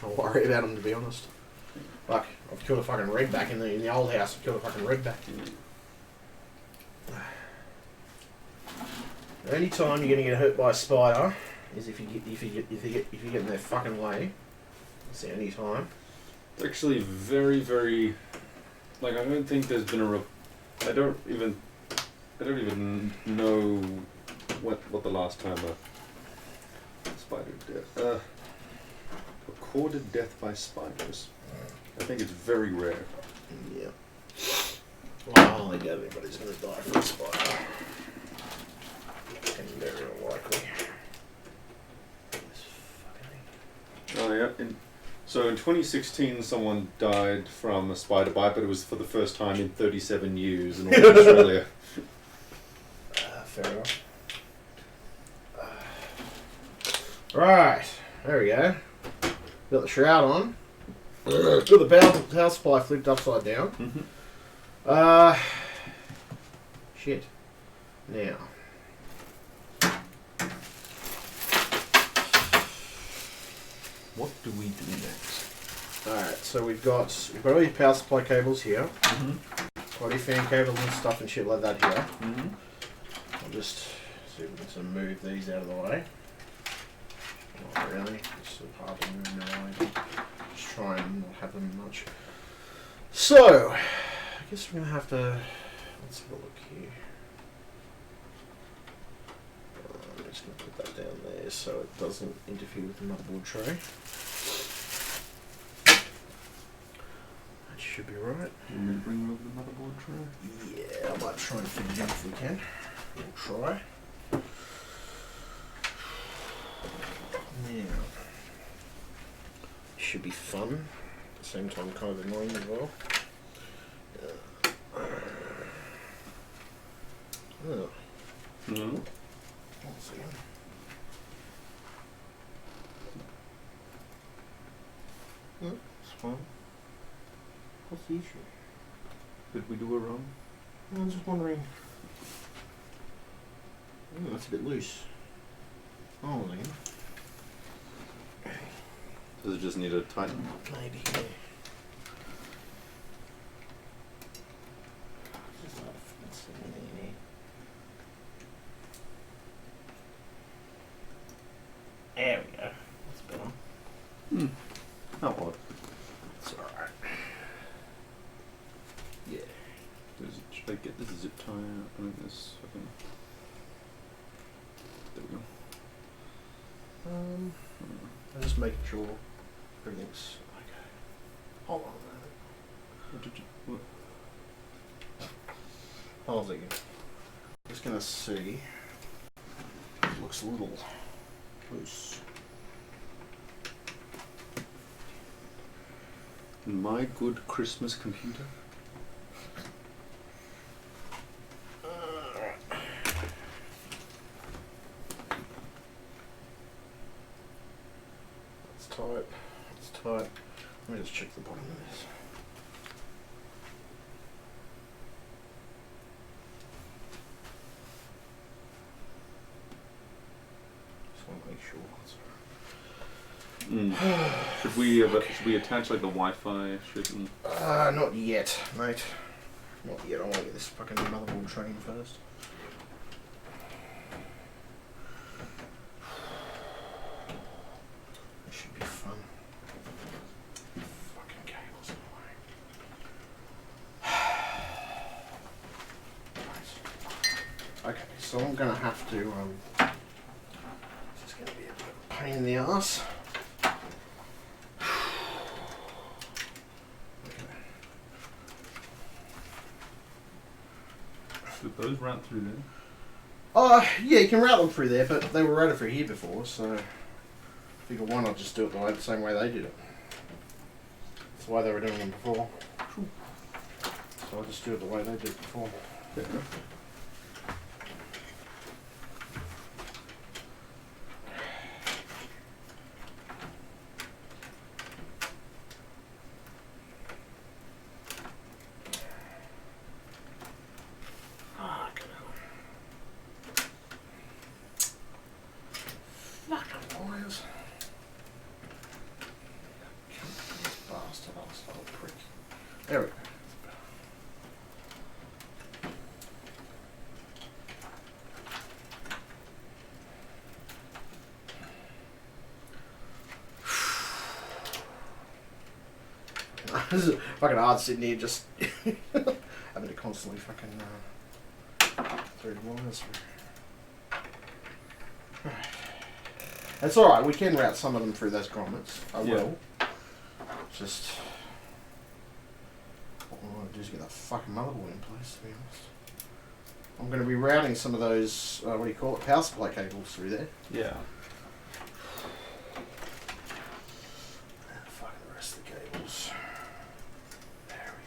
Don't worry about them, to be honest. Like, I've killed a fucking red back in the old house. I've killed a fucking red back. The only time you're gonna get hurt by a spider is if you get in their fucking way. That's the only time. It's actually very, very. Like, I don't think there's been a. I don't even know what the last time a spider death. Recorded death by spiders. I think it's very rare. Yeah. Well, I don't think anybody's gonna die from a spider. And very unlikely. This fucking Oh yeah. So in 2016, someone died from a spider bite, but it was for the first time in 37 years in all of Australia. fair enough. Right, there we go. Got the shroud on. Got the power supply flipped upside down. Mm-hmm. Shit. Now. What do we do next? Alright, so we've got all your power supply cables here. Mm-hmm. All your fan cables and stuff and shit like that here. Mm-hmm. I'll just see if we can sort of move these out of the way. Not really, it's sort of hard to move them away. Just try and not have them much. So, I guess we're going to have to, let's have a look here. I'm just going to put that down there so it doesn't interfere with the motherboard tray. That should be right. You want me to bring over the motherboard tray? Yeah, I might try and fit it in if we can. We'll try. Now, should be fun. At the same time, kind of annoying as well. Oh, Mm-hmm. one second. It's fine. What's the issue? Did we do it wrong? I was just wondering. Oh, that's a bit loose. Oh, then. Does it just need a tighten? Maybe. Yeah. There we go. That's better. How odd. It's alright. Yeah. Should I get this zip tie out? I think this fucking. There we go. I'm just making sure everything's okay. Hold on a minute. What did you? What? Hold on a second. Just gonna see. It looks a little loose. My good Christmas computer. It's tight. It's tight. I'm just check the bottom of this. Just want to make sure. Should we attach like the Wi-Fi shit? And... Not yet, mate. Not yet. I want to get this fucking motherboard trained first. This should be fun. Fucking cables in the way. Okay, so I'm gonna have to. This is gonna be a bit of a pain in the ass. Did those route through there? Yeah, you can route them through there, but they were routed through here before, so I figure why not just do it the same way they did it. That's why they were doing them before. So I'll just do it the way they did it before. Yeah. There we go. This is fucking hard sitting here just having to constantly fucking through the wires. That's alright, we can route some of them through those grommets. I will. Just what I want to do is get that fucking motherboard in place, to be honest. I'm going to be routing some of those, what do you call it, power supply cables through there. Yeah. Fucking the rest of the cables. There we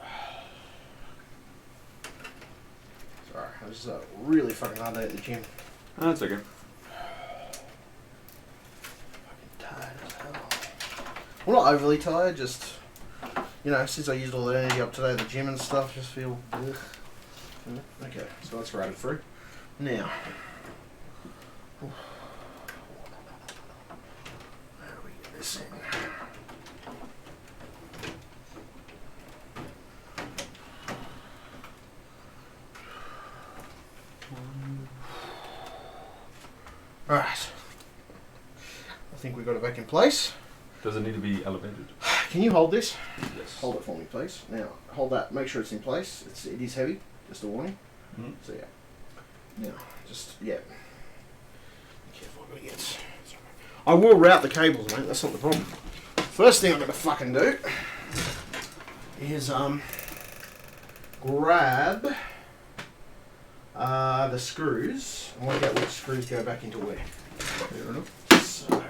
go. Sorry, this is a really fucking hard day at the gym. That's okay. Fucking tired as hell. Well, not overly tired, just, you know, since I used all the energy up today at the gym and stuff, just feel, ugh. Okay, so that's routed through. Now, how do we get this in? Alright. I think we've got it back in place. Does it need to be elevated? Can you hold this? Yes. Hold it for me, please. Now, hold that. Make sure it's in place. It is heavy. Just a warning. Mm-hmm. So yeah. Now, just yeah. Be careful what it gets. I will route the cables, mate. That's not the problem. First thing I'm gonna fucking do is grab the screws and work out which screws go back into where. Fair enough. So.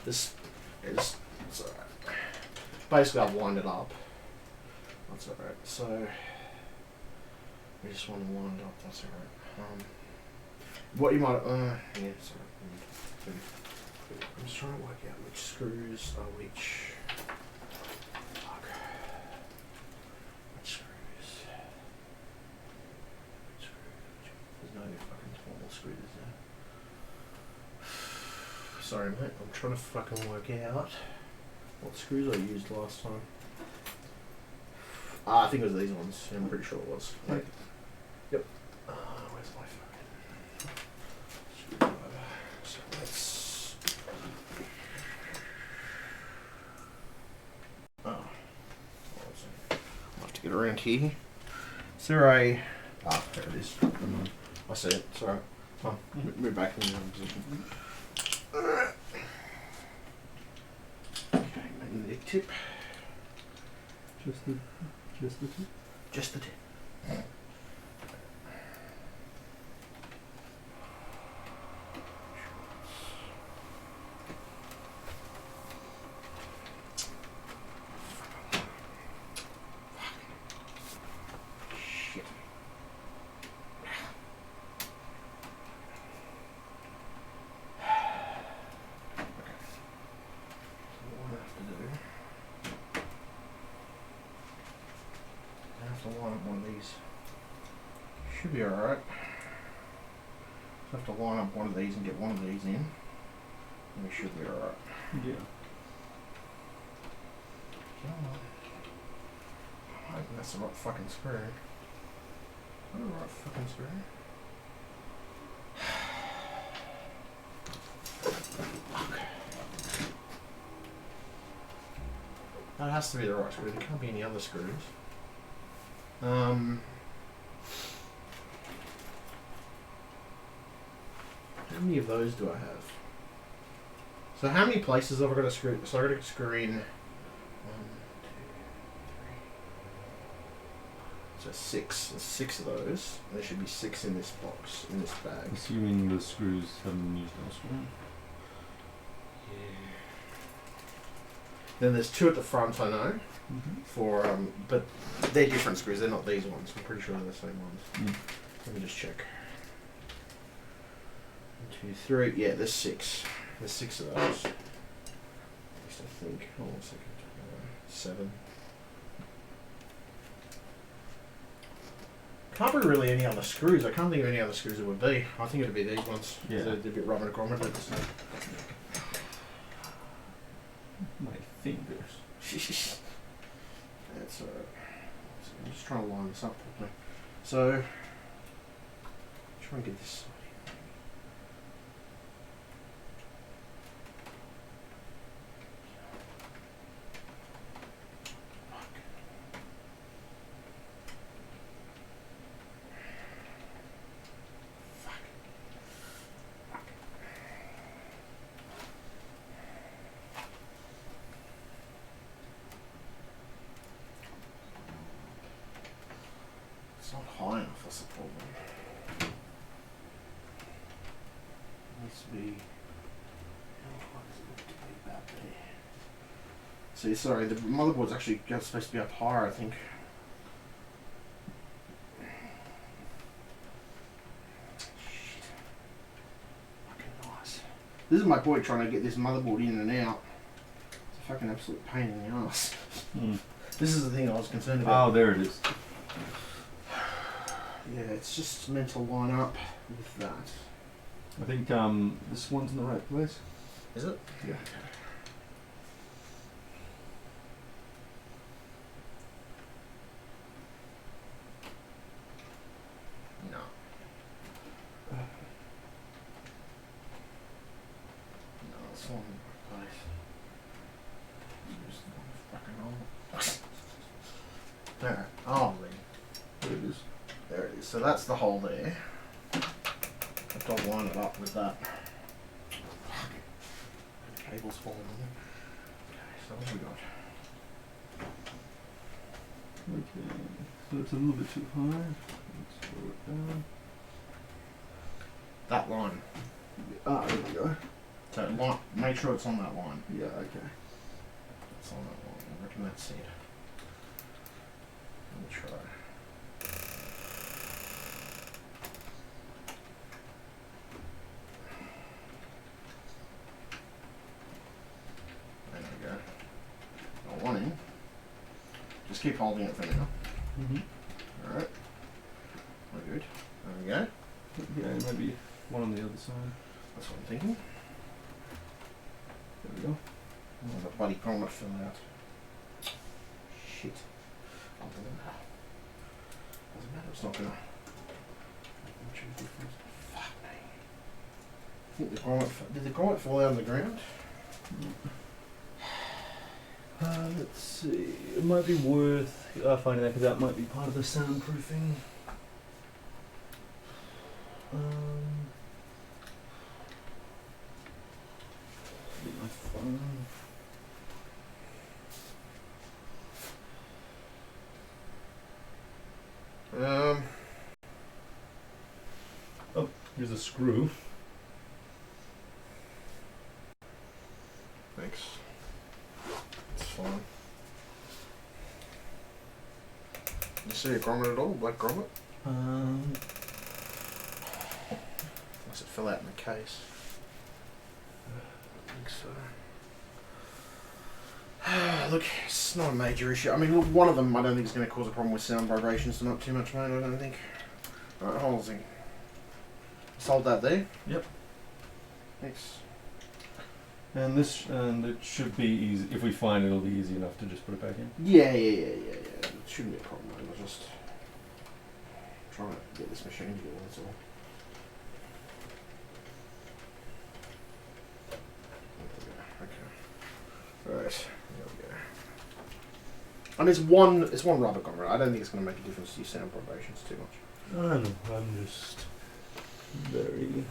This is it's alright. Basically, I'll wind it up. That's alright. So we just want to wind it up. That's alright. What you might yeah, sorry. I'm just trying to work out which screws are which. Fuck. Which screws? Which screws? There's no fucking normal screws, is there? Sorry, mate. I'm trying to fucking work out what screws I used last time. I think it was these ones. I'm pretty sure it was. Like, yep. Where's my fucking screwdriver? So let's. Oh. I'll have to get around here. Is there a. Ah, there it is. I see it. Sorry. Come on. Move back in the other position. Okay, magnetic tip. Just the tip? Just the tip. Shit. Should be alright. Just have to line up one of these and get one of these in. And we should be alright. Yeah. I think that's the right fucking screw. The right fucking screw. That has to be the right screw. There can't be any other screws. How many of those do I have? So how many places have I got to screw? So I got to screw in 1, 2, 3. So 6. There's 6 of those. And there should be 6 in this box, in this bag. Assuming the screws haven't been used elsewhere. Then there's 2 at the front, I know. Mm-hmm. For but they're different screws. They're not these ones. I'm pretty sure they're the same ones. Let me just check. 1, 2, 3. Yeah, there's 6. There's 6 of those. At least I think. Hold on a second. 7. Can't be really any other screws. I can't think of any other screws it would be. I think it'd be these ones. Yeah. They're a bit rubber and grommet. My fingers. That's alright. So I'm just trying to line this up properly. So, try and get this. It's not high enough, that's the problem. It needs to be. How high does it need to be about there? See, sorry, the motherboard's actually supposed to be up higher, I think. Shit. Fucking nice. This is my boy trying to get this motherboard in and out. It's a fucking absolute pain in the ass. This is the thing I was concerned about. Oh, there it is. Yeah, it's just meant to line up with that. I think this one's in the right place. Is it? Yeah. No. No, it's not in the right place. It's just fucking hole. There. Oh, There it is. there it is. So that's the hole there. I've got to line it up with that. Cable's falling on there. Okay, so what have we got? Okay. So it's a little bit too high. Let's slow it down. That line. Ah, there we go. So make sure it's on that line. Yeah, okay. It's on that line. I reckon that's it. Let me try. There we go. Got one in. Just keep holding it for now. Alright. We're good. There we go. Yeah, maybe one on the other side. That's what I'm thinking. There we go. Oh, the bloody grommet fell out. Shit. Oh, doesn't matter. Doesn't matter, it's not gonna make much of a difference. Fuck me. I think the grommet did the grommet fall out on the ground? Let's see. It might be worth finding that because that might be part of the soundproofing. Get my phone. Here's a screw. Thanks. It's fine. You see a grommet at all? Black grommet? Unless it fell out in the case. I think so. Look, it's not a major issue. I mean, look, one of them I don't think is going to cause a problem with sound vibrations, so not too much, mate, I don't think. Alright, Halsey. Sold that there? Yep. Thanks. And it should be easy. If we find it, it'll be easy enough to just put it back in. Yeah. It shouldn't be a problem. I was just trying to get this machine together, that's all. Okay. Right. There we go. And it's one rubber gun, right? I don't think it's going to make a difference to your sound vibrations too much. I don't know. I'm just very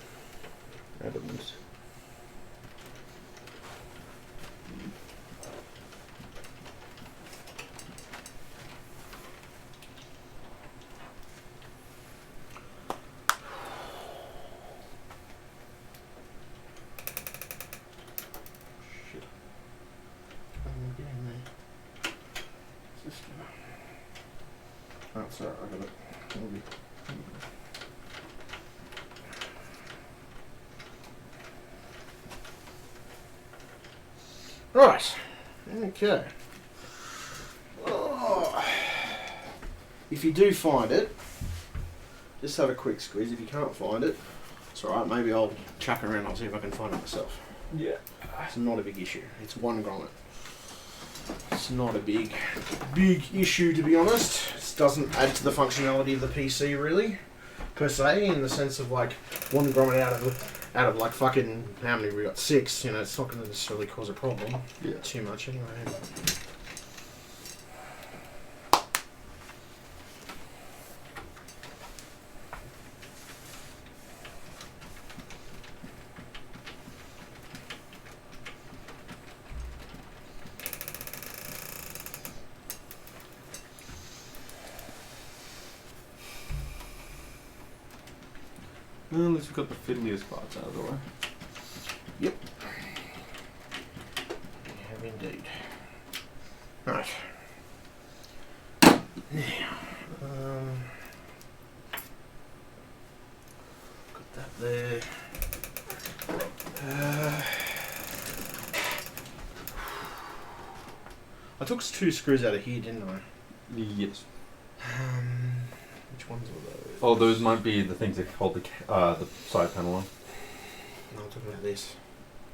adamant. Shit. Oh, sorry, I got it. Maybe. Right. Okay. Oh. If you do find it, just have a quick squeeze. If you can't find it, it's alright. Maybe I'll chuck around. I'll see if I can find it myself. Yeah. It's not a big issue. It's one grommet. It's not a big issue, to be honest. It doesn't add to the functionality of the PC really, per se, in the sense of like one grommet out of like fucking how many we got 6. You know, it's not going to necessarily cause a problem. Yeah. Too much anyway. Well, at least we've got the fiddliest parts out of the way. Yep. We have indeed. Right. Now, got that there. I took 2 screws out of here, didn't I? Yes. Which ones were those? Oh, those might be the things that hold the side panel on. No, I'm talking about this.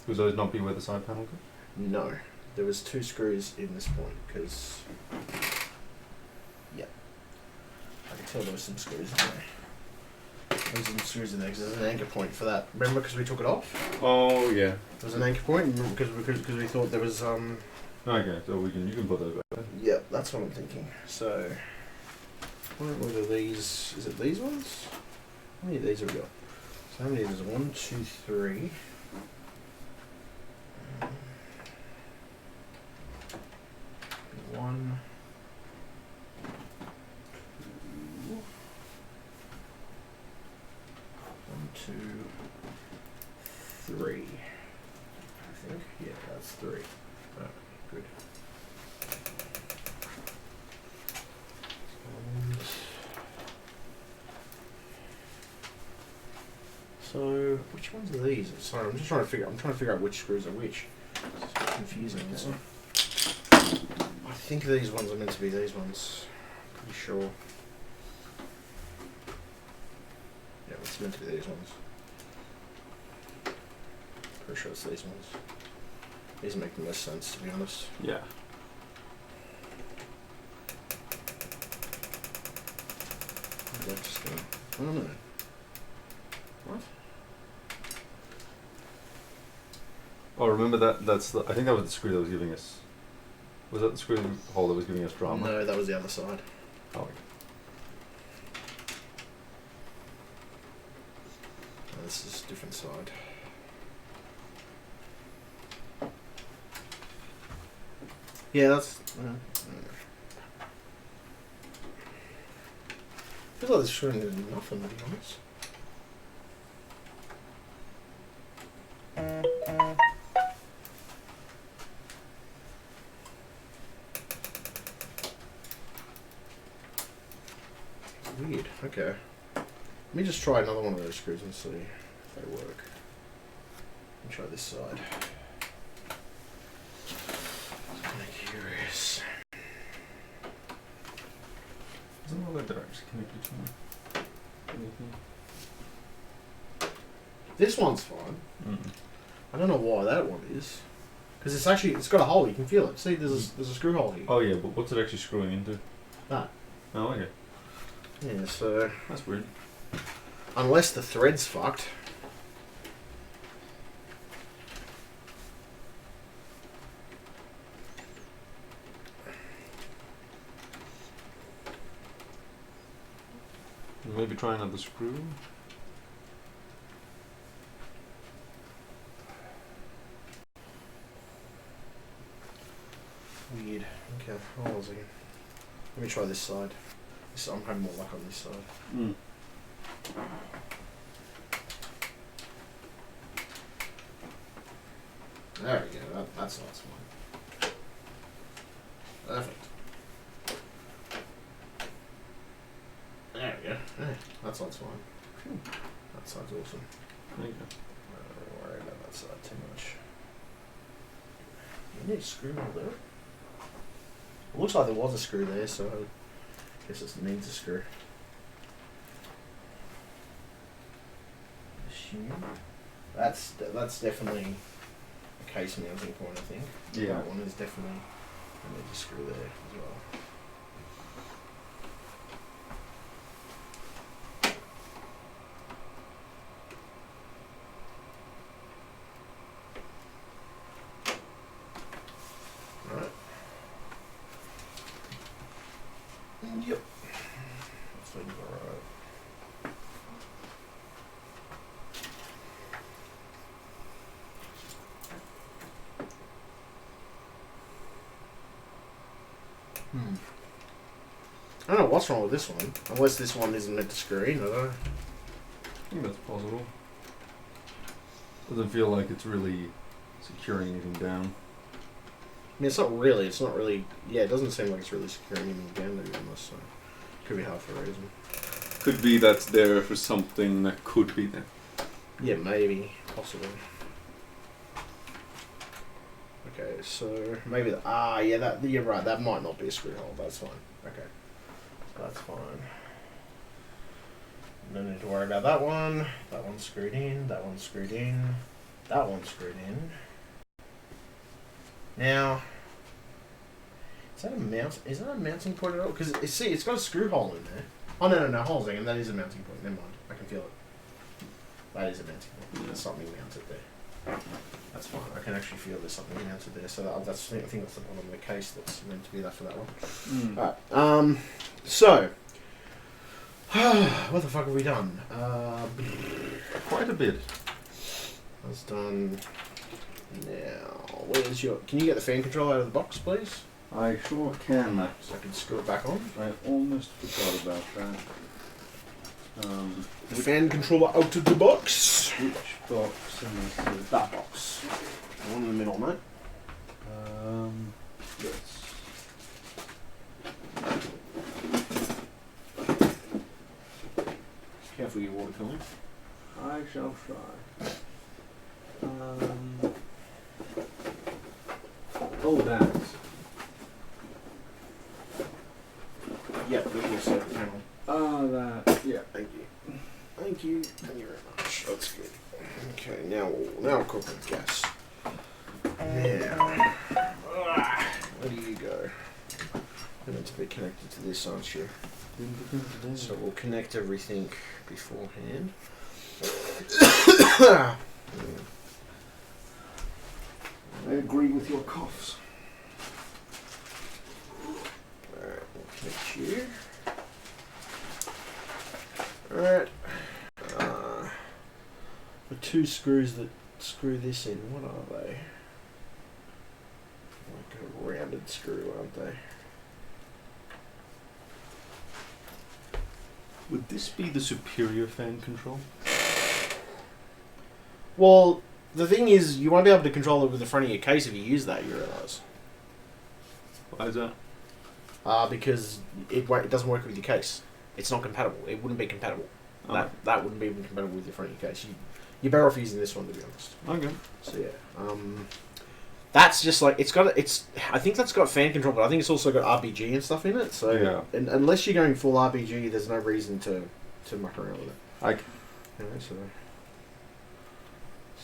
Would those not be where the side panel goes? No, there was 2 screws in this point because, yeah, I can tell there was some screws in there. There was some screws in there because there's an anchor point for that. Remember, because we took it off. Oh yeah. There was an anchor point because we thought there was Okay, so you can put those back there. Yeah, that's what I'm thinking. So, what are these? Is it these ones? How many of these have we got? So how many? There's 1, 2, 3. 1, 2, 3. I think. Yeah, that's 3. Right, good. So, which ones are these? Sorry, I'm trying to figure out which screws are which. It's a bit confusing. Also. I think these ones are meant to be these ones. Pretty sure. Yeah, it's meant to be these ones. Pretty sure it's these ones. These make the most sense, to be honest. Yeah. That's just gonna, I don't know. What? Oh, remember that? I think that was the screw that was giving us. Was that the screw hole that was giving us drama? No, that was the other side. Oh. Oh, this is a different side. Yeah, that's. I feel like this shouldn't do nothing, to be honest. Weird. Okay. Let me just try another one of those screws and see if they work. Let me try this side. I'm kind of curious. Isn't all that direction connected to me? This one's fine. Mm. I don't know why that one is. Because it's got a hole. You can feel it. See, there's a screw hole here. Oh yeah, but what's it actually screwing into? That. Oh okay. Yeah. So That's weird. unless the thread's fucked. Maybe try another screw. Weird. Okay. Hold on a second. Let me try this side. I'm having more luck on this side. Mm. There we go. That side's fine. Perfect. There we go. Yeah, that side's fine. That side's awesome. There you go. Don't worry about that side too much. You need a screw hole there. It looks like there was a screw there, so I guess it needs a screw. Assume. That's definitely a case mounting point, I think. Yeah. That one is definitely I need a screw there as well. Right. Yep. That's looking alright. I don't know what's wrong with this one. Unless this one isn't meant to screw in, I don't know. I think that's possible. Doesn't feel like it's really securing anything down. I mean, it's not really, yeah, it doesn't seem like it's really securing anything down, to be honest, so could be hard for a reason. Could be that's there for something that could be there. Yeah, maybe, possibly. Okay, so maybe yeah, you're right, that might not be a screw hole, that's fine. Okay, so that's fine. No need to worry about that one. That one's screwed in, that one's screwed in, that one's screwed in. Now, is that a mounting point at all? Because see, it's got a screw hole in there. Oh no, hold on a second, that is a mounting point. Never mind, I can feel it. That is a mounting point. There's something mounted there. That's fine. I can actually feel there's something mounted there. So I think that's the bottom of the case that's meant to be there for that one. Alright. So, what the fuck have we done? Quite a bit. That's done. Now, where's your? Can you get the fan control out of the box, please? I sure can, Max. So I can screw it back on. I almost forgot about that. The fan controller out of the box. Which box? That box. The one in the middle, mate. Yes. Careful your water cooling. I shall try. Oh, that. Yep, there's your second panel. That. Yeah. Thank you. Thank you. Thank you very much. That's good. Okay, now we'll cook with gas. Now, where do you go? You're meant to be connected to this, aren't you? So we'll connect everything beforehand. I agree with your coughs. Alright, we'll connect you. Alright. The two screws that screw this in, what are they? Like a rounded screw, aren't they? Would this be the superior fan control? Well, the thing is, you won't be able to control it with the front of your case if you use that, you realise. Why is that? Because it doesn't work with your case. It's not compatible. It wouldn't be compatible. Okay. That wouldn't be compatible with your front of your case. You're better off using this one, to be honest. Okay. So yeah, that's just like I think that's got fan control, but I think it's also got RBG and stuff in it. So Yeah. and unless you're going full RBG, there's no reason to to muck around with it. Like, Anyway, so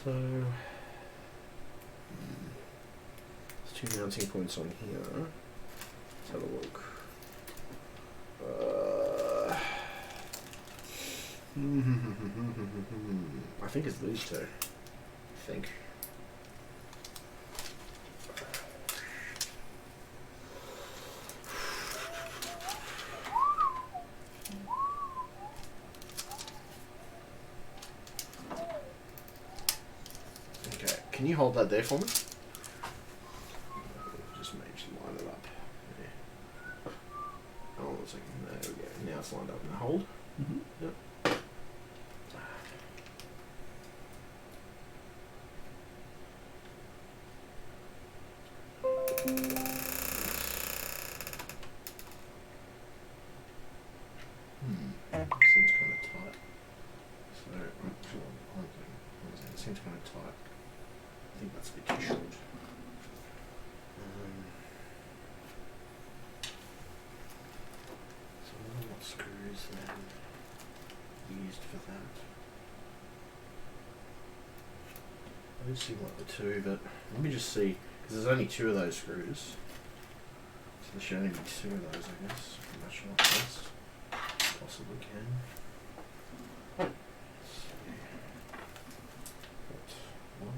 there's 2 mounting points on here. Let's have a look. I think it's these two. I think. Okay, can you hold that there for me? Just maybe line it up. Yeah. Oh, 1 second. There we go. Now it's lined up. Now hold. Yep. Seems kind of tight. So, it seems kind of tight. I think that's a bit too short. So, I wonder what screws then used for that. I did see one of the two, but let me just see, because there's only 2 of those screws. So there should only be 2 of those, I guess. I'm not sure what best possibly can. Let's see. Put 1.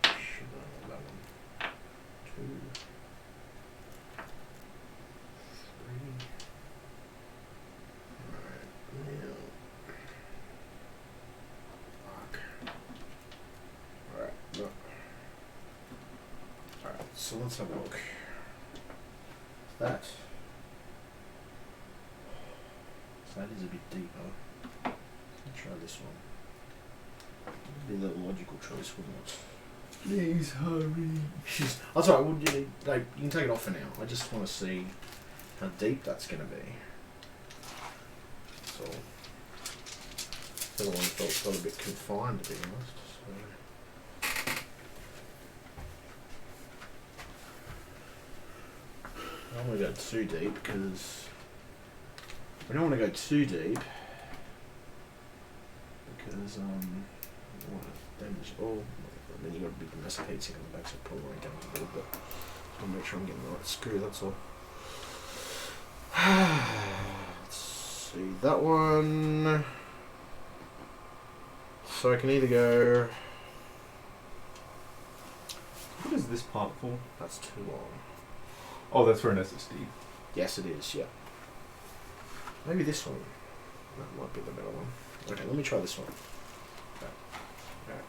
Should I have that one? 2. 3. Alright, now. Fuck. Alright, look. Alright, so let's have a look. That. So that is a bit deeper. Let's try this one. It'd be the logical choice, wouldn't it? please hurry. That's alright, well, you can take it off for now. I just want to see how deep that's going to be. So, the other one felt a bit confined, to be honest. So. I don't want to go too deep because we don't want to go too deep because I don't want to damage. Oh, and then you got a big mess of heatsink on the back, so it probably won't go into build. But just want to make sure I'm getting the right screw. That's all. Let's see that one. So I can either go. What is this part for? That's too long. Oh, that's for an SSD. Yes, it is. Yeah. Maybe this one. That might be the better one. Okay, let me try this one. Okay.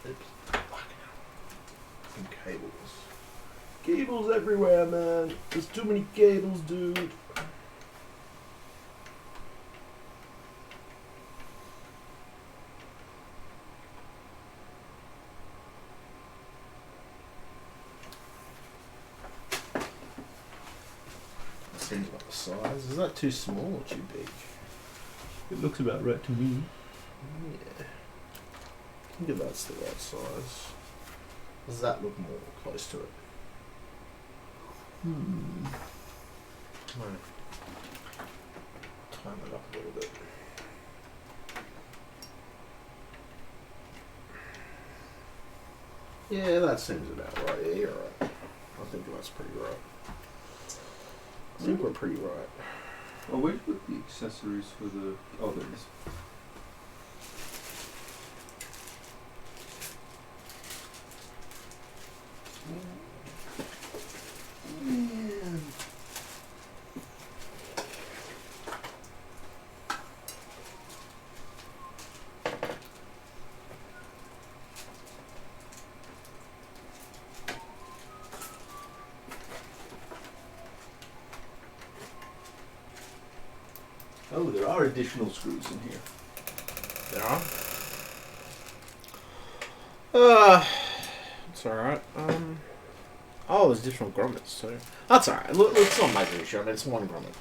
Oops. Fucking cables. Cables everywhere, man. There's too many cables, dude. Seems about the size. Is that too small or too big? It looks about right to me. Yeah. I think that's the right size. Does that look more close to it? Hmm. Might time it up a little bit. Yeah, that seems about right. Yeah, you're right. I think that's pretty right. I think we're pretty right. Oh, where'd you put the accessories for the... Oh, there it is. Oh, there are additional screws in here. There are. It's alright. Oh, there's different grommets too. That's alright. Look, it's not a major issue. I mean, it's one grommet.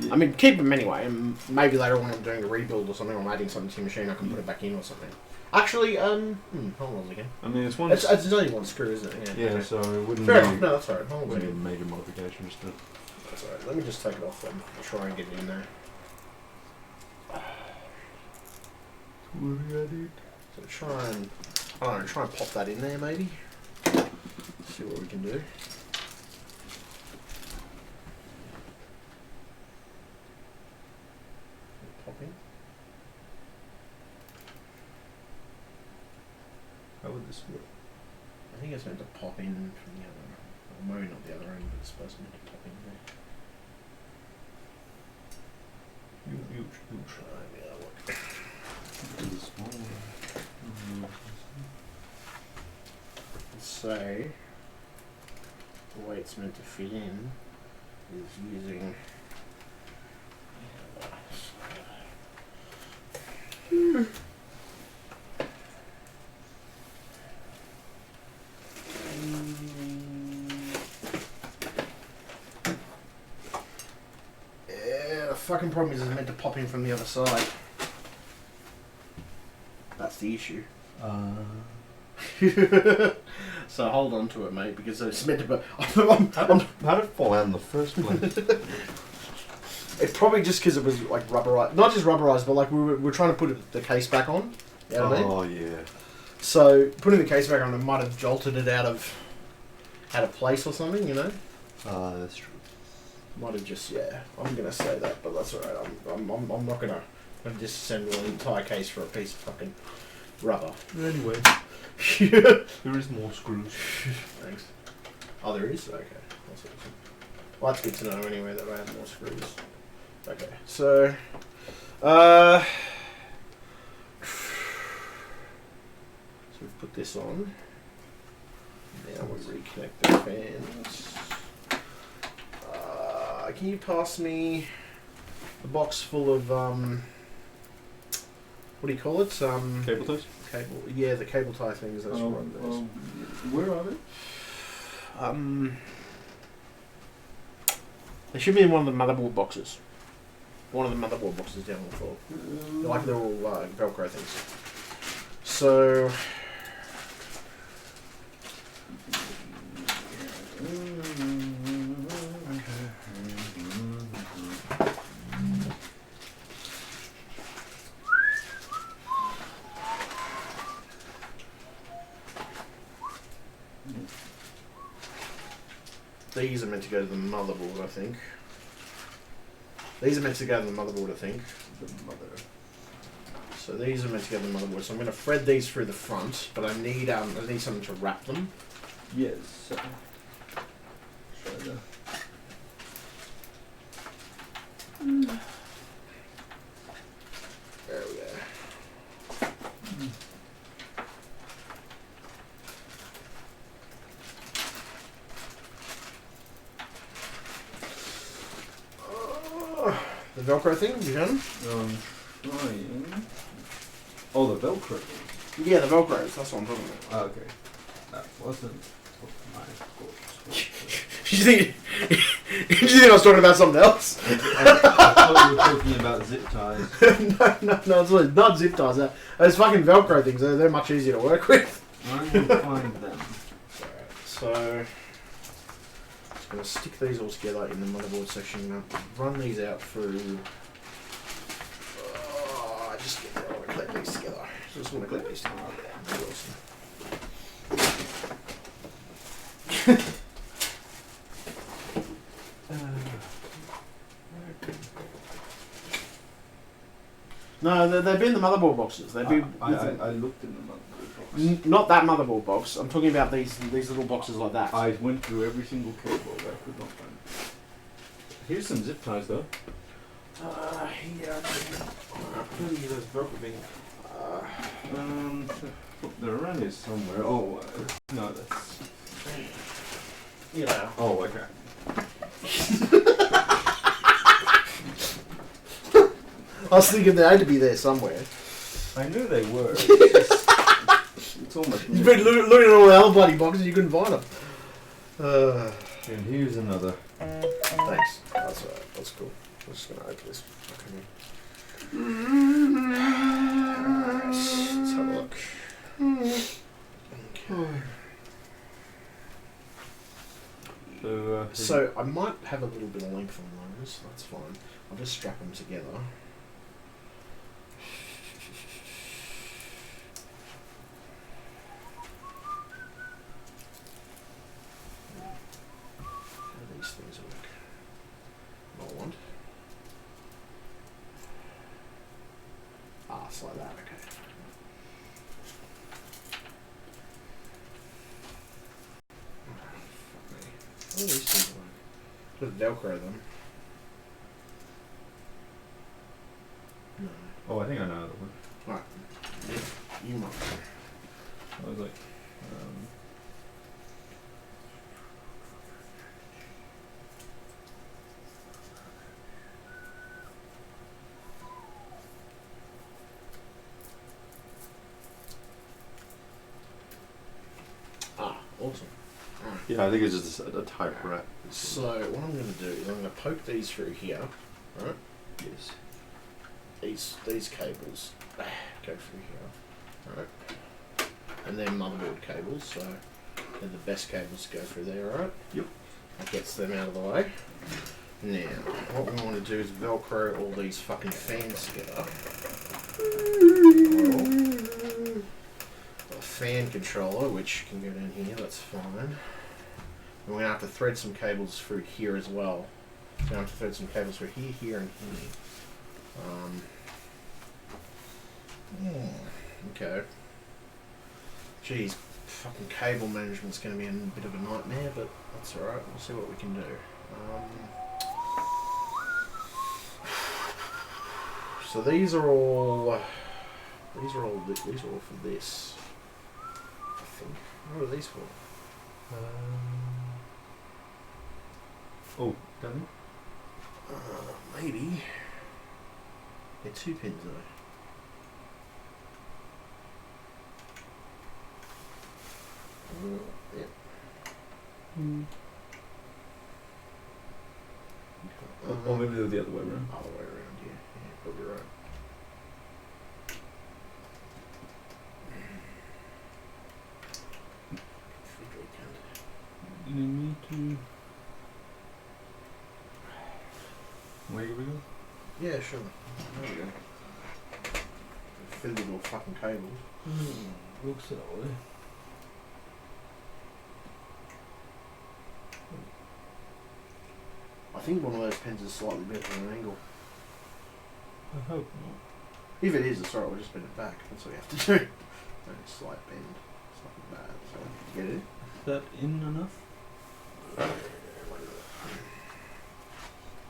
Yeah. I mean, keep them anyway, and maybe later when I'm doing a rebuild or something, or I'm adding something to your machine, I can put it back in or something. Actually, hold on again. I mean, it's one. It's only one screw, isn't it? yeah, okay. so it wouldn't Fair be, enough. No, that's alright. Hold on a wouldn't second. be major modifications to. That's alright. Let me just take it off then. I'll try and get it in there. So try and, I don't know, try and pop that in there maybe. See what we can do. Pop in. How would this work? I think it's meant to pop in from the other, well, maybe not the other end, but it's supposed to meant to pop in there. You Try maybe that'll work. really small. Let's say the way it's meant to fit in is using yeah, the fucking problem is it's meant to pop in from the other side. That's the issue. So hold on to it, mate, because it's meant to be. How did it fall out in the first place? It's probably just because it was like rubberized, not just rubberized, but like we were trying to put the case back on. You know what I mean? Oh yeah. So putting the case back on, it might have jolted it out of place or something. You know, That's true. might have just I'm gonna say that, but that's alright. I'm not gonna disassemble an entire case for a piece of fucking rubber. Anyway, there is more screws. Thanks. Oh, there is? Okay. That's awesome. Well, that's good to know anyway that I have more screws. Okay, so... so we've put this on. Now we reconnect the fans. Can you pass me a box full of, what do you call it? Cable ties? Cable. Yeah, the cable tie things. That's right. Where are they? They should be in one of the motherboard boxes. One of the motherboard boxes down on the floor. They're all Velcro things. So. These are meant to go to the motherboard, I think. These are meant to go to the motherboard, I think. The mother. So these are meant to go to the motherboard. So I'm going to thread these through the front, but I need something to wrap them. Yes. Try that. There we go. The Velcro thing, you done? Trying. Oh, the Velcro. Yeah, the Velcros. That's what I'm talking about. Okay. That wasn't my fault. Did you think I was talking about something else? I thought you were talking about zip ties. no, it's not zip ties. Those fucking Velcro things, they're much easier to work with. I will find them. So, I'm going to stick these all together in the motherboard section. I'm going to run these out through. I just want to clip these together. Just want to clip these together. That's awesome. No, they've been the motherboard boxes. They've been. I looked in the motherboard box. Not that motherboard box. I'm talking about these little boxes like that. I went through every single cable. I could not find it. Here's some zip ties though. Yeah. I'll use those Velcro things. They're around here somewhere. Oh, no, that's. You know. Oh, okay. I was thinking they had to be there somewhere. I knew they were. It's almost. You've been looking at all the other bloody boxes, you couldn't find them. And here's another. Thanks. That's alright. That's cool. I'm just gonna open this fucking. Alright, let's have a look. Okay. So I might have a little bit of length on those. That's fine. I'll just strap them together. How do these things work? Not one. Ah, it's like that. Okay. All these things work. Just Velcro them. No. Oh, I think I know that one. Right. You might. I was like, Ah, awesome. Alright. Yeah, I think it's just a type wrap. So what I'm going to do is I'm going to poke these through here, right? Yes. These cables go through here, right? And they're motherboard cables, so they're the best cables to go through there, right? Yep. That gets them out of the way. Now, what we want to do is Velcro all these fucking fans together. A fan controller, which can go down here, that's fine. And we're going to have to thread some cables through here as well. So we're going to have to thread some cables through here, here, and here. Okay. Geez, fucking cable management's going to be a bit of a nightmare, but that's alright. We'll see what we can do. So these are all for this. I think. What are these for? oh, done Maybe. They're 2 pins though. Yep. Or maybe they're the other way around. Other way around, yeah. Yeah, probably right. You need me to. Where do we go? Yeah, sure. There we go. Fiddly little fucking cables. Looks that way. I think one of those pins is slightly better than an angle. I hope not. If it is, it's alright, we'll just bend it back. That's what we have to do. Only a slight bend. It's nothing bad. So, get it? Is that in enough?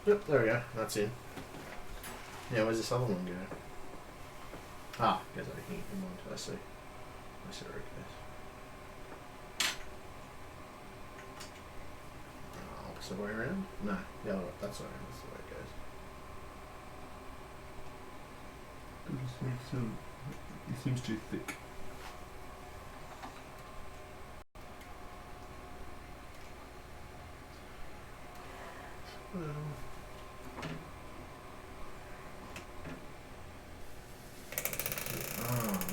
Yep, there we go. That's in. Yeah, where's this other one go? Ah, goes over here. Never mind. I see. I see where it goes. Opposite way around? No, the other way. That's the way. That's the way it goes. It seems too thick.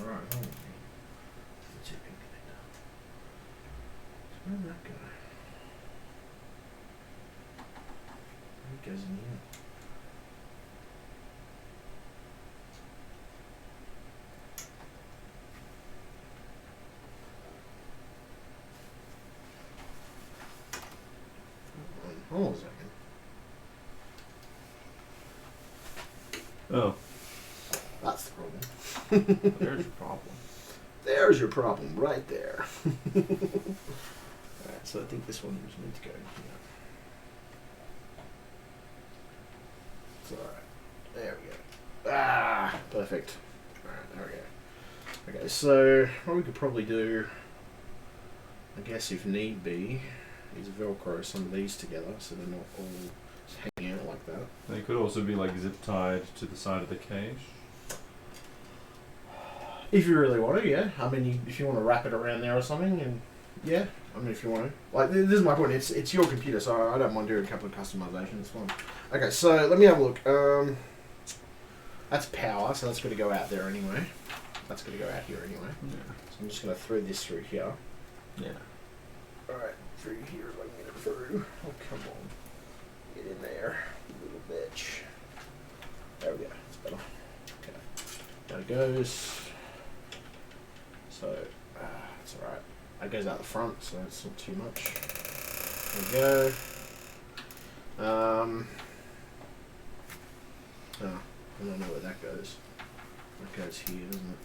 Right. The tipping connector. So where did that go? It goes in here. Hold on a second. Oh, That's the problem. there's your problem. There's your problem right there. Alright, so I think this one was meant to go in here. It's alright. There we go. Ah, perfect. Alright, there we go. Okay, so what we could probably do, I guess if need be, is Velcro some of these together so they're not all just hanging out like that. They could also be like zip tied to the side of the cage. If you really want to, yeah. I mean, if you want to wrap it around there or something, and yeah. I mean, if you want to. Like, this is my point. It's your computer, so I don't mind doing a couple of customizations. It's fine. Okay, so let me have a look. That's power, so that's going to go out there anyway. That's going to go out here anyway. Yeah. So I'm just going to thread this through here. Yeah. Alright, through here, if I can get it through. Oh, come on. Get in there, you little bitch. There we go, it's better. Okay. There it goes. So, it's alright. That goes out the front, so it's not too much. There we go. Oh, I don't know where that goes. That goes here, doesn't it?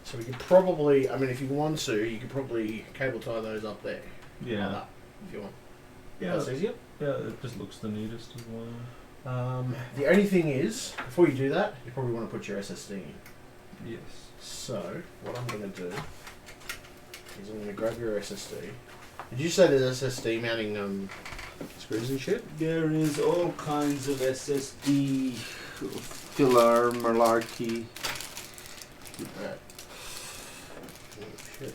So we could probably, I mean, if you want to, you could probably cable tie those up there. Yeah. Like that, if you want. Yeah. That's easier. Yeah, it just looks the neatest as well. The only thing is, before you do that, you probably want to put your SSD in. Yes. So, what I'm going to do is I'm going to grab your SSD. Did you say there's SSD mounting screws and shit? There is all kinds of SSD filler malarkey. Alright. Shit.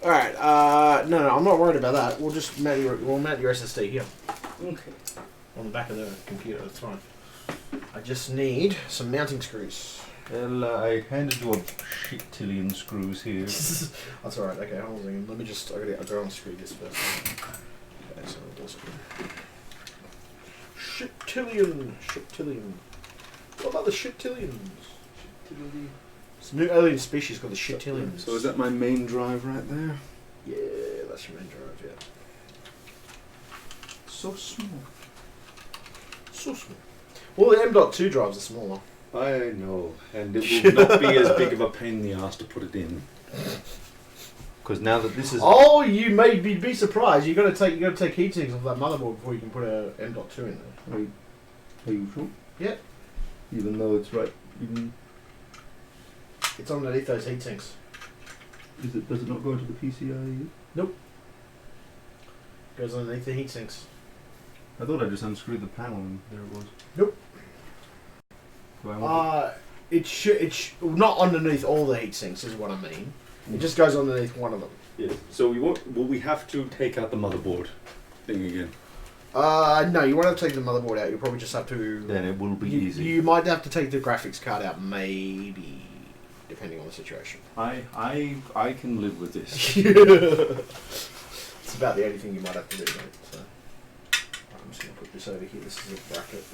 Alright, no, I'm not worried about that. We'll just mount your SSD here. Okay. On the back of the computer, that's fine. I just need some mounting screws. Well, I handed you a shittillion screws here. That's alright, okay, hold on a second. Let me just, I gotta unscrew this first. Okay, so I'll unscrew. Shittillion. What about the shittillions? It's a new alien species called the shittillions. So is that my main drive right there? Yeah, that's your main drive, yeah. So small. So small. Well, the M.2 drives are smaller. I know, and it will not be as big of a pain in the ass to put it in. Because now that this is... Oh, you made me be surprised. You got to take heat sinks off that motherboard before you can put a M.2 in there. Are you sure? Yeah. Even though it's right... It's underneath those heat sinks. Does it not go into the PCIe? Goes underneath the heat sinks. I thought I just unscrewed the panel and there it was. Nope. Do I want It should not underneath all the heat sinks is what I mean. It just goes underneath one of them. Yeah. So will we have to take out the motherboard thing again? No, you won't have to take the motherboard out. You'll probably just have to. Then it will be easy. You might have to take the graphics card out, maybe, depending on the situation. I can live with this. It's about the only thing you might have to do, mate. So I'm just gonna put this over here. This is a bracket.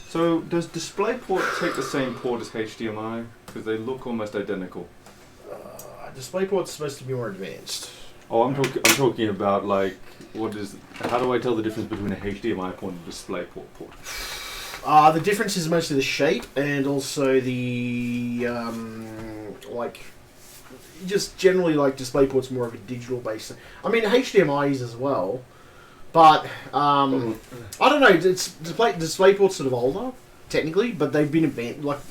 So does DisplayPort take the same port as HDMI? Because they look almost identical. DisplayPort's supposed to be more advanced. Oh, I'm talking about like how do I tell the difference between a HDMI port and a DisplayPort port? The difference is mostly the shape and also the just generally like DisplayPort's more of a digital based. I mean HDMI is as well, but I don't know. It's DisplayPort's sort of older technically, but they've been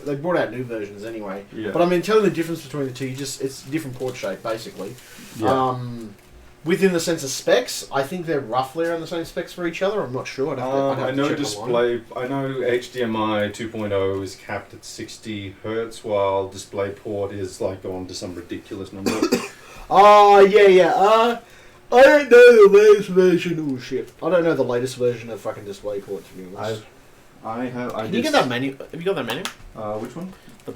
they brought out new versions anyway. Yeah. But I mean, telling the difference between the two, it's different port shape basically. Yeah. Within the sense of specs, I think they're roughly around the same specs for each other. I'm not sure. I'd have I to know check online. I know HDMI 2.0 is capped at 60 Hertz, while DisplayPort is like on to some ridiculous number. Yeah. I don't know the latest version. Oh shit! I don't know the latest version of fucking DisplayPort, to be honest. Can you get that menu? Have you got that menu? Which one? Well,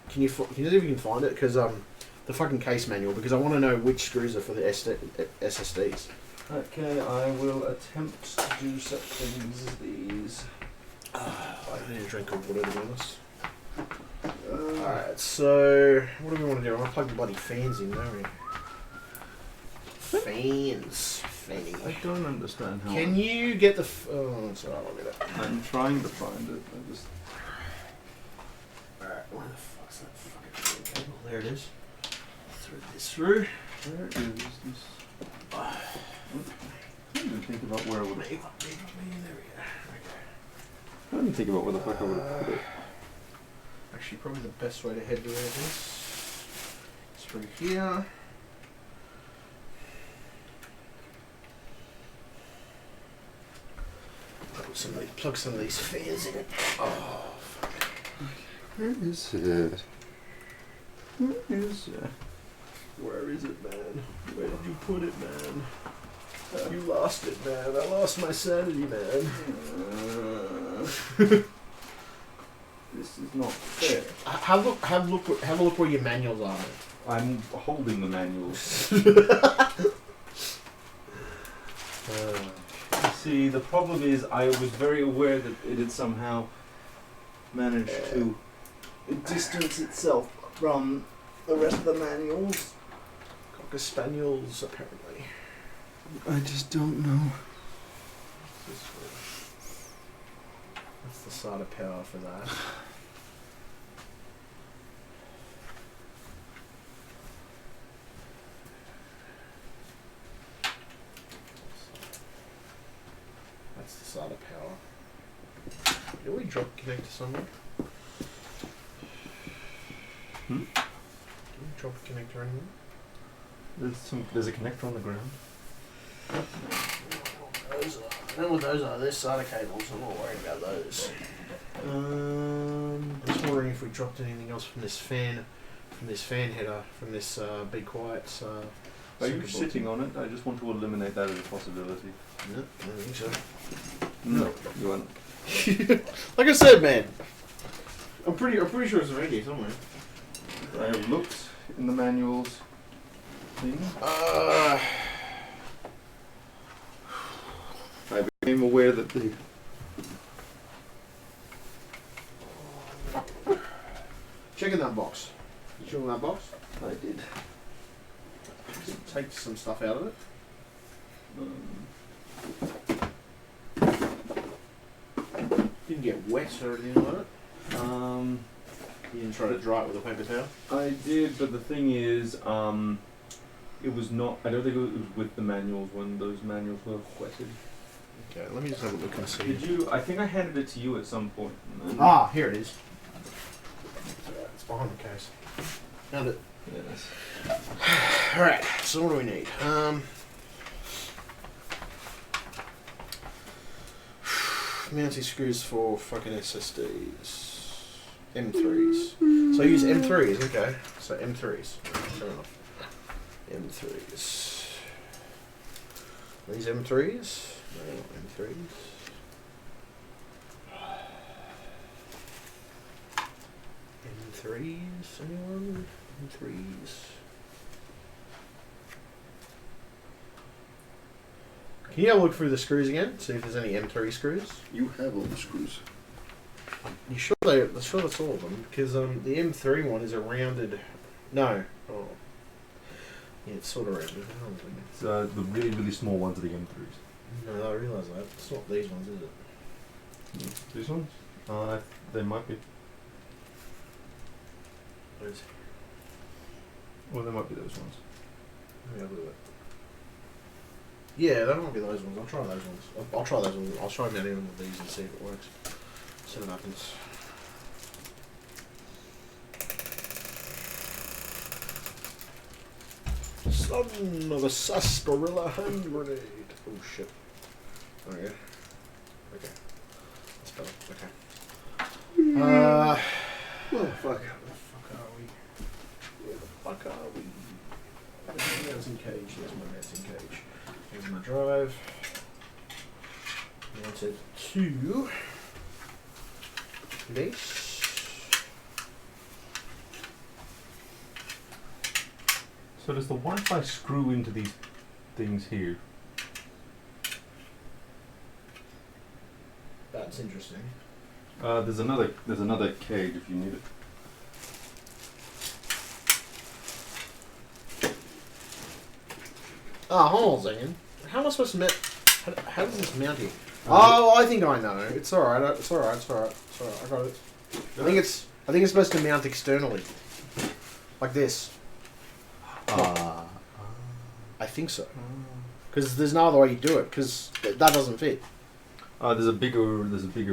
can you see if you can find it? Because the fucking case manual. Because I want to know which screws are for the SSDs. Okay, I will attempt to do such things as these. I need a drink of water, to be honest. Alright, so what do we want to do? I want to plug the bloody fans in, don't we? Fans. I don't understand how. Can you get the... oh, that's alright, I'll get it. I'm trying to find it. I just... Alright, where the fuck's that fucking cable? There it is. Thread this through. Where is this? I didn't even think about where I would have... There we go. Okay. I didn't think about where the fuck I would have put it. Actually, probably the best way to head to this is through here. plug some of these fans in. Oh, Where is it? Where is it? where is it, man? Where did you put it, man? You lost it, man. I lost my sanity, man. This is not fair. Have a look where your manuals are. I'm holding the manuals. See, the problem is I was very aware that it had somehow managed to distance itself from the rest of the manuals. Cocker Spaniels, apparently. I just don't know. That's the side of power for that. That's the side of power. Did we drop connector somewhere? Hmm? Did we drop a connector anywhere? There's a connector on the ground. I know what those are. They're SATA cables. I'm not worried about those. Just wondering if we dropped anything else from this fan header, from this Be Quiet. Are you sitting on it? I just want to eliminate that as a possibility. No, I don't think so. No, you aren't. Like I said, man, I'm pretty sure it's around here somewhere. I have looked in the manuals. Thing. I became aware that the Check in that box. You sure in that box? I did. Take some stuff out of it. Didn't get wet or anything like it. You didn't try to dry it with a paper towel. I did, but the thing is, it was not. I don't think it was with the manuals when those manuals were wetted. Okay, let me just have a look and see. Did you? I think I handed it to you at some point. and then- Ah, here it is. It's behind the case. Found it. Yes. Alright, so what do we need? Mounting screws for fucking SSDs. M3s. So I use M3s, okay. So M3s. Fair enough. M3s. Are these M3s? No, not M3s. M3s, anyone? M3s. Can you have a look through the screws again? See if there's any M3 screws? You have all the screws. You sure sure that's all of them? Because the M3 one is a rounded. No. Oh. Yeah, it's sort of rounded. It's the really, really small ones are the M3s. No, I realise that. It's not these ones, is it? These ones? They might be. Those. Well, they might be those ones. Let me have a look. Yeah, that might be those ones. I'll try those ones. I'll try those ones. I'll try mounting them with these and see if it works. See what happens. Son of a sarsaparilla hand grenade. Oh shit. Okay. Okay. That's better. Okay. Oh, fuck. Where the fuck are we? Where the fuck are we? There's my mounting cage. There's my mounting cage. Here's my drive. Mounted to base. So does the Wi-Fi screw into these things here? That's interesting. There's another cage if you need it. Ah, hold on a second. How am I supposed to mount? How does this mount here? Oh, I think I know. It's alright. It's alright. It's alright. It's alright. I got it. I think it's supposed to mount externally, like this. I think so. Because there's no other way you do it. Because that doesn't fit. There's a bigger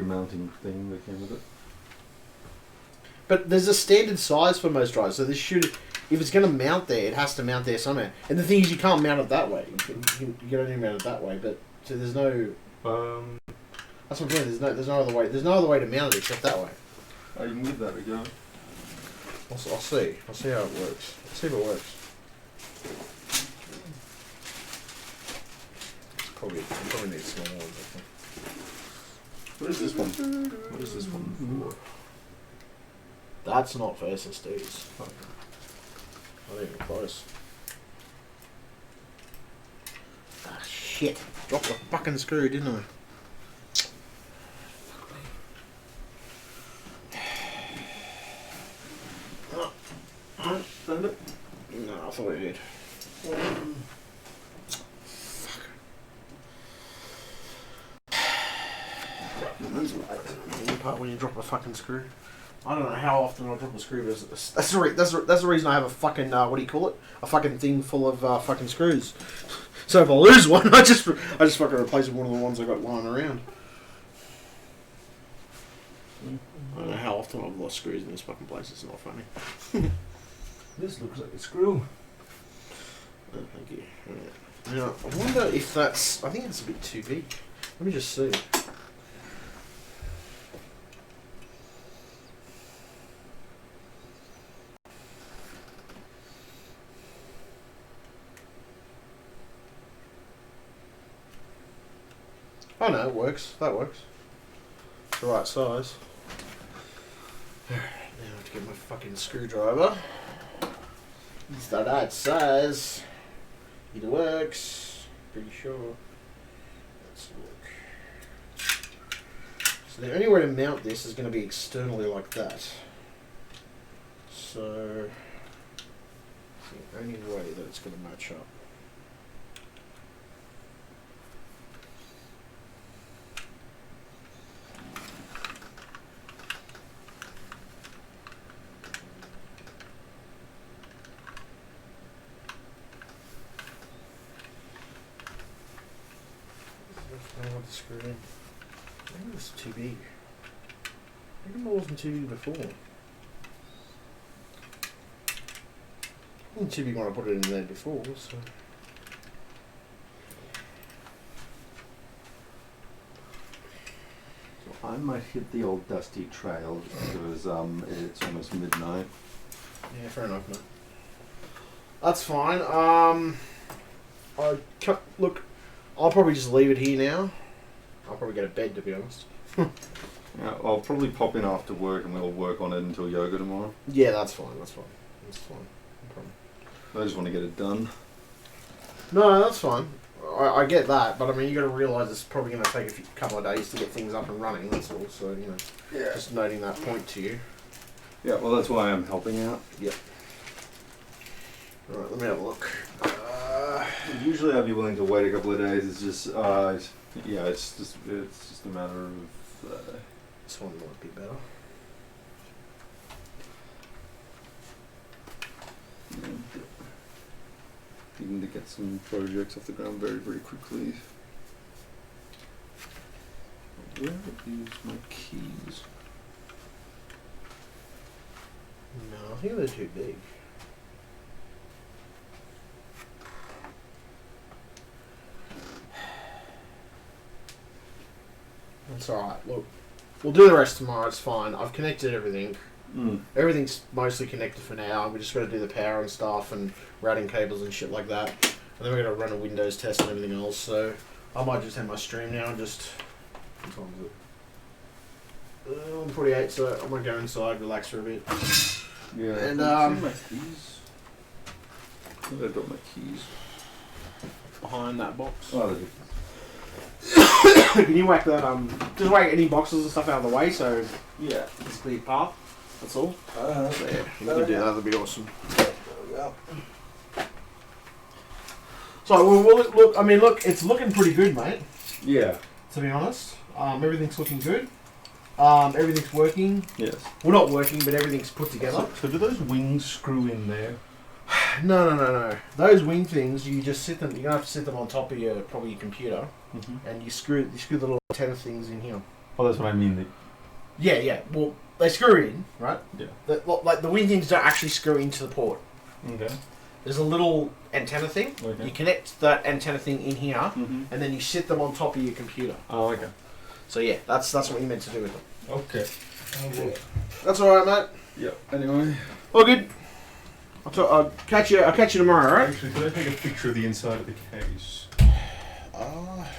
mounting thing that came with it. But there's a standard size for most drives, so this should, if it's going to mount there, it has to mount there somewhere. And the thing is, you can't mount it that way. You can only mount it that way, but so there's no. That's what I'm saying. There's no other way. There's no other way to mount it except that way. Oh, you can give that a go. I'll see. I'll see how it works. I'll see if it works. Probably need small ones. I think. What is this one? What is this one for? That's not for SSDs. Not even close. Ah, shit. Dropped the fucking screw, didn't I? Found it? No, I thought I did. That's the part when you drop a fucking screw. I don't know how often I drop a screw, but that's the reason I have a fucking what do you call it? A fucking thing full of fucking screws. So if I lose one, I just fucking replace it with one of the ones I got lying around. I don't know how often I've lost screws in this fucking place. It's not funny. This looks like a screw. Oh, thank you. Right. Now, I wonder if that's... I think it's a bit too big. Let me just see. Oh no, it works. That works. It's the right size. Now I have to get my fucking screwdriver. It's the right size. It works. Pretty sure. Let's look. So the only way to mount this is going to be externally like that. So it's the only way that it's going to match up. I want to screw it in. Maybe it's too big. Maybe it wasn't too big before. It wasn't too big when I put it in there before, so. I might hit the old dusty trail just because it's almost midnight. Yeah, fair enough, mate. That's fine. Look, I'll probably just leave it here now. I'll probably go to bed, to be honest. Yeah, I'll probably pop in after work and we'll work on it until yoga tomorrow. Yeah, that's fine. That's fine. That's fine. No problem. I just want to get it done. No, that's fine. I get that, but I mean, you got to realise it's probably going to take a couple of days to get things up and running. That's all. So Yeah. just noting that point to you. Yeah, well, that's why I'm helping out. Yep. All right, let me have a look. Usually I'd be willing to wait a couple of days. It's just, yeah, it's just a matter of. This one might be better. Needing to get some projects off the ground very, very quickly. Where is my keys? No, I think they're too big. That's alright. Look, we'll do the rest tomorrow. It's fine. I've connected everything. Everything's mostly connected for now. We just got to do the power and stuff and routing cables and shit like that. And then we're going to run a Windows test and everything else. So I might just end my stream now and just... What time is it? 1:48, so I might go inside, relax for a bit. Yeah. And, my keys. Where did I drop my keys? Behind that box. Oh, there. Can you whack that, just whack any boxes and stuff out of the way so Yeah. it's a clear path? That's all? There. You can do that, that'd be awesome. There we go. So, look, it's looking pretty good, mate, Yeah. to be honest. Everything's looking good. Everything's working. Yes. Well, not working, but everything's put together. So do those wings screw in there? No. Those wing things, you just sit them. You're gonna have to sit them on top of your computer, and you screw the little antenna things in here. Oh, that's what I mean. Yeah. Well, they screw in, right? Yeah. Like the wing things don't actually screw into the port. Okay. There's a little antenna thing. Okay. You connect that antenna thing in here, Mm-hmm. and then you sit them on top of your computer. Oh, okay. So yeah, that's what you meant to do with them. Okay. That's all right, mate. Yeah. Anyway. All good. I'll catch you tomorrow, all right? Actually, could I take a picture of the inside of the case?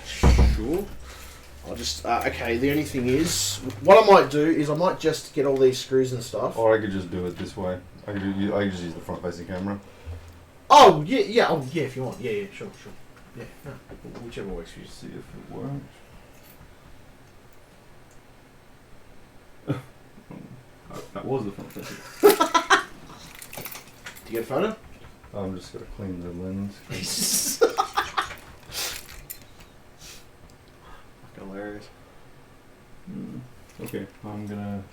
Sure. I'll just okay. The only thing is, what I might do is I might just get all these screws and stuff. Or I could just do it this way. I could just use the front-facing camera. Oh yeah. Oh yeah. If you want. Yeah. Sure. Yeah. No, whichever works for you. See if it works. That was the front-facing. Do you get a photo? I'm just gonna clean the lens. Fucking hilarious. Okay, I'm gonna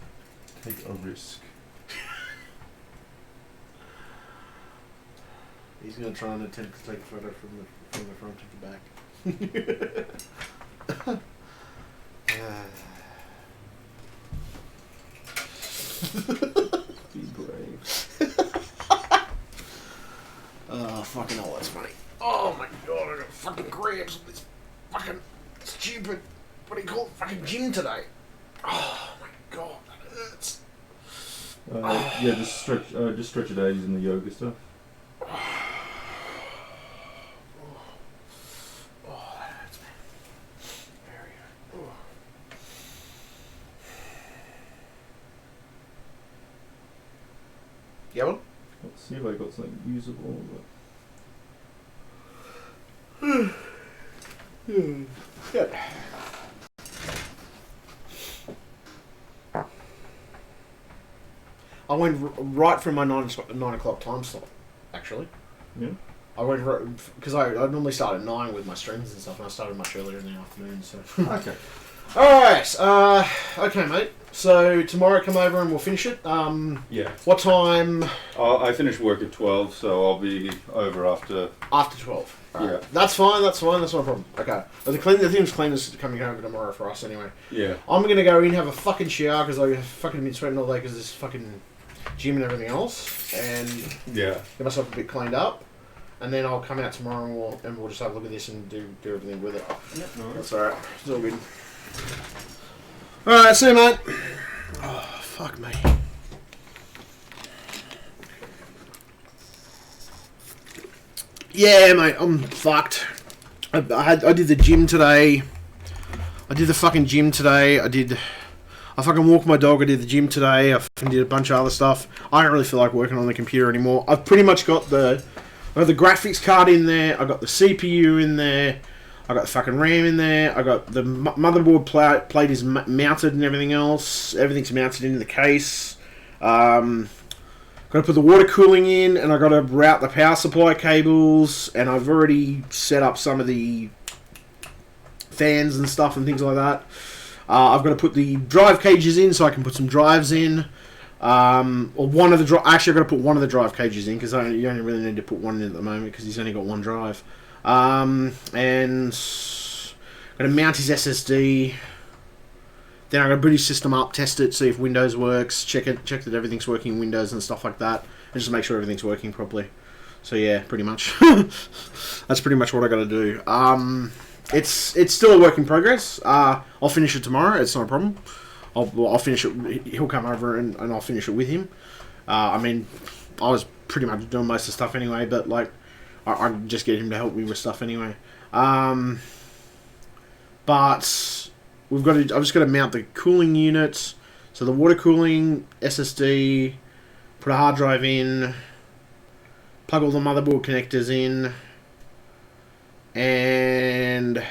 take a risk. He's gonna try and attempt to take a photo from the front to the back. Be brave. Oh, fucking hell, that's funny. Oh my god, I got fucking cramps with this fucking stupid, what do you call it, fucking gym today. Oh my god, that hurts. Yeah, just stretch it out using the yoga stuff. Oh, that hurts, man. Very good. Oh. You have one? Let's see if I got something usable. Good. I went right from my 9 o'clock time slot, actually. Yeah. I went because I normally start at 9 with my streams and stuff, and I started much earlier in the afternoon. So. Okay. All right. Okay, mate. So tomorrow, come over and we'll finish it. Yeah. What time? I finish work at 12, so I'll be over after. After 12. All right. Yeah. That's fine. That's no problem. Okay. But the thing's cleaners coming over tomorrow for us anyway. Yeah. I'm gonna go in, have a fucking shower because I fucking been sweating all day because this fucking gym and everything else, and Yeah. get myself a bit cleaned up, and then I'll come out tomorrow and we'll just have a look at this and do everything with it. Yep. No worries. That's alright. It's all good. Alright, see you, mate. Oh, fuck me. Yeah, mate, I'm fucked. I did the gym today. I did the fucking gym today. I fucking walked my dog. I did the gym today. I fucking did a bunch of other stuff. I don't really feel like working on the computer anymore. I've pretty much got the graphics card in there. I got the CPU in there. I got the fucking RAM in there. I got the motherboard plate is mounted and everything else. Everything's mounted into the case. Got to put the water cooling in, and I got to route the power supply cables. And I've already set up some of the fans and stuff and things like that. I've got to put the drive cages in so I can put some drives in. Or one of the actually, I've got to put one of the drive cages in because you only really need to put one in at the moment because he's only got one drive. And got to mount his SSD. Then I'm going to boot his system up, test it, see if Windows works, check that everything's working in Windows and stuff like that, and just make sure everything's working properly. So yeah, pretty much. That's pretty much what I got to do. It's still a work in progress. I'll finish it tomorrow. It's not a problem. I'll finish it. He'll come over and I'll finish it with him. I mean, I was pretty much doing most of the stuff anyway, but like, I just get him to help me with stuff anyway. But I've just got to mount the cooling unit. So the water cooling, SSD, put a hard drive in, plug all the motherboard connectors in, and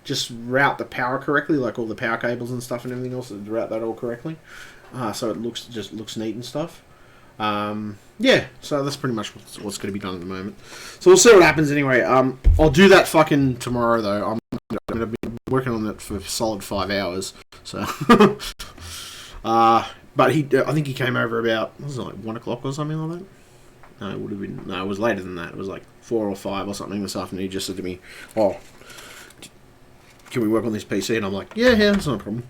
just route the power correctly, like all the power cables and stuff and everything else, route that all correctly. So it looks neat and stuff. Yeah, so that's pretty much what's going to be done at the moment. So we'll see what happens anyway. I'll do that fucking tomorrow though. I'm going to be working on that for a solid 5 hours. So, but I think he came over about, what was it, like 1 o'clock or something like that? No, it would have been, no, it was later than that. It was like 4 or 5 or something this afternoon. He just said to me, "Oh, can we work on this PC?" And I'm like, yeah, that's not a problem.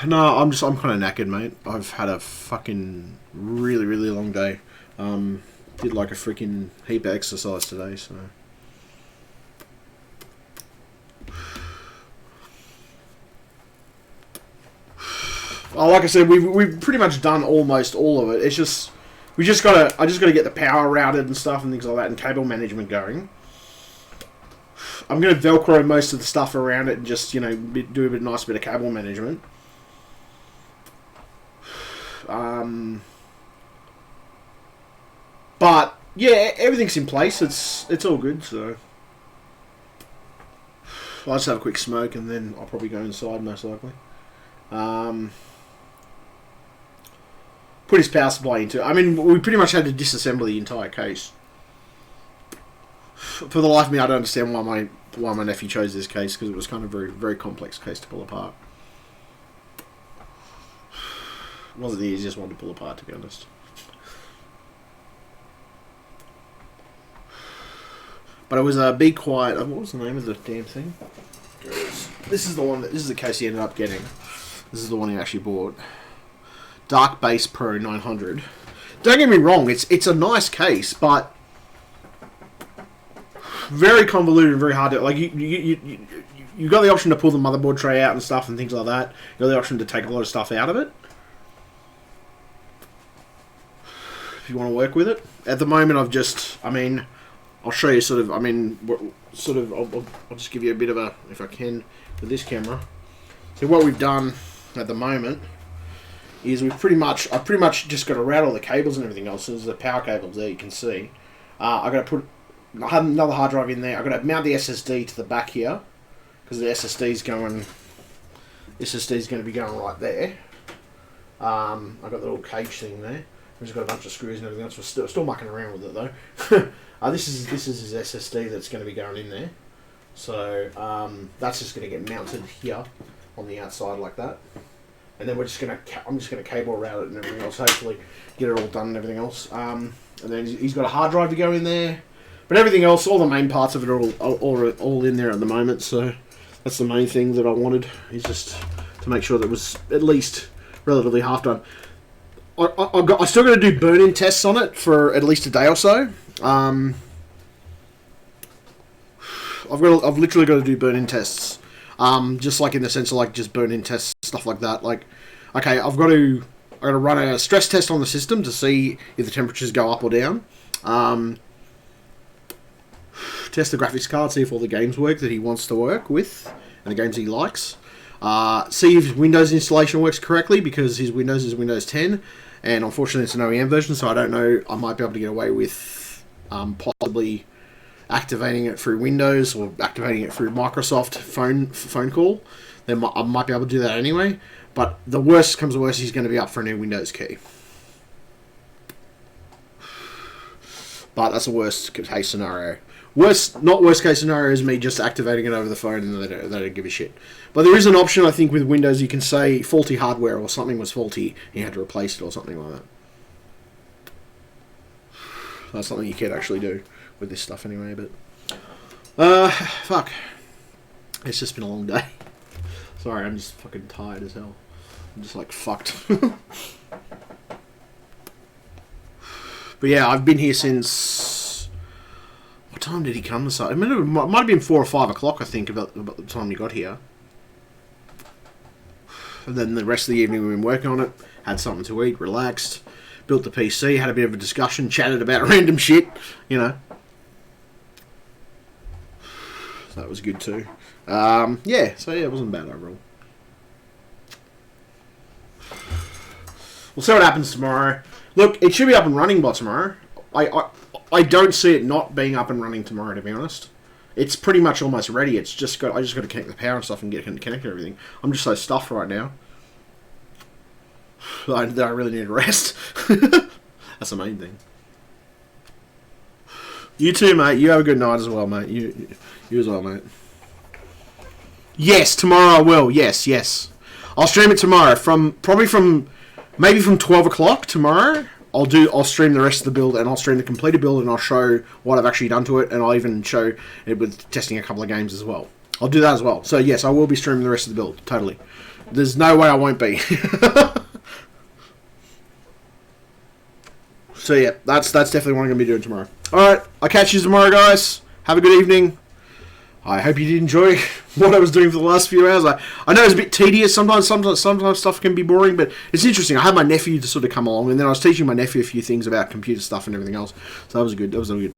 No, I'm kind of knackered, mate. I've had a fucking really, really long day. Did like a freaking heap of exercise today, so. like I said, we've pretty much done almost all of it. It's just I just gotta get the power routed and stuff and things like that, and cable management going. I'm gonna Velcro most of the stuff around it and just do a nice bit of cable management. But yeah, everything's in place. It's all good. So I'll just have a quick smoke and then I'll probably go inside most likely. Put his power supply into it. I mean, we pretty much had to disassemble the entire case. For the life of me, I don't understand why my nephew chose this case, because it was kind of a very, very complex case to pull apart. It wasn't the easiest one to pull apart, to be honest. But it was a Be Quiet. What was the name of the damn thing? This is the case he ended up getting. This is the one he actually bought. Dark Base Pro 900. Don't get me wrong, it's a nice case, but very convoluted and very hard to you got the option to pull the motherboard tray out and stuff and things like that. You got the option to take a lot of stuff out of it if you want to work with it. At the moment, I'll show you I'll just give you a bit of a, if I can, with this camera. So what we've done at the moment is I've pretty much just got to route all the cables and everything else. So there's the power cables there, you can see. I have another hard drive in there. I've got to mount the SSD to the back here, because the SSD is going to be going right there. I've got the little cage thing there. We've just got a bunch of screws and everything else. We're still mucking around with it though. This is his SSD that's going to be going in there. So that's just going to get mounted here on the outside like that. And then I'm just going to cable route it and everything else. Hopefully get it all done and everything else. And then he's got a hard drive to go in there. But everything else, all the main parts of it are all in there at the moment. So that's the main thing that I wanted, is just to make sure that it was at least relatively half done. I still got to do burn-in tests on it for at least a day or so. I've literally got to do burn-in tests. Just like in the sense of like just burn-in tests, stuff like that. Like, okay, I've got to run a stress test on the system to see if the temperatures go up or down. Test the graphics card, see if all the games work that he wants to work with, and the games he likes. See if Windows installation works correctly, because his Windows is Windows 10, and unfortunately it's an OEM version, so I don't know, I might be able to get away with possibly activating it through Windows or activating it through Microsoft phone call. Then I might be able to do that anyway, but the worst comes to worst, he's going to be up for a new Windows key. But that's a worst case scenario. Not worst case scenario is me just activating it over the phone and they don't give a shit. But there is an option, I think, with Windows. You can say faulty hardware or something was faulty, and you had to replace it or something like that. That's something you can actually do with this stuff anyway. But fuck, it's just been a long day. Sorry, I'm just fucking tired as hell. I'm just like fucked. But yeah, I've been here since... What time did he come this night? I mean, it might have been 4 or 5 o'clock, I think, about the time you got here. And then the rest of the evening we've been working on it, had something to eat, relaxed, built the PC, had a bit of a discussion, chatted about random shit, you know. So that was good too. Yeah, so yeah, it wasn't bad overall. We'll see what happens tomorrow. Look, it should be up and running by tomorrow. I don't see it not being up and running tomorrow, to be honest. It's pretty much almost ready. I just got to connect the power and stuff and get connected and everything. I'm just so stuffed right now. I really need a rest. That's the main thing. You too, mate. You have a good night as well, mate. You as well, mate. Yes, tomorrow I will. Yes. I'll stream it tomorrow maybe from 12 o'clock tomorrow. I'll stream the rest of the build, and I'll stream the completed build, and I'll show what I've actually done to it, and I'll even show it with testing a couple of games as well. I'll do that as well. So yes, I will be streaming the rest of the build, totally. There's no way I won't be. So yeah, that's definitely what I'm going to be doing tomorrow. Alright, I'll catch you tomorrow, guys. Have a good evening. I hope you did enjoy what I was doing for the last few hours. I know it's a bit tedious. Sometimes stuff can be boring, but it's interesting. I had my nephew to sort of come along, and then I was teaching my nephew a few things about computer stuff and everything else. So that was good. That was good.